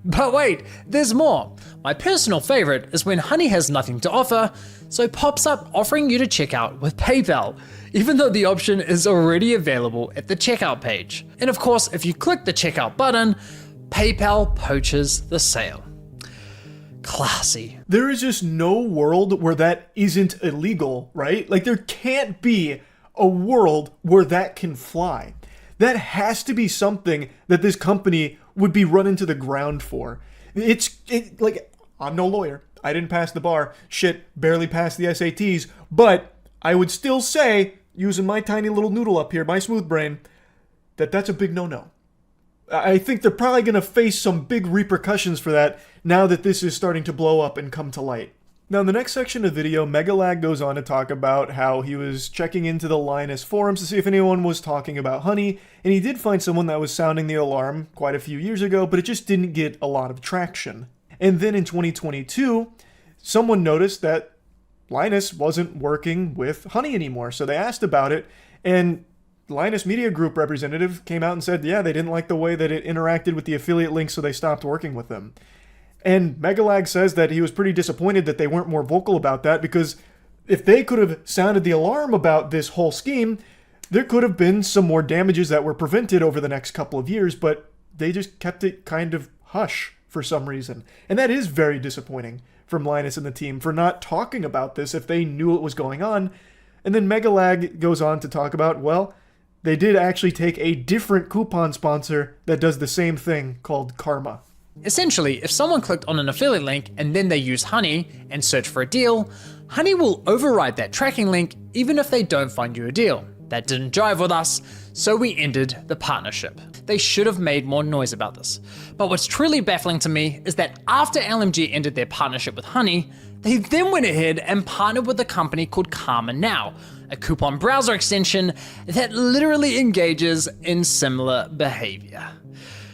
But wait, there's more. My personal favorite is when Honey has nothing to offer, so pops up offering you to check out with PayPal, even though the option is already available at the checkout page. And of course, if you click the checkout button, PayPal poaches the sale. Classy. There is just no world where that isn't illegal, right? Like, there can't be a world where that can fly. That has to be something that this company would be run into the ground for. Like, I'm no lawyer. I didn't pass the bar. Shit, barely passed the SATs. But I would still say, using my tiny little noodle up here, my smooth brain, that's a big no-no. I think they're probably going to face some big repercussions for that now that this is starting to blow up and come to light. Now, in the next section of the video, Megalag goes on to talk about how he was checking into the Linus forums to see if anyone was talking about Honey, and he did find someone that was sounding the alarm quite a few years ago, but it just didn't get a lot of traction. And then in 2022, someone noticed that Linus wasn't working with Honey anymore, so they asked about it, and Linus Media Group representative came out and said, yeah, they didn't like the way that it interacted with the affiliate links, so they stopped working with them. And Megalag says that he was pretty disappointed that they weren't more vocal about that, because if they could have sounded the alarm about this whole scheme, there could have been some more damages that were prevented over the next couple of years, but they just kept it kind of hush for some reason. And that is very disappointing from Linus and the team for not talking about this if they knew it was going on. And then Megalag goes on to talk about, well, they did actually take a different coupon sponsor that does the same thing called Karma. Essentially, if someone clicked on an affiliate link and then they use Honey and search for a deal, Honey will override that tracking link even if they don't find you a deal. That didn't jive with us, so we ended the partnership. They should have made more noise about this. But what's truly baffling to me is that after LMG ended their partnership with Honey, they then went ahead and partnered with a company called Karma Now, a coupon browser extension that literally engages in similar behavior.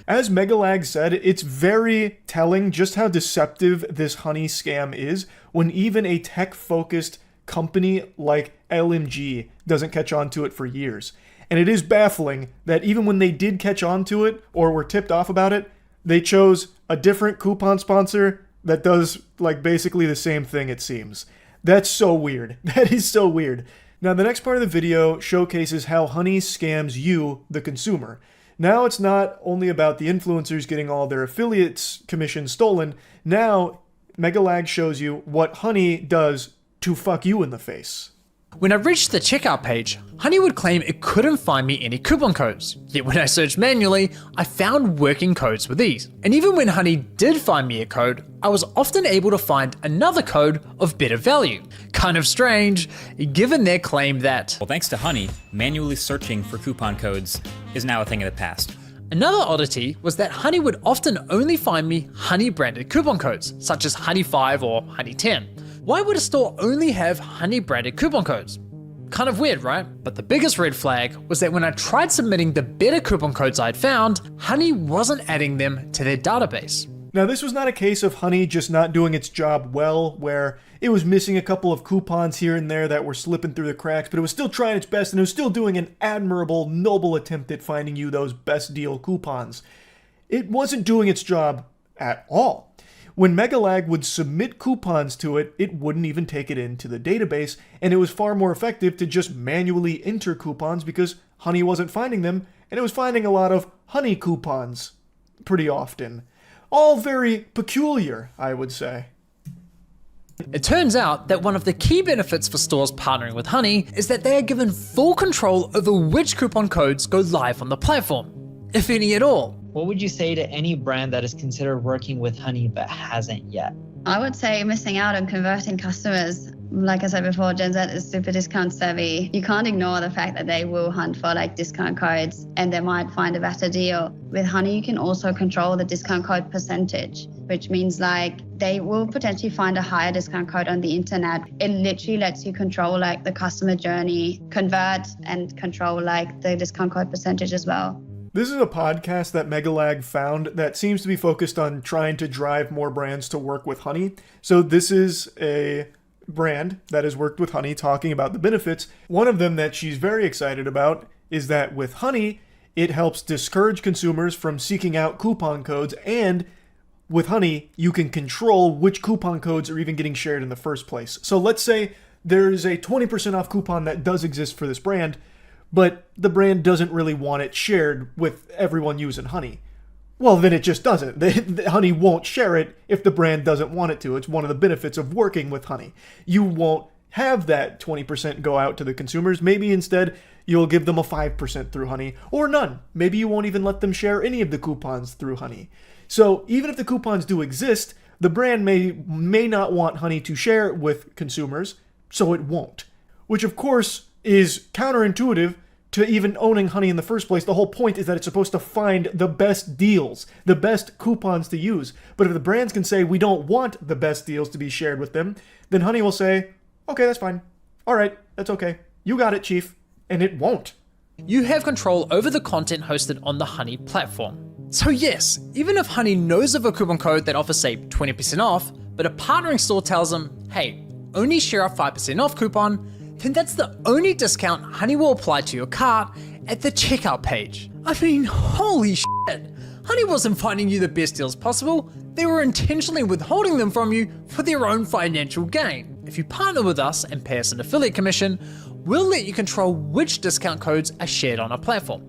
As Megalag said, it's very telling just how deceptive this Honey scam is when even a tech-focused company like LMG doesn't catch on to it for years. And it is baffling that even when they did catch on to it or were tipped off about it, they chose a different coupon sponsor that does like basically the same thing, it seems. That's so weird. That is so weird. Now, the next part of the video showcases how Honey scams you, the consumer. Now it's not only about the influencers getting all their affiliates commissions stolen. Now, Megalag shows you what Honey does to fuck you in the face. When I reached the checkout page, Honey would claim it couldn't find me any coupon codes. Yet when I searched manually, I found working codes with ease. And even when Honey did find me a code, I was often able to find another code of better value. Kind of strange, given their claim that, well, thanks to Honey, manually searching for coupon codes is now a thing of the past. Another oddity was that Honey would often only find me Honey branded coupon codes, such as Honey 5 or Honey 10. Why would a store only have Honey branded coupon codes? Kind of weird, right? But the biggest red flag was that when I tried submitting the better coupon codes I'd found, Honey wasn't adding them to their database. Now, this was not a case of Honey just not doing its job well, where it was missing a couple of coupons here and there that were slipping through the cracks, but it was still trying its best and it was still doing an admirable, noble attempt at finding you those best deal coupons. It wasn't doing its job at all. When Megalag would submit coupons to it, it wouldn't even take it into the database, and it was far more effective to just manually enter coupons because Honey wasn't finding them, and it was finding a lot of Honey coupons pretty often. All very peculiar, I would say. It turns out that one of the key benefits for stores partnering with Honey is that they are given full control over which coupon codes go live on the platform, if any at all. What would you say to any brand that is considered working with Honey but hasn't yet? I would say missing out on converting customers. Like I said before, Gen Z is super discount savvy. You can't ignore the fact that they will hunt for like discount codes and they might find a better deal. With Honey, you can also control the discount code percentage, which means like they will potentially find a higher discount code on the internet. It literally lets you control like the customer journey, convert and control like the discount code percentage as well. This is a podcast that Megalag found that seems to be focused on trying to drive more brands to work with Honey. So this is a brand that has worked with Honey talking about the benefits. One of them that she's very excited about is that with Honey, it helps discourage consumers from seeking out coupon codes, and with Honey, you can control which coupon codes are even getting shared in the first place. So let's say there is a 20% off coupon that does exist for this brand, but the brand doesn't really want it shared with everyone using Honey. Well, then it just doesn't. Honey won't share it if the brand doesn't want it to. It's one of the benefits of working with Honey. You won't have that 20% go out to the consumers. Maybe instead you'll give them a 5% through Honey, or none. Maybe you won't even let them share any of the coupons through Honey. So even if the coupons do exist, the brand may not want Honey to share with consumers, so it won't. Which of course is counterintuitive to even owning Honey in the first place. The whole point is that it's supposed to find the best deals, the best coupons to use. But if the brands can say we don't want the best deals to be shared with them, then Honey will say, okay, that's fine. All right, that's okay. You got it, Chief. And it won't. You have control over the content hosted on the Honey platform. So yes, even if Honey knows of a coupon code that offers say 20% off, but a partnering store tells them, hey, only share a 5% off coupon, then that's the only discount Honey will apply to your cart at the checkout page. I mean, holy shit. Honey wasn't finding you the best deals possible, they were intentionally withholding them from you for their own financial gain. If you partner with us and pay us an affiliate commission, we'll let you control which discount codes are shared on our platform.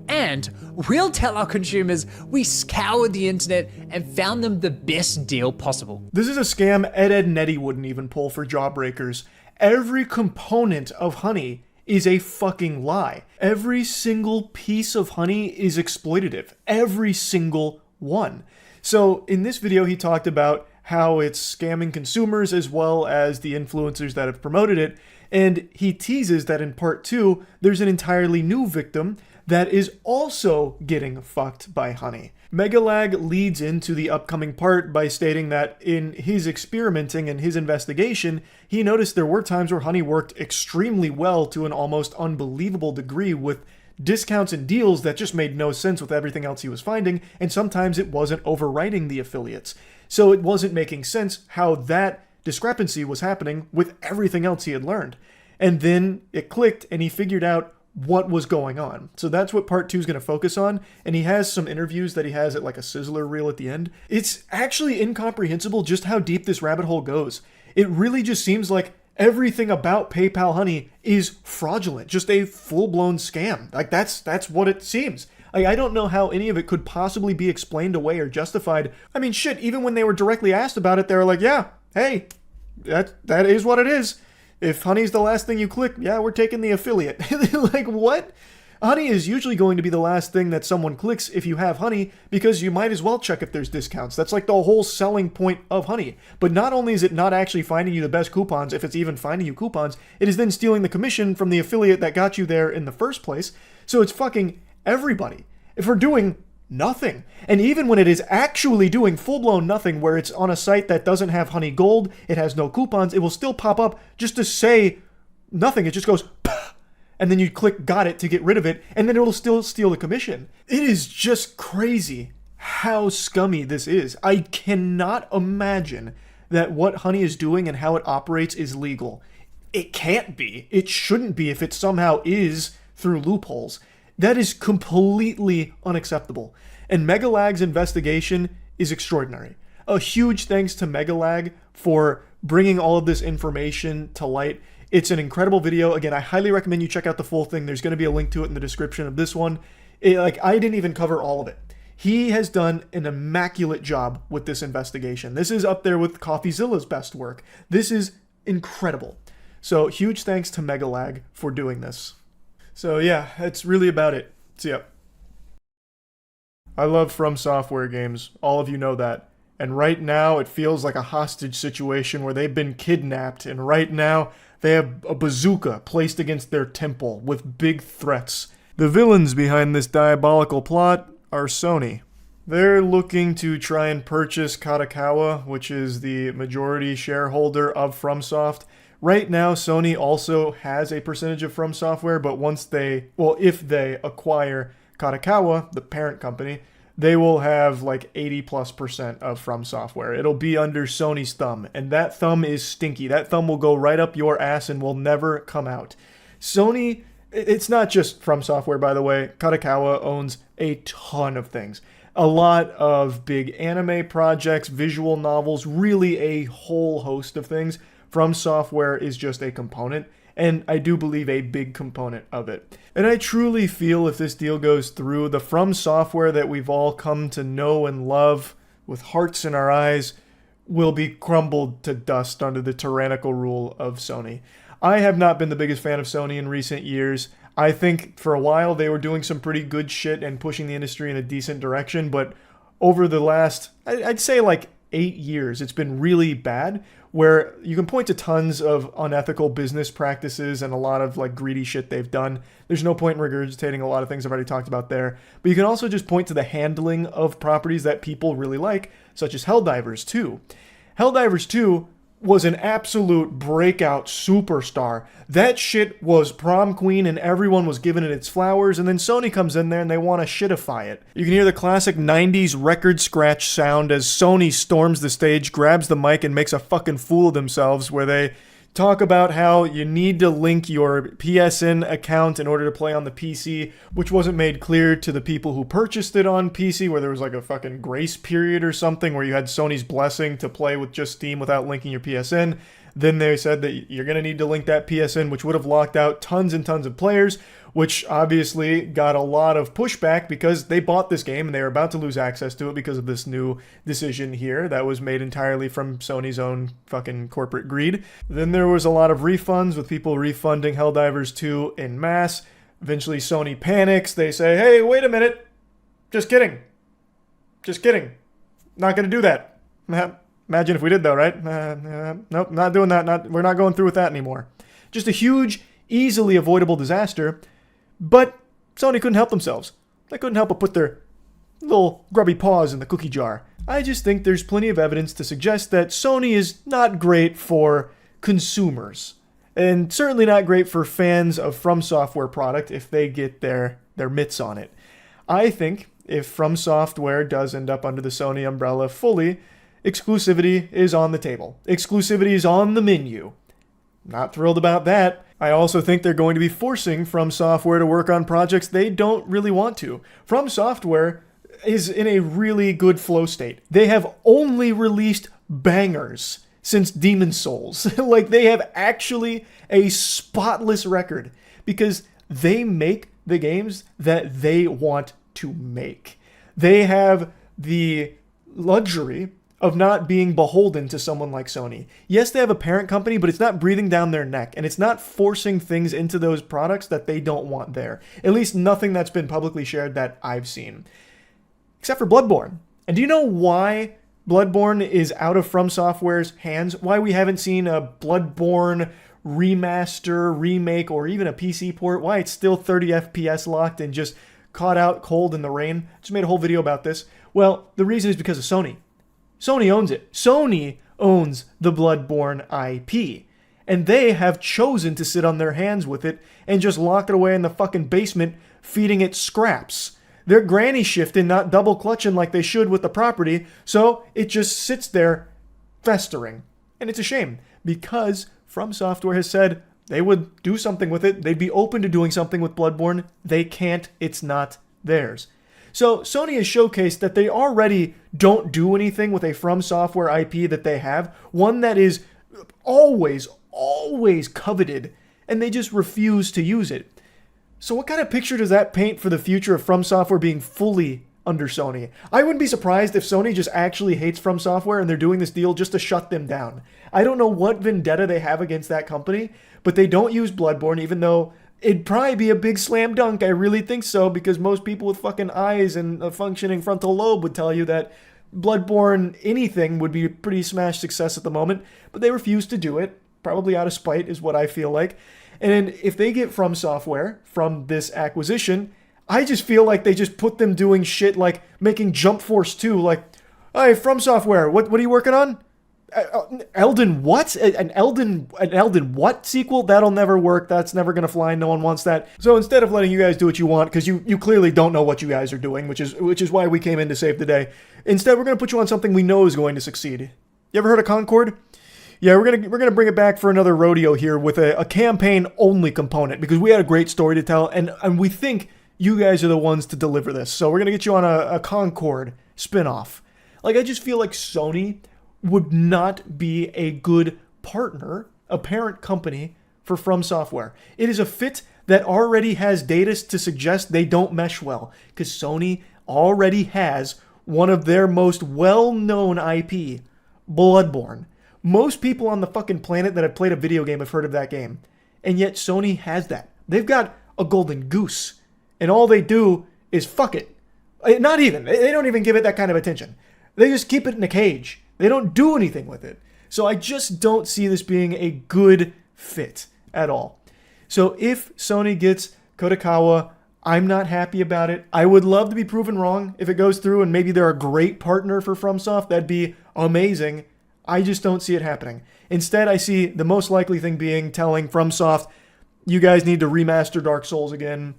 And we'll tell our consumers we scoured the internet and found them the best deal possible. This is a scam Ed, Edd n Eddy wouldn't even pull for Jawbreakers. Every component of Honey is a fucking lie. Every single piece of Honey is exploitative. Every single one. So in this video, he talked about how it's scamming consumers as well as the influencers that have promoted it. And he teases that in part 2, there's an entirely new victim that is also getting fucked by Honey. Megalag leads into the upcoming part by stating that in his experimenting and his investigation, he noticed there were times where Honey worked extremely well to an almost unbelievable degree with discounts and deals that just made no sense with everything else he was finding, and sometimes it wasn't overwriting the affiliates. So it wasn't making sense how that discrepancy was happening with everything else he had learned. And then it clicked and he figured out what was going on. So that's what part 2 is going to focus on, and he has some interviews that he has at like a Sizzler reel at the end. It's actually incomprehensible just how deep this rabbit hole goes. It really just seems like everything about PayPal Honey is fraudulent, just a full-blown scam. Like that's what it seems. I don't know how any of it could possibly be explained away or justified. I mean, shit, even when they were directly asked about it, they were like, yeah, hey, that is what it is. If Honey's the last thing you click, yeah, we're taking the affiliate. Like, what? Honey is usually going to be the last thing that someone clicks if you have Honey, because you might as well check if there's discounts. That's like the whole selling point of Honey. But not only is it not actually finding you the best coupons, if it's even finding you coupons, it is then stealing the commission from the affiliate that got you there in the first place. So it's fucking everybody for doing nothing. And even when it is actually doing full-blown nothing, where it's on a site that doesn't have Honey Gold, it has no coupons, it will still pop up just to say nothing. It just goes, and then you click got it to get rid of it, and then it'll still steal the commission. It is just crazy how scummy this is. I cannot imagine that what Honey is doing and how it operates is legal. It can't be. It shouldn't be if it somehow is through loopholes. That is completely unacceptable. And Megalag's investigation is extraordinary. A huge thanks to Megalag for bringing all of this information to light. It's an incredible video. Again, I highly recommend you check out the full thing. There's going to be a link to it in the description of this one. I didn't even cover all of it. He has done an immaculate job with this investigation. This is up there with CoffeeZilla's best work. This is incredible. So huge thanks to Megalag for doing this. So yeah, that's really about it. See ya. I love From Software games. All of you know that. And right now, it feels like a hostage situation where they've been kidnapped, and right now, they have a bazooka placed against their temple with big threats. The villains behind this diabolical plot are Sony. They're looking to try and purchase Critikal, which is the majority shareholder of FromSoft. Right now, Sony also has a percentage of From Software, but if they acquire Critikal, the parent company, they will have like 80+% of From Software. It'll be under Sony's thumb, and that thumb is stinky. That thumb will go right up your ass and will never come out. Sony, it's not just From Software, by the way. Critikal owns a ton of things. A lot of big anime projects, visual novels, really a whole host of things. From Software is just a component, and I do believe a big component of it. And I truly feel if this deal goes through, the From Software that we've all come to know and love with hearts in our eyes will be crumbled to dust under the tyrannical rule of Sony. I have not been the biggest fan of Sony in recent years. I think for a while they were doing some pretty good shit and pushing the industry in a decent direction, but over the last, I'd say like 8 years, it's been really bad, where you can point to tons of unethical business practices and a lot of like greedy shit they've done. There's no point in regurgitating a lot of things I've already talked about there. But you can also just point to the handling of properties that people really like, such as Helldivers 2. Helldivers 2 was an absolute breakout superstar. That shit was prom queen and everyone was giving it its flowers, and then Sony comes in there and they want to shitify it. You can hear the classic 90s record scratch sound as Sony storms the stage, grabs the mic, and makes a fucking fool of themselves, where they talk about how you need to link your PSN account in order to play on the PC, which wasn't made clear to the people who purchased it on PC, where there was like a fucking grace period or something where you had Sony's blessing to play with just Steam without linking your PSN. Then they said that you're going to need to link that PSN, which would have locked out tons and tons of players, which obviously got a lot of pushback because they bought this game and they were about to lose access to it because of this new decision here that was made entirely from Sony's own fucking corporate greed. Then there was a lot of refunds with people refunding Helldivers 2 en masse. Eventually Sony panics. They say, hey, wait a minute. Just kidding. Just kidding. Not going to do that. Imagine if we did though, right? Nope, not doing that. We're not going through with that anymore. Just a huge, easily avoidable disaster. But Sony couldn't help themselves. They couldn't help but put their little grubby paws in the cookie jar. I just think there's plenty of evidence to suggest that Sony is not great for consumers. And certainly not great for fans of From Software product if they get their mitts on it. I think if From Software does end up under the Sony umbrella fully, exclusivity is on the table. Exclusivity is on the menu. Not thrilled about that. I also think they're going to be forcing From Software to work on projects they don't really want to. From Software is in a really good flow state. They have only released bangers since Demon's Souls. Like, they have actually a spotless record because they make the games that they want to make. They have the luxury of not being beholden to someone like Sony. Yes, they have a parent company, but it's not breathing down their neck, and it's not forcing things into those products that they don't want there. At least nothing that's been publicly shared that I've seen. Except for Bloodborne. And do you know why Bloodborne is out of From Software's hands? Why we haven't seen a Bloodborne remaster, remake, or even a PC port? Why it's still 30 FPS locked and just caught out cold in the rain? Just made a whole video about this. Well, the reason is because of Sony. Sony owns it. Sony owns the Bloodborne IP. And they have chosen to sit on their hands with it and just lock it away in the fucking basement, feeding it scraps. They're granny shifting, not double clutching like they should with the property, so it just sits there festering. And it's a shame, because From Software has said they would do something with it. They'd be open to doing something with Bloodborne. They can't. It's not theirs. So Sony has showcased that they already don't do anything with a From Software IP that they have, one that is always coveted, and they just refuse to use it. So what kind of picture does that paint for the future of From Software being fully under Sony? I wouldn't be surprised if Sony just actually hates From Software and they're doing this deal just to shut them down. I don't know what vendetta they have against that company, but they don't use Bloodborne, even though it'd probably be a big slam dunk. I really think so, because most people with fucking eyes and a functioning frontal lobe would tell you that Bloodborne anything would be a pretty smash success at the moment, but they refuse to do it, probably out of spite is what I feel like. And if they get From Software from this acquisition, I just feel like they just put them doing shit like making Jump Force 2, like, hey, From Software, what are you working on? Elden what? An Elden what sequel? That'll never work. That's never gonna fly. No one wants that. So instead of letting you guys do what you want, because you clearly don't know what you guys are doing, which is why we came in to save the day. Instead, we're gonna put you on something we know is going to succeed. You ever heard of Concord? Yeah, we're gonna bring it back for another rodeo here with a campaign-only component, because we had a great story to tell, and we think you guys are the ones to deliver this. So we're gonna get you on a Concord spin-off. Like, I just feel like Sony would not be a good partner, a parent company, for From Software. It is a fit that already has data to suggest they don't mesh well, because Sony already has one of their most well-known IP, Bloodborne. Most people on the fucking planet that have played a video game have heard of that game. And yet Sony has that. They've got a golden goose. And all they do is fuck it. Not even. They don't even give it that kind of attention. They just keep it in a cage. They don't do anything with it. So I just don't see this being a good fit at all. So if Sony gets Critikal, I'm not happy about it. I would love to be proven wrong if it goes through and maybe they're a great partner for FromSoft. That'd be amazing. I just don't see it happening. Instead, I see the most likely thing being telling FromSoft, you guys need to remaster Dark Souls again.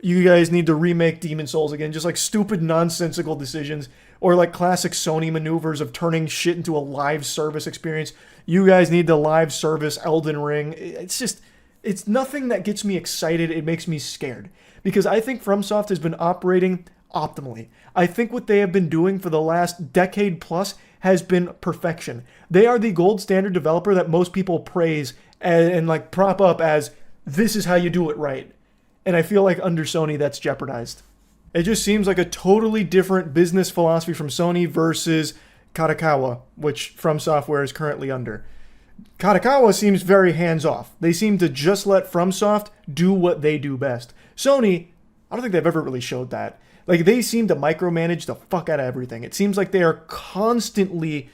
You guys need to remake Demon's Souls again. Just like stupid, nonsensical decisions. Or like classic Sony maneuvers of turning shit into a live service experience. You guys need to live service Elden Ring. It's nothing that gets me excited. It makes me scared. Because I think FromSoft has been operating optimally. I think what they have been doing for the last decade plus has been perfection. They are the gold standard developer that most people praise and like prop up as, this is how you do it right. And I feel like under Sony that's jeopardized. It just seems like a totally different business philosophy from Sony versus Critikal, which From Software is currently under. Critikal seems very hands-off. They seem to just let FromSoft do what they do best. Sony, I don't think they've ever really showed that. Like, they seem to micromanage the fuck out of everything. It seems like they are constantly,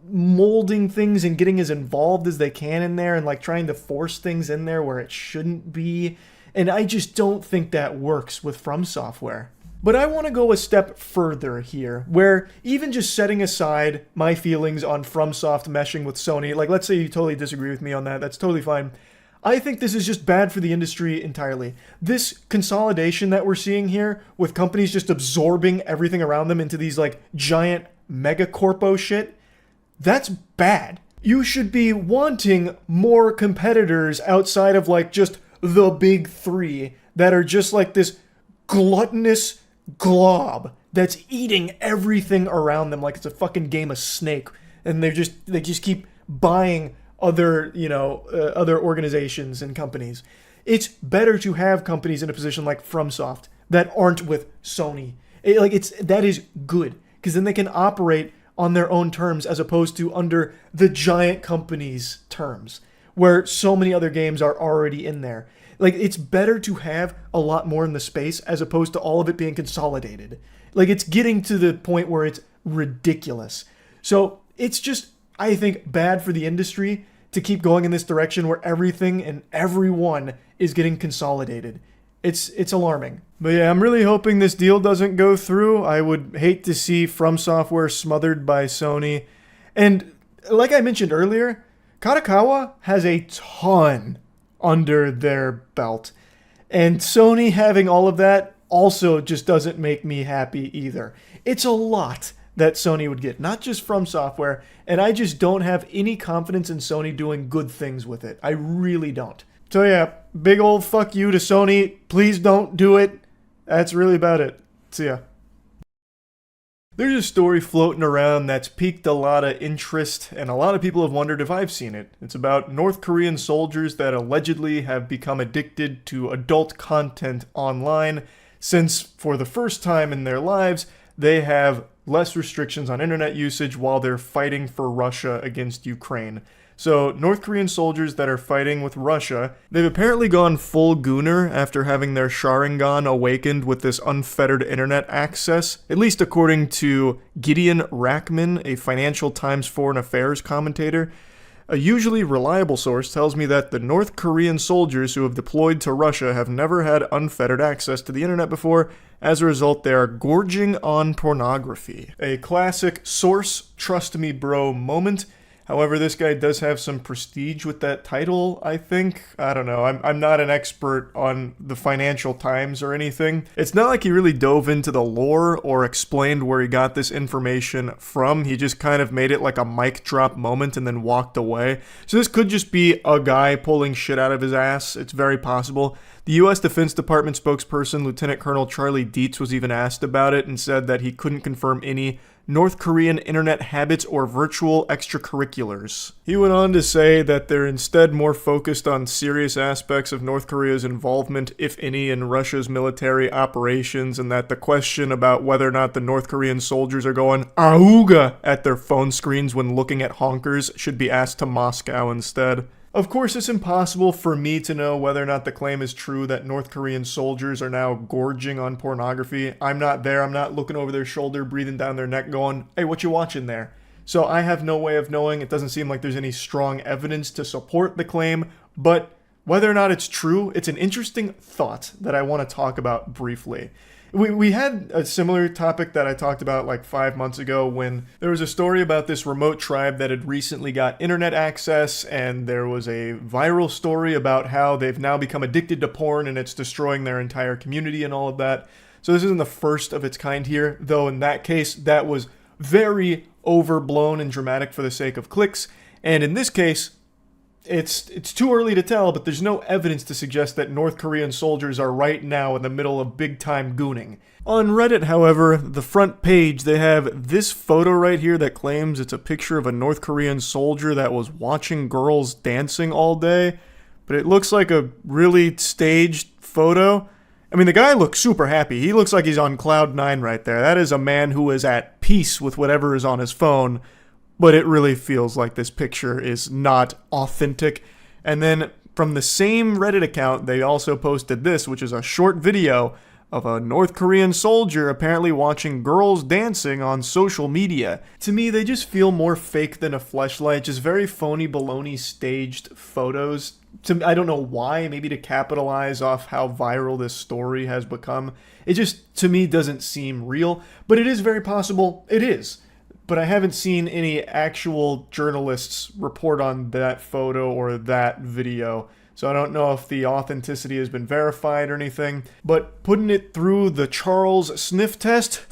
molding things and getting as involved as they can in there and like trying to force things in there where it shouldn't be. And I just don't think that works with From Software. But I want to go a step further here, where even just setting aside my feelings on FromSoft meshing with Sony, like let's say you totally disagree with me on that, that's totally fine. I think this is just bad for the industry entirely. This consolidation that we're seeing here, with companies just absorbing everything around them into these like giant mega corpo shit, that's bad. You should be wanting more competitors outside of like just the big three that are just like this gluttonous glob that's eating everything around them like it's a fucking game of Snake, and they just keep buying other, other organizations and companies. It's better to have companies in a position like FromSoft that aren't with Sony. That is good, because then they can operate on their own terms as opposed to under the giant companies' terms, where so many other games are already in there. Like, it's better to have a lot more in the space as opposed to all of it being consolidated. Like, it's getting to the point where it's ridiculous. So it's just, I think, bad for the industry to keep going in this direction where everything and everyone is getting consolidated. It's alarming. But yeah, I'm really hoping this deal doesn't go through. I would hate to see From Software smothered by Sony. And like I mentioned earlier, Critikal has a ton under their belt. And Sony having all of that also just doesn't make me happy either. It's a lot that Sony would get, not just From Software, and I just don't have any confidence in Sony doing good things with it. I really don't. So yeah, big old fuck you to Sony. Please don't do it. That's really about it. See ya. There's a story floating around that's piqued a lot of interest, and a lot of people have wondered if I've seen it. It's about North Korean soldiers that allegedly have become addicted to adult content online, since for the first time in their lives, they have less restrictions on internet usage while they're fighting for Russia against Ukraine. So, North Korean soldiers that are fighting with Russia, they've apparently gone full gooner after having their Sharingan awakened with this unfettered internet access, at least according to Gideon Rackman, a Financial Times Foreign Affairs commentator. A usually reliable source tells me that the North Korean soldiers who have deployed to Russia have never had unfettered access to the internet before. As a result, they are gorging on pornography. A classic source, trust me bro moment. However, this guy does have some prestige with that title, I think. I don't know. I'm not an expert on the Financial Times or anything. It's not like he really dove into the lore or explained where he got this information from. He just kind of made it like a mic drop moment and then walked away. So this could just be a guy pulling shit out of his ass. It's very possible. The U.S. Defense Department spokesperson, Lieutenant Colonel Charlie Dietz, was even asked about it and said that he couldn't confirm any North Korean internet habits or virtual extracurriculars. He went on to say that they're instead more focused on serious aspects of North Korea's involvement, if any, in Russia's military operations, and that the question about whether or not the North Korean soldiers are going auga at their phone screens when looking at honkers should be asked to Moscow instead. Of course, it's impossible for me to know whether or not the claim is true that North Korean soldiers are now gorging on pornography. I'm not there. I'm not looking over their shoulder, breathing down their neck, going, hey, what you watching there? So I have no way of knowing. It doesn't seem like there's any strong evidence to support the claim, but whether or not it's true, it's an interesting thought that I want to talk about briefly. We had a similar topic that I talked about like 5 months ago when there was a story about this remote tribe that had recently got internet access, and there was a viral story about how they've now become addicted to porn and it's destroying their entire community and all of that. So this isn't the first of its kind here, though in that case that was very overblown and dramatic for the sake of clicks, and in this case it's too early to tell, but there's no evidence to suggest that North Korean soldiers are right now in the middle of big-time gooning. On Reddit, however, the front page, they have this photo right here that claims it's a picture of a North Korean soldier that was watching girls dancing all day, but it looks like a really staged photo. I mean, the guy looks super happy. He looks like he's on cloud nine right there. That is a man who is at peace with whatever is on his phone. But it really feels like this picture is not authentic. And then from the same Reddit account, they also posted this, which is a short video of a North Korean soldier apparently watching girls dancing on social media. To me, they just feel more fake than a fleshlight, just very phony baloney staged photos. I don't know why, maybe to capitalize off how viral this story has become. It just, to me, doesn't seem real, but it is very possible it is. But I haven't seen any actual journalists report on that photo or that video, so I don't know if the authenticity has been verified or anything. But putting it through the Charles sniff test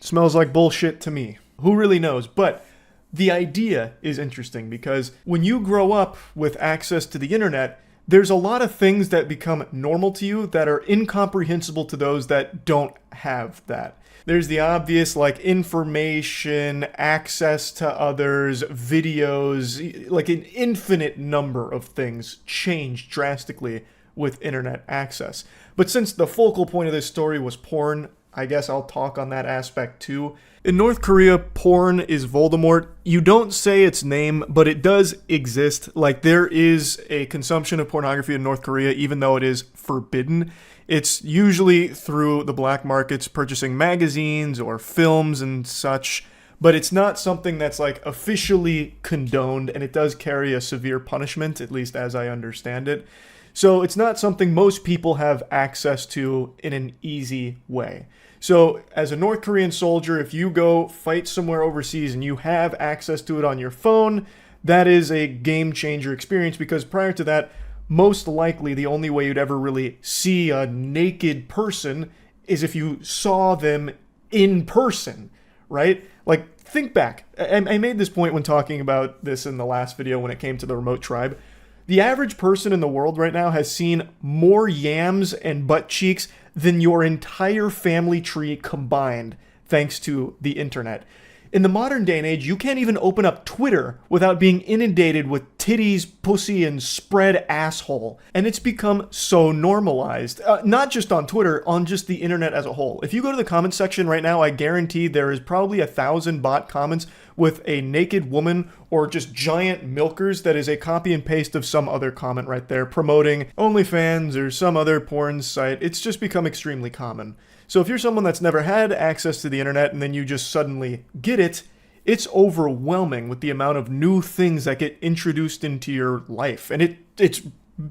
smells like bullshit to me. Who really knows? But The idea is interesting because when you grow up with access to the internet, there's a lot of things that become normal to you that are incomprehensible to those that don't have that. There's the obvious, like, information, access to others, videos, like an infinite number of things change drastically with internet access. But since the focal point of this story was porn, I guess I'll talk on that aspect too. In North Korea, porn is Voldemort. You don't say its name, but it does exist. Like, there is a consumption of pornography in North Korea, even though it is forbidden. It's usually through the black markets, purchasing magazines or films and such, but it's not something that's like officially condoned, and it does carry a severe punishment, at least as I understand it. So it's not something most people have access to in an easy way. So as a North Korean soldier, if you go fight somewhere overseas and you have access to it on your phone, that is a game changer experience, because prior to that, most likely the only way you'd ever really see a naked person is if you saw them in person, right? Like, think back. I made this point when talking about this in the last video when it came to the remote tribe. The average person in the world right now has seen more yams and butt cheeks than your entire family tree combined, thanks to the internet. In the modern day and age, you can't even open up Twitter without being inundated with titties, pussy, and spread asshole. And it's become so normalized. Not just on Twitter, on just the internet as a whole. If you go to the comment section right now, I guarantee there is probably 1,000 bot comments with a naked woman or just giant milkers that is a copy and paste of some other comment right there promoting OnlyFans or some other porn site. It's just become extremely common. So if you're someone that's never had access to the internet and then you just suddenly get it, it's overwhelming with the amount of new things that get introduced into your life. And it's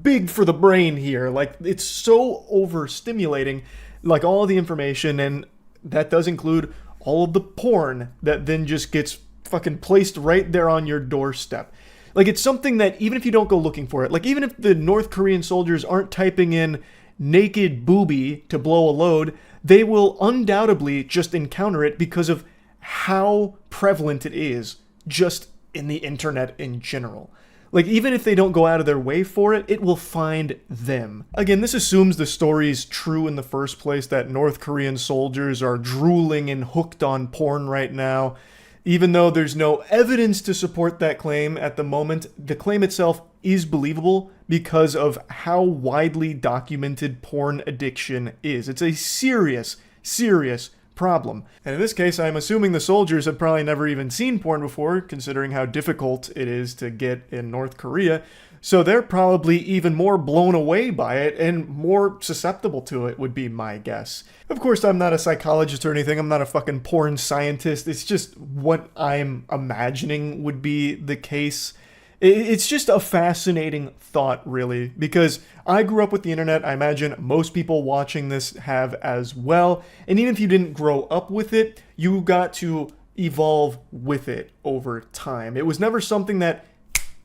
big for the brain here. Like, it's so overstimulating, like all the information, and that does include all of the porn that then just gets fucking placed right there on your doorstep. Like, it's something that even if you don't go looking for it, like even if the North Korean soldiers aren't typing in naked boobie to blow a load, they will undoubtedly just encounter it because of how prevalent it is just in the internet in general. Like, even if they don't go out of their way for it, it will find them. Again, this assumes the story's true in the first place, that North Korean soldiers are drooling and hooked on porn right now. Even though there's no evidence to support that claim at the moment, the claim itself is believable because of how widely documented porn addiction is. It's a serious, serious problem. And in this case, I'm assuming the soldiers have probably never even seen porn before, considering how difficult it is to get in North Korea. So they're probably even more blown away by it and more susceptible to it, would be my guess. Of course, I'm not a psychologist or anything. I'm not a fucking porn scientist. It's just what I'm imagining would be the case. It's just a fascinating thought, really, because I grew up with the internet. I imagine most people watching this have as well. And even if you didn't grow up with it, you got to evolve with it over time. It was never something that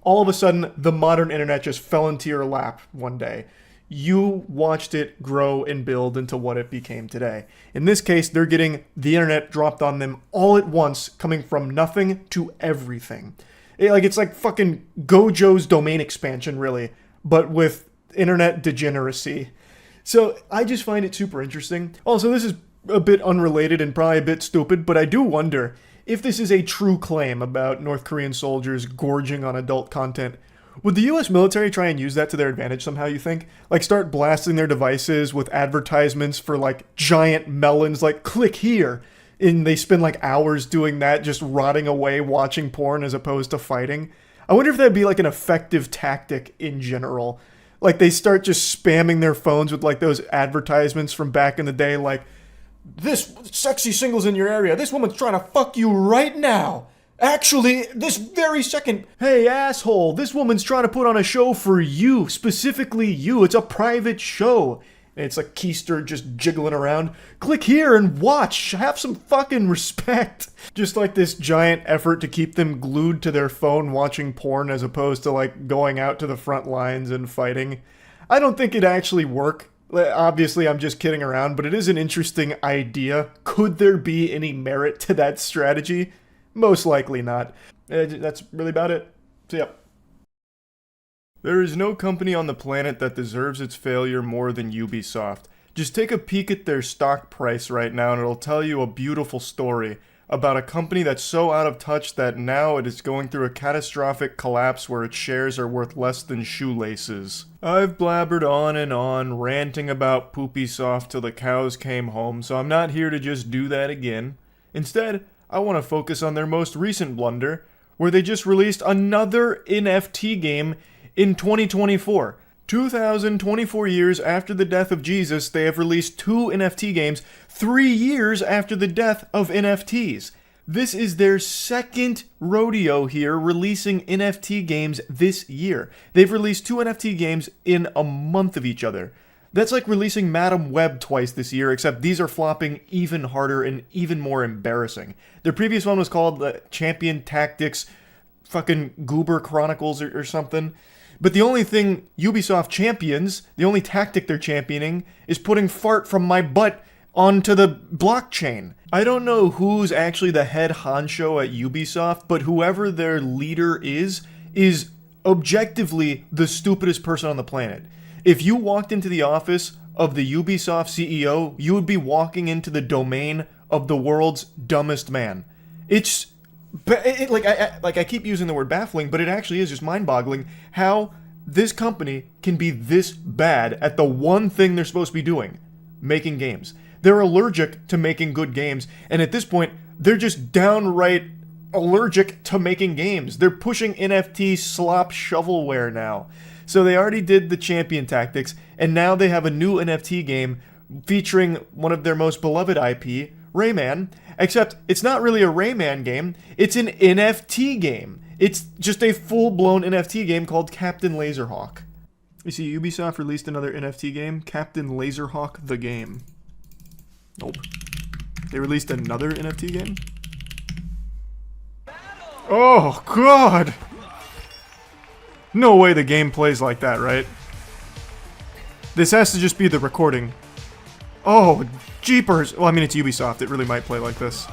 all of a sudden the modern internet just fell into your lap one day. You watched it grow and build into what it became today. In this case, they're getting the internet dropped on them all at once, coming from nothing to everything. It's like fucking Gojo's domain expansion, really, but with internet degeneracy. So I just find it super interesting. Also, this is a bit unrelated and probably a bit stupid, but I do wonder if this is a true claim about North Korean soldiers gorging on adult content. Would the US military try and use that to their advantage somehow, you think? Like, start blasting their devices with advertisements for, like, giant melons, like, click here. And they spend, like, hours doing that, just rotting away watching porn as opposed to fighting. I wonder if that'd be, like, an effective tactic in general. Like, they start just spamming their phones with, like, those advertisements from back in the day, like, this sexy singles in your area, this woman's trying to fuck you right now. Actually, this very second. Hey, asshole, this woman's trying to put on a show for you, specifically you. It's a private show. And it's like Keister just jiggling around. Click here and watch. Have some fucking respect. Just like this giant effort to keep them glued to their phone watching porn as opposed to, like, going out to the front lines and fighting. I don't think it'd actually work. Obviously, I'm just kidding around, but it is an interesting idea. Could there be any merit to that strategy? Most likely not. That's really about it. So yeah. There is no company on the planet that deserves its failure more than Ubisoft. Just take a peek at their stock price right now and it'll tell you a beautiful story about a company that's so out of touch that now it is going through a catastrophic collapse where its shares are worth less than shoelaces. I've blabbered on, ranting about Poopysoft till the cows came home, so I'm not here to just do that again. Instead, I want to focus on their most recent blunder, where they just released another NFT game in 2024. 2,024 years after the death of Jesus, they have released 2 NFT games, 3 years after the death of NFTs. This is their second rodeo here, releasing NFT games this year. They've released 2 NFT games in a month of each other. That's like releasing Madam Web twice this year, except these are flopping even harder and even more embarrassing. Their previous one was called Champion Tactics, fucking Goober Chronicles or something. But the only thing Ubisoft champions, the only tactic they're championing, is putting fart from my butt onto the blockchain. I don't know who's actually the head honcho at Ubisoft, but whoever their leader is objectively the stupidest person on the planet. If you walked into the office of the Ubisoft CEO, you would be walking into the domain of the world's dumbest man. It's... I keep using the word baffling, but it actually is just mind-boggling how this company can be this bad at the one thing they're supposed to be doing, making games. They're allergic to making good games, and at this point, they're just downright allergic to making games. They're pushing NFT slop shovelware now. So they already did the Champion Tactics, and now they have a new NFT game featuring one of their most beloved IP, Rayman, except it's not really a Rayman game, it's an NFT game. It's just a full-blown NFT game called Captain Laserhawk. You see, Ubisoft released another NFT game, Captain Laserhawk the Game. Nope. They released another NFT game? Oh, God! No way the game plays like that, right? This has to just be the recording. Oh, jeepers! Well, I mean, it's Ubisoft. It really might play like this.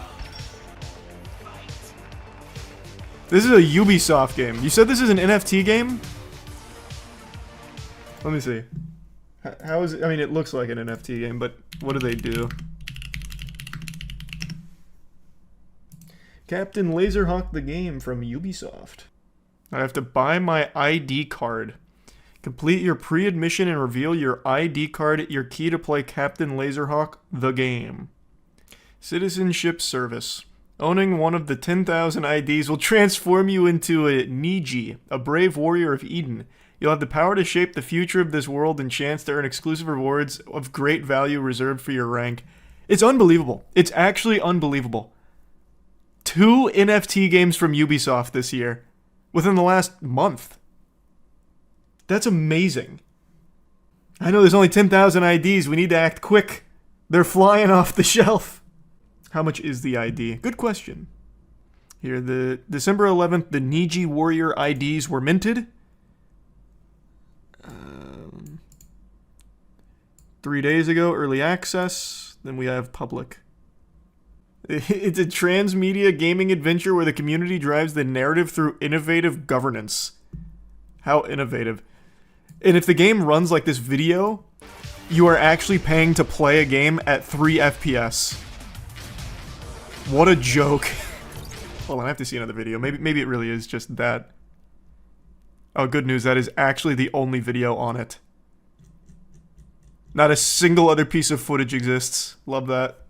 This is a Ubisoft game. You said this is an NFT game? Let me see. How is it? I mean, it looks like an NFT game, but what do they do? Captain Laserhawk the Game from Ubisoft. I have to buy my ID card. Complete your pre-admission and reveal your ID card, your key to play Captain Laserhawk the Game. Citizenship Service. Owning one of the 10,000 IDs will transform you into a Niji, a brave warrior of Eden. You'll have the power to shape the future of this world and chance to earn exclusive rewards of great value reserved for your rank. It's unbelievable. It's actually unbelievable. 2 NFT games from Ubisoft this year. Within the last month. That's amazing. I know there's only 10,000 IDs. We need to act quick. They're flying off the shelf. How much is the ID? Good question. Here, the December 11th, the Niji Warrior IDs were minted. 3 days ago, early access. Then we have public. It's a transmedia gaming adventure where the community drives the narrative through innovative governance. How innovative. And if the game runs like this video, you are actually paying to play a game at 3 FPS. What a joke. Hold on, I have to see another video. Maybe it really is just that. Oh, good news, that is actually the only video on it. Not a single other piece of footage exists. Love that.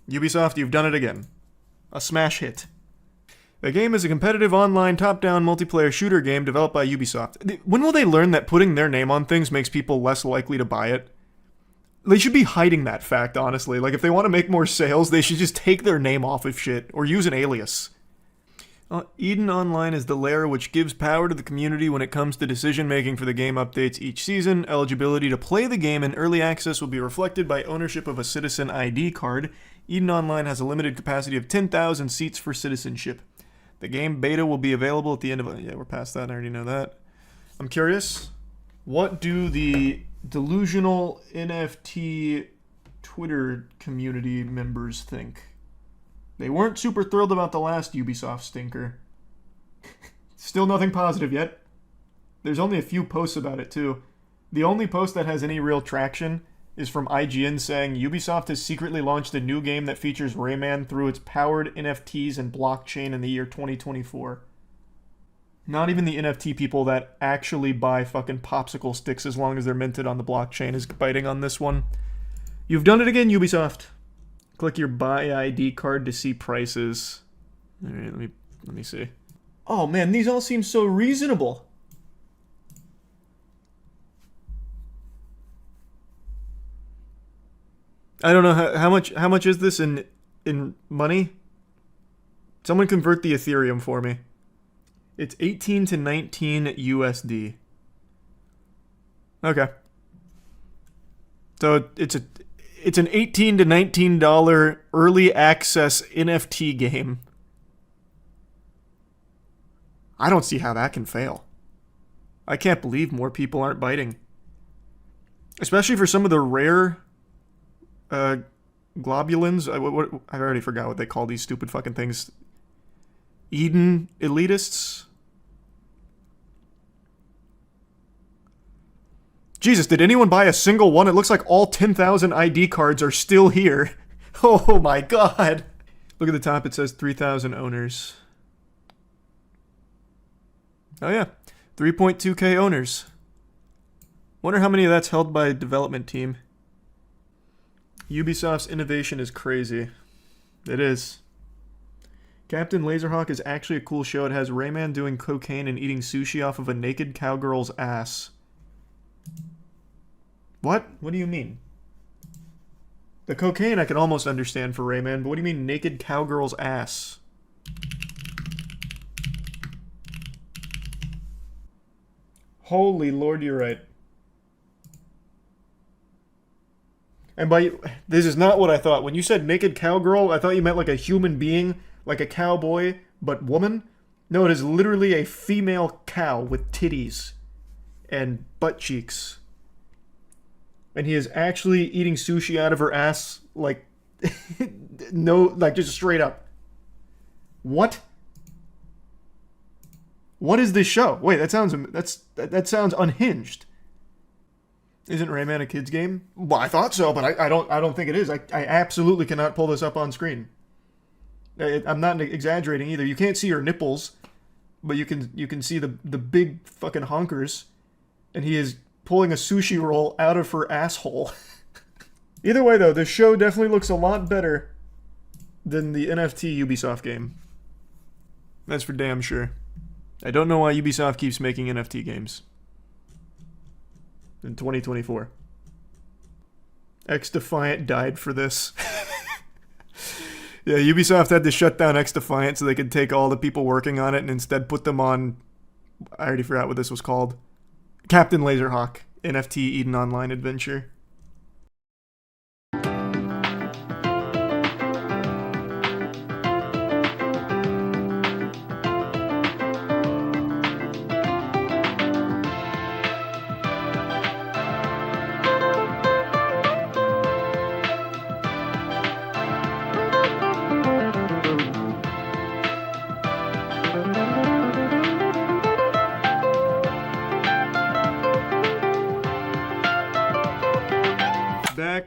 Ubisoft, you've done it again. A smash hit. The game is a competitive online top-down multiplayer shooter game developed by Ubisoft. When will they learn that putting their name on things makes people less likely to buy it? They should be hiding that fact, honestly. Like, if they want to make more sales, they should just take their name off of shit, or use an alias. Eden Online is the layer which gives power to the community when it comes to decision-making for the game updates each season. Eligibility to play the game in early access will be reflected by ownership of a Citizen ID card. Eden Online has a limited capacity of 10,000 seats for citizenship. The game beta will be available at the end of... Yeah, we're past that. I already know that. I'm curious. What do the delusional NFT Twitter community members think? They weren't super thrilled about the last Ubisoft stinker. Still nothing positive yet. There's only a few posts about it, too. The only post that has any real traction is from IGN saying Ubisoft has secretly launched a new game that features Rayman through its powered NFTs and blockchain in the year 2024. Not even the NFT people that actually buy fucking popsicle sticks as long as they're minted on the blockchain is biting on this one. You've done it again, Ubisoft. Click your buy ID card to see prices. Alright, let me see. Oh man, these all seem so reasonable. I don't know how much is this in money? Someone convert the Ethereum for me. It's 18 to 19 USD. Okay. So it's an $18 to $19 early access NFT game. I don't see how that can fail. I can't believe more people aren't biting. Especially for some of the rare globulins. I already forgot what they call these stupid fucking things. Eden elitists? Jesus, did anyone buy a single one? It looks like all 10,000 ID cards are still here. Oh my god. Look at the top, it says 3,000 owners. Oh yeah, 3.2k owners. Wonder how many of that's held by a development team. Ubisoft's innovation is crazy. It is. Captain Laserhawk is actually a cool show. It has Rayman doing cocaine and eating sushi off of a naked cowgirl's ass. What? What do you mean? The cocaine I can almost understand for Rayman, but what do you mean naked cowgirl's ass? Holy Lord, you're right. And this is not what I thought. When you said naked cowgirl, I thought you meant like a human being, like a cowboy, but woman. No, it is literally a female cow with titties and butt cheeks. And he is actually eating sushi out of her ass, like, no, like just straight up. What? What is this show? Wait, that sounds unhinged. Isn't Rayman a kid's game? Well, I thought so, but I don't think it is. I absolutely cannot pull this up on screen. I'm not exaggerating either. You can't see her nipples, but you can see the big fucking honkers, and he is pulling a sushi roll out of her asshole. Either way, though, this show definitely looks a lot better than the NFT Ubisoft game. That's for damn sure. I don't know why Ubisoft keeps making NFT games. In 2024. X-Defiant died for this. Yeah, Ubisoft had to shut down X-Defiant so they could take all the people working on it and instead put them on... I already forgot what this was called. Captain Laserhawk. NFT Eden Online Adventure.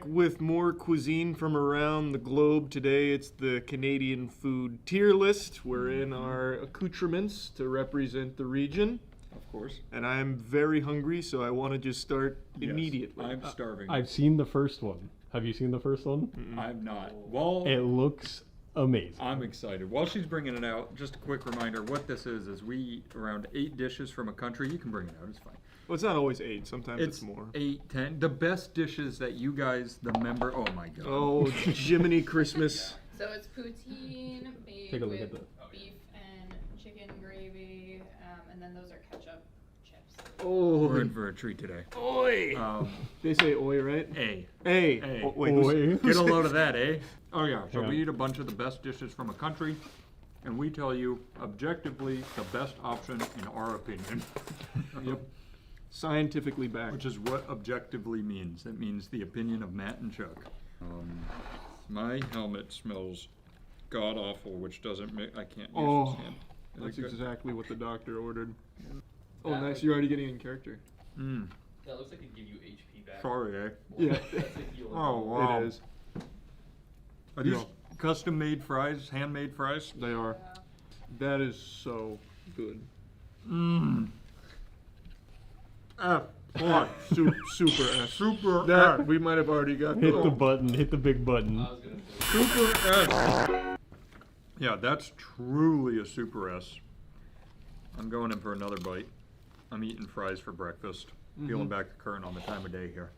With more cuisine from around the globe today. It's the Canadian food tier list. We're in our accoutrements to represent the region. Of course. And I'm very hungry, so I want to just start immediately. I'm starving. I've seen the first one. Have you seen the first one? I've not. Well, it looks amazing. I'm excited. While she's bringing it out, just a quick reminder, what this is we eat around 8 dishes from a country. You can bring it out, it's fine. Well, it's not always 8. Sometimes it's more. 8, 10. The best dishes that you guys, the member... Oh, my God. Oh, Jiminy Christmas. So it's poutine made Take a look with at that. beef and chicken gravy, and then those are ketchup chips. Oh, we're in for a treat today. Oi! They say oi, right? A. A. Oh, wait, oi. Get a load of that, eh? Oh, yeah. So we eat a bunch of the best dishes from a country, and we tell you, objectively, the best option in our opinion. Yep. Scientifically backed. Which is what objectively means. It means the opinion of Matt and Chuck. My helmet smells god-awful, which doesn't make... I can't use this hand. That's exactly what the doctor ordered. Oh, nice. You're already getting in character. Mm. That looks like it give you HP back. Sorry, eh? Yeah. That's a healing. Oh, wow. It is. Are these custom-made fries, handmade fries? They are. That is so good. Mmm. F. What? Super S. Super that, S. we might have already got Hit the button. Hit the big button. Super S. Yeah, that's truly a super S. I'm going in for another bite. I'm eating fries for breakfast. Peeling back the curtain on the time of day here.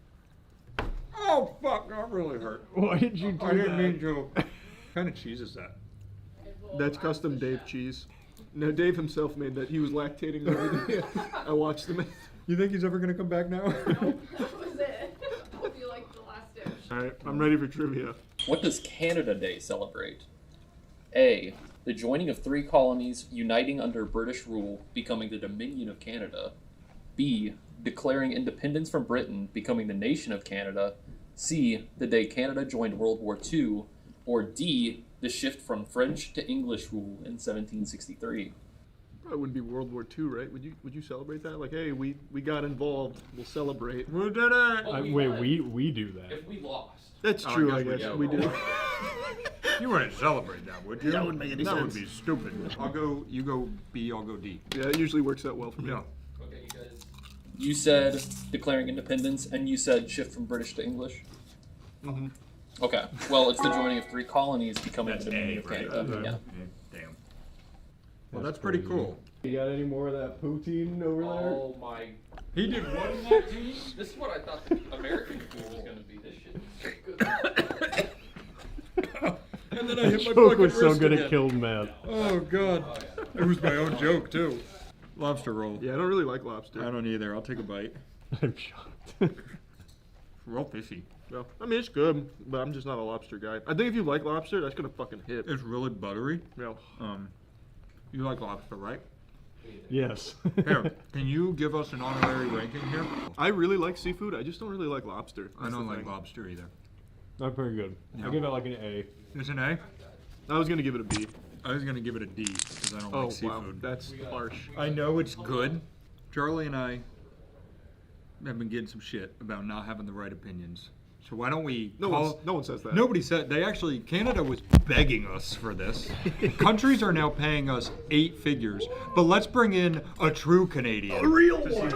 Oh, fuck, that really hurt. Why did you do I didn't that? mean to. What kind of cheese is that? That's custom Dave cheese. No, Dave himself made that. He was lactating over the I watched him. You think he's ever going to come back now? That was it. I feel like the last ditch. Alright, I'm ready for trivia. What does Canada Day celebrate? A. The joining of 3 colonies uniting under British rule, becoming the Dominion of Canada. B. Declaring independence from Britain, becoming the nation of Canada. C. The day Canada joined World War II. Or D. The shift from French to English rule in 1763. Probably wouldn't be World War II, right? Would you celebrate that? Like, hey, we got involved. We'll celebrate. We did it! We do that. If we lost. That's true, I guess. We do. You wouldn't celebrate that, would you? That wouldn't make any That sense. would be stupid. You go B, I'll go D. Yeah, it usually works out well for me. Yeah. Okay, you guys. You said declaring independence, and you said shift from British to English? Mm-hmm. Okay, well, it's the joining of 3 colonies becoming That's the Dominion A, of right? Canada. Yeah. Damn. Well, that's pretty cool. You got any more of that poutine over there? Oh my. He did what in that team? This is what I thought the American food was going to be. This shit is so good. And then I hit my Joke fucking was so wrist good again. it killed Matt. Oh, God. It was my own joke, too. Lobster roll. Yeah, I don't really like lobster. I don't either. I'll take a bite. I'm shocked. Real fishy. Well, I mean, it's good, but I'm just not a lobster guy. I think if you like lobster, that's gonna fucking hit. It's really buttery. Yeah. You like lobster, right? Yes. Here, can you give us an honorary ranking here? I really like seafood. I just don't really like lobster. I don't like lobster either. Not very good. Yeah. I'll give it like an A. It's an A? I was gonna give it a B. I was going to give it a D because I don't like seafood. Wow, that's harsh. I know it's good. Charlie and I have been getting some shit about not having the right opinions. So why don't we No one says that. Nobody said. They actually, Canada was begging us for this. Countries are now paying us 8 figures. But let's bring in a true Canadian. A real one.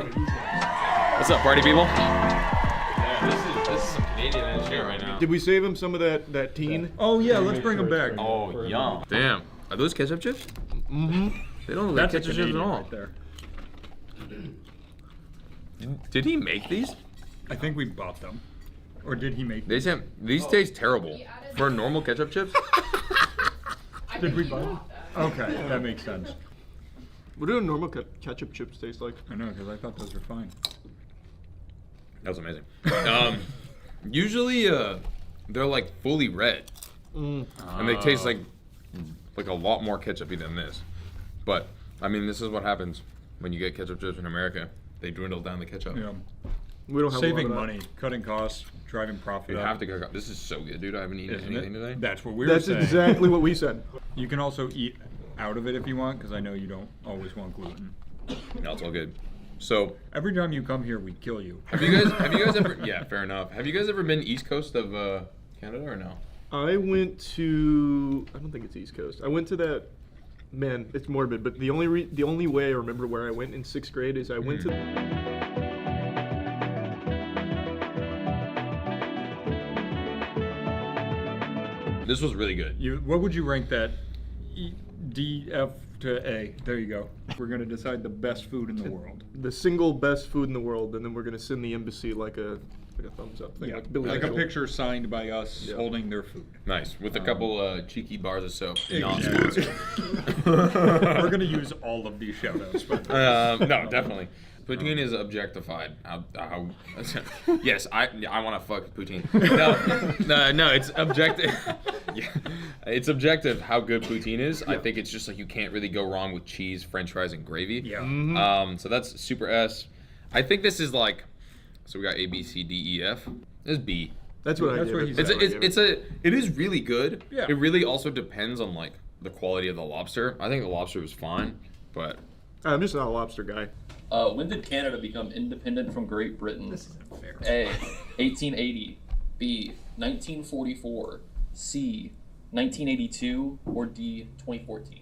What's up, party people? Yeah, this is some Canadian ass shit right now. Did we save him some of that teen? Oh yeah, let's bring him back. Oh, yum. Damn. Are those ketchup chips? Mm-hmm. They don't look like That's a ketchup chips at Canadian all. right there. Did he make these? I think we bought them. Or did he make them? They said these taste terrible. For normal ketchup chips? Did we buy them? Okay, that makes sense. What do normal ketchup chips taste like? I know, because I thought those were fine. That was amazing. Usually, they're like fully red. And they taste like a lot more ketchup-y than this. But, I mean, this is what happens when you get ketchup chips in America. They dwindle down the ketchup. Yeah. We don't have Saving a lot of money, cutting costs, driving profit. You up. have to go. This is so good, dude. I haven't eaten anything today. That's what we were saying. That's exactly what we said. You can also eat out of it if you want, because I know you don't always want gluten. No, it's all good. So every time you come here, we kill you. Have you guys ever? Yeah, fair enough. Have you guys ever been east coast of Canada or no? I went to. I don't think it's East Coast. I went to that. Man, it's morbid, but the only way I remember where I went in 6th grade is I went to. This was really good. What would you rank that? D, F to A. There you go. We're gonna decide the best food in the world. The single best food in the world, and then we're gonna send the embassy like a thumbs up thing, Yeah, like Billy like a Idol. picture signed by us Yeah. holding their food. Nice, with a couple cheeky bars of soap. Exactly. Non-sponsored. We're gonna use all of these shout-outs. But No, definitely. Poutine is objectified. Yes, I want to fuck poutine. No, it's objective. Yeah, it's objective how good poutine is. I think it's just like you can't really go wrong with cheese, French fries, and gravy. Yeah. So that's super S. I think this is like, so we got A, B, C, D, E, F. This is B. That's what I gave it. It is really good. Yeah. It really also depends on like the quality of the lobster. I think the lobster was fine, but I'm just not a lobster guy. When did Canada become independent from Great Britain? This isn't fair. A. 1880. B. 1944. C. 1982. Or D. 2014.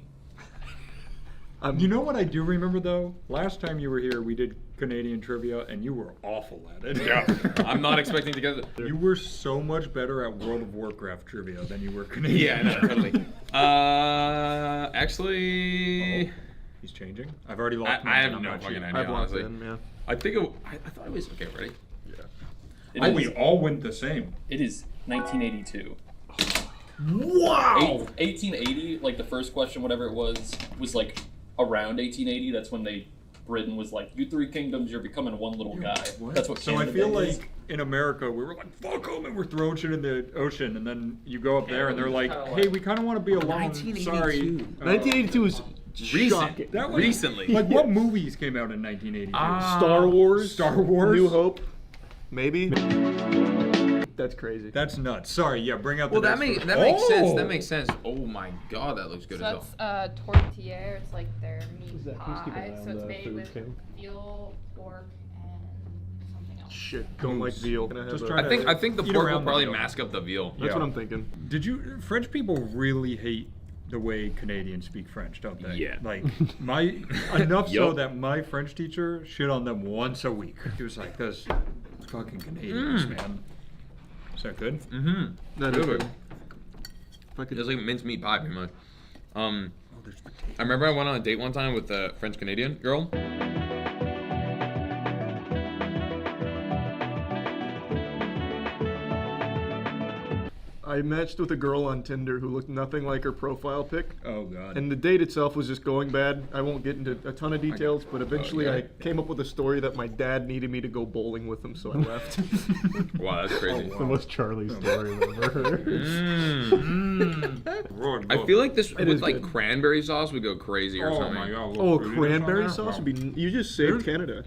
You know what I do remember though? Last time you were here, we did Canadian trivia, and you were awful at it. Yeah, I'm not expecting to get it. You were so much better at World of Warcraft trivia than you were Canadian. Yeah, no, totally. Actually, he's changing. I've already locked. I have no fucking idea. I've locked honestly, in, yeah. I think I thought it was okay. Ready? Yeah. We all went the same. It is 1982. Wow. 1880, like the first question, whatever it was like around 1880. That's when Britain was like, you three kingdoms, you're becoming one little guy. That's what So Canada I feel is. like in America we were like, fuck them, and we're throwing shit in the ocean, and then you go up there and they're like, hey, we kind of want to be alone. Sorry. 1982 is shocking. That was, recently. Like what movies came out in 1982? Star Wars. Star Wars. New Hope. Maybe. That's crazy. That's nuts. Sorry, yeah, bring out the Well, that next makes one. sense. That makes sense. Oh my god, that looks good So as hell. that's tortilla. It's like their meat that? Please keep an eye pie. on So it's the made food, with Kim. veal, pork, and something else. Shit, don't like veal. Can I have Just a- try to I think the eat pork around will the probably veal. mask up the veal. That's what I'm thinking. Did you? French people really hate the way Canadians speak French, don't they? Yeah. Like my enough so Yup. that my French teacher shit on them once a week. He was like, "Those fucking Canadians, man." Is that good? Mm-hmm. That is good. good. It's like mincemeat pie, pretty much. I remember I went on a date one time with a French Canadian girl. I matched with a girl on Tinder who looked nothing like her profile pic. Oh god. And the date itself was just going bad. I won't get into a ton of details, but eventually I came up with a story that my dad needed me to go bowling with him, so I left. Wow, that's crazy. It's the most Charlie story I've ever heard. I feel like this It with is like good. cranberry sauce would go crazy or Oh something. my god. Oh, what food is cranberry on sauce there? would be. You just saved Canada.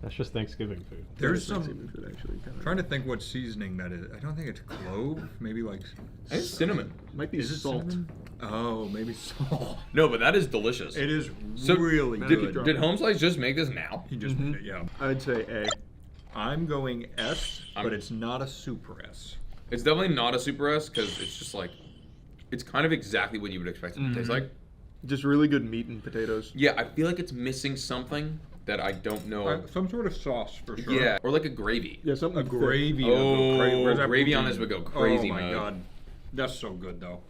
That's just Thanksgiving food. There's That's some. even food, actually. I'm trying to think what seasoning that is. I don't think it's clove. Maybe like. I think it's cinnamon. Might be Is it salt. cinnamon? Oh, maybe salt. No, but that is delicious. It is So, really did, good. Did Home Slice just make this now? He just made it, yeah. I'd say A. I'm going S, but it's not a super S. It's definitely not a super S because it's just like, it's kind of exactly what you would expect it to taste like. Just really good meat and potatoes. Yeah, I feel like it's missing something that I don't know. Some sort of sauce for sure. Yeah, or like a gravy. Yeah, something A gravy. Oh, Where's that gravy on poutine? this would go crazy, Oh my man. god, that's so good though.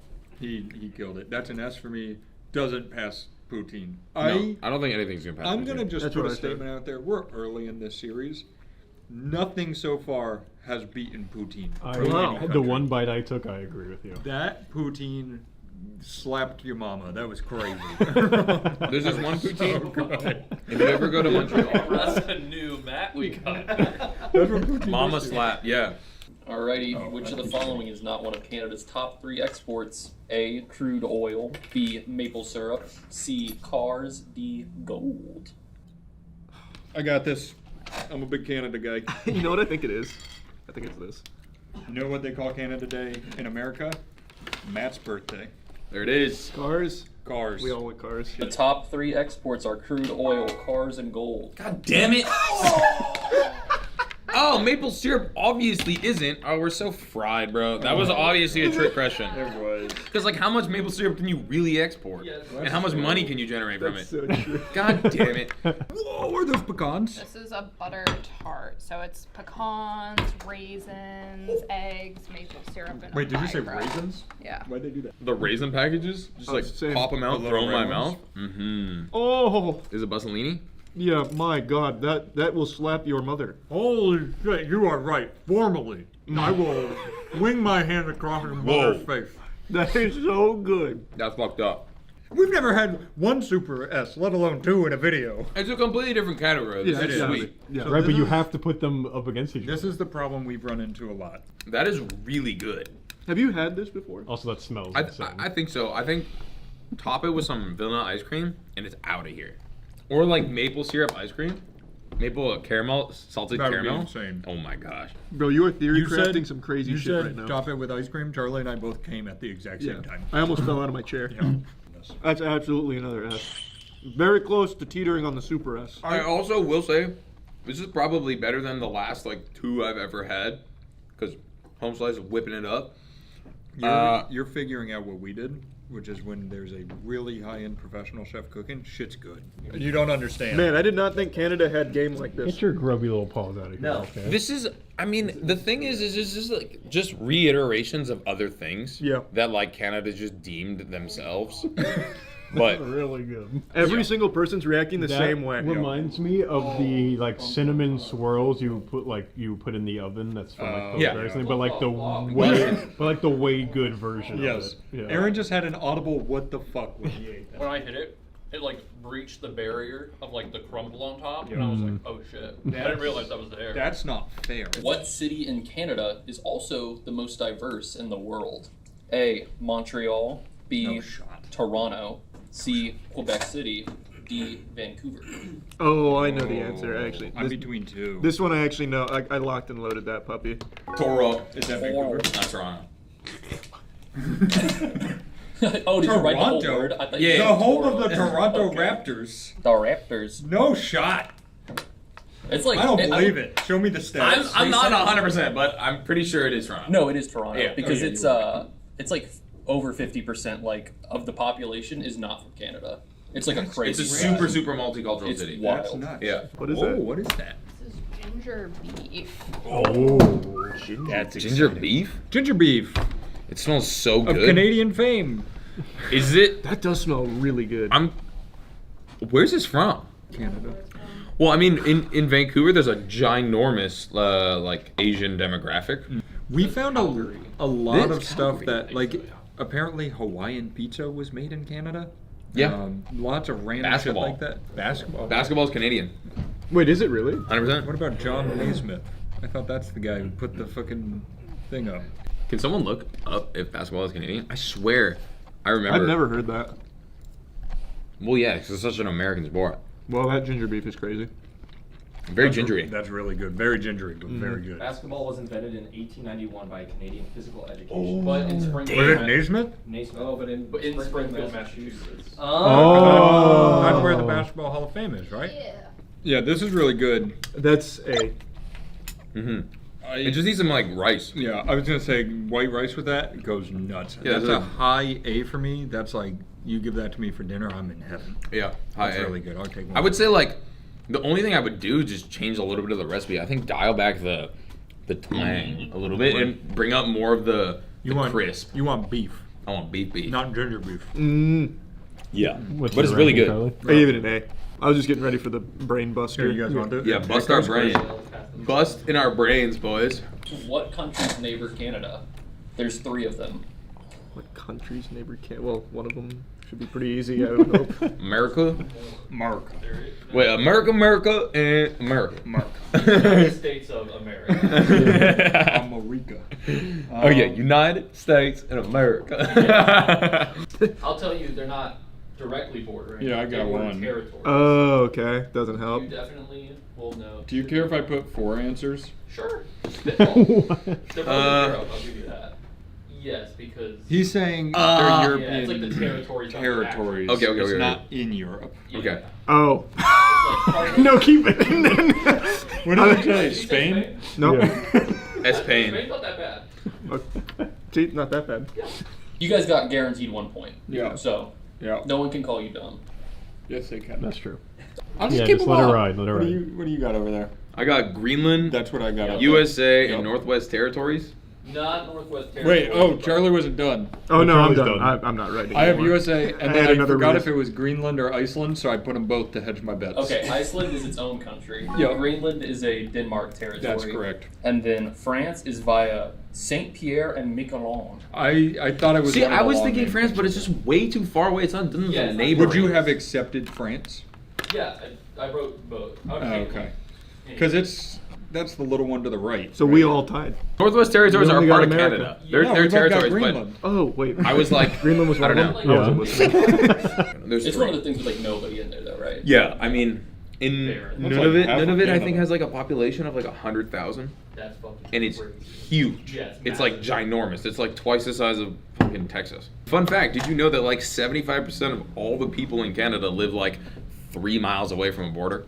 He killed it. That's an S for me. Doesn't pass poutine. No, I don't think anything's gonna pass. I'm poutine. gonna just That's put what a I said. statement out there. We're early in this series. Nothing so far has beaten poutine. from any The country. one bite I took, I agree with you. That poutine slapped your mama. That was crazy. There's this one poutine. So good. If you ever go to Montreal, That's a new Matt we got. That's what poutine Mama is. slap. Yeah. Alrighty, which of the following is not one of Canada's top 3 exports? A. Crude oil. B. Maple syrup. C. Cars. D. Gold. I got this. I'm a big Canada guy. You know what I think it is? I think it's this. You know what they call Canada Day in America? Matt's birthday. There it is. Cars. Cars. We all want cars. The top 3 exports are crude oil, cars, and gold. God damn it. Oh, maple syrup obviously isn't. Oh, we're so fried, bro. That was obviously a trick question. It was. Because, like, how much maple syrup can you really export? And how much money can you generate from it? So true. God damn it. Whoa, are those pecans? This is a butter tart. So it's pecans, raisins, eggs, maple syrup, and Wait, did you say rye bread. raisins? Yeah. Why'd they do that? The raisin packages? Just, like, same. pop them out, The throw them in my little red mouth? Mm-hmm. Oh, Is it Bussolini? yeah, my God, that will slap your mother. Holy shit, you are right. Formally, I will wing my hand across your mother's face. That is so good. That's fucked up. We've never had one Super S, let alone 2 in a video. It's a completely different category. This Yeah, is yeah. sweet. Yeah. So Right, but this you is- have to put them up against each other. This is the problem we've run into a lot. That is really good. Have you had this before? Also, that smells I insane. think so. I think top it with some vanilla ice cream, and it's out of here. Or like maple syrup ice cream. maple caramel, salted That would be caramel. insane. Oh my gosh. Bro, you are theory You said- crafting some crazy you shit said right now. top it with ice cream. Charlie and I both came at the exact same time. I almost fell out of my chair. Yeah. That's absolutely another S. Very close to teetering on the super S. I also will say, this is probably better than the last like 2 I've ever had, because Home Slice is whipping it up. You're figuring out what we did, which is when there's a really high-end professional chef cooking, shit's good. You don't understand. Man, I did not think Canada had game like this. Get your grubby little paws out of here. No, okay? this is. I mean, the thing is this is like just reiterations of other things. Yeah. That like Canada just deemed themselves. But really good. Every single person's reacting the That same way. reminds me of the like cinnamon swirls you put in the oven. That's from like the Yeah. various things, but like the way good version Yes. of it. Yeah. Aaron just had an audible "what the fuck" when he ate that. When I hit it, it like breached the barrier of like the crumble on top, and I was like, oh shit. I didn't realize that was there. That's not fair. What city in Canada is also the most diverse in the world? A. Montreal. B. Toronto. C. Quebec City. D. Vancouver. Oh, I know the answer, actually. I'm between two. This one I actually know. I locked and loaded that puppy. Toro. Is that Vancouver? Not Toronto. Oh, did you write the whole Toronto? word? I thought Yeah. you The said home of Toro. the Toronto Okay. Raptors. The Raptors. No shot. It's like I don't believe it. Show me the stats. I'm not 100%, but I'm pretty sure it is Toronto. No, it is Toronto Yeah. because Oh, yeah, it's like over 50% like of the population is not from Canada. It's like a crazy. It's a super multicultural It's city. wild. That's nuts. Yeah. What is Whoa, that? what is that? This is ginger beef. Oh, That's Ginger exciting. beef? Ginger beef It smells so of good. Canadian fame. Is it? That does smell really good. Where's this from? Canada. Well, I mean, in Vancouver, there's a ginormous like Asian demographic. We found a lot This of stuff Calgary. that like apparently Hawaiian pizza was made in Canada. Yeah. Lots of random Basketball. shit like that. Basketball. Basketball's Canadian. Wait, is it really? 100%. What about John Naismith? I thought that's the guy who put the fucking thing up. Can someone look up if basketball is Canadian? I swear, I remember. I've never heard that. Well, yeah, because it's such an American sport. Well, that ginger beef is crazy. Very gingery. That's really good. Very gingery, but very good. Basketball was invented in 1891 by a Canadian physical education. Oh, but in Springfield, was it Naismith? Naismith. Oh, but in Springfield, Massachusetts. Oh. That's where the Basketball Hall of Fame is, right? Yeah, this is really good. That's A. Mm-hmm. It just needs some like rice. Yeah, I was gonna say white rice with that, it goes nuts. Yeah, That's that's a high A for me. That's like, you give that to me for dinner, I'm in heaven. Yeah, high That's A. really good. I'll take one. I would say like the only thing I would do is just change a little bit of the recipe. I think dial back the twang a little bit and bring up more of the crisp. You want beef. I want beef. Not ginger beef. Yeah, What's but it's your really ranking, good. Charlie? I gave it an A. I was just getting ready for the brain buster. Here, you guys want to? Yeah, bust our brain. Bust in our brains, boys. What countries neighbor Canada? There's 3 of them. What countries neighbor Canada? Well, one of them should be pretty easy, I would hope. America? America. Wait, America, and America. United States of America. America. Oh yeah, United States and America. I'll tell you, they're not directly bordering. Yeah, I got They border one. territories. Oh, okay. Doesn't help. You definitely will know. Do you care if I put 4 answers? Sure. They're both in Europe, I'll give you that. Yes, because He's saying they're yeah, European it's like the territories. on the territories. Okay, It's okay. not in Europe. Okay. Oh. No, keep it. What did I say? Spain? No. Spain. Spain's not that bad. See, not that bad. You guys got guaranteed 1 point. Yeah. So Yeah. no one can call you dumb. Yes, they can. That's true. I'll just Yeah, keep just them let her all. ride, let her what ride. What do you got over there? I got Greenland, That's what I got. up USA, Yep. and Northwest Territories. Not Northwest there. Territories. Wait, oh, Charlie wasn't done. Oh, no, I'm Charlie's done. done. I'm not writing I have anymore. USA, and I then had I another forgot race. if it was Greenland or Iceland, so I put them both to hedge my bets. Okay, Iceland is its own country. Yep. Greenland is a Denmark territory. That's correct. And then France is via Saint Pierre and Miquelon. I thought it was. See, one of I the was long thinking names. France, but it's just way too far away. It's not doesn't Yeah, yeah, it's neighbor. Would you have accepted France? Yeah, I wrote both. I would Oh, take okay. one. Because that's the little one to the right. So we all tied. Northwest Territories We are only part got of America. Canada. Yeah, They're we both got territories, Greenland. Oh, wait. but I was like, Greenland was I one don't of know. them? I wasn't listening. There's It's 3. one of the things with like nobody in there though, right? Yeah, I mean, And Fair. none Looks of like it, half none of of it, I Canada. think has like a population of like 100,000. That's fucking And it's crazy. huge. Yeah, it's it's like ginormous. It's like twice the size of fucking Texas. Fun fact: did you know that like 75% of all the people in Canada live like 3 miles away from a border?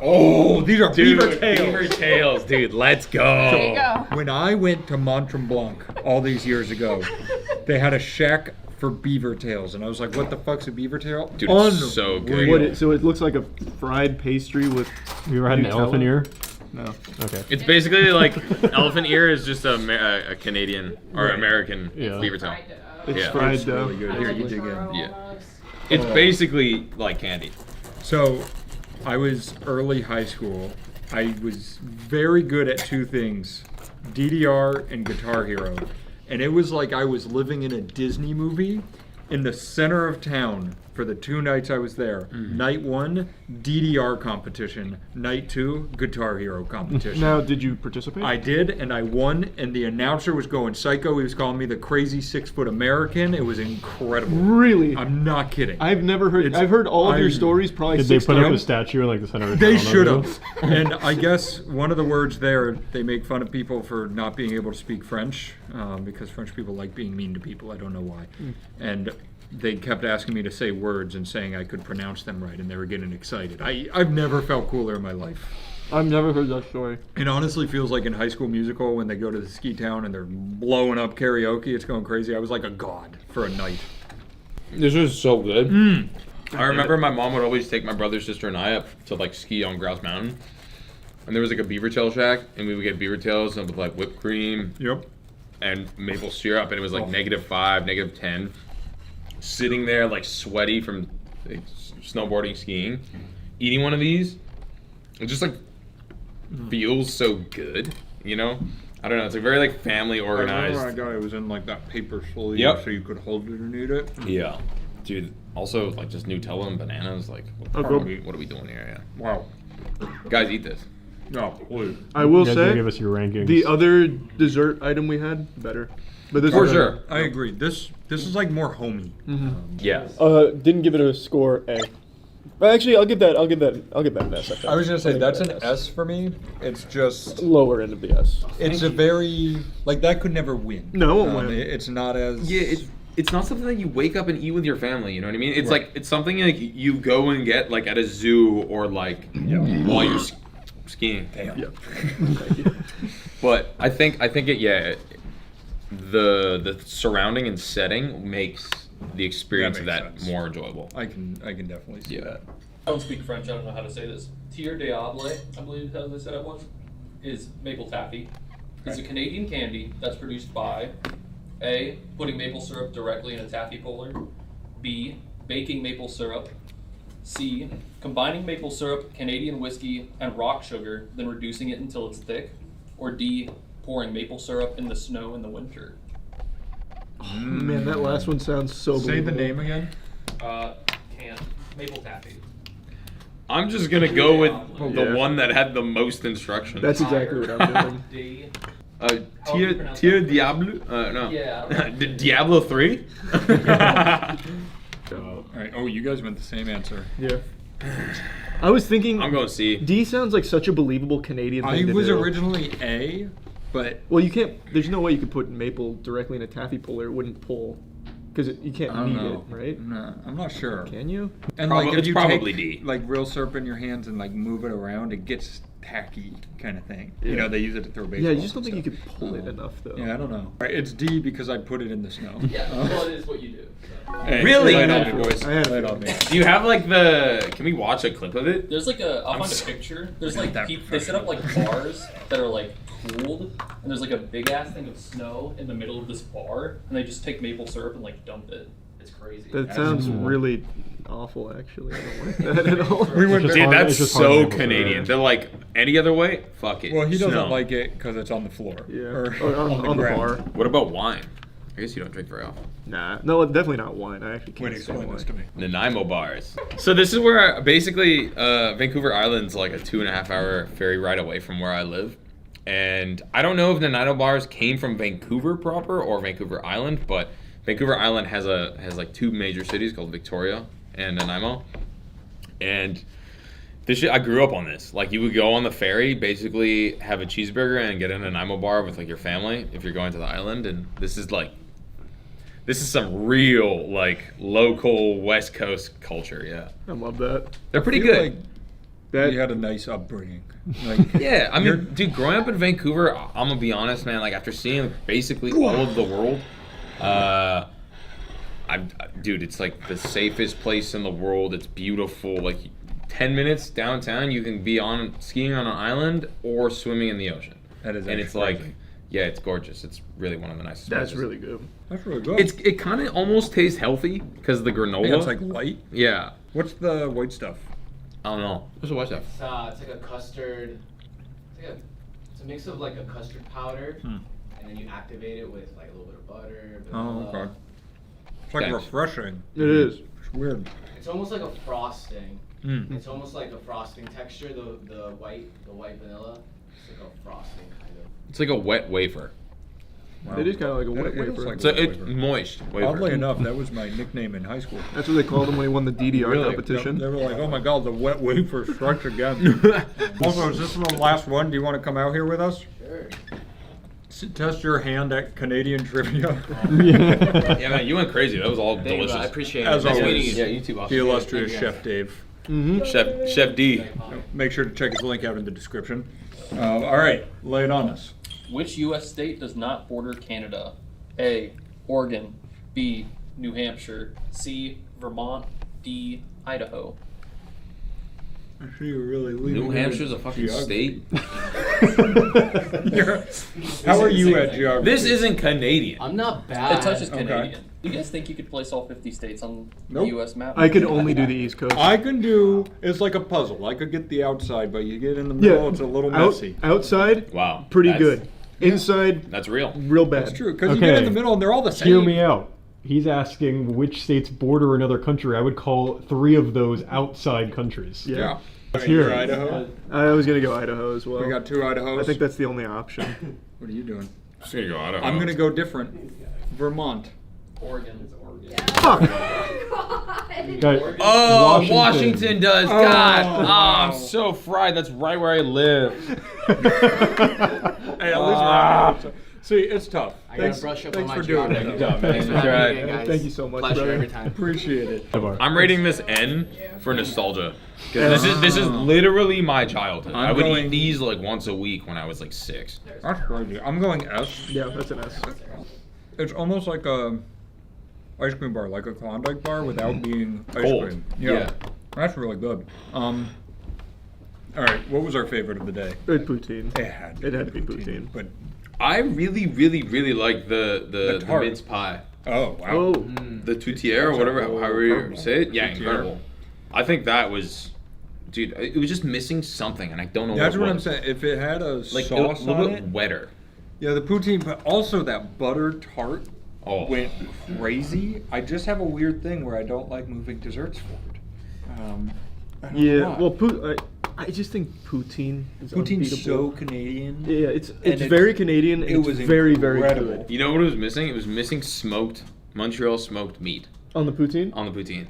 Oh, these are Dude, beaver tails. beaver tails, dude. Let's go. There you go. When I went to Mont Blanc all these years ago, they had a shack for beaver tails, and I was like, "What the fuck's a beaver tail?" Dude, it's so good. What so it looks like a fried pastry with. You ever had an Nutella? elephant ear? No. Okay. It's basically like elephant ear is just a Canadian or Right. American Yeah. beaver tail. It's fried It's dough. really good. Here, you dig in. Yeah. It's basically like candy. So, I was early high school. I was very good at two things, DDR and Guitar Hero. And it was like I was living in a Disney movie in the center of town for the 2 nights I was there. Night 1, DDR competition. Night 2, Guitar Hero competition. Now, did you participate? I did, and I won, and the announcer was going psycho. He was calling me the crazy 6-foot American. It was incredible. Really? I'm not kidding. I've never heard. I've heard all of your stories probably Did they 6 put up a times. statue in like the center of They town? should have. And I guess one of the words there, they make fun of people for not being able to speak French, because French people like being mean to people. I don't know why. And they kept asking me to say words and saying I could pronounce them right, and they were getting excited. I've never felt cooler in my life. I've never heard that story. It honestly feels like in High School Musical when they go to the ski town and they're blowing up karaoke. It's going crazy. I was like a god for a night. This was so good. I remember my mom would always take my brother, sister, and I up to like ski on Grouse Mountain, and there was like a beaver tail shack, and we would get beaver tails and with like whipped cream. Yep. And maple syrup, and it was like -5, -10. Sitting there like sweaty from like, snowboarding, skiing, eating one of these, it just like feels so good, you know? I don't know. It's like very like family organized. I got it was in like that paper sleeve, Yep. so you could hold it and eat it. Yeah, dude. Also, like just Nutella and bananas. Like, what are we doing here? Yeah. Wow. Guys, eat this. No, please. I will You guys say, gotta give us your rankings. the other dessert item we had better, but this For is sure, I agree. This is like more homey. Yeah. Didn't give it a score A. But actually, I'll give that an S. I think. I was gonna say I'll give that's that an S for me. It's just lower end of the S. It's a very like that could never win. No, it won't win. It's not as Yeah, it's not something that you wake up and eat with your family. You know what I mean? It's Right. like it's something like you go and get like at a zoo or like while you're skiing. Damn. Yeah. But I think the surrounding and setting makes the experience of makes that sense. more enjoyable. I can definitely see that. I don't speak French. I don't know how to say this. Tier Diable, I believe is how they said it was, is maple taffy. It's a Canadian candy that's produced by A, putting maple syrup directly in a taffy puller, B, baking maple syrup, C, combining maple syrup, Canadian whiskey, and rock sugar, then reducing it until it's thick, or D, pouring maple syrup in the snow in the winter. Man, that last one sounds so. Say the believable. name again. Maple taffy. I'm just gonna go with the Yeah. one that had the most instructions. That's exactly what I'm D. Tier Diablo? No. Yeah. Diablo 3? All right. Oh, you guys went the same answer. Yeah. I was thinking. I'm going C. D sounds like such a believable Canadian thing I to was do. originally A, but Well, you can't. There's no way you could put maple directly in a taffy puller. It wouldn't pull, because you can't I don't knead know. it, right? No, I'm not sure. Can you? And Prob- like if it's you probably take D. like real syrup in your hands and like move it around, it gets tacky kind of thing. You Yeah. know, they use it to throw baseball. Yeah, you just don't think you could pull it enough, though. Yeah, I don't know. Right, it's D because I put it in the snow. Yeah, well, it is what you do. So. Hey, Really? Lay it on me, boys. I had a Lay it on me. Do you have like the? Can we watch a clip of it? There's like I'll find a so- picture. There's like that they set up like bars that are like cooled, and there's like a big ass thing of snow in the middle of this bar, and they just take maple syrup and like dump it. It's crazy. That sounds really awful, actually. I don't like that at all. Dude, that's so Canadian. They're like any other way. Fuck it. Well, he doesn't Snow. like it because it's on the floor. Yeah. Or Or on the ground. bar. What about wine? I guess you don't drink very often. Nah, no, definitely not wine. I actually can't Wait, stand explain wine. this to me. Nanaimo bars. So this is where basically Vancouver Island's like a 2.5-hour ferry ride away from where I live. And I don't know if Nanaimo bars came from Vancouver proper or Vancouver Island, but Vancouver Island has like two major cities called Victoria and Nanaimo. And This shit, I grew up on this. Like, you would go on the ferry, basically have a cheeseburger and get in an Nanaimo bar with like your family if you're going to the island. And this is some real like local West Coast culture. Yeah, I love that. They're pretty I feel good. like that you had a nice upbringing. Like, Yeah, I mean, dude, growing up in Vancouver, I'm gonna be honest, man. Like, after seeing basically all of the world, dude, it's like the safest place in the world. It's beautiful. Like, 10 minutes downtown, you can be skiing on an island or swimming in the ocean. That is, and it's like, yeah, it's gorgeous. It's really one of the nicest That's places. really good. That's really good. It kind of almost tastes healthy because of the granola. Yeah, it's like light. Yeah. What's the white stuff? I don't know. What's the white stuff? It's like a custard. It's a mix of like a custard powder, and then you activate it with like a little bit of butter. Oh, okay. It's like refreshing. It is. It's weird. It's almost like a frosting. Mm. It's almost like a frosting texture. The white vanilla. It's like a frosting kind of. It's like a wet wafer. Wow. It is kind of like a wet wafer. Like It's moist wafer. Oddly enough, that was my nickname in high school. That's what they called him when he won the DDR competition. They were like, "Oh my God, the wet wafer strikes again." Also, is this the last one? Do you want to come out here with us? Sure. Test your hand at Canadian trivia. Yeah, man, you went crazy. That was all Dave, delicious. I appreciate As it. Nice always. meeting you. Yeah, you too, boss. The illustrious Chef Dave. Chef D. Make sure to check his link out in the description. All right, lay it on us. Which U.S. state does not border Canada? A. Oregon. B. New Hampshire. C. Vermont. D. Idaho. I see you really leaning New into Hampshire's a fucking geography. state. How are you at geography? This isn't Canadian. I'm not bad. It touches Okay. Canadian. Do you guys think you could place all 50 states on Nope. the U.S. map? I could only do the East Coast. I can do. It's like a puzzle. I could get the outside, but you get in the middle, it's a little messy. Outside, Wow. pretty That's- good. Inside, That's real. real bad. That's true, because you get in the middle and they're all the same. Hear me out. He's asking which states border another country. I would call 3 of those outside countries. Yeah. Let's You're hear it. Idaho. I was gonna go Idaho as well. We got 2 Idahos. I think that's the only option. What are you doing? Just gonna go Idaho. I'm gonna go different. Vermont. Oregon. Okay. Oh, Washington does. Oh. God. Oh, I'm so fried. That's right where I live. Hey, at least we're see, it's tough. I gotta brush up on my for doing geography. that. Thanks for having me, guys. Thank you so much, Pleasure brother. every time. Appreciate it. I'm rating this N for nostalgia. 'Cause this is literally my childhood. I would eat these like once a week when I was like 6. That's crazy. I'm going S. Yeah, that's an S. It's almost like a ice cream bar, like a Klondike bar without being ice Cold. cream. Yeah. That's really good. All right, what was our favorite of the day? Poutine. It had to be poutine. But I really, really, really like the tart. mince pie. Oh wow. Oh, The toutière or whatever, however you say it. Yeah, incredible. I think that was, dude. It was just missing something, and I don't know. That's what what it I'm was. saying. If it had a Like sauce a little on bit it, wetter. yeah, the poutine, but also that butter tart Oh. went crazy. I just have a weird thing where I don't like moving desserts forward. I don't know yeah. why. Well, I just think poutine is Poutine's unbeatable. so Canadian. Yeah, it's And very Canadian. And it it's was very very incredible. good. You know what it was missing? It was missing Montreal smoked meat On the poutine. on the poutine.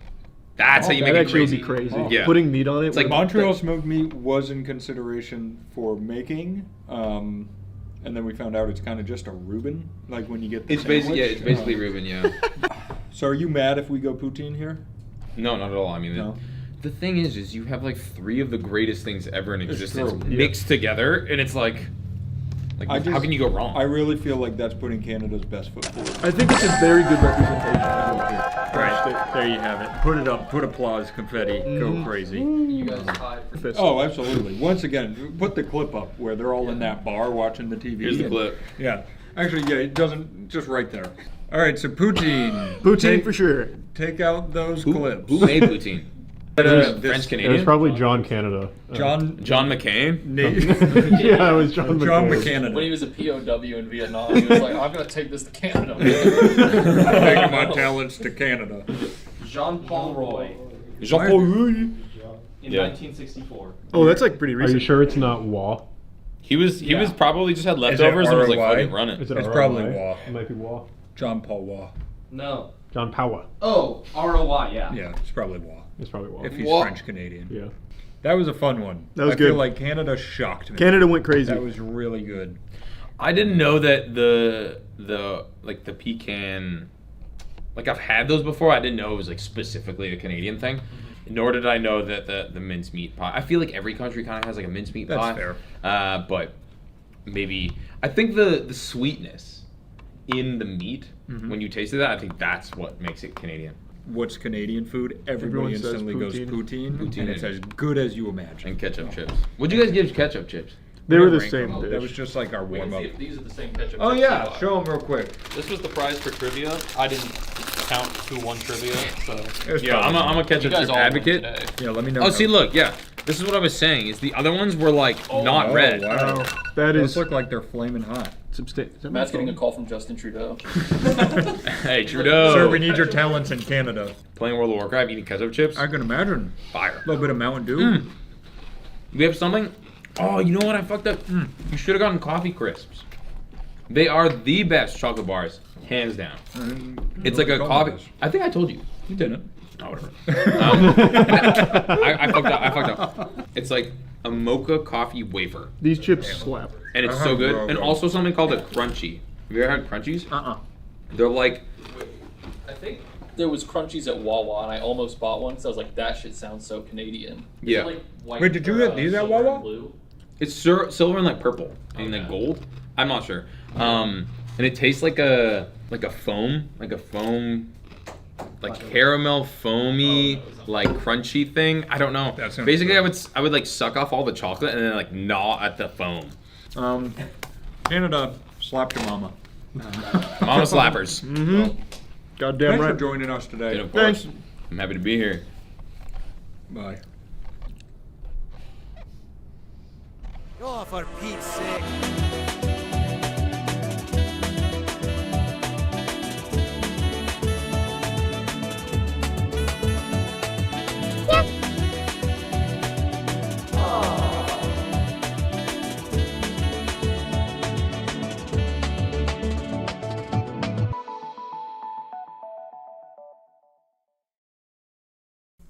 That's how you that make it actually crazy. would be crazy. Yeah. Putting meat on it. It's like would- Montreal smoked meat was in consideration for making, and then we found out it's kind of just a Reuben, like when you get the It's basically sandwich. it's basically Reuben, yeah. So are you mad if we go poutine here? No, not at all. I mean, No. the thing is you have like 3 of the greatest things ever in It's existence true. mixed together, and it's like how can you go wrong? I really feel like that's putting Canada's best foot forward. I think it's a very good representation. Right, there you have it. Put it up, put applause, confetti, go crazy. You guys tied for Oh, absolutely. Once again, put the clip up where they're all in that bar watching the TV. Here's the and- clip. Yeah. Actually, yeah, it doesn't, just right there. All right, so poutine. Poutine for sure. Take out those clips. Who made poutine? It was French It was Canadian? probably John Canada. John McCain? Yeah, it was John John McCain. McCann. When he was a POW in Vietnam, he was like, I'm going to take this to Canada. Taking my talents to Canada. Jean-Paul Roy Jean-Paul Roy. in Yeah. 1964. Oh, that's like pretty Are recent. you sure it's not Wa? He was probably just had Is it leftovers and was like, ROY? fuck it, run it. Is it It's ROY? probably Wa. It might be Wa. John Paul Wa. No. John Powa. Oh, ROY, yeah. Yeah, it's probably Wa. It's probably Wa. If he's Wa. French Canadian. Yeah. That was a fun one. That was I good. feel like Canada shocked me. Canada went crazy. That was really good. I didn't know that the pecan, like I've had those before. I didn't know it was like specifically a Canadian thing. Nor did I know that the mincemeat pie. I feel like every country kind of has like a mincemeat pie. That's fair. But maybe I think the sweetness in the meat when you tasted that, I think that's what makes it Canadian. What's Canadian food? Everybody Everyone says instantly goes poutine. poutine, and it's as good as you imagine. And ketchup chips. What'd you guys give ketchup chips? They were the Rank same them. dish. That was just like our We can warm see up. if these are the same ketchup Oh chips yeah, you show them real quick. This was the prize for trivia. I didn't count 2-1 trivia, so Yeah, I'm a ketchup You guys chip all won advocate. today. Yeah, let me know. Oh, how- see, look, yeah. This is what I was saying. Is the other ones were like not red. Wow. That Those is look like they're flaming hot. Matt's getting a call from Justin Trudeau. Hey, Trudeau. Sir, we need your talents in Canada. Playing World of Warcraft, eating ketchup chips. I can imagine. Fire. A little bit of Mountain Dew. We have something. Oh, you know what? I fucked up. You should have gotten coffee crisps. They are the best chocolate bars, hands down. It's like a coffee. I think I told you. You didn't. Oh, whatever. I fucked up. It's like a mocha coffee wafer. These chips slap. And it's so good. And also something called a crunchy. Have you ever had crunchies? They're like. I think there was crunchies at Wawa, and I almost bought one because I was like, that shit sounds so Canadian. Is Yeah. it like white Wait, did you or, get these at silver and Wawa? blue? It's silver and like purple and like gold. I'm not sure. And it tastes like a foam, like caramel foamy, like crunchy thing. I don't know. That sounds Basically, good. I would like suck off all the chocolate and then like gnaw at the foam. Canada slapped your mama. Mama slappers. Goddamn Thanks right. for joining us today. And of course, I'm happy to be here. Bye. Oh, for Pete's sake.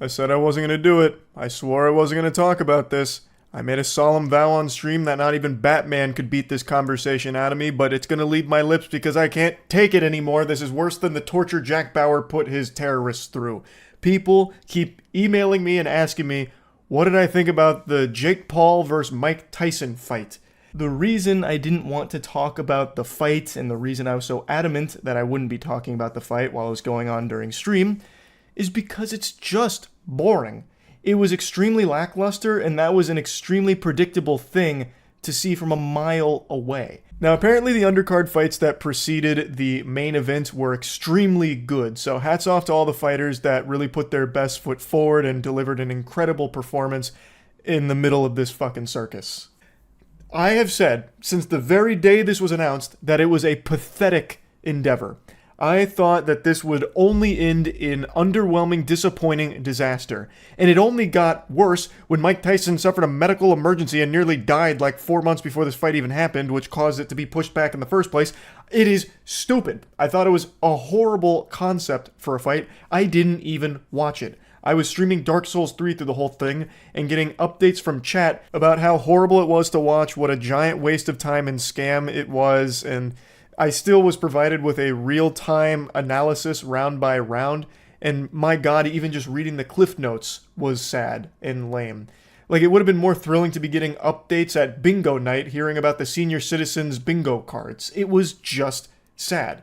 I said I wasn't going to do it. I swore I wasn't going to talk about this. I made a solemn vow on stream that not even Batman could beat this conversation out of me, but it's going to leave my lips because I can't take it anymore. This is worse than the torture Jack Bauer put his terrorists through. People keep emailing me and asking me, what did I think about the Jake Paul versus Mike Tyson fight? The reason I didn't want to talk about the fight and the reason I was so adamant that I wouldn't be talking about the fight while it was going on during stream is because it's just boring. It was extremely lackluster, and that was an extremely predictable thing to see from a mile away. Now, apparently the undercard fights that preceded the main event were extremely good, so hats off to all the fighters that really put their best foot forward and delivered an incredible performance in the middle of this fucking circus. I have said, since the very day this was announced, that it was a pathetic endeavor. I thought that this would only end in underwhelming, disappointing disaster. And it only got worse when Mike Tyson suffered a medical emergency and nearly died like 4 months before this fight even happened, which caused it to be pushed back in the first place. It is stupid. I thought it was a horrible concept for a fight. I didn't even watch it. I was streaming Dark Souls 3 through the whole thing and getting updates from chat about how horrible it was to watch, what a giant waste of time and scam it was, and I still was provided with a real-time analysis round by round, and my god, even just reading the cliff notes was sad and lame. Like, it would have been more thrilling to be getting updates at bingo night, hearing about the senior citizens bingo cards. It was just sad.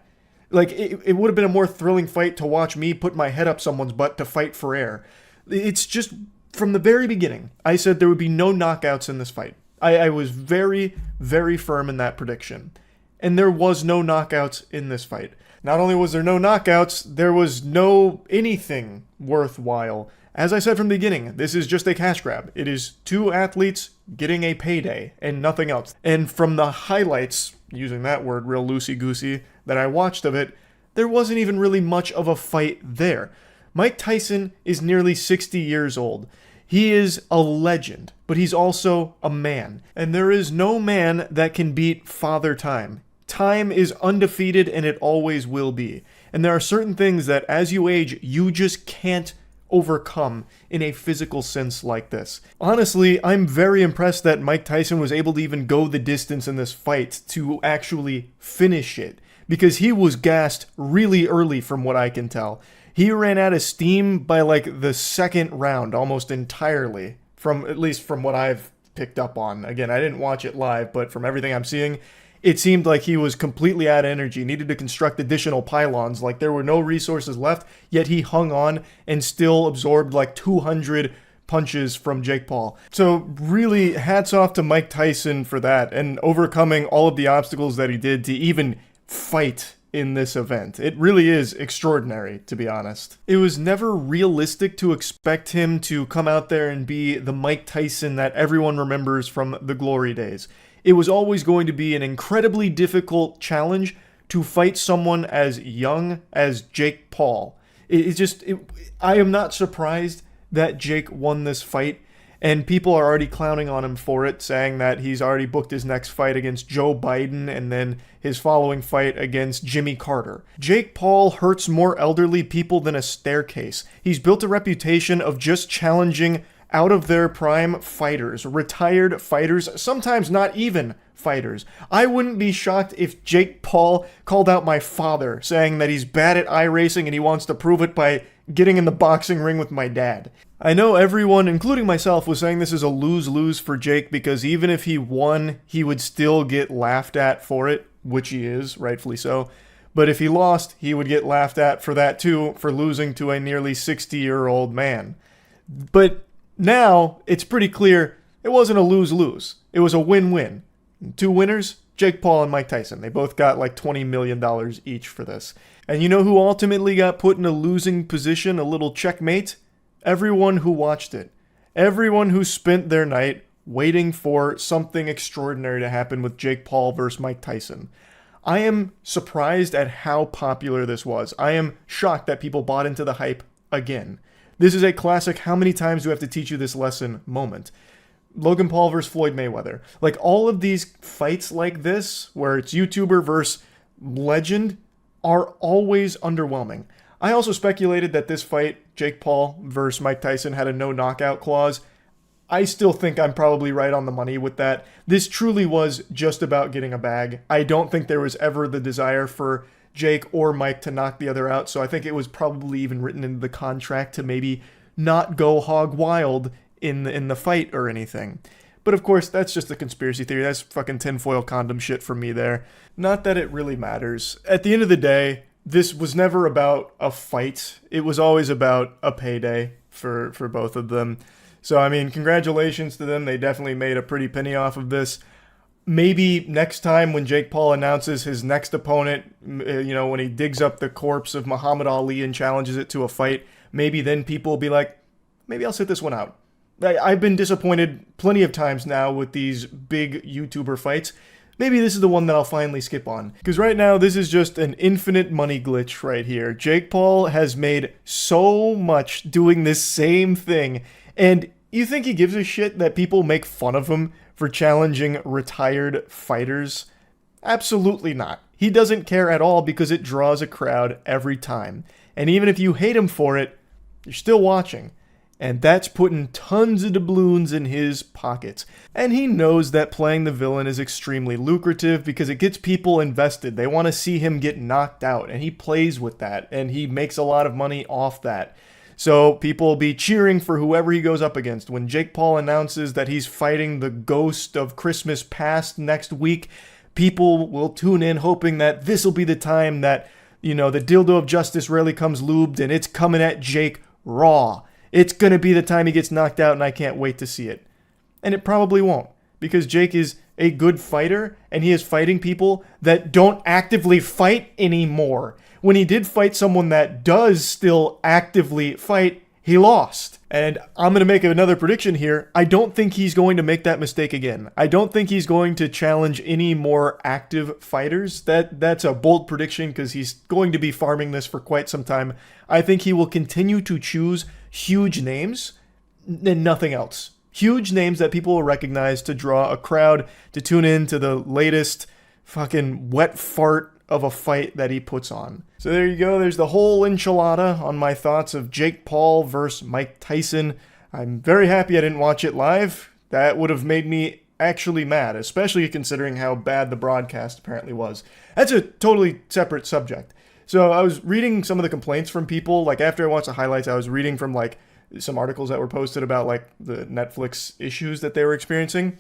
Like, it would have been a more thrilling fight to watch me put my head up someone's butt to fight for air. It's just, from the very beginning, I said there would be no knockouts in this fight. I was very, very firm in that prediction. And there was no knockouts in this fight. Not only was there no knockouts, there was no anything worthwhile. As I said from the beginning, this is just a cash grab. It is two athletes getting a payday and nothing else. And from the highlights, using that word real loosey-goosey, that I watched of it, there wasn't even really much of a fight there. Mike Tyson is nearly 60 years old. He is a legend, but he's also a man. And there is no man that can beat Father Time. Time is undefeated and it always will be. And there are certain things that as you age, you just can't overcome in a physical sense like this. Honestly, I'm very impressed that Mike Tyson was able to even go the distance in this fight to actually finish it, because he was gassed really early from what I can tell. He ran out of steam by like the second round almost entirely, at least from what I've picked up on. Again, I didn't watch it live, but from everything I'm seeing, it seemed like he was completely out of energy, needed to construct additional pylons, like there were no resources left, yet he hung on and still absorbed like 200 punches from Jake Paul. So really, hats off to Mike Tyson for that, and overcoming all of the obstacles that he did to even fight in this event. It really is extraordinary, to be honest. It was never realistic to expect him to come out there and be the Mike Tyson that everyone remembers from the glory days. It was always going to be an incredibly difficult challenge to fight someone as young as Jake Paul. I am not surprised that Jake won this fight, and people are already clowning on him for it, saying that he's already booked his next fight against Joe Biden and then his following fight against Jimmy Carter. Jake Paul hurts more elderly people than a staircase. He's built a reputation of just challenging out of their prime fighters, retired fighters, sometimes not even fighters. I wouldn't be shocked if Jake Paul called out my father, saying that he's bad at iRacing and he wants to prove it by getting in the boxing ring with my dad. I know everyone, including myself, was saying this is a lose-lose for Jake, because even if he won, he would still get laughed at for it, which he is, rightfully so. But if he lost, he would get laughed at for that too, for losing to a nearly 60-year-old man. But now, it's pretty clear it wasn't a lose-lose. It was a win-win. Two winners, Jake Paul and Mike Tyson. They both got like $20 million each for this. And you know who ultimately got put in a losing position, a little checkmate? Everyone who watched it. Everyone who spent their night waiting for something extraordinary to happen with Jake Paul versus Mike Tyson. I am surprised at how popular this was. I am shocked that people bought into the hype again. This is a classic how many times do I have to teach you this lesson moment. Logan Paul versus Floyd Mayweather. Like all of these fights like this, where it's YouTuber versus legend, are always underwhelming. I also speculated that this fight, Jake Paul versus Mike Tyson, had a no knockout clause. I still think I'm probably right on the money with that. This truly was just about getting a bag. I don't think there was ever the desire for Jake or Mike to knock the other out, so I think it was probably even written into the contract to maybe not go hog wild in the fight or anything. But of course, that's just a conspiracy theory. That's fucking tinfoil condom shit from me there. Not that it really matters. At the end of the day, this was never about a fight. It was always about a payday for both of them. So, I mean, congratulations to them. They definitely made a pretty penny off of this. Maybe next time when Jake Paul announces his next opponent, when he digs up the corpse of Muhammad Ali and challenges it to a fight, maybe then people will be like, maybe I'll sit this one out. I've been disappointed plenty of times now with these big YouTuber fights. Maybe this is the one that I'll finally skip on. Because right now, this is just an infinite money glitch right here. Jake Paul has made so much doing this same thing. And you think he gives a shit that people make fun of him for challenging retired fighters? Absolutely not. He doesn't care at all because it draws a crowd every time. And even if you hate him for it, you're still watching. And that's putting tons of doubloons in his pockets. And he knows that playing the villain is extremely lucrative because it gets people invested. They want to see him get knocked out, and he plays with that, and he makes a lot of money off that. So people will be cheering for whoever he goes up against. When Jake Paul announces that he's fighting the ghost of Christmas past next week, people will tune in hoping that this will be the time that, the dildo of justice rarely comes lubed, and it's coming at Jake raw. It's going to be the time he gets knocked out, and I can't wait to see it. And it probably won't, because Jake is a good fighter, and he is fighting people that don't actively fight anymore. When he did fight someone that does still actively fight, he lost. And I'm going to make another prediction here. I don't think he's going to make that mistake again. I don't think he's going to challenge any more active fighters. That's a bold prediction because he's going to be farming this for quite some time. I think he will continue to choose huge names and nothing else. Huge names that people will recognize to draw a crowd to tune in to the latest fucking wet fart of a fight that he puts on. So there you go. There's the whole enchilada on my thoughts of Jake Paul versus Mike Tyson. I'm very happy I didn't watch it live. That would have made me actually mad, especially considering how bad the broadcast apparently was. That's a totally separate subject. So I was reading some of the complaints from people. Like after I watched the highlights, I was reading from like some articles that were posted about like the Netflix issues that they were experiencing.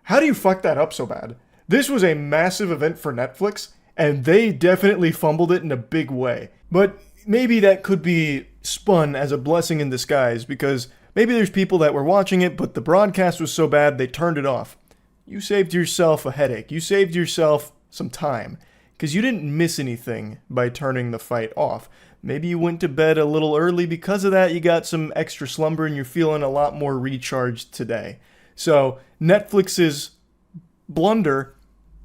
How do you fuck that up so bad? This was a massive event for Netflix, and they definitely fumbled it in a big way. But maybe that could be spun as a blessing in disguise, because maybe there's people that were watching it, but the broadcast was so bad they turned it off. You saved yourself a headache. You saved yourself some time, because you didn't miss anything by turning the fight off. Maybe you went to bed a little early because of that. You got some extra slumber and you're feeling a lot more recharged today. So Netflix's blunder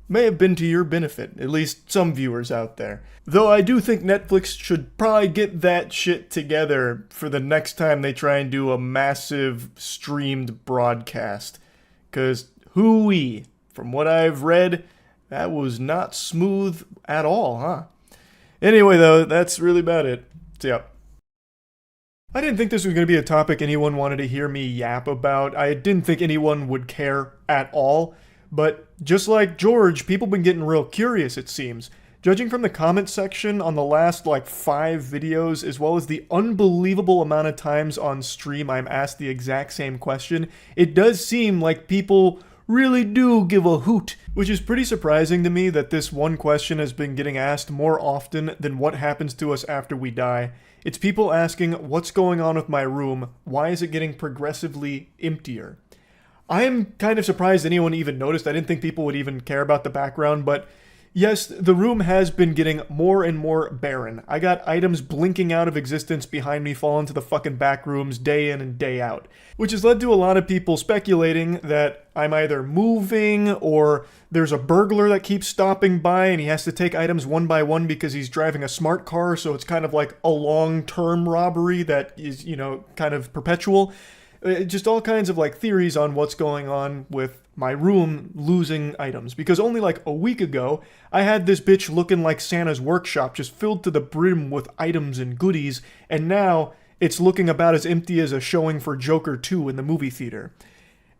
may have been to your benefit, at least some viewers out there. Though I do think Netflix should probably get that shit together for the next time they try and do a massive streamed broadcast. Because hooey, from what I've read, that was not smooth at all, huh? Anyway, though, that's really about it. So, yeah. I didn't think this was going to be a topic anyone wanted to hear me yap about. I didn't think anyone would care at all. But just like George, people have been getting real curious, it seems. Judging from the comment section on the last, 5 videos, as well as the unbelievable amount of times on stream I'm asked the exact same question, it does seem like people really do give a hoot, which is pretty surprising to me that this one question has been getting asked more often than what happens to us after we die. It's people asking, what's going on with my room? Why is it getting progressively emptier? I am kind of surprised anyone even noticed. I didn't think people would even care about the background, but yes, the room has been getting more and more barren. I got items blinking out of existence behind me, fall into the fucking back rooms day in and day out, which has led to a lot of people speculating that I'm either moving or there's a burglar that keeps stopping by and he has to take items one by one because he's driving a smart car, so it's kind of like a long-term robbery that is, kind of perpetual. Just all kinds of theories on what's going on with my room losing items. Because only a week ago, I had this bitch looking like Santa's workshop, just filled to the brim with items and goodies, and now it's looking about as empty as a showing for Joker 2 in the movie theater.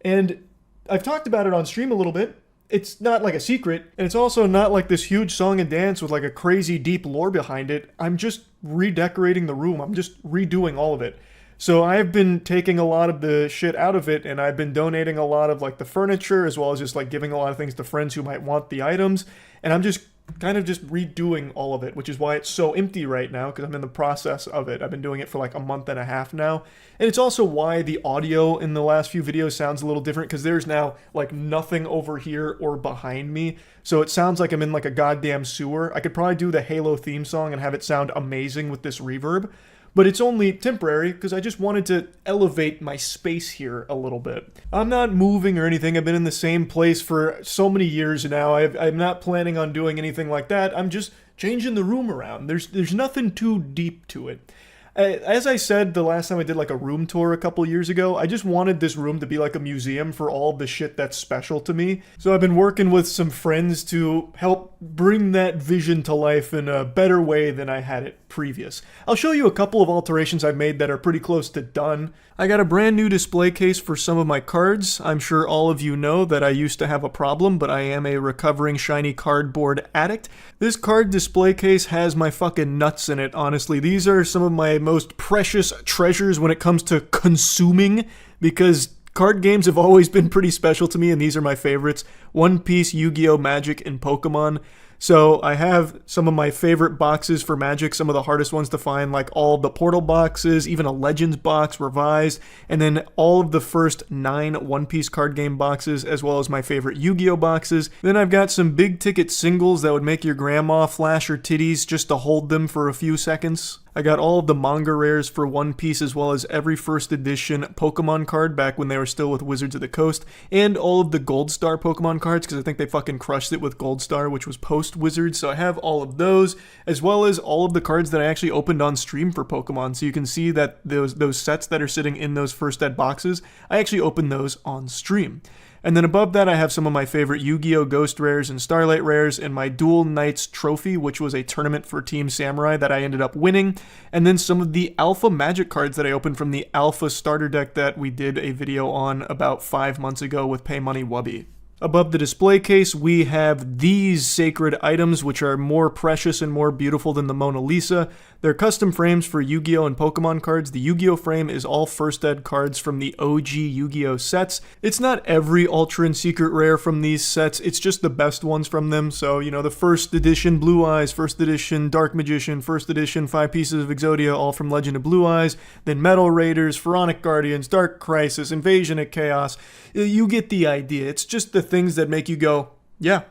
And I've talked about it on stream a little bit. It's not a secret, and it's also not this huge song and dance with a crazy deep lore behind it. I'm just redecorating the room. I'm just redoing all of it. So I've been taking a lot of the shit out of it, and I've been donating a lot of the furniture, as well as just giving a lot of things to friends who might want the items, and I'm just kind of just redoing all of it, which is why it's so empty right now, because I'm in the process of it. I've been doing it for a month and a half now, and it's also why the audio in the last few videos sounds a little different, because there's now nothing over here or behind me, so it sounds like I'm in a goddamn sewer. I could probably do the Halo theme song and have it sound amazing with this reverb. But it's only temporary because I just wanted to elevate my space here a little bit. I'm not moving or anything. I've been in the same place for so many years now. I'm not planning on doing anything like that. I'm just changing the room around. There's nothing too deep to it. As I said the last time I did a room tour a couple years ago, I just wanted this room to be a museum for all the shit that's special to me. So I've been working with some friends to help bring that vision to life in a better way than I had it previous. I'll show you a couple of alterations I've made that are pretty close to done. I got a brand new display case for some of my cards. I'm sure all of you know that I used to have a problem, but I am a recovering shiny cardboard addict. This card display case has my fucking nuts in it, honestly. These are some of my most precious treasures when it comes to consuming, because card games have always been pretty special to me, and these are my favorites. One Piece, Yu-Gi-Oh! Magic, and Pokemon. So I have some of my favorite boxes for Magic, some of the hardest ones to find, like all the Portal boxes, even a Legends box, Revised, and then all of the first 9 One Piece card game boxes, as well as my favorite Yu-Gi-Oh! Boxes. Then I've got some big ticket singles that would make your grandma flash her titties just to hold them for a few seconds. I got all of the manga rares for One Piece, as well as every first edition Pokemon card back when they were still with Wizards of the Coast, and all of the Gold Star Pokemon cards, because I think they fucking crushed it with Gold Star, which was post-Wizards, so I have all of those, as well as all of the cards that I actually opened on stream for Pokemon, so you can see that those sets that are sitting in those first ed boxes, I actually opened those on stream. And then above that, I have some of my favorite Yu-Gi-Oh! Ghost Rares and Starlight Rares, and my Dual Knights trophy, which was a tournament for Team Samurai that I ended up winning, and then some of the Alpha Magic cards that I opened from the Alpha starter deck that we did a video on about 5 months ago with Pay Money Wubby. Above the display case, we have these sacred items, which are more precious and more beautiful than the Mona Lisa. They're custom frames for Yu-Gi-Oh! And Pokemon cards. The Yu-Gi-Oh! Frame is all First Ed cards from the OG Yu-Gi-Oh! Sets. It's not every Ultra and Secret Rare from these sets, it's just the best ones from them. So, you know, the first edition Blue Eyes, first edition Dark Magician, first edition 5 pieces of Exodia, all from Legend of Blue Eyes, then Metal Raiders, Pharaonic Guardians, Dark Crisis, Invasion of Chaos. You get the idea. It's just the things that make you go, yeah,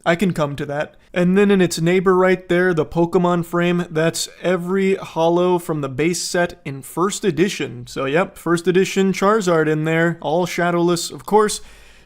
I can come to that. And then in its neighbor right there, the Pokemon frame, that's every holo from the base set in first edition. So yep, first edition Charizard in there, all shadowless, of course.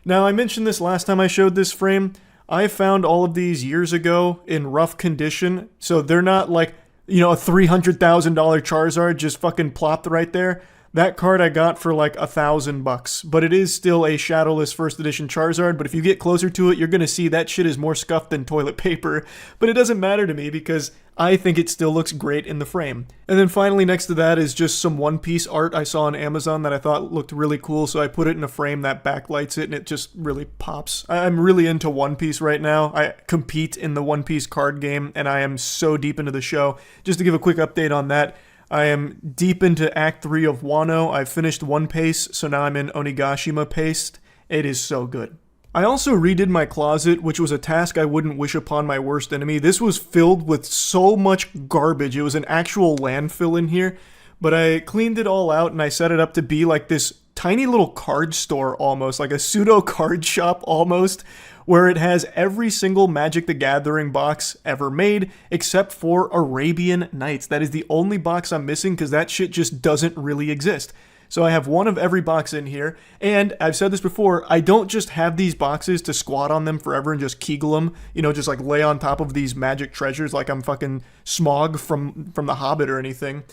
Now, I mentioned this last time I showed this frame. I found all of these years ago in rough condition, so they're not like, you know, a $300,000 Charizard just fucking plopped right there. That card I got for like $1,000, but it is still a shadowless first edition Charizard, but if you get closer to it, you're gonna see that shit is more scuffed than toilet paper, but it doesn't matter to me because I think it still looks great in the frame. And then finally next to that is just some One Piece art I saw on Amazon that I thought looked really cool, so I put it in a frame that backlights it and it just really pops. I'm really into One Piece right now. I compete in the One Piece card game and I am so deep into the show. Just to give a quick update on that, I am deep into Act 3 of Wano. I've finished One Piece, so now I'm in Onigashima Paste. It is so good. I also redid my closet, which was a task I wouldn't wish upon my worst enemy. This was filled with so much garbage. It was an actual landfill in here, but I cleaned it all out and I set it up to be like this tiny little card store almost, like a pseudo card shop almost, where it has every single Magic the Gathering box ever made, except for Arabian Nights. That is the only box I'm missing because that shit just doesn't really exist. So I have one of every box in here, and I've said this before, I don't just have these boxes to squat on them forever and just kegel them, you know, just like lay on top of these magic treasures like I'm fucking Smaug from The Hobbit or anything.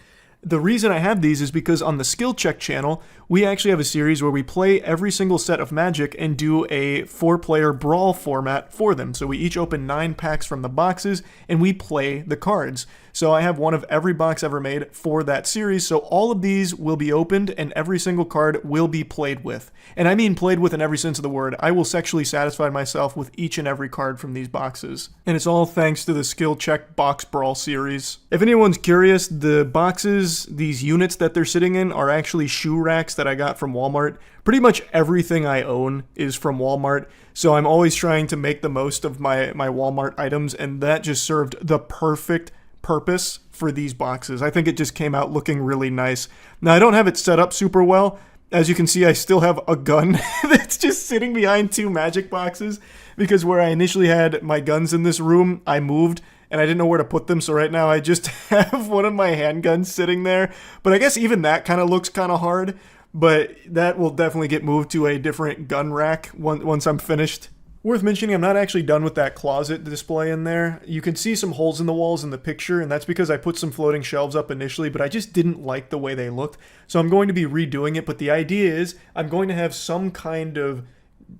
The reason I have these is because on the Skill Check channel, we actually have a series where we play every single set of Magic and do a 4-player brawl format for them. So we each open 9 packs from the boxes and we play the cards. So I have one of every box ever made for that series, so all of these will be opened and every single card will be played with. And I mean played with in every sense of the word. I will sexually satisfy myself with each and every card from these boxes. And it's all thanks to the Skill Check Box Brawl series. If anyone's curious, the boxes, these units that they're sitting in, are actually shoe racks that I got from Walmart. Pretty much everything I own is from Walmart, so I'm always trying to make the most of my Walmart items, and that just served the perfect purpose for these boxes. I think it just came out looking really nice. Now, I don't have it set up super well. As you can see, I still have a gun that's just sitting behind 2 Magic boxes because where I initially had my guns in this room, I moved and I didn't know where to put them, so right now I just have one of my handguns sitting there. But I guess even that kind of looks kind of hard, but that will definitely get moved to a different gun rack once I'm finished. Worth mentioning, I'm not actually done with that closet display in there. You can see some holes in the walls in the picture, and that's because I put some floating shelves up initially, but I just didn't like the way they looked. So I'm going to be redoing it, but the idea is I'm going to have some kind of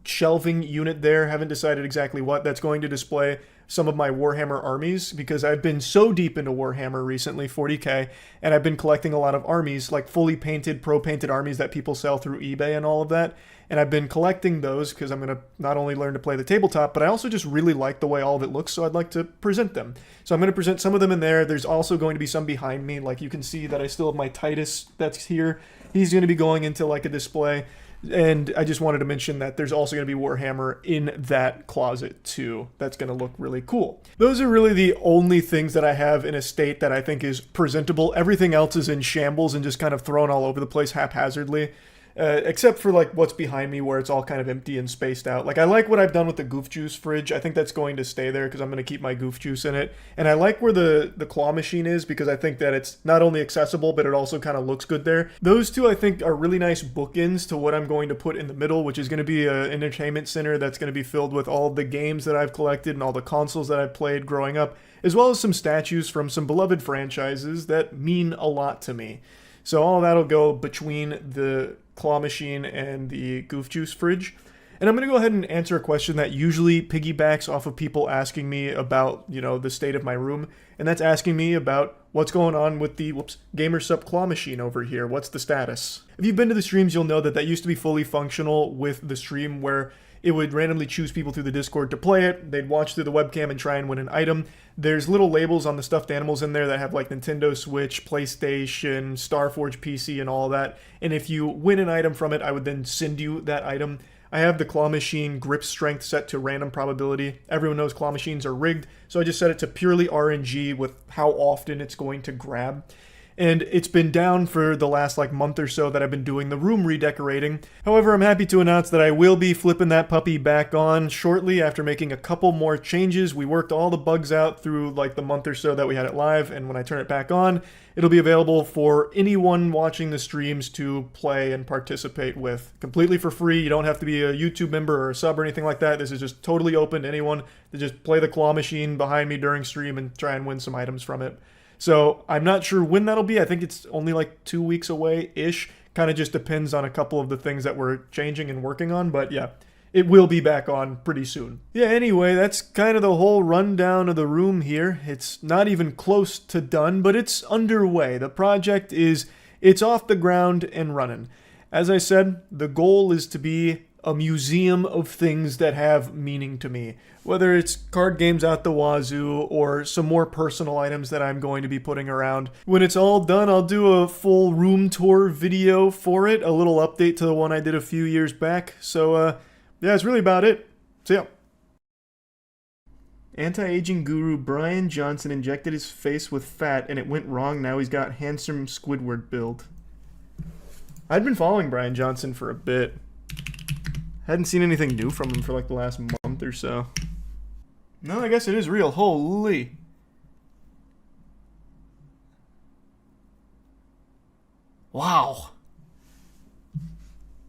shelving unit there, haven't decided exactly what, that's going to display some of my Warhammer armies, because I've been so deep into Warhammer recently, 40k, and I've been collecting a lot of armies, like fully painted, pro-painted armies that people sell through eBay and all of that. And I've been collecting those because I'm going to not only learn to play the tabletop, but I also just really like the way all of it looks, so I'd like to present them. So I'm going to present some of them in there. There's also going to be some behind me. Like you can see that I still have my Titus that's here. He's going to be going into like a display. And I just wanted to mention that there's also going to be Warhammer in that closet too. That's going to look really cool. Those are really the only things that I have in a state that I think is presentable. Everything else is in shambles and just kind of thrown all over the place haphazardly. Except for like what's behind me where it's all kind of empty and spaced out. Like I like what I've done with the Goof Juice fridge. I think that's going to stay there because I'm going to keep my Goof Juice in it. And I like where the claw machine is because I think that it's not only accessible, but it also kind of looks good there. Those two I think are really nice bookends to what I'm going to put in the middle, which is going to be an entertainment center that's going to be filled with all the games that I've collected and all the consoles that I've played growing up, as well as some statues from some beloved franchises that mean a lot to me. So all that'll go between the claw machine and the Goof Juice fridge. And I'm going to go ahead and answer a question that usually piggybacks off of people asking me about, you know, the state of my room. And that's asking me about what's going on with the, GamerSup claw machine over here. What's the status? If you've been to the streams, you'll know that that used to be fully functional with the stream where it would randomly choose people through the Discord to play it. They'd watch through the webcam and try and win an item. There's little labels on the stuffed animals in there that have like Nintendo Switch, PlayStation, Starforge PC, and all that. And if you win an item from it, I would then send you that item. I have the claw machine grip strength set to random probability. Everyone knows claw machines are rigged, so I just set it to purely RNG with how often it's going to grab. And it's been down for the last month or so that I've been doing the room redecorating. However, I'm happy to announce that I will be flipping that puppy back on shortly after making a couple more changes. We worked all the bugs out through the month or so that we had it live, and when I turn it back on, it'll be available for anyone watching the streams to play and participate with. Completely for free. You don't have to be a YouTube member or a sub or anything like that. This is just totally open to anyone to just play the claw machine behind me during stream and try and win some items from it. So I'm not sure when that'll be. I think it's only 2 weeks away-ish. Kind of just depends on a couple of the things that we're changing and working on. But yeah, it will be back on pretty soon. Yeah, anyway, that's kind of the whole rundown of the room here. It's not even close to done, but it's underway. The project it's off the ground and running. As I said, the goal is to be a museum of things that have meaning to me. Whether it's card games out the wazoo or some more personal items that I'm going to be putting around. When it's all done, I'll do a full room tour video for it, a little update to the one I did a few years back. So, yeah, that's really about it. So, yeah. Anti-aging guru Brian Johnson injected his face with fat and it went wrong. Now he's got handsome Squidward build. I'd been following Brian Johnson for a bit. Hadn't seen anything new from him for the last month or so. No, I guess it is real. Holy. Wow.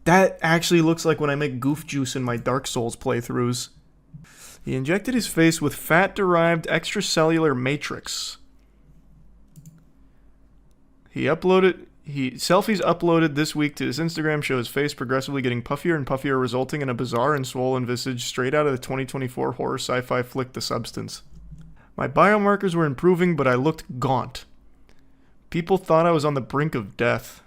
That actually looks like when I make goof juice in my Dark Souls playthroughs. He injected his face with fat-derived extracellular matrix. Selfies uploaded this week to his Instagram show his face progressively getting puffier and puffier, resulting in a bizarre and swollen visage straight out of the 2024 horror sci-fi flick The Substance. My biomarkers were improving, but I looked gaunt. People thought I was on the brink of death.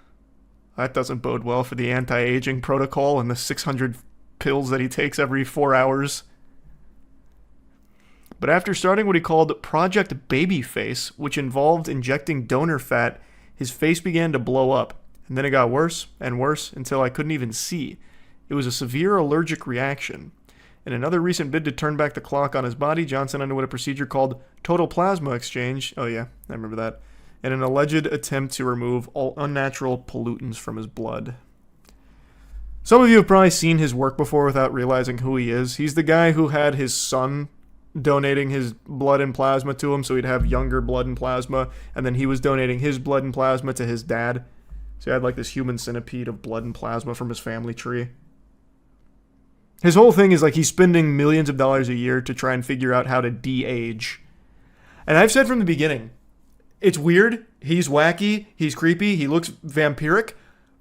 That doesn't bode well for the anti-aging protocol and the 600 pills that he takes every 4 hours. But after starting what he called Project Babyface, which involved injecting donor fat, his face began to blow up, and then it got worse and worse until I couldn't even see. It was a severe allergic reaction. In another recent bid to turn back the clock on his body, Johnson underwent a procedure called total plasma exchange. Oh yeah, I remember that. In an alleged attempt to remove all unnatural pollutants from his blood. Some of you have probably seen his work before without realizing who he is. He's the guy who had his son donating his blood and plasma to him so he'd have younger blood and plasma, and then he was donating his blood and plasma to his dad. So he had this human centipede of blood and plasma from his family tree. His whole thing is he's spending millions of dollars a year to try and figure out how to de-age. And I've said from the beginning, it's weird, he's wacky, he's creepy, he looks vampiric,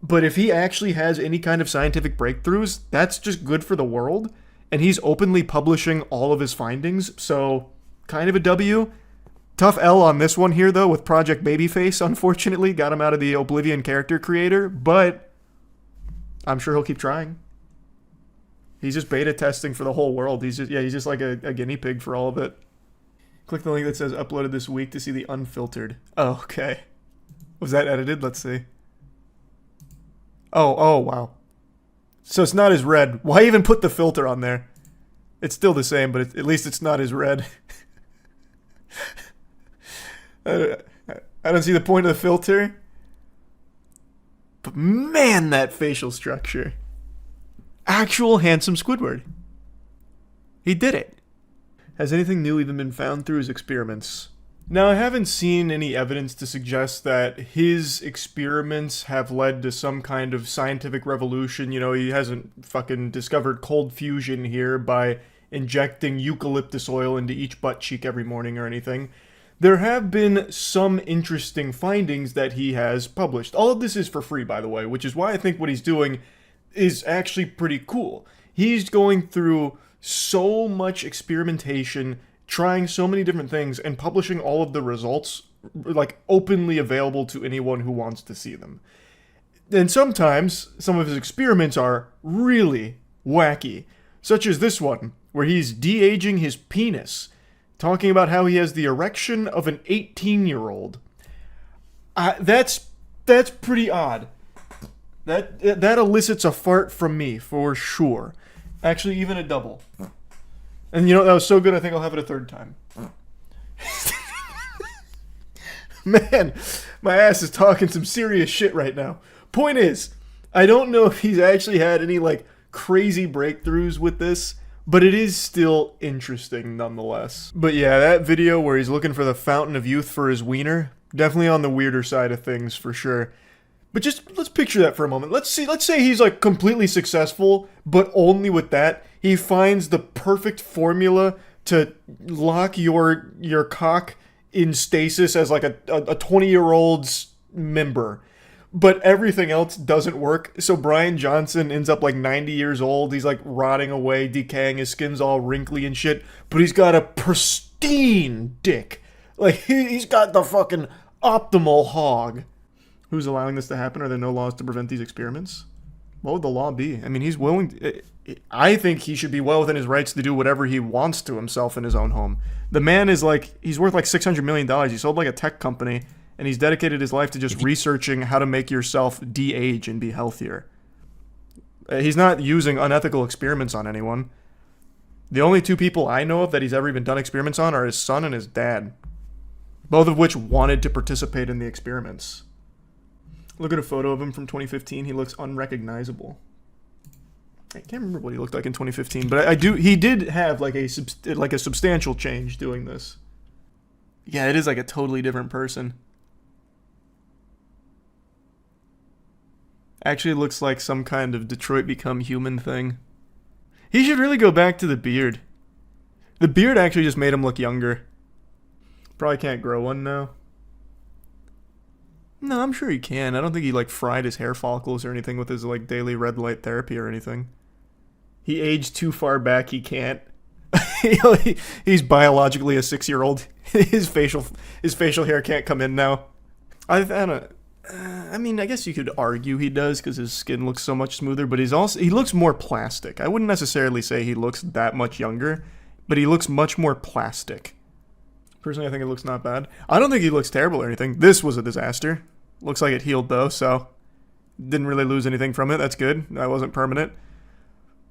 but if he actually has any kind of scientific breakthroughs, that's just good for the world. And he's openly publishing all of his findings, so kind of a W. Tough L on this one here, though, with Project Babyface, unfortunately. Got him out of the Oblivion character creator, but I'm sure he'll keep trying. He's just beta testing for the whole world. He's just like a guinea pig for all of it. Click the link that says uploaded this week to see the unfiltered. Oh, okay. Was that edited? Let's see. Oh, wow. So it's not as red. Why even put the filter on there? It's still the same, but at least it's not as red. I don't see the point of the filter. But man, that facial structure. Actual handsome Squidward. He did it. Has anything new even been found through his experiments? Now, I haven't seen any evidence to suggest that his experiments have led to some kind of scientific revolution. You know, he hasn't fucking discovered cold fusion here by injecting eucalyptus oil into each butt cheek every morning or anything. There have been some interesting findings that he has published. All of this is for free, by the way, which is why I think what he's doing is actually pretty cool. He's going through so much experimentation, trying so many different things, and publishing all of the results like openly available to anyone who wants to see them. And sometimes some of his experiments are really wacky, such as this one, where he's de-aging his penis, talking about how he has the erection of an 18-year-old. That's pretty odd. That elicits a fart from me, for sure. Actually, even a double. And you know, that was so good, I think I'll have it a third time. Man, my ass is talking some serious shit right now. Point is, I don't know if he's actually had any, like, crazy breakthroughs with this, but it is still interesting nonetheless. But yeah, that video where he's looking for the fountain of youth for his wiener, definitely on the weirder side of things for sure. But just, let's picture that for a moment. Let's say he's like completely successful, but only with that, he finds the perfect formula to lock your cock in stasis as like a 20-year-old's member. But everything else doesn't work. So Brian Johnson ends up like 90 years old. He's like rotting away, decaying. His skin's all wrinkly and shit. But he's got a pristine dick. Like, he's got the fucking optimal hog. Who's allowing this to happen? Are there no laws to prevent these experiments? What would the law be? I mean, he's willing to, I think he should be well within his rights to do whatever he wants to himself in his own home. The man is like, he's worth like $600 million. He sold like a tech company, and he's dedicated his life to just researching how to make yourself de-age and be healthier. He's not using unethical experiments on anyone. The only two people I know of that he's ever even done experiments on are his son and his dad. Both of which wanted to participate in the experiments. Look at a photo of him from 2015. He looks unrecognizable. I can't remember what he looked like in 2015, but he did have like a substantial change doing this. Yeah, it is like a totally different person. Actually looks like some kind of Detroit Become Human thing. He should really go back to the beard. The beard actually just made him look younger. Probably can't grow one now. No, I'm sure he can. I don't think he like fried his hair follicles or anything with his like daily red light therapy or anything. He aged too far back, he can't. He's biologically a 6-year-old. His facial hair can't come in now. I mean, I guess you could argue he does because his skin looks so much smoother, but he looks more plastic. I wouldn't necessarily say he looks that much younger, but he looks much more plastic. Personally, I think it looks not bad. I don't think he looks terrible or anything. This was a disaster. Looks like it healed though, so didn't really lose anything from it. That's good. That wasn't permanent.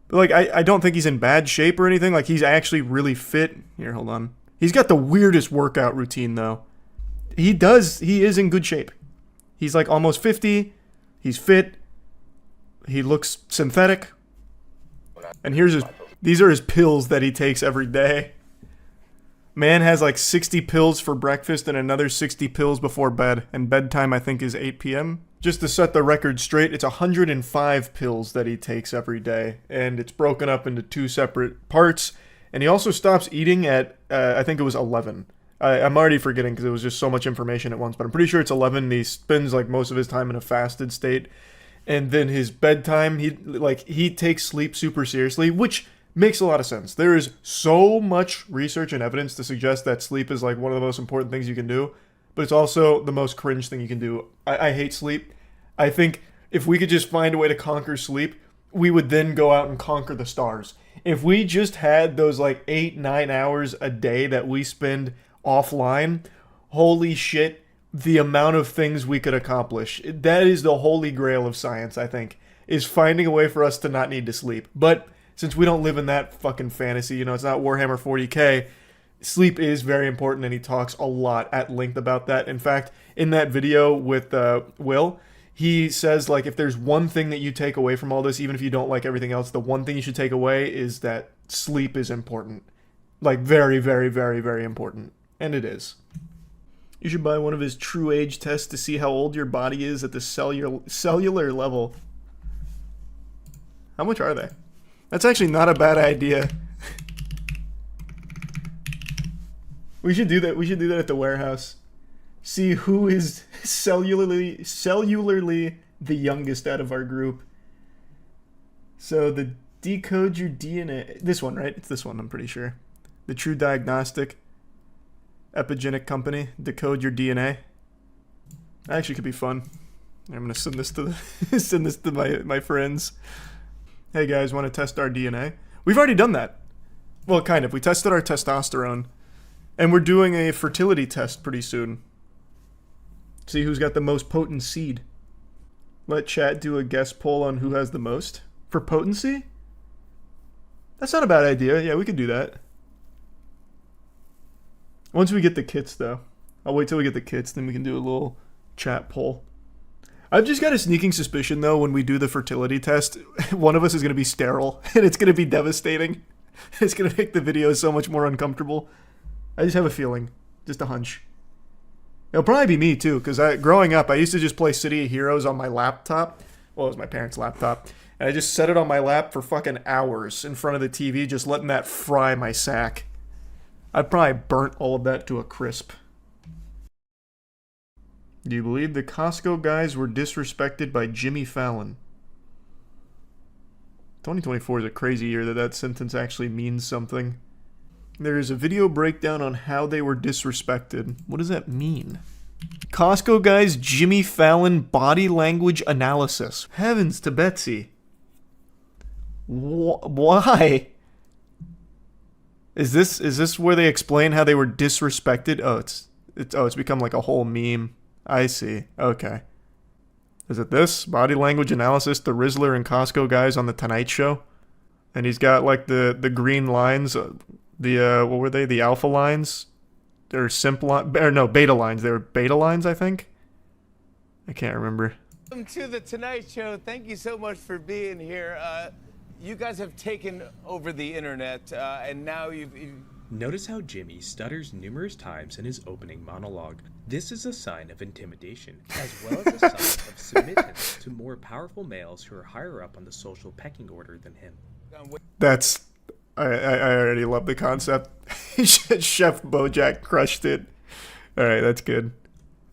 But like, I don't think he's in bad shape or anything. Like, he's actually really fit. Here, hold on. He's got the weirdest workout routine though. He is in good shape. He's like almost 50. He's fit. He looks synthetic. And these are his pills that he takes every day. Man has like 60 pills for breakfast and another 60 pills before bed. And bedtime, I think, is 8 p.m. Just to set the record straight, it's 105 pills that he takes every day. And it's broken up into 2 separate parts. And he also stops eating at, I think it was 11. I'm already forgetting because it was just so much information at once. But I'm pretty sure it's 11. He spends like most of his time in a fasted state. And then his bedtime, he takes sleep super seriously, which makes a lot of sense. There is so much research and evidence to suggest that sleep is like one of the most important things you can do, but it's also the most cringe thing you can do. I hate sleep. I think if we could just find a way to conquer sleep, we would then go out and conquer the stars. If we just had those like 8-9 hours a day that we spend offline, holy shit, the amount of things we could accomplish. That is the holy grail of science, I think, is finding a way for us to not need to sleep. But since we don't live in that fucking fantasy, you know, it's not Warhammer 40k, sleep is very important, and he talks a lot at length about that. In fact, in that video with Will, he says, like, if there's one thing that you take away from all this, even if you don't like everything else, the one thing you should take away is that sleep is important. Like, very, very, very, very important. And it is. You should buy one of his true age tests to see how old your body is at the cellular level. How much are they? That's actually not a bad idea. We should do that. We should do that at the warehouse. See who is cellularly the youngest out of our group. So the decode your DNA. This one, right? It's this one, I'm pretty sure. The True Diagnostic Epigenetic Company. Decode your DNA. That actually could be fun. I'm gonna send this to send this to my friends. Hey guys, want to test our DNA? We've already done that. Well, kind of. We tested our testosterone, and we're doing a fertility test pretty soon. See who's got the most potent seed. Let chat do a guess poll on who has the most for potency. That's not a bad idea. Yeah, we could do that. Once we get the kits, though. I'll wait till we get the kits, then we can do a little chat poll. I've just got a sneaking suspicion, though, when we do the fertility test, one of us is going to be sterile, and it's going to be devastating. It's going to make the video so much more uncomfortable. I just have a feeling. Just a hunch. It'll probably be me, too, because growing up, I used to just play City of Heroes on my laptop. Well, it was my parents' laptop. And I just set it on my lap for fucking hours in front of the TV, just letting that fry my sack. I probably burnt all of that to a crisp. Do you believe the Costco guys were disrespected by Jimmy Fallon? 2024 is a crazy year that sentence actually means something. There is a video breakdown on how they were disrespected. What does that mean? Costco guys Jimmy Fallon body language analysis. Heavens to Betsy. Why? Is this where they explain how they were disrespected? Oh, it's become like a whole meme. I see. Okay. Is it this? Body language analysis, the Rizzler and Costco guys on the Tonight Show? And he's got like the green lines, what were they? The alpha lines? They're beta lines. They were beta lines, I think? I can't remember. Welcome to the Tonight Show. Thank you so much for being here. You guys have taken over the internet, and now you've... Notice how Jimmy stutters numerous times in his opening monologue. This is a sign of intimidation, as well as a sign of submittance to more powerful males who are higher up on the social pecking order than him. I already love the concept. Chef Bojack crushed it. Alright, that's good.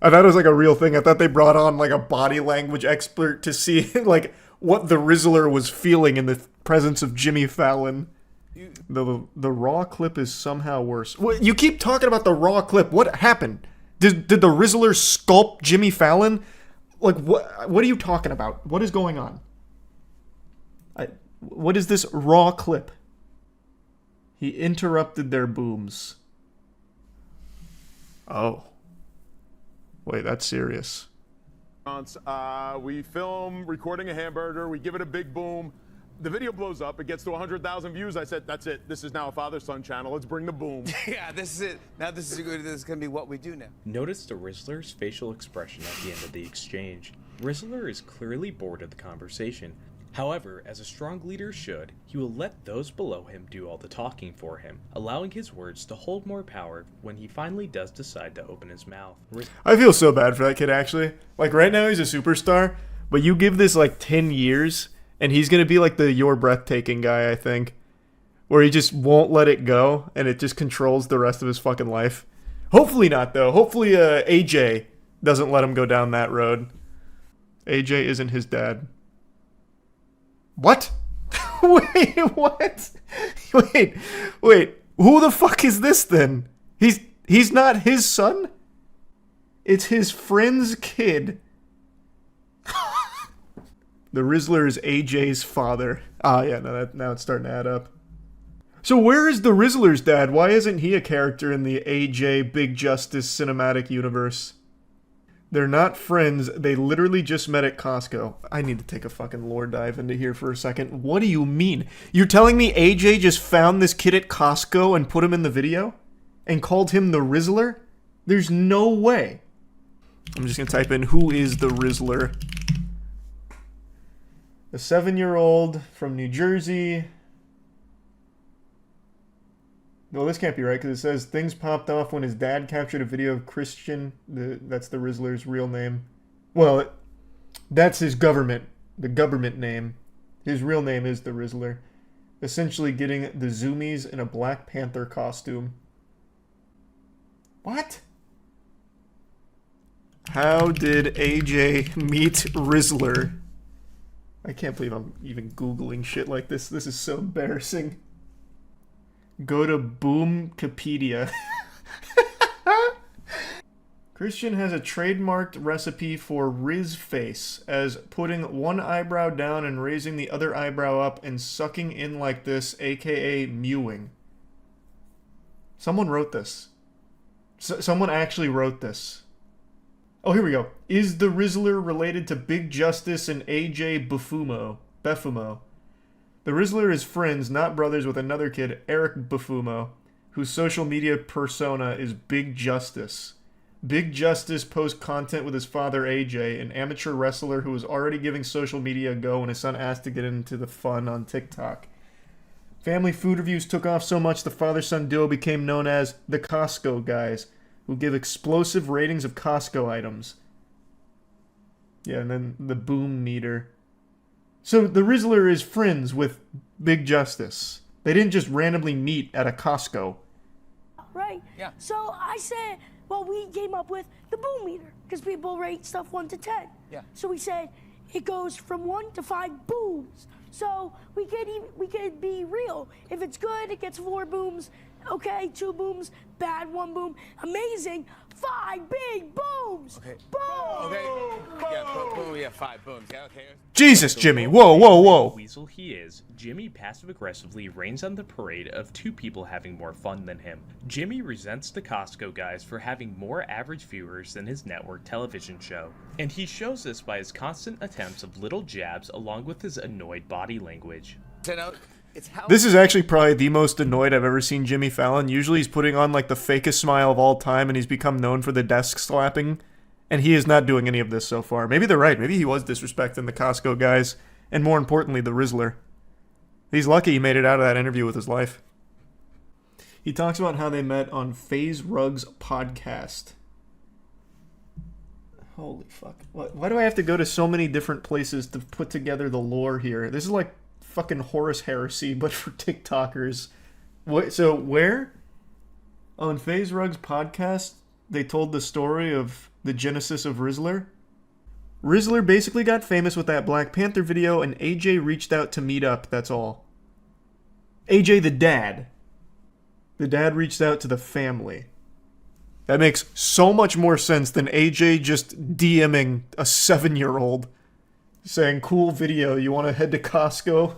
I thought it was like a real thing. I thought they brought on like a body language expert to see like what the Rizzler was feeling in the presence of Jimmy Fallon. The raw clip is somehow worse. You keep talking about the raw clip. What happened? Did the Rizzler sculpt Jimmy Fallon? Like what are you talking about? What is going on? What is this raw clip? He interrupted their booms. Oh. Wait, that's serious. We film recording a hamburger. We give it a big boom. The video blows up. It gets to 100,000 views. I said, that's it. This is now a father-son channel. Let's bring the boom. Yeah, this is it. Now this is going to be what we do now. Notice the Rizzler's facial expression at the end of the exchange. Rizzler is clearly bored of the conversation. However, as a strong leader should, he will let those below him do all the talking for him, allowing his words to hold more power when he finally does decide to open his mouth. I feel so bad for that kid, actually. Like, right now he's a superstar, but you give this, like, 10 years, and he's gonna be like the You're Breathtaking guy, I think. Where he just won't let it go, and it just controls the rest of his fucking life. Hopefully not, though. Hopefully, AJ doesn't let him go down that road. AJ isn't his dad. What? Wait, what? Wait. Who the fuck is this then? He's not his son? It's his friend's kid. The Rizzler is AJ's father. Ah, yeah, now it's starting to add up. So where is the Rizzler's dad? Why isn't he a character in the AJ Big Justice cinematic universe? They're not friends. They literally just met at Costco. I need to take a fucking lore dive into here for a second. What do you mean? You're telling me AJ just found this kid at Costco and put him in the video? And called him the Rizzler? There's no way. I'm just going to type in, who is the Rizzler? A 7-year-old from New Jersey. No, this can't be right, because it says things popped off when his dad captured a video of Christian. That's the Rizzler's real name. Well, that's his the government name. His real name is the Rizzler. Essentially getting the zoomies in a Black Panther costume. What? How did AJ meet Rizzler? I can't believe I'm even Googling shit like this. This is so embarrassing. Go to Boomkipedia. Christian has a trademarked recipe for Riz face, as putting one eyebrow down and raising the other eyebrow up and sucking in like this, aka mewing. Someone wrote this. Someone actually wrote this. Oh, here we go. Is the Rizzler related to Big Justice and AJ Befumo? The Rizzler is friends, not brothers, with another kid, Eric Befumo, whose social media persona is Big Justice. Big Justice posts content with his father, AJ, an amateur wrestler who was already giving social media a go when his son asked to get into the fun on TikTok. Family food reviews took off so much the father-son duo became known as the Costco Guys, who give explosive ratings of Costco items. Yeah, and then the boom meter. So the Rizzler is friends with Big Justice. They didn't just randomly meet at a Costco. Right? Yeah. So I said, well, we came up with the boom meter because people rate stuff 1 to 10. Yeah. So we said it goes from 1 to 5 booms. So we could be real. If it's good, it gets 4 booms. Okay, 2 booms. Bad, 1 boom. Amazing. 5 big booms. Okay. Boom. Okay. Yeah, boom. Yeah, 5 booms. Yeah, okay. Jesus, Jimmy. Whoa, whoa, whoa. Weasel he is, Jimmy passive-aggressively rains on the parade of 2 people having more fun than him. Jimmy resents the Costco Guys for having more average viewers than his network television show. And he shows this by his constant attempts of little jabs along with his annoyed body language. This is actually probably the most annoyed I've ever seen Jimmy Fallon. Usually he's putting on like the fakest smile of all time and he's become known for the desk slapping. And he is not doing any of this so far. Maybe they're right. Maybe he was disrespecting the Costco Guys. And more importantly, the Rizzler. He's lucky he made it out of that interview with his life. He talks about how they met on FaZe Rug's podcast. Holy fuck. Why do I have to go to so many different places to put together the lore here? This is like fucking Horus Heresy, but for TikTokers. So where? On FaZe Rug's podcast, they told the story of the genesis of Rizzler. Rizzler basically got famous with that Black Panther video, and AJ reached out to meet up, that's all. AJ the dad. The dad reached out to the family. That makes so much more sense than AJ just DMing a 7-year-old saying, cool video, you want to head to Costco?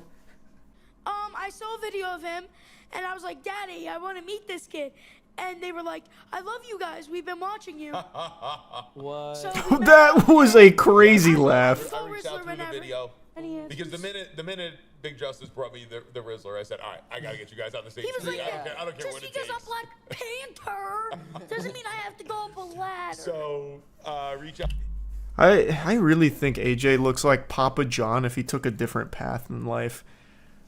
I saw a video of him, and I was like, Daddy, I want to meet this kid. And they were like, I love you guys. We've been watching you. What? So That was a crazy laugh. I reached out to him the video because the minute Big Justice brought me the Rizzler, I said, all right, I gotta get you guys on the same He was street. like, I don't care what it just takes. because I'm Black Panther doesn't mean I have to go up a ladder. So reach out. I really think AJ looks like Papa John if he took a different path in life.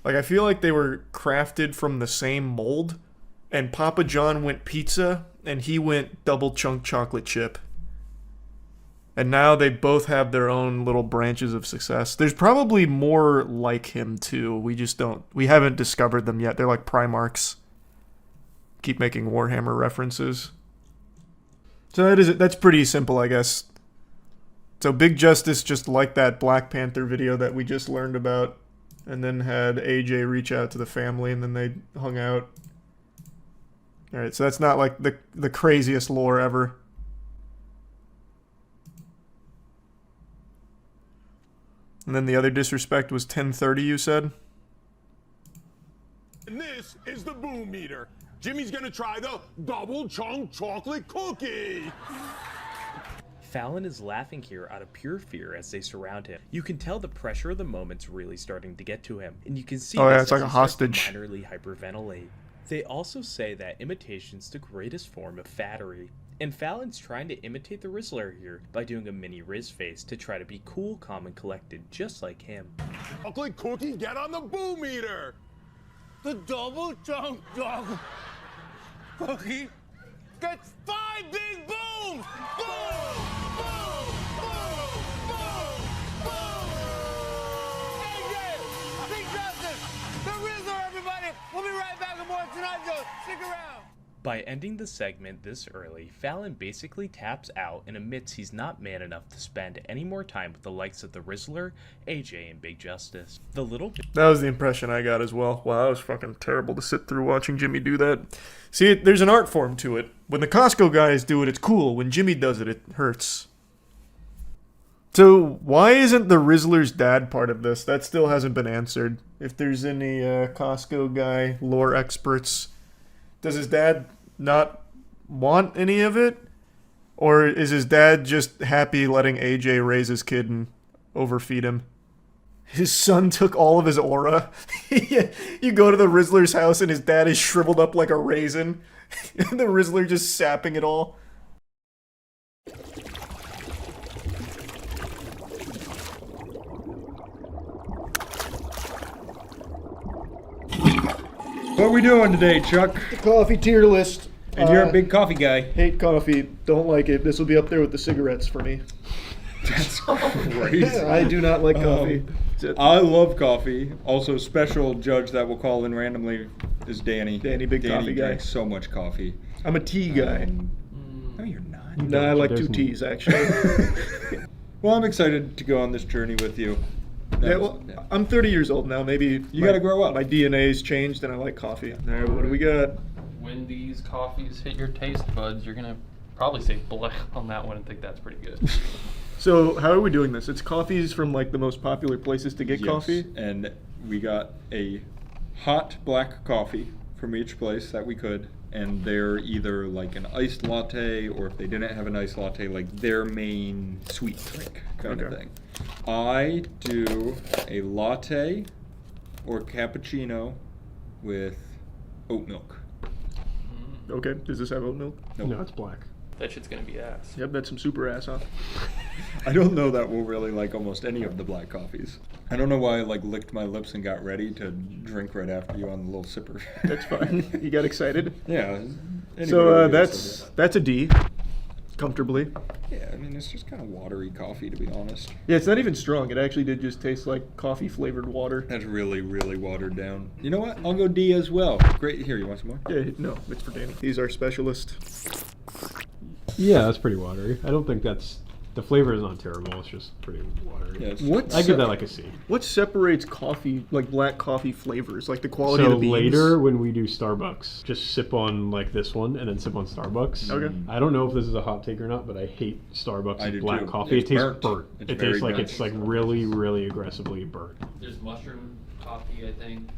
Like, I feel like they were crafted from the same mold, and Papa John went pizza, and he went double chunk chocolate chip. And now they both have their own little branches of success. There's probably more like him, too. We haven't discovered them yet. They're like Primarchs. Keep making Warhammer references. So that's pretty simple, I guess. So Big Justice just liked that Black Panther video that we just learned about, and then had AJ reach out to the family, and then they hung out. Alright, so that's not like the craziest lore ever. And then the other disrespect was 10:30, you said? And this is the boom meter. Jimmy's gonna try the double chunk chocolate cookie. Fallon is laughing here out of pure fear as they surround him. You can tell the pressure of the moment's really starting to get to him, and you can see it's like as a he starts to hostage. minorly hyperventilate. They also say that imitation's the greatest form of fattery, and Fallon's trying to imitate the Rizzler here by doing a mini Riz face to try to be cool, calm, and collected, just like him. Chocolate cookie, get on the boom meter. The double chunk chocolate cookie gets 5 big booms. Boom! Big Justice, the Rizzler, everybody. We'll be right back with more Tonight Show. Stick around. By ending the segment this early, Fallon basically taps out and admits he's not man enough to spend any more time with the likes of the Rizzler, AJ, and Big Justice. The little That was the impression I got as well. Wow, that was fucking terrible to sit through watching Jimmy do that. See, there's an art form to it. When the Costco guys do it, it's cool. When Jimmy does it, it hurts. So, why isn't the Rizzler's dad part of this? That still hasn't been answered. If there's any Costco guy lore experts, does his dad not want any of it? Or is his dad just happy letting AJ raise his kid and overfeed him? His son took all of his aura. You go to the Rizzler's house and his dad is shriveled up like a raisin. And the Rizzler just sapping it all. What are we doing today, Chuck? The coffee tier list. And you're a big coffee guy. Hate coffee. Don't like it. This will be up there with the cigarettes for me. That's crazy. I do not like coffee. I love coffee. Also, special judge that will call in randomly is Danny. Danny, big coffee guy. Drinks so much coffee. I'm a tea guy. No, you're not. No, I like two teas, actually. Well, I'm excited to go on this journey with you. I'm 30 years old now. Maybe you got to grow up. My DNA's changed, and I like coffee. All right, what do we got? When these coffees hit your taste buds, you're gonna probably say black on that one and think that's pretty good. So how are we doing this? It's coffees from like the most popular places to get coffee? And we got a hot black coffee from each place that we could. And they're either like an iced latte, or if they didn't have an iced latte, like their main sweet drink kind of thing. I do a latte or cappuccino with oat milk. Okay, does this have oat milk? Nope. No, it's black. That shit's gonna be ass. Yep, that's some super ass, huh? I don't know that we'll really like almost any of the black coffees. I don't know why I like licked my lips and got ready to drink right after you on the little sipper. That's fine. You got excited? Yeah. So that's a D, comfortably. Yeah, I mean, it's just kind of watery coffee, to be honest. Yeah, it's not even strong. It actually did just taste like coffee flavored water. That's really, really watered down. You know what? I'll go D as well. Great. Here, you want some more? Yeah, no, it's for Danny. He's our specialist. Yeah, that's pretty watery. I don't think that's... The flavor is not terrible. It's just pretty watery. Yeah, I give that like a C. What separates coffee, like black coffee flavors? Like the quality of the beans? So later when we do Starbucks, just sip on like this one and then sip on Starbucks. Okay. I don't know if this is a hot take or not, but I hate Starbucks black too. coffee. It's it tastes burnt. burnt. It's It very tastes like burnt. it's like really, really aggressively burnt. There's mushroom coffee, I think.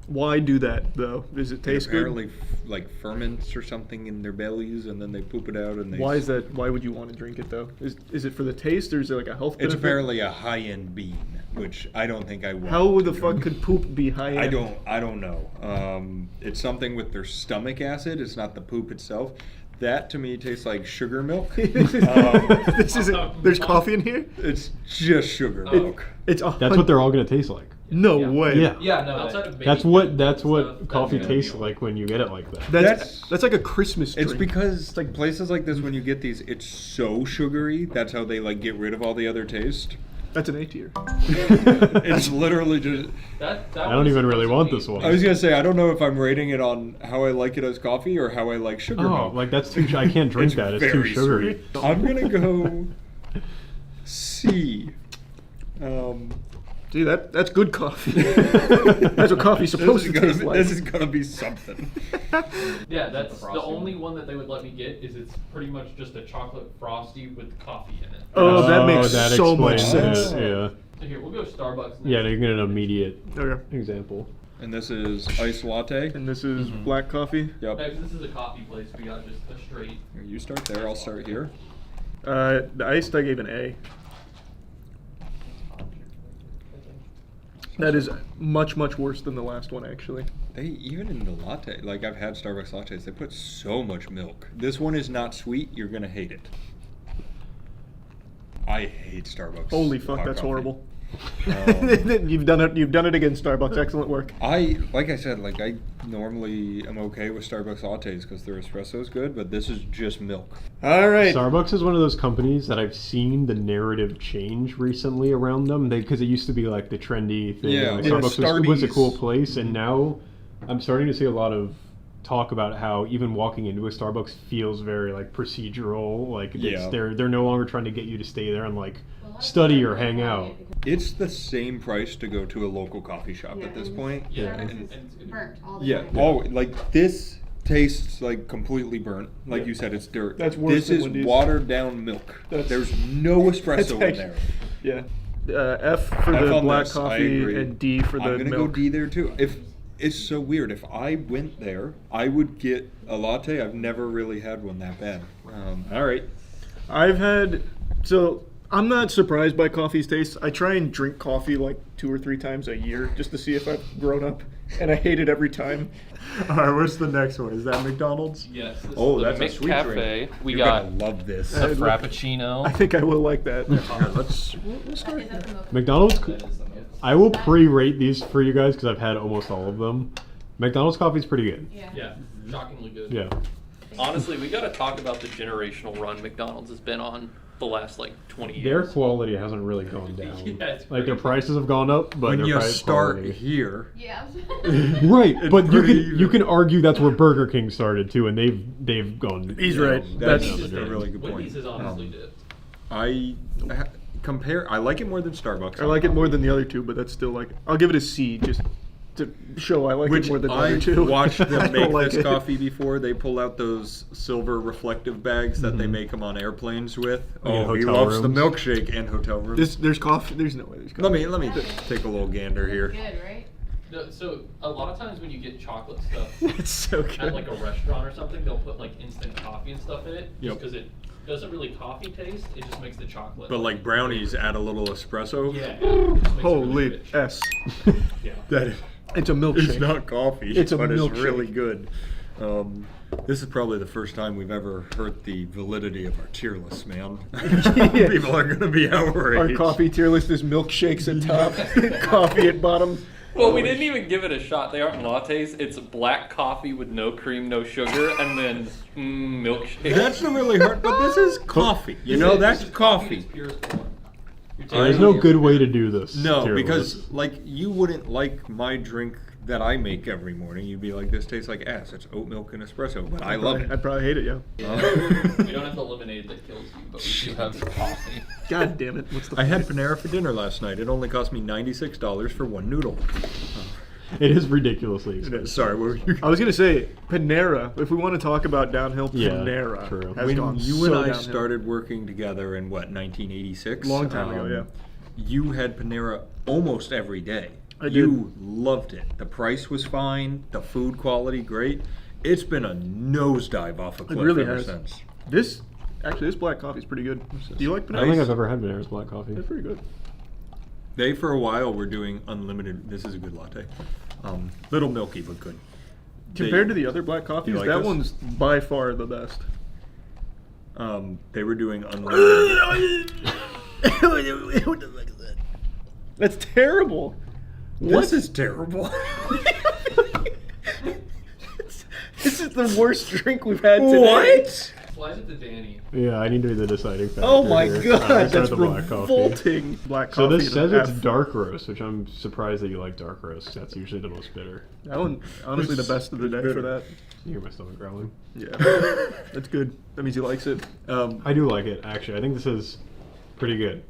Why do that though? Does it taste good? Apparently, like ferments or something in their bellies, and then they poop it out. And they Why is that? Why would you want to drink it though? Is it for the taste, or is it like a health benefit? It's apparently a high-end bean, which I don't think I want. How the to fuck drink. could poop be high end? I don't know. It's something with their stomach acid. It's not the poop itself. That to me tastes like sugar milk. This isn't. There's coffee in here. It's just sugar milk. It's That's what they're all gonna taste like. No way. Yeah. Yeah, no, outside of That's what stuff, coffee that's tastes like when you get it like that. That's like a Christmas drink. It's because like places like this, when you get these, it's so sugary. That's how they like get rid of all the other taste. That's an A tier. It's literally just. That I don't even really want this one. I was gonna say I don't know if I'm rating it on how I like it as coffee or how I like sugar milk. Like that's too. I can't drink that. It's too very sugary. sweet. I'm gonna go C. See, that's good coffee. That's what coffee's supposed to taste like. This is gonna be something. Yeah, that's the only one that they would let me get. Is it's pretty much just a chocolate frosty with coffee in it. Oh, that makes that so much explains sense. it, yeah. So here, we'll go Starbucks. Next. Yeah, you get an immediate Okay. example. And this is iced latte. And this is black coffee. Yep. Next, this is a coffee place. We got just a straight. Here, you start there. I'll start here. The iced I gave an A. That is much, much worse than the last one, actually. They even in the latte, like I've had Starbucks lattes, they put so much milk. This one is not sweet. You're gonna hate it. I hate Starbucks. Holy fuck, hot that's coffee. horrible. You've done it again, Starbucks. Excellent work. Like I said, like I normally am okay with Starbucks lattes because their espresso is good, but this is just milk. All right. Starbucks is one of those companies that I've seen the narrative change recently around them. Because it used to be like the trendy thing. Yeah, like yeah, Starbucks was a Starbies. cool place, and now I'm starting to see a lot of talk about how even walking into a Starbucks feels very like procedural. Like Yeah. they're no longer trying to get you to stay there and like study or hang out. It's the same price to go to a local coffee shop at this point. Yeah. And- Burnt all the yeah. time. Oh, like this tastes like completely burnt. Like you said, it's dirt. That's worse This than is Wendy's. watered down milk. There's no espresso in there. Yeah. F for F the on black this, I coffee agree. and D for the I'm gonna milk. go D there too. If it's so weird, if I went there, I would get a latte. I've never really had one that bad. All right. I've had I'm not surprised by coffee's taste. I try and drink coffee like 2 or 3 times a year just to see if I've grown up, and I hate it every time. All right, what's the next one? Is that McDonald's? Yes. This Oh, is the that's a Mixed sweet Cafe. drink. We You're got gonna love this. a Frappuccino. I think I will like that. Let's start. McDonald's. I will pre-rate these for you guys because I've had almost all of them. McDonald's coffee's pretty good. Yeah, shockingly good. Yeah. Honestly, we got to talk about the generational run McDonald's has been on the last like 20 years. Their quality hasn't really gone down. Yeah, it's like their prices have gone up, but When their you price start quality. here, Yeah. Right, It's but you pretty can argue that's where Burger King started too, and they've gone. He's down- right. down That's the a drain. really good point. Wendy's is honestly dipped. I compare. I like it more than Starbucks. I like it more than the other two, but that's still like I'll give it a C just to show I like Which it more than the I other two. watched I them don't make like this it. coffee before. They pull out those silver reflective bags that they make them on airplanes with. Oh, he hotel loves the rooms. milkshake and hotel rooms. There's coffee. There's no way there's coffee. Let me take a little gander here. Good, right? No, so a lot of times when you get chocolate stuff It's so good. at like a restaurant or something, they'll put like instant coffee and stuff in it Yep. just because it doesn't really coffee taste. It just makes the chocolate. But like brownies, add a little espresso. Yeah. It just makes it Holy really rich. S. Yeah. That is, It's a milkshake. it's not coffee. It's a but milkshake. it's really good. This is probably the first time we've ever hurt the validity of our tier list, man. People are going to be outraged. Our coffee tier list is milkshakes at top, coffee at bottom. Well, we didn't even give it a shot. They aren't lattes. It's black coffee with no cream, no sugar, and then milkshake. That's the really hard, but this is coffee. You know, that's coffee. There's no good way to do this. No, tier because list. like you wouldn't like my drink that I make every morning. You'd be like, this tastes like ass. It's oat milk and espresso, but I love it. I'd probably hate it, yeah. We don't have the lemonade that kills you, but we do have coffee. God damn it! What's the I had Panera for dinner last night. It only cost me $96 for one noodle. It is ridiculously expensive. Sorry, what were you? I was gonna say Panera. If we want to talk about downhill, Yeah, Panera true. has When gone you so and I downhill. started working together in what 1986? Long time ago, yeah. You had Panera almost every day. I did. You loved it. The price was fine. The food quality great. It's been a nosedive off a cliff really ever has. since. This black coffee is pretty good. Do you like Panera? I don't think I've ever had Panera's black coffee. They're pretty good. They for a while were doing unlimited. This is a good latte. Little milky but good. Compared to the other black coffees, like that this? one's by far the best. They were doing unlimited. What the fuck is that? That's terrible. This is terrible. This is the worst drink we've had today. What? Why is it the Danny? Yeah, I need to be the deciding factor. Oh my here. god, Alright, that's start the black coffee. revolting. Black So coffee. this and says an it's F. dark roast, which I'm surprised that you like dark roast. That's usually the most bitter. That one, honestly, the best of the day for that. You hear my stomach growling. Yeah, that's good. That means he likes it. I do like it, actually. I think this is pretty good.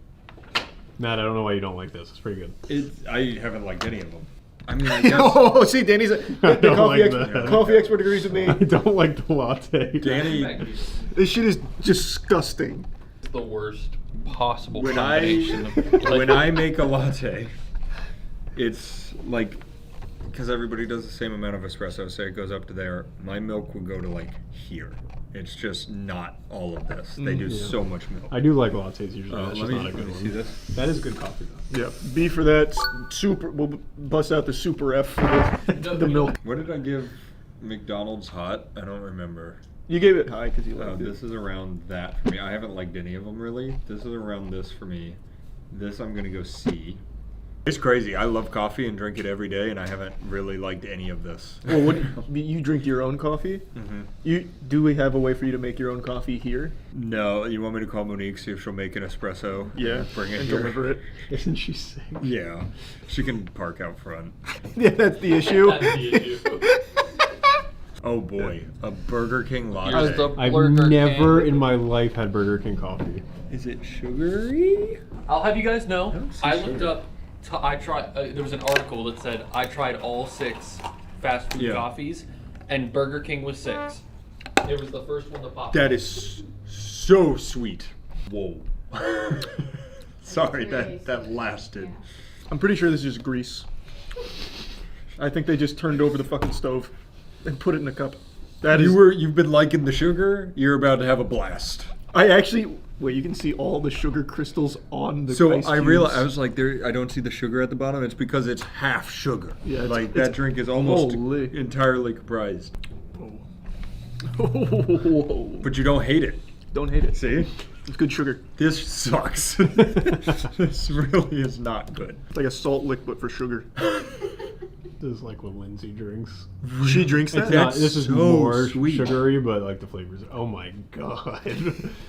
Matt, I don't know why you don't like this. It's pretty good. I haven't liked any of them. I mean, I guess. Oh, see, Danny's the don't coffee, like expert, that. coffee expert agrees with me. I don't like the latte. Danny, This shit is disgusting. It's the worst possible when combination of when I make a latte, it's like because everybody does the same amount of espresso. Say it goes up to there. My milk would go to like here. It's just not all of this. They do Yeah. so much milk. I do like lattes usually. That's let just me- not a let good me one. see this. That is good coffee though. Yeah, B for that. Super. We'll bust out the super F for the milk. What did I give McDonald's hot? I don't remember. You gave it high because you liked it. This is around that for me. I haven't liked any of them really. This is around this for me. This I'm gonna go C. It's crazy. I love coffee and drink it every day, and I haven't really liked any of this. Well, what you drink your own coffee? Mhm. Do we have a way for you to make your own coffee here? No, you want me to call Monique, see if she'll make an espresso? Yeah, bring it and here. deliver it. Isn't she sick? Yeah, she can park out front. Yeah, that's the issue. That's the issue. Oh boy, a Burger King latte. Here's the I've Burger never King. in my life had Burger King coffee. Is it sugary? I'll have you guys know. I looked sugar. up. I tried. There was an article that said I tried all 6 fast food coffees, and Burger King was 6. It was the first one to pop. That is so sweet. Whoa. Sorry, that lasted. I'm pretty sure this is grease. I think they just turned over the fucking stove and put it in a cup. You've been liking the sugar. You're about to have a blast. I actually wait. You can see all the sugar crystals on the. So ice I cubes. realized I was like, I don't see the sugar at the bottom. It's because it's half sugar. Yeah, like that drink is almost holy. entirely comprised. Whoa. But you don't hate it. Don't hate it. See? It's good sugar. This sucks. This really is not good. It's like a salt lick, but for sugar. This is like what Lindsay drinks. She drinks that? It's not, this is so more sweet. Sugary, but like the flavors. Oh my god.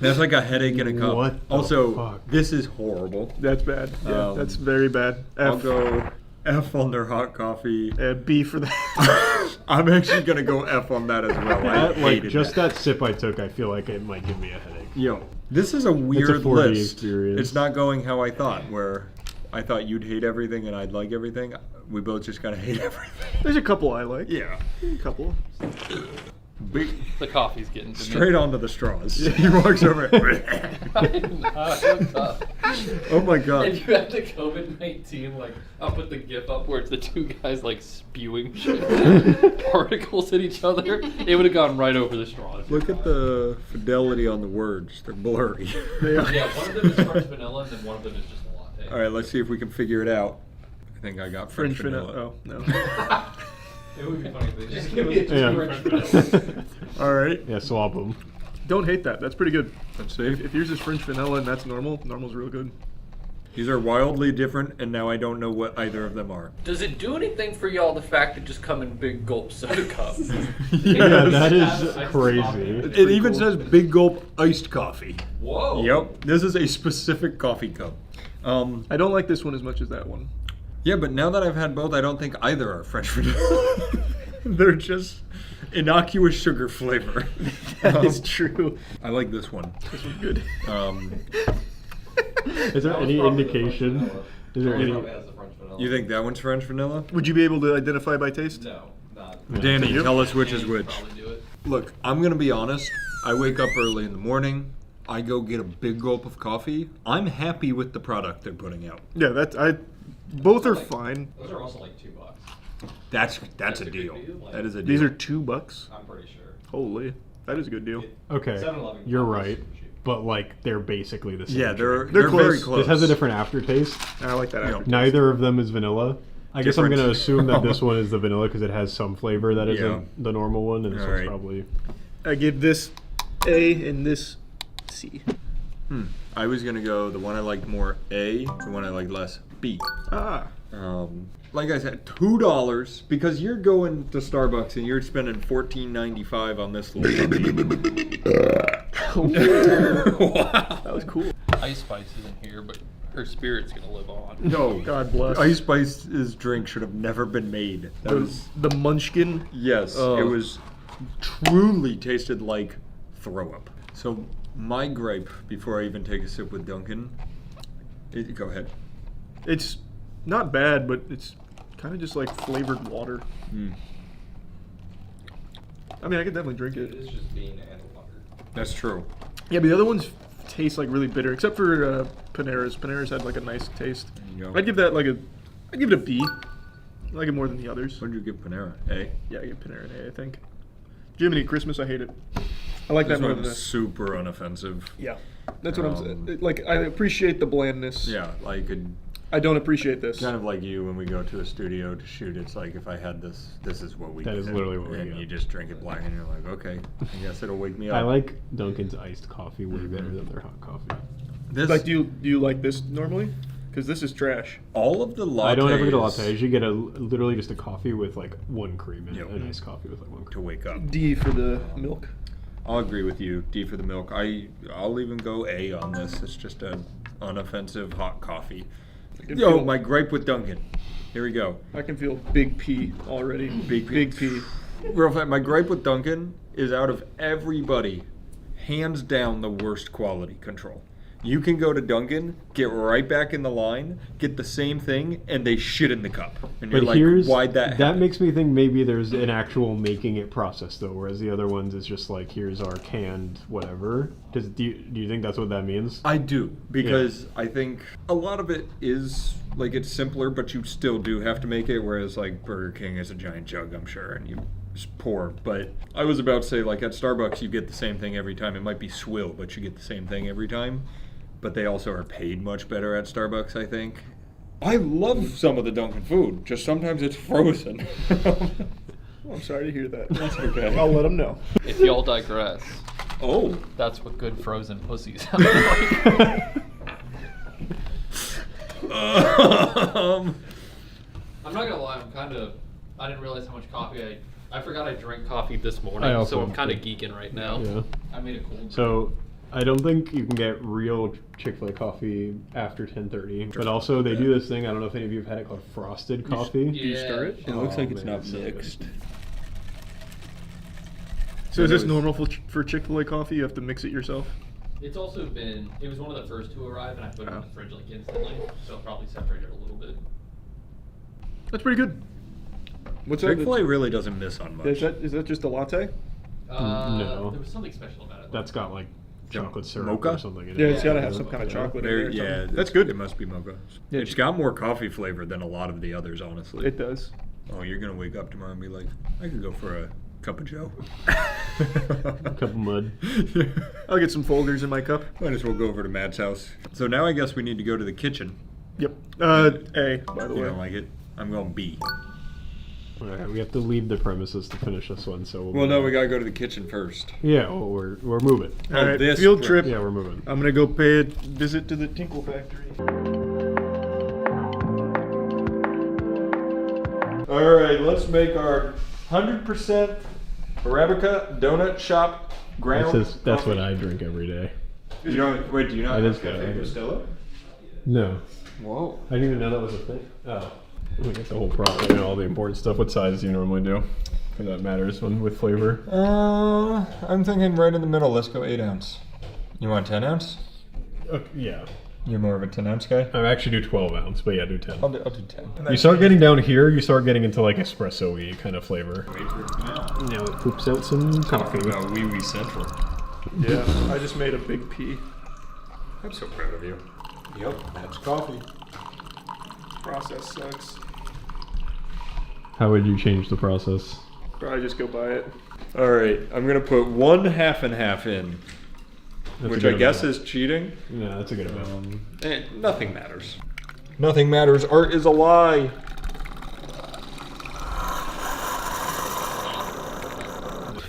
That's like a headache in a cup. What the Also, fuck? this is horrible. That's bad. Yeah, that's very bad. I'll go F on their hot coffee. B for that. I'm actually gonna go F on that as well. I hated just that. that sip I took, I feel like it might give me a headache. Yo, this is a weird It's a 4D list. experience. It's not going how I thought. Where I thought you'd hate everything and I'd like everything. We both just gotta hate everything. There's a couple I like. Yeah, a couple. Big. The coffee's getting to me. Straight onto the straws. He walks over. Oh my god. If you had the COVID-19, like, I'll put the gif up where it's the 2 guys, like, spewing shit, particles at each other, it would have gone right over the straws. Look at the fidelity on the words. They're blurry. Yeah, one of them is French vanilla, and then one of them is just a latte. All right, let's see if we can figure it out. I think I got French vanilla. Oh, no. It would be funny if they just give me a French vanilla. All right. Yeah, swap them. Don't hate that. That's pretty good. Let's see. If yours is French vanilla and that's normal, normal's real good. These are wildly different, and now I don't know what either of them are. Does it do anything for y'all the fact that just come in big gulp soda cups? Yeah, that is crazy. It even says Big Gulp iced coffee. Whoa. Yep. This is a specific coffee cup. I don't like this one as much as that one. Yeah, but now that I've had both, I don't think either are French vanilla. They're just innocuous sugar flavor. That is true. I like this one. This one's good. Is there any indication? Is there any? You think that one's French vanilla? Would you be able to identify by taste? No, not. Danny, Yep. tell us which is which. Probably do it. Look, I'm gonna be honest. I wake up early in the morning. I go get a big gulp of coffee. I'm happy with the product they're putting out. Yeah, both are fine. Those are also like $2. That's a deal. That is a deal. These are $2. I'm pretty sure. Holy, that is a good deal. Okay, 7-Eleven you're coffee is right, but like they're basically the same. Yeah, they're drink. very close. This has a different aftertaste. I like that aftertaste. Neither of them is vanilla. I guess I'm Different. going to assume that this one is the vanilla because it has some flavor that isn't Yeah. the normal one, and this All one's right. probably. I give this A and this C. I was gonna go the one I liked more A, the one I liked less B. Ah. Like I said, $2 because you're going to Starbucks and you're spending $14.95 on this little puppy. Wow. That was cool. Ice Spice isn't here, but her spirit's gonna live on. No, God bless. Ice Spice's drink should have never been made. That was The Munchkin. yes, Oh. it was truly tasted like throw up. So my gripe before I even take a sip with Duncan, go ahead. It's not bad, but it's kind of just like flavored water. I mean, I could definitely drink it. It's just bean and water. That's true. Yeah, but the other ones taste like really bitter, except for Panera's. Panera's had like a nice taste. Yeah. I'd give that I'd give it a B. I like it more than the others. What did you give Panera? A? Yeah, I give Panera an A, I think. Jiminy Christmas, I hate it. I like This that more than one's this. super unoffensive. Yeah, that's what I'm saying. Like, I appreciate the blandness. Yeah, like I don't appreciate this. kind of like you when we go to a studio to shoot. It's like if I had this, this is what we. That is get. literally what we And get. you just drink it black, and you're like, okay, I guess it'll wake me up. I like Dunkin's iced coffee way better than their hot coffee. this. Like, do you like this normally? Because this is trash. all of the lattes. I don't ever get a latte. I usually get literally just a coffee with like one cream in it. Yep. A nice coffee with like one to cream. wake up. D for the milk. I'll agree with you. D for the milk. I'll even go A on this. It's just an unoffensive hot coffee. Yo, my gripe with Dunkin'. Here we go. I can feel big P already. Big P. Real fast, my gripe with Dunkin' is out of everybody, hands down the worst quality control. You can go to Dunkin', get right back in the line, get the same thing, and they shit in the cup. And you're But like, here's why'd that happen? makes me think maybe there's an actual making it process though, whereas the other ones is just like, here's our canned whatever. Do you think that's what that means? I do, because I think a lot of it is like it's simpler, but you still do have to make it. Whereas like Burger King is a giant jug, I'm sure, and you just pour. But I was about to say, like at Starbucks, you get the same thing every time. It might be swill, but you get the same thing every time. But they also are paid much better at Starbucks, I think. I love some of the Dunkin' food, just sometimes it's frozen. I'm sorry to hear that. That's okay. I'll let them know. If y'all digress. Oh. That's what good frozen pussy sounds like. I'm not gonna lie, I didn't realize how much coffee I forgot I drank coffee this morning, so I'm kind of geeking right now. Yeah. I made a cold. So I don't think you can get real Chick-fil-A coffee after 10:30. But also they do this thing, I don't know if any of you have had it, called frosted coffee. Do you stir it? It looks like it's not so good. mixed. So is this normal for Chick-fil-A coffee? You have to mix it yourself? It's also been, it was one of the first to arrive, and I put it in the fridge like instantly, so it'll probably separate it a little bit. That's pretty good. What's that? Chick-fil-A really doesn't miss on much. Is that just a latte? No. There was something special about it. That's got like chocolate syrup Mocha? or something in it. Yeah, it's got to have some kind of chocolate in there. or Yeah, something. That's good. It must be mocha. Yeah. It's got more coffee flavor than a lot of the others, honestly. It does. Oh, you're gonna wake up tomorrow and be like, I could go for a cup of Joe. Cup of mud. I'll get some folders in my cup. Might as well go over to Matt's house. So now I guess we need to go to the kitchen. Yep. A, by the You way. don't like it? I'm going B. Alright, we have to leave the premises to finish this one, so Well, no, we gotta go to the kitchen first. Yeah, well, we're moving. All right, this field trip. trip. Yeah, we're moving. I'm gonna go pay a visit to the Tinkle Factory. All right, let's make our 100% Arabica donut shop ground. That's what I drink every day. You don't wait. Do you not That have is Cafe good. Bustelo? No. Whoa. I didn't even know that was a thing. Oh. We get the whole product, you know, all the important stuff. What size do you normally do? For that matters with flavor. I'm thinking right in the middle. Let's go 8 ounce. You want 10 ounce? Yeah. You're more of a 10 ounce guy? I actually do 12 ounce, but yeah, do 10. I'll do 10. You start getting down here, you start getting into like espresso-y kind of flavor. Now it poops out some coffee. Talking about wee central. Yeah, I just made a big pee. I'm so proud of you. Yep, that's coffee. Process sucks. How would you change the process? Probably just go buy it. All right, I'm gonna put 1 half and half in, That's which a I good guess amount. is cheating. Yeah, that's a good amount. Nothing matters. Nothing matters. Art is a lie.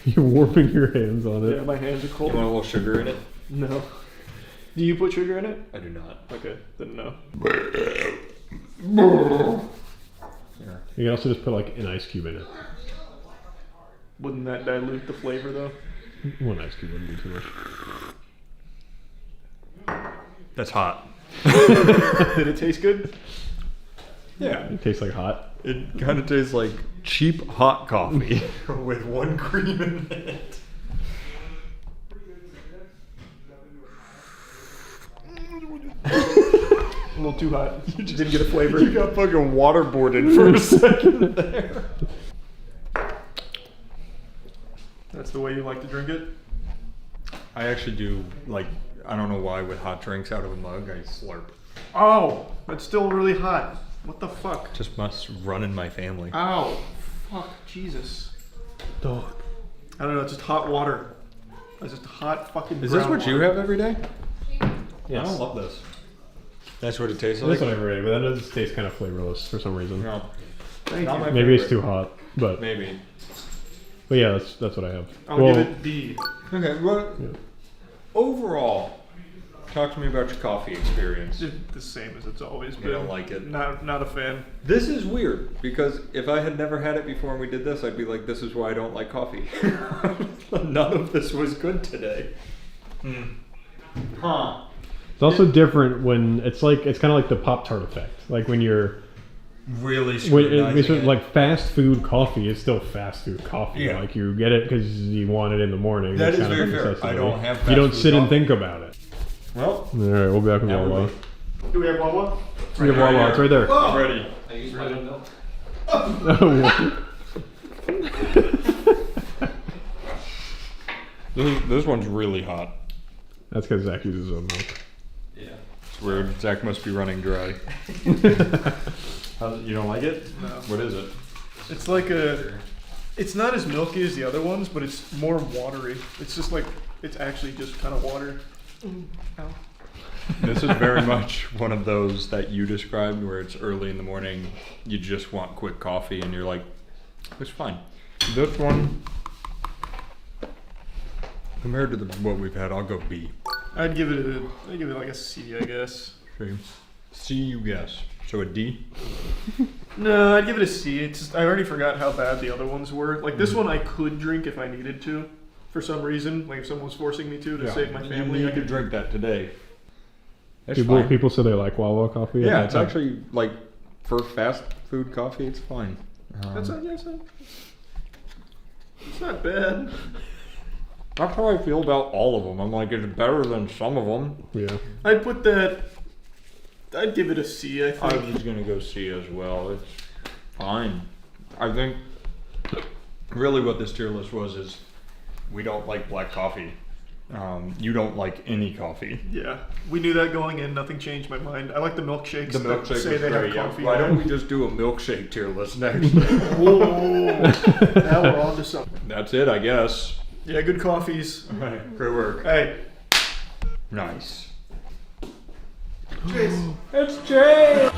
You're warming your hands on it. Yeah, my hands are cold. You want a little sugar in it? No. Do you put sugar in it? I do not. Okay, didn't know. You can also just put like an ice cube in it. Wouldn't that dilute the flavor though? One ice cube wouldn't be too much. That's hot. Did it taste good? Yeah. It tastes like hot. It kind of tastes like cheap hot coffee with 1 cream in it. A little too hot. You just didn't get a flavor. You got fucking waterboarded for a second there. That's the way you like to drink it? I actually do, like, I don't know why, with hot drinks out of a mug, I slurp. Oh, it's still really hot. What the fuck? Just must run in my family. Ow. Fuck, Jesus. Dog. I don't know, it's just hot water. It's just hot fucking Is this brown what you water. have every day? Yes. I don't love this. That's what it tastes That's like? what I've read, but that does taste kind of flavorless for some reason. No. Thank Not you. my Maybe it's favorite. too hot, but Maybe. But yeah, that's what I have. I'll give it D. Okay, well, Yeah. overall, talk to me about your coffee experience. It's the same as it's always been. You don't like it? Not a fan. This is weird, because if I had never had it before and we did this, I'd be like, this is why I don't like coffee. None of this was good today. Huh. It's also different when it's kind of like the Pop-Tart effect. Like when you're really like fast food coffee is still fast food coffee. Yeah. Like you get it because you want it in the morning. That It's is kind of very a fair. necessity. I don't have You fast don't food sit and coffee. think about it. Well, all right, we'll be back with now Wawa. Do we have Wawa? We have Wawa. It's right there. I'm ready. I use my own milk. This one's really hot. That's because Zach uses his own milk. Yeah. It's weird. Zach must be running dry. You don't like it? No. What is it? It's like a. It's not as milky as the other ones, but it's more watery. It's just like it's actually just kind of water. Ow. This is very much one of those that you described where it's early in the morning, you just want quick coffee and you're like, it's fine. This one, compared to what we've had, I'll go B. I'd give it like a C, I guess. Okay. C, you guess. So a D? No, I'd give it a C. It's just, I already forgot how bad the other ones were. Like this one I could drink if I needed to, for some reason. Like if someone was forcing me to save my family. You I could could drink that today. It's People say they like Wawa coffee. Yeah, it's actually like for fast food coffee, it's fine. It's not bad. That's how I feel about all of them. I'm like, it's better than some of them. Yeah. I'd give it a C, I think. I was gonna go C as well. It's fine. I think really what this tier list was is we don't like black coffee. You don't like any coffee. Yeah, we knew that going in. Nothing changed my mind. I like the milkshakes. The that milkshake say was they great. have coffee. Why in don't it. we just do a milkshake tier list next? Whoa. Now we're on to something. That's it, I guess. Yeah, good coffees. All right, great work. Hey. Nice. Chase. It's Jay.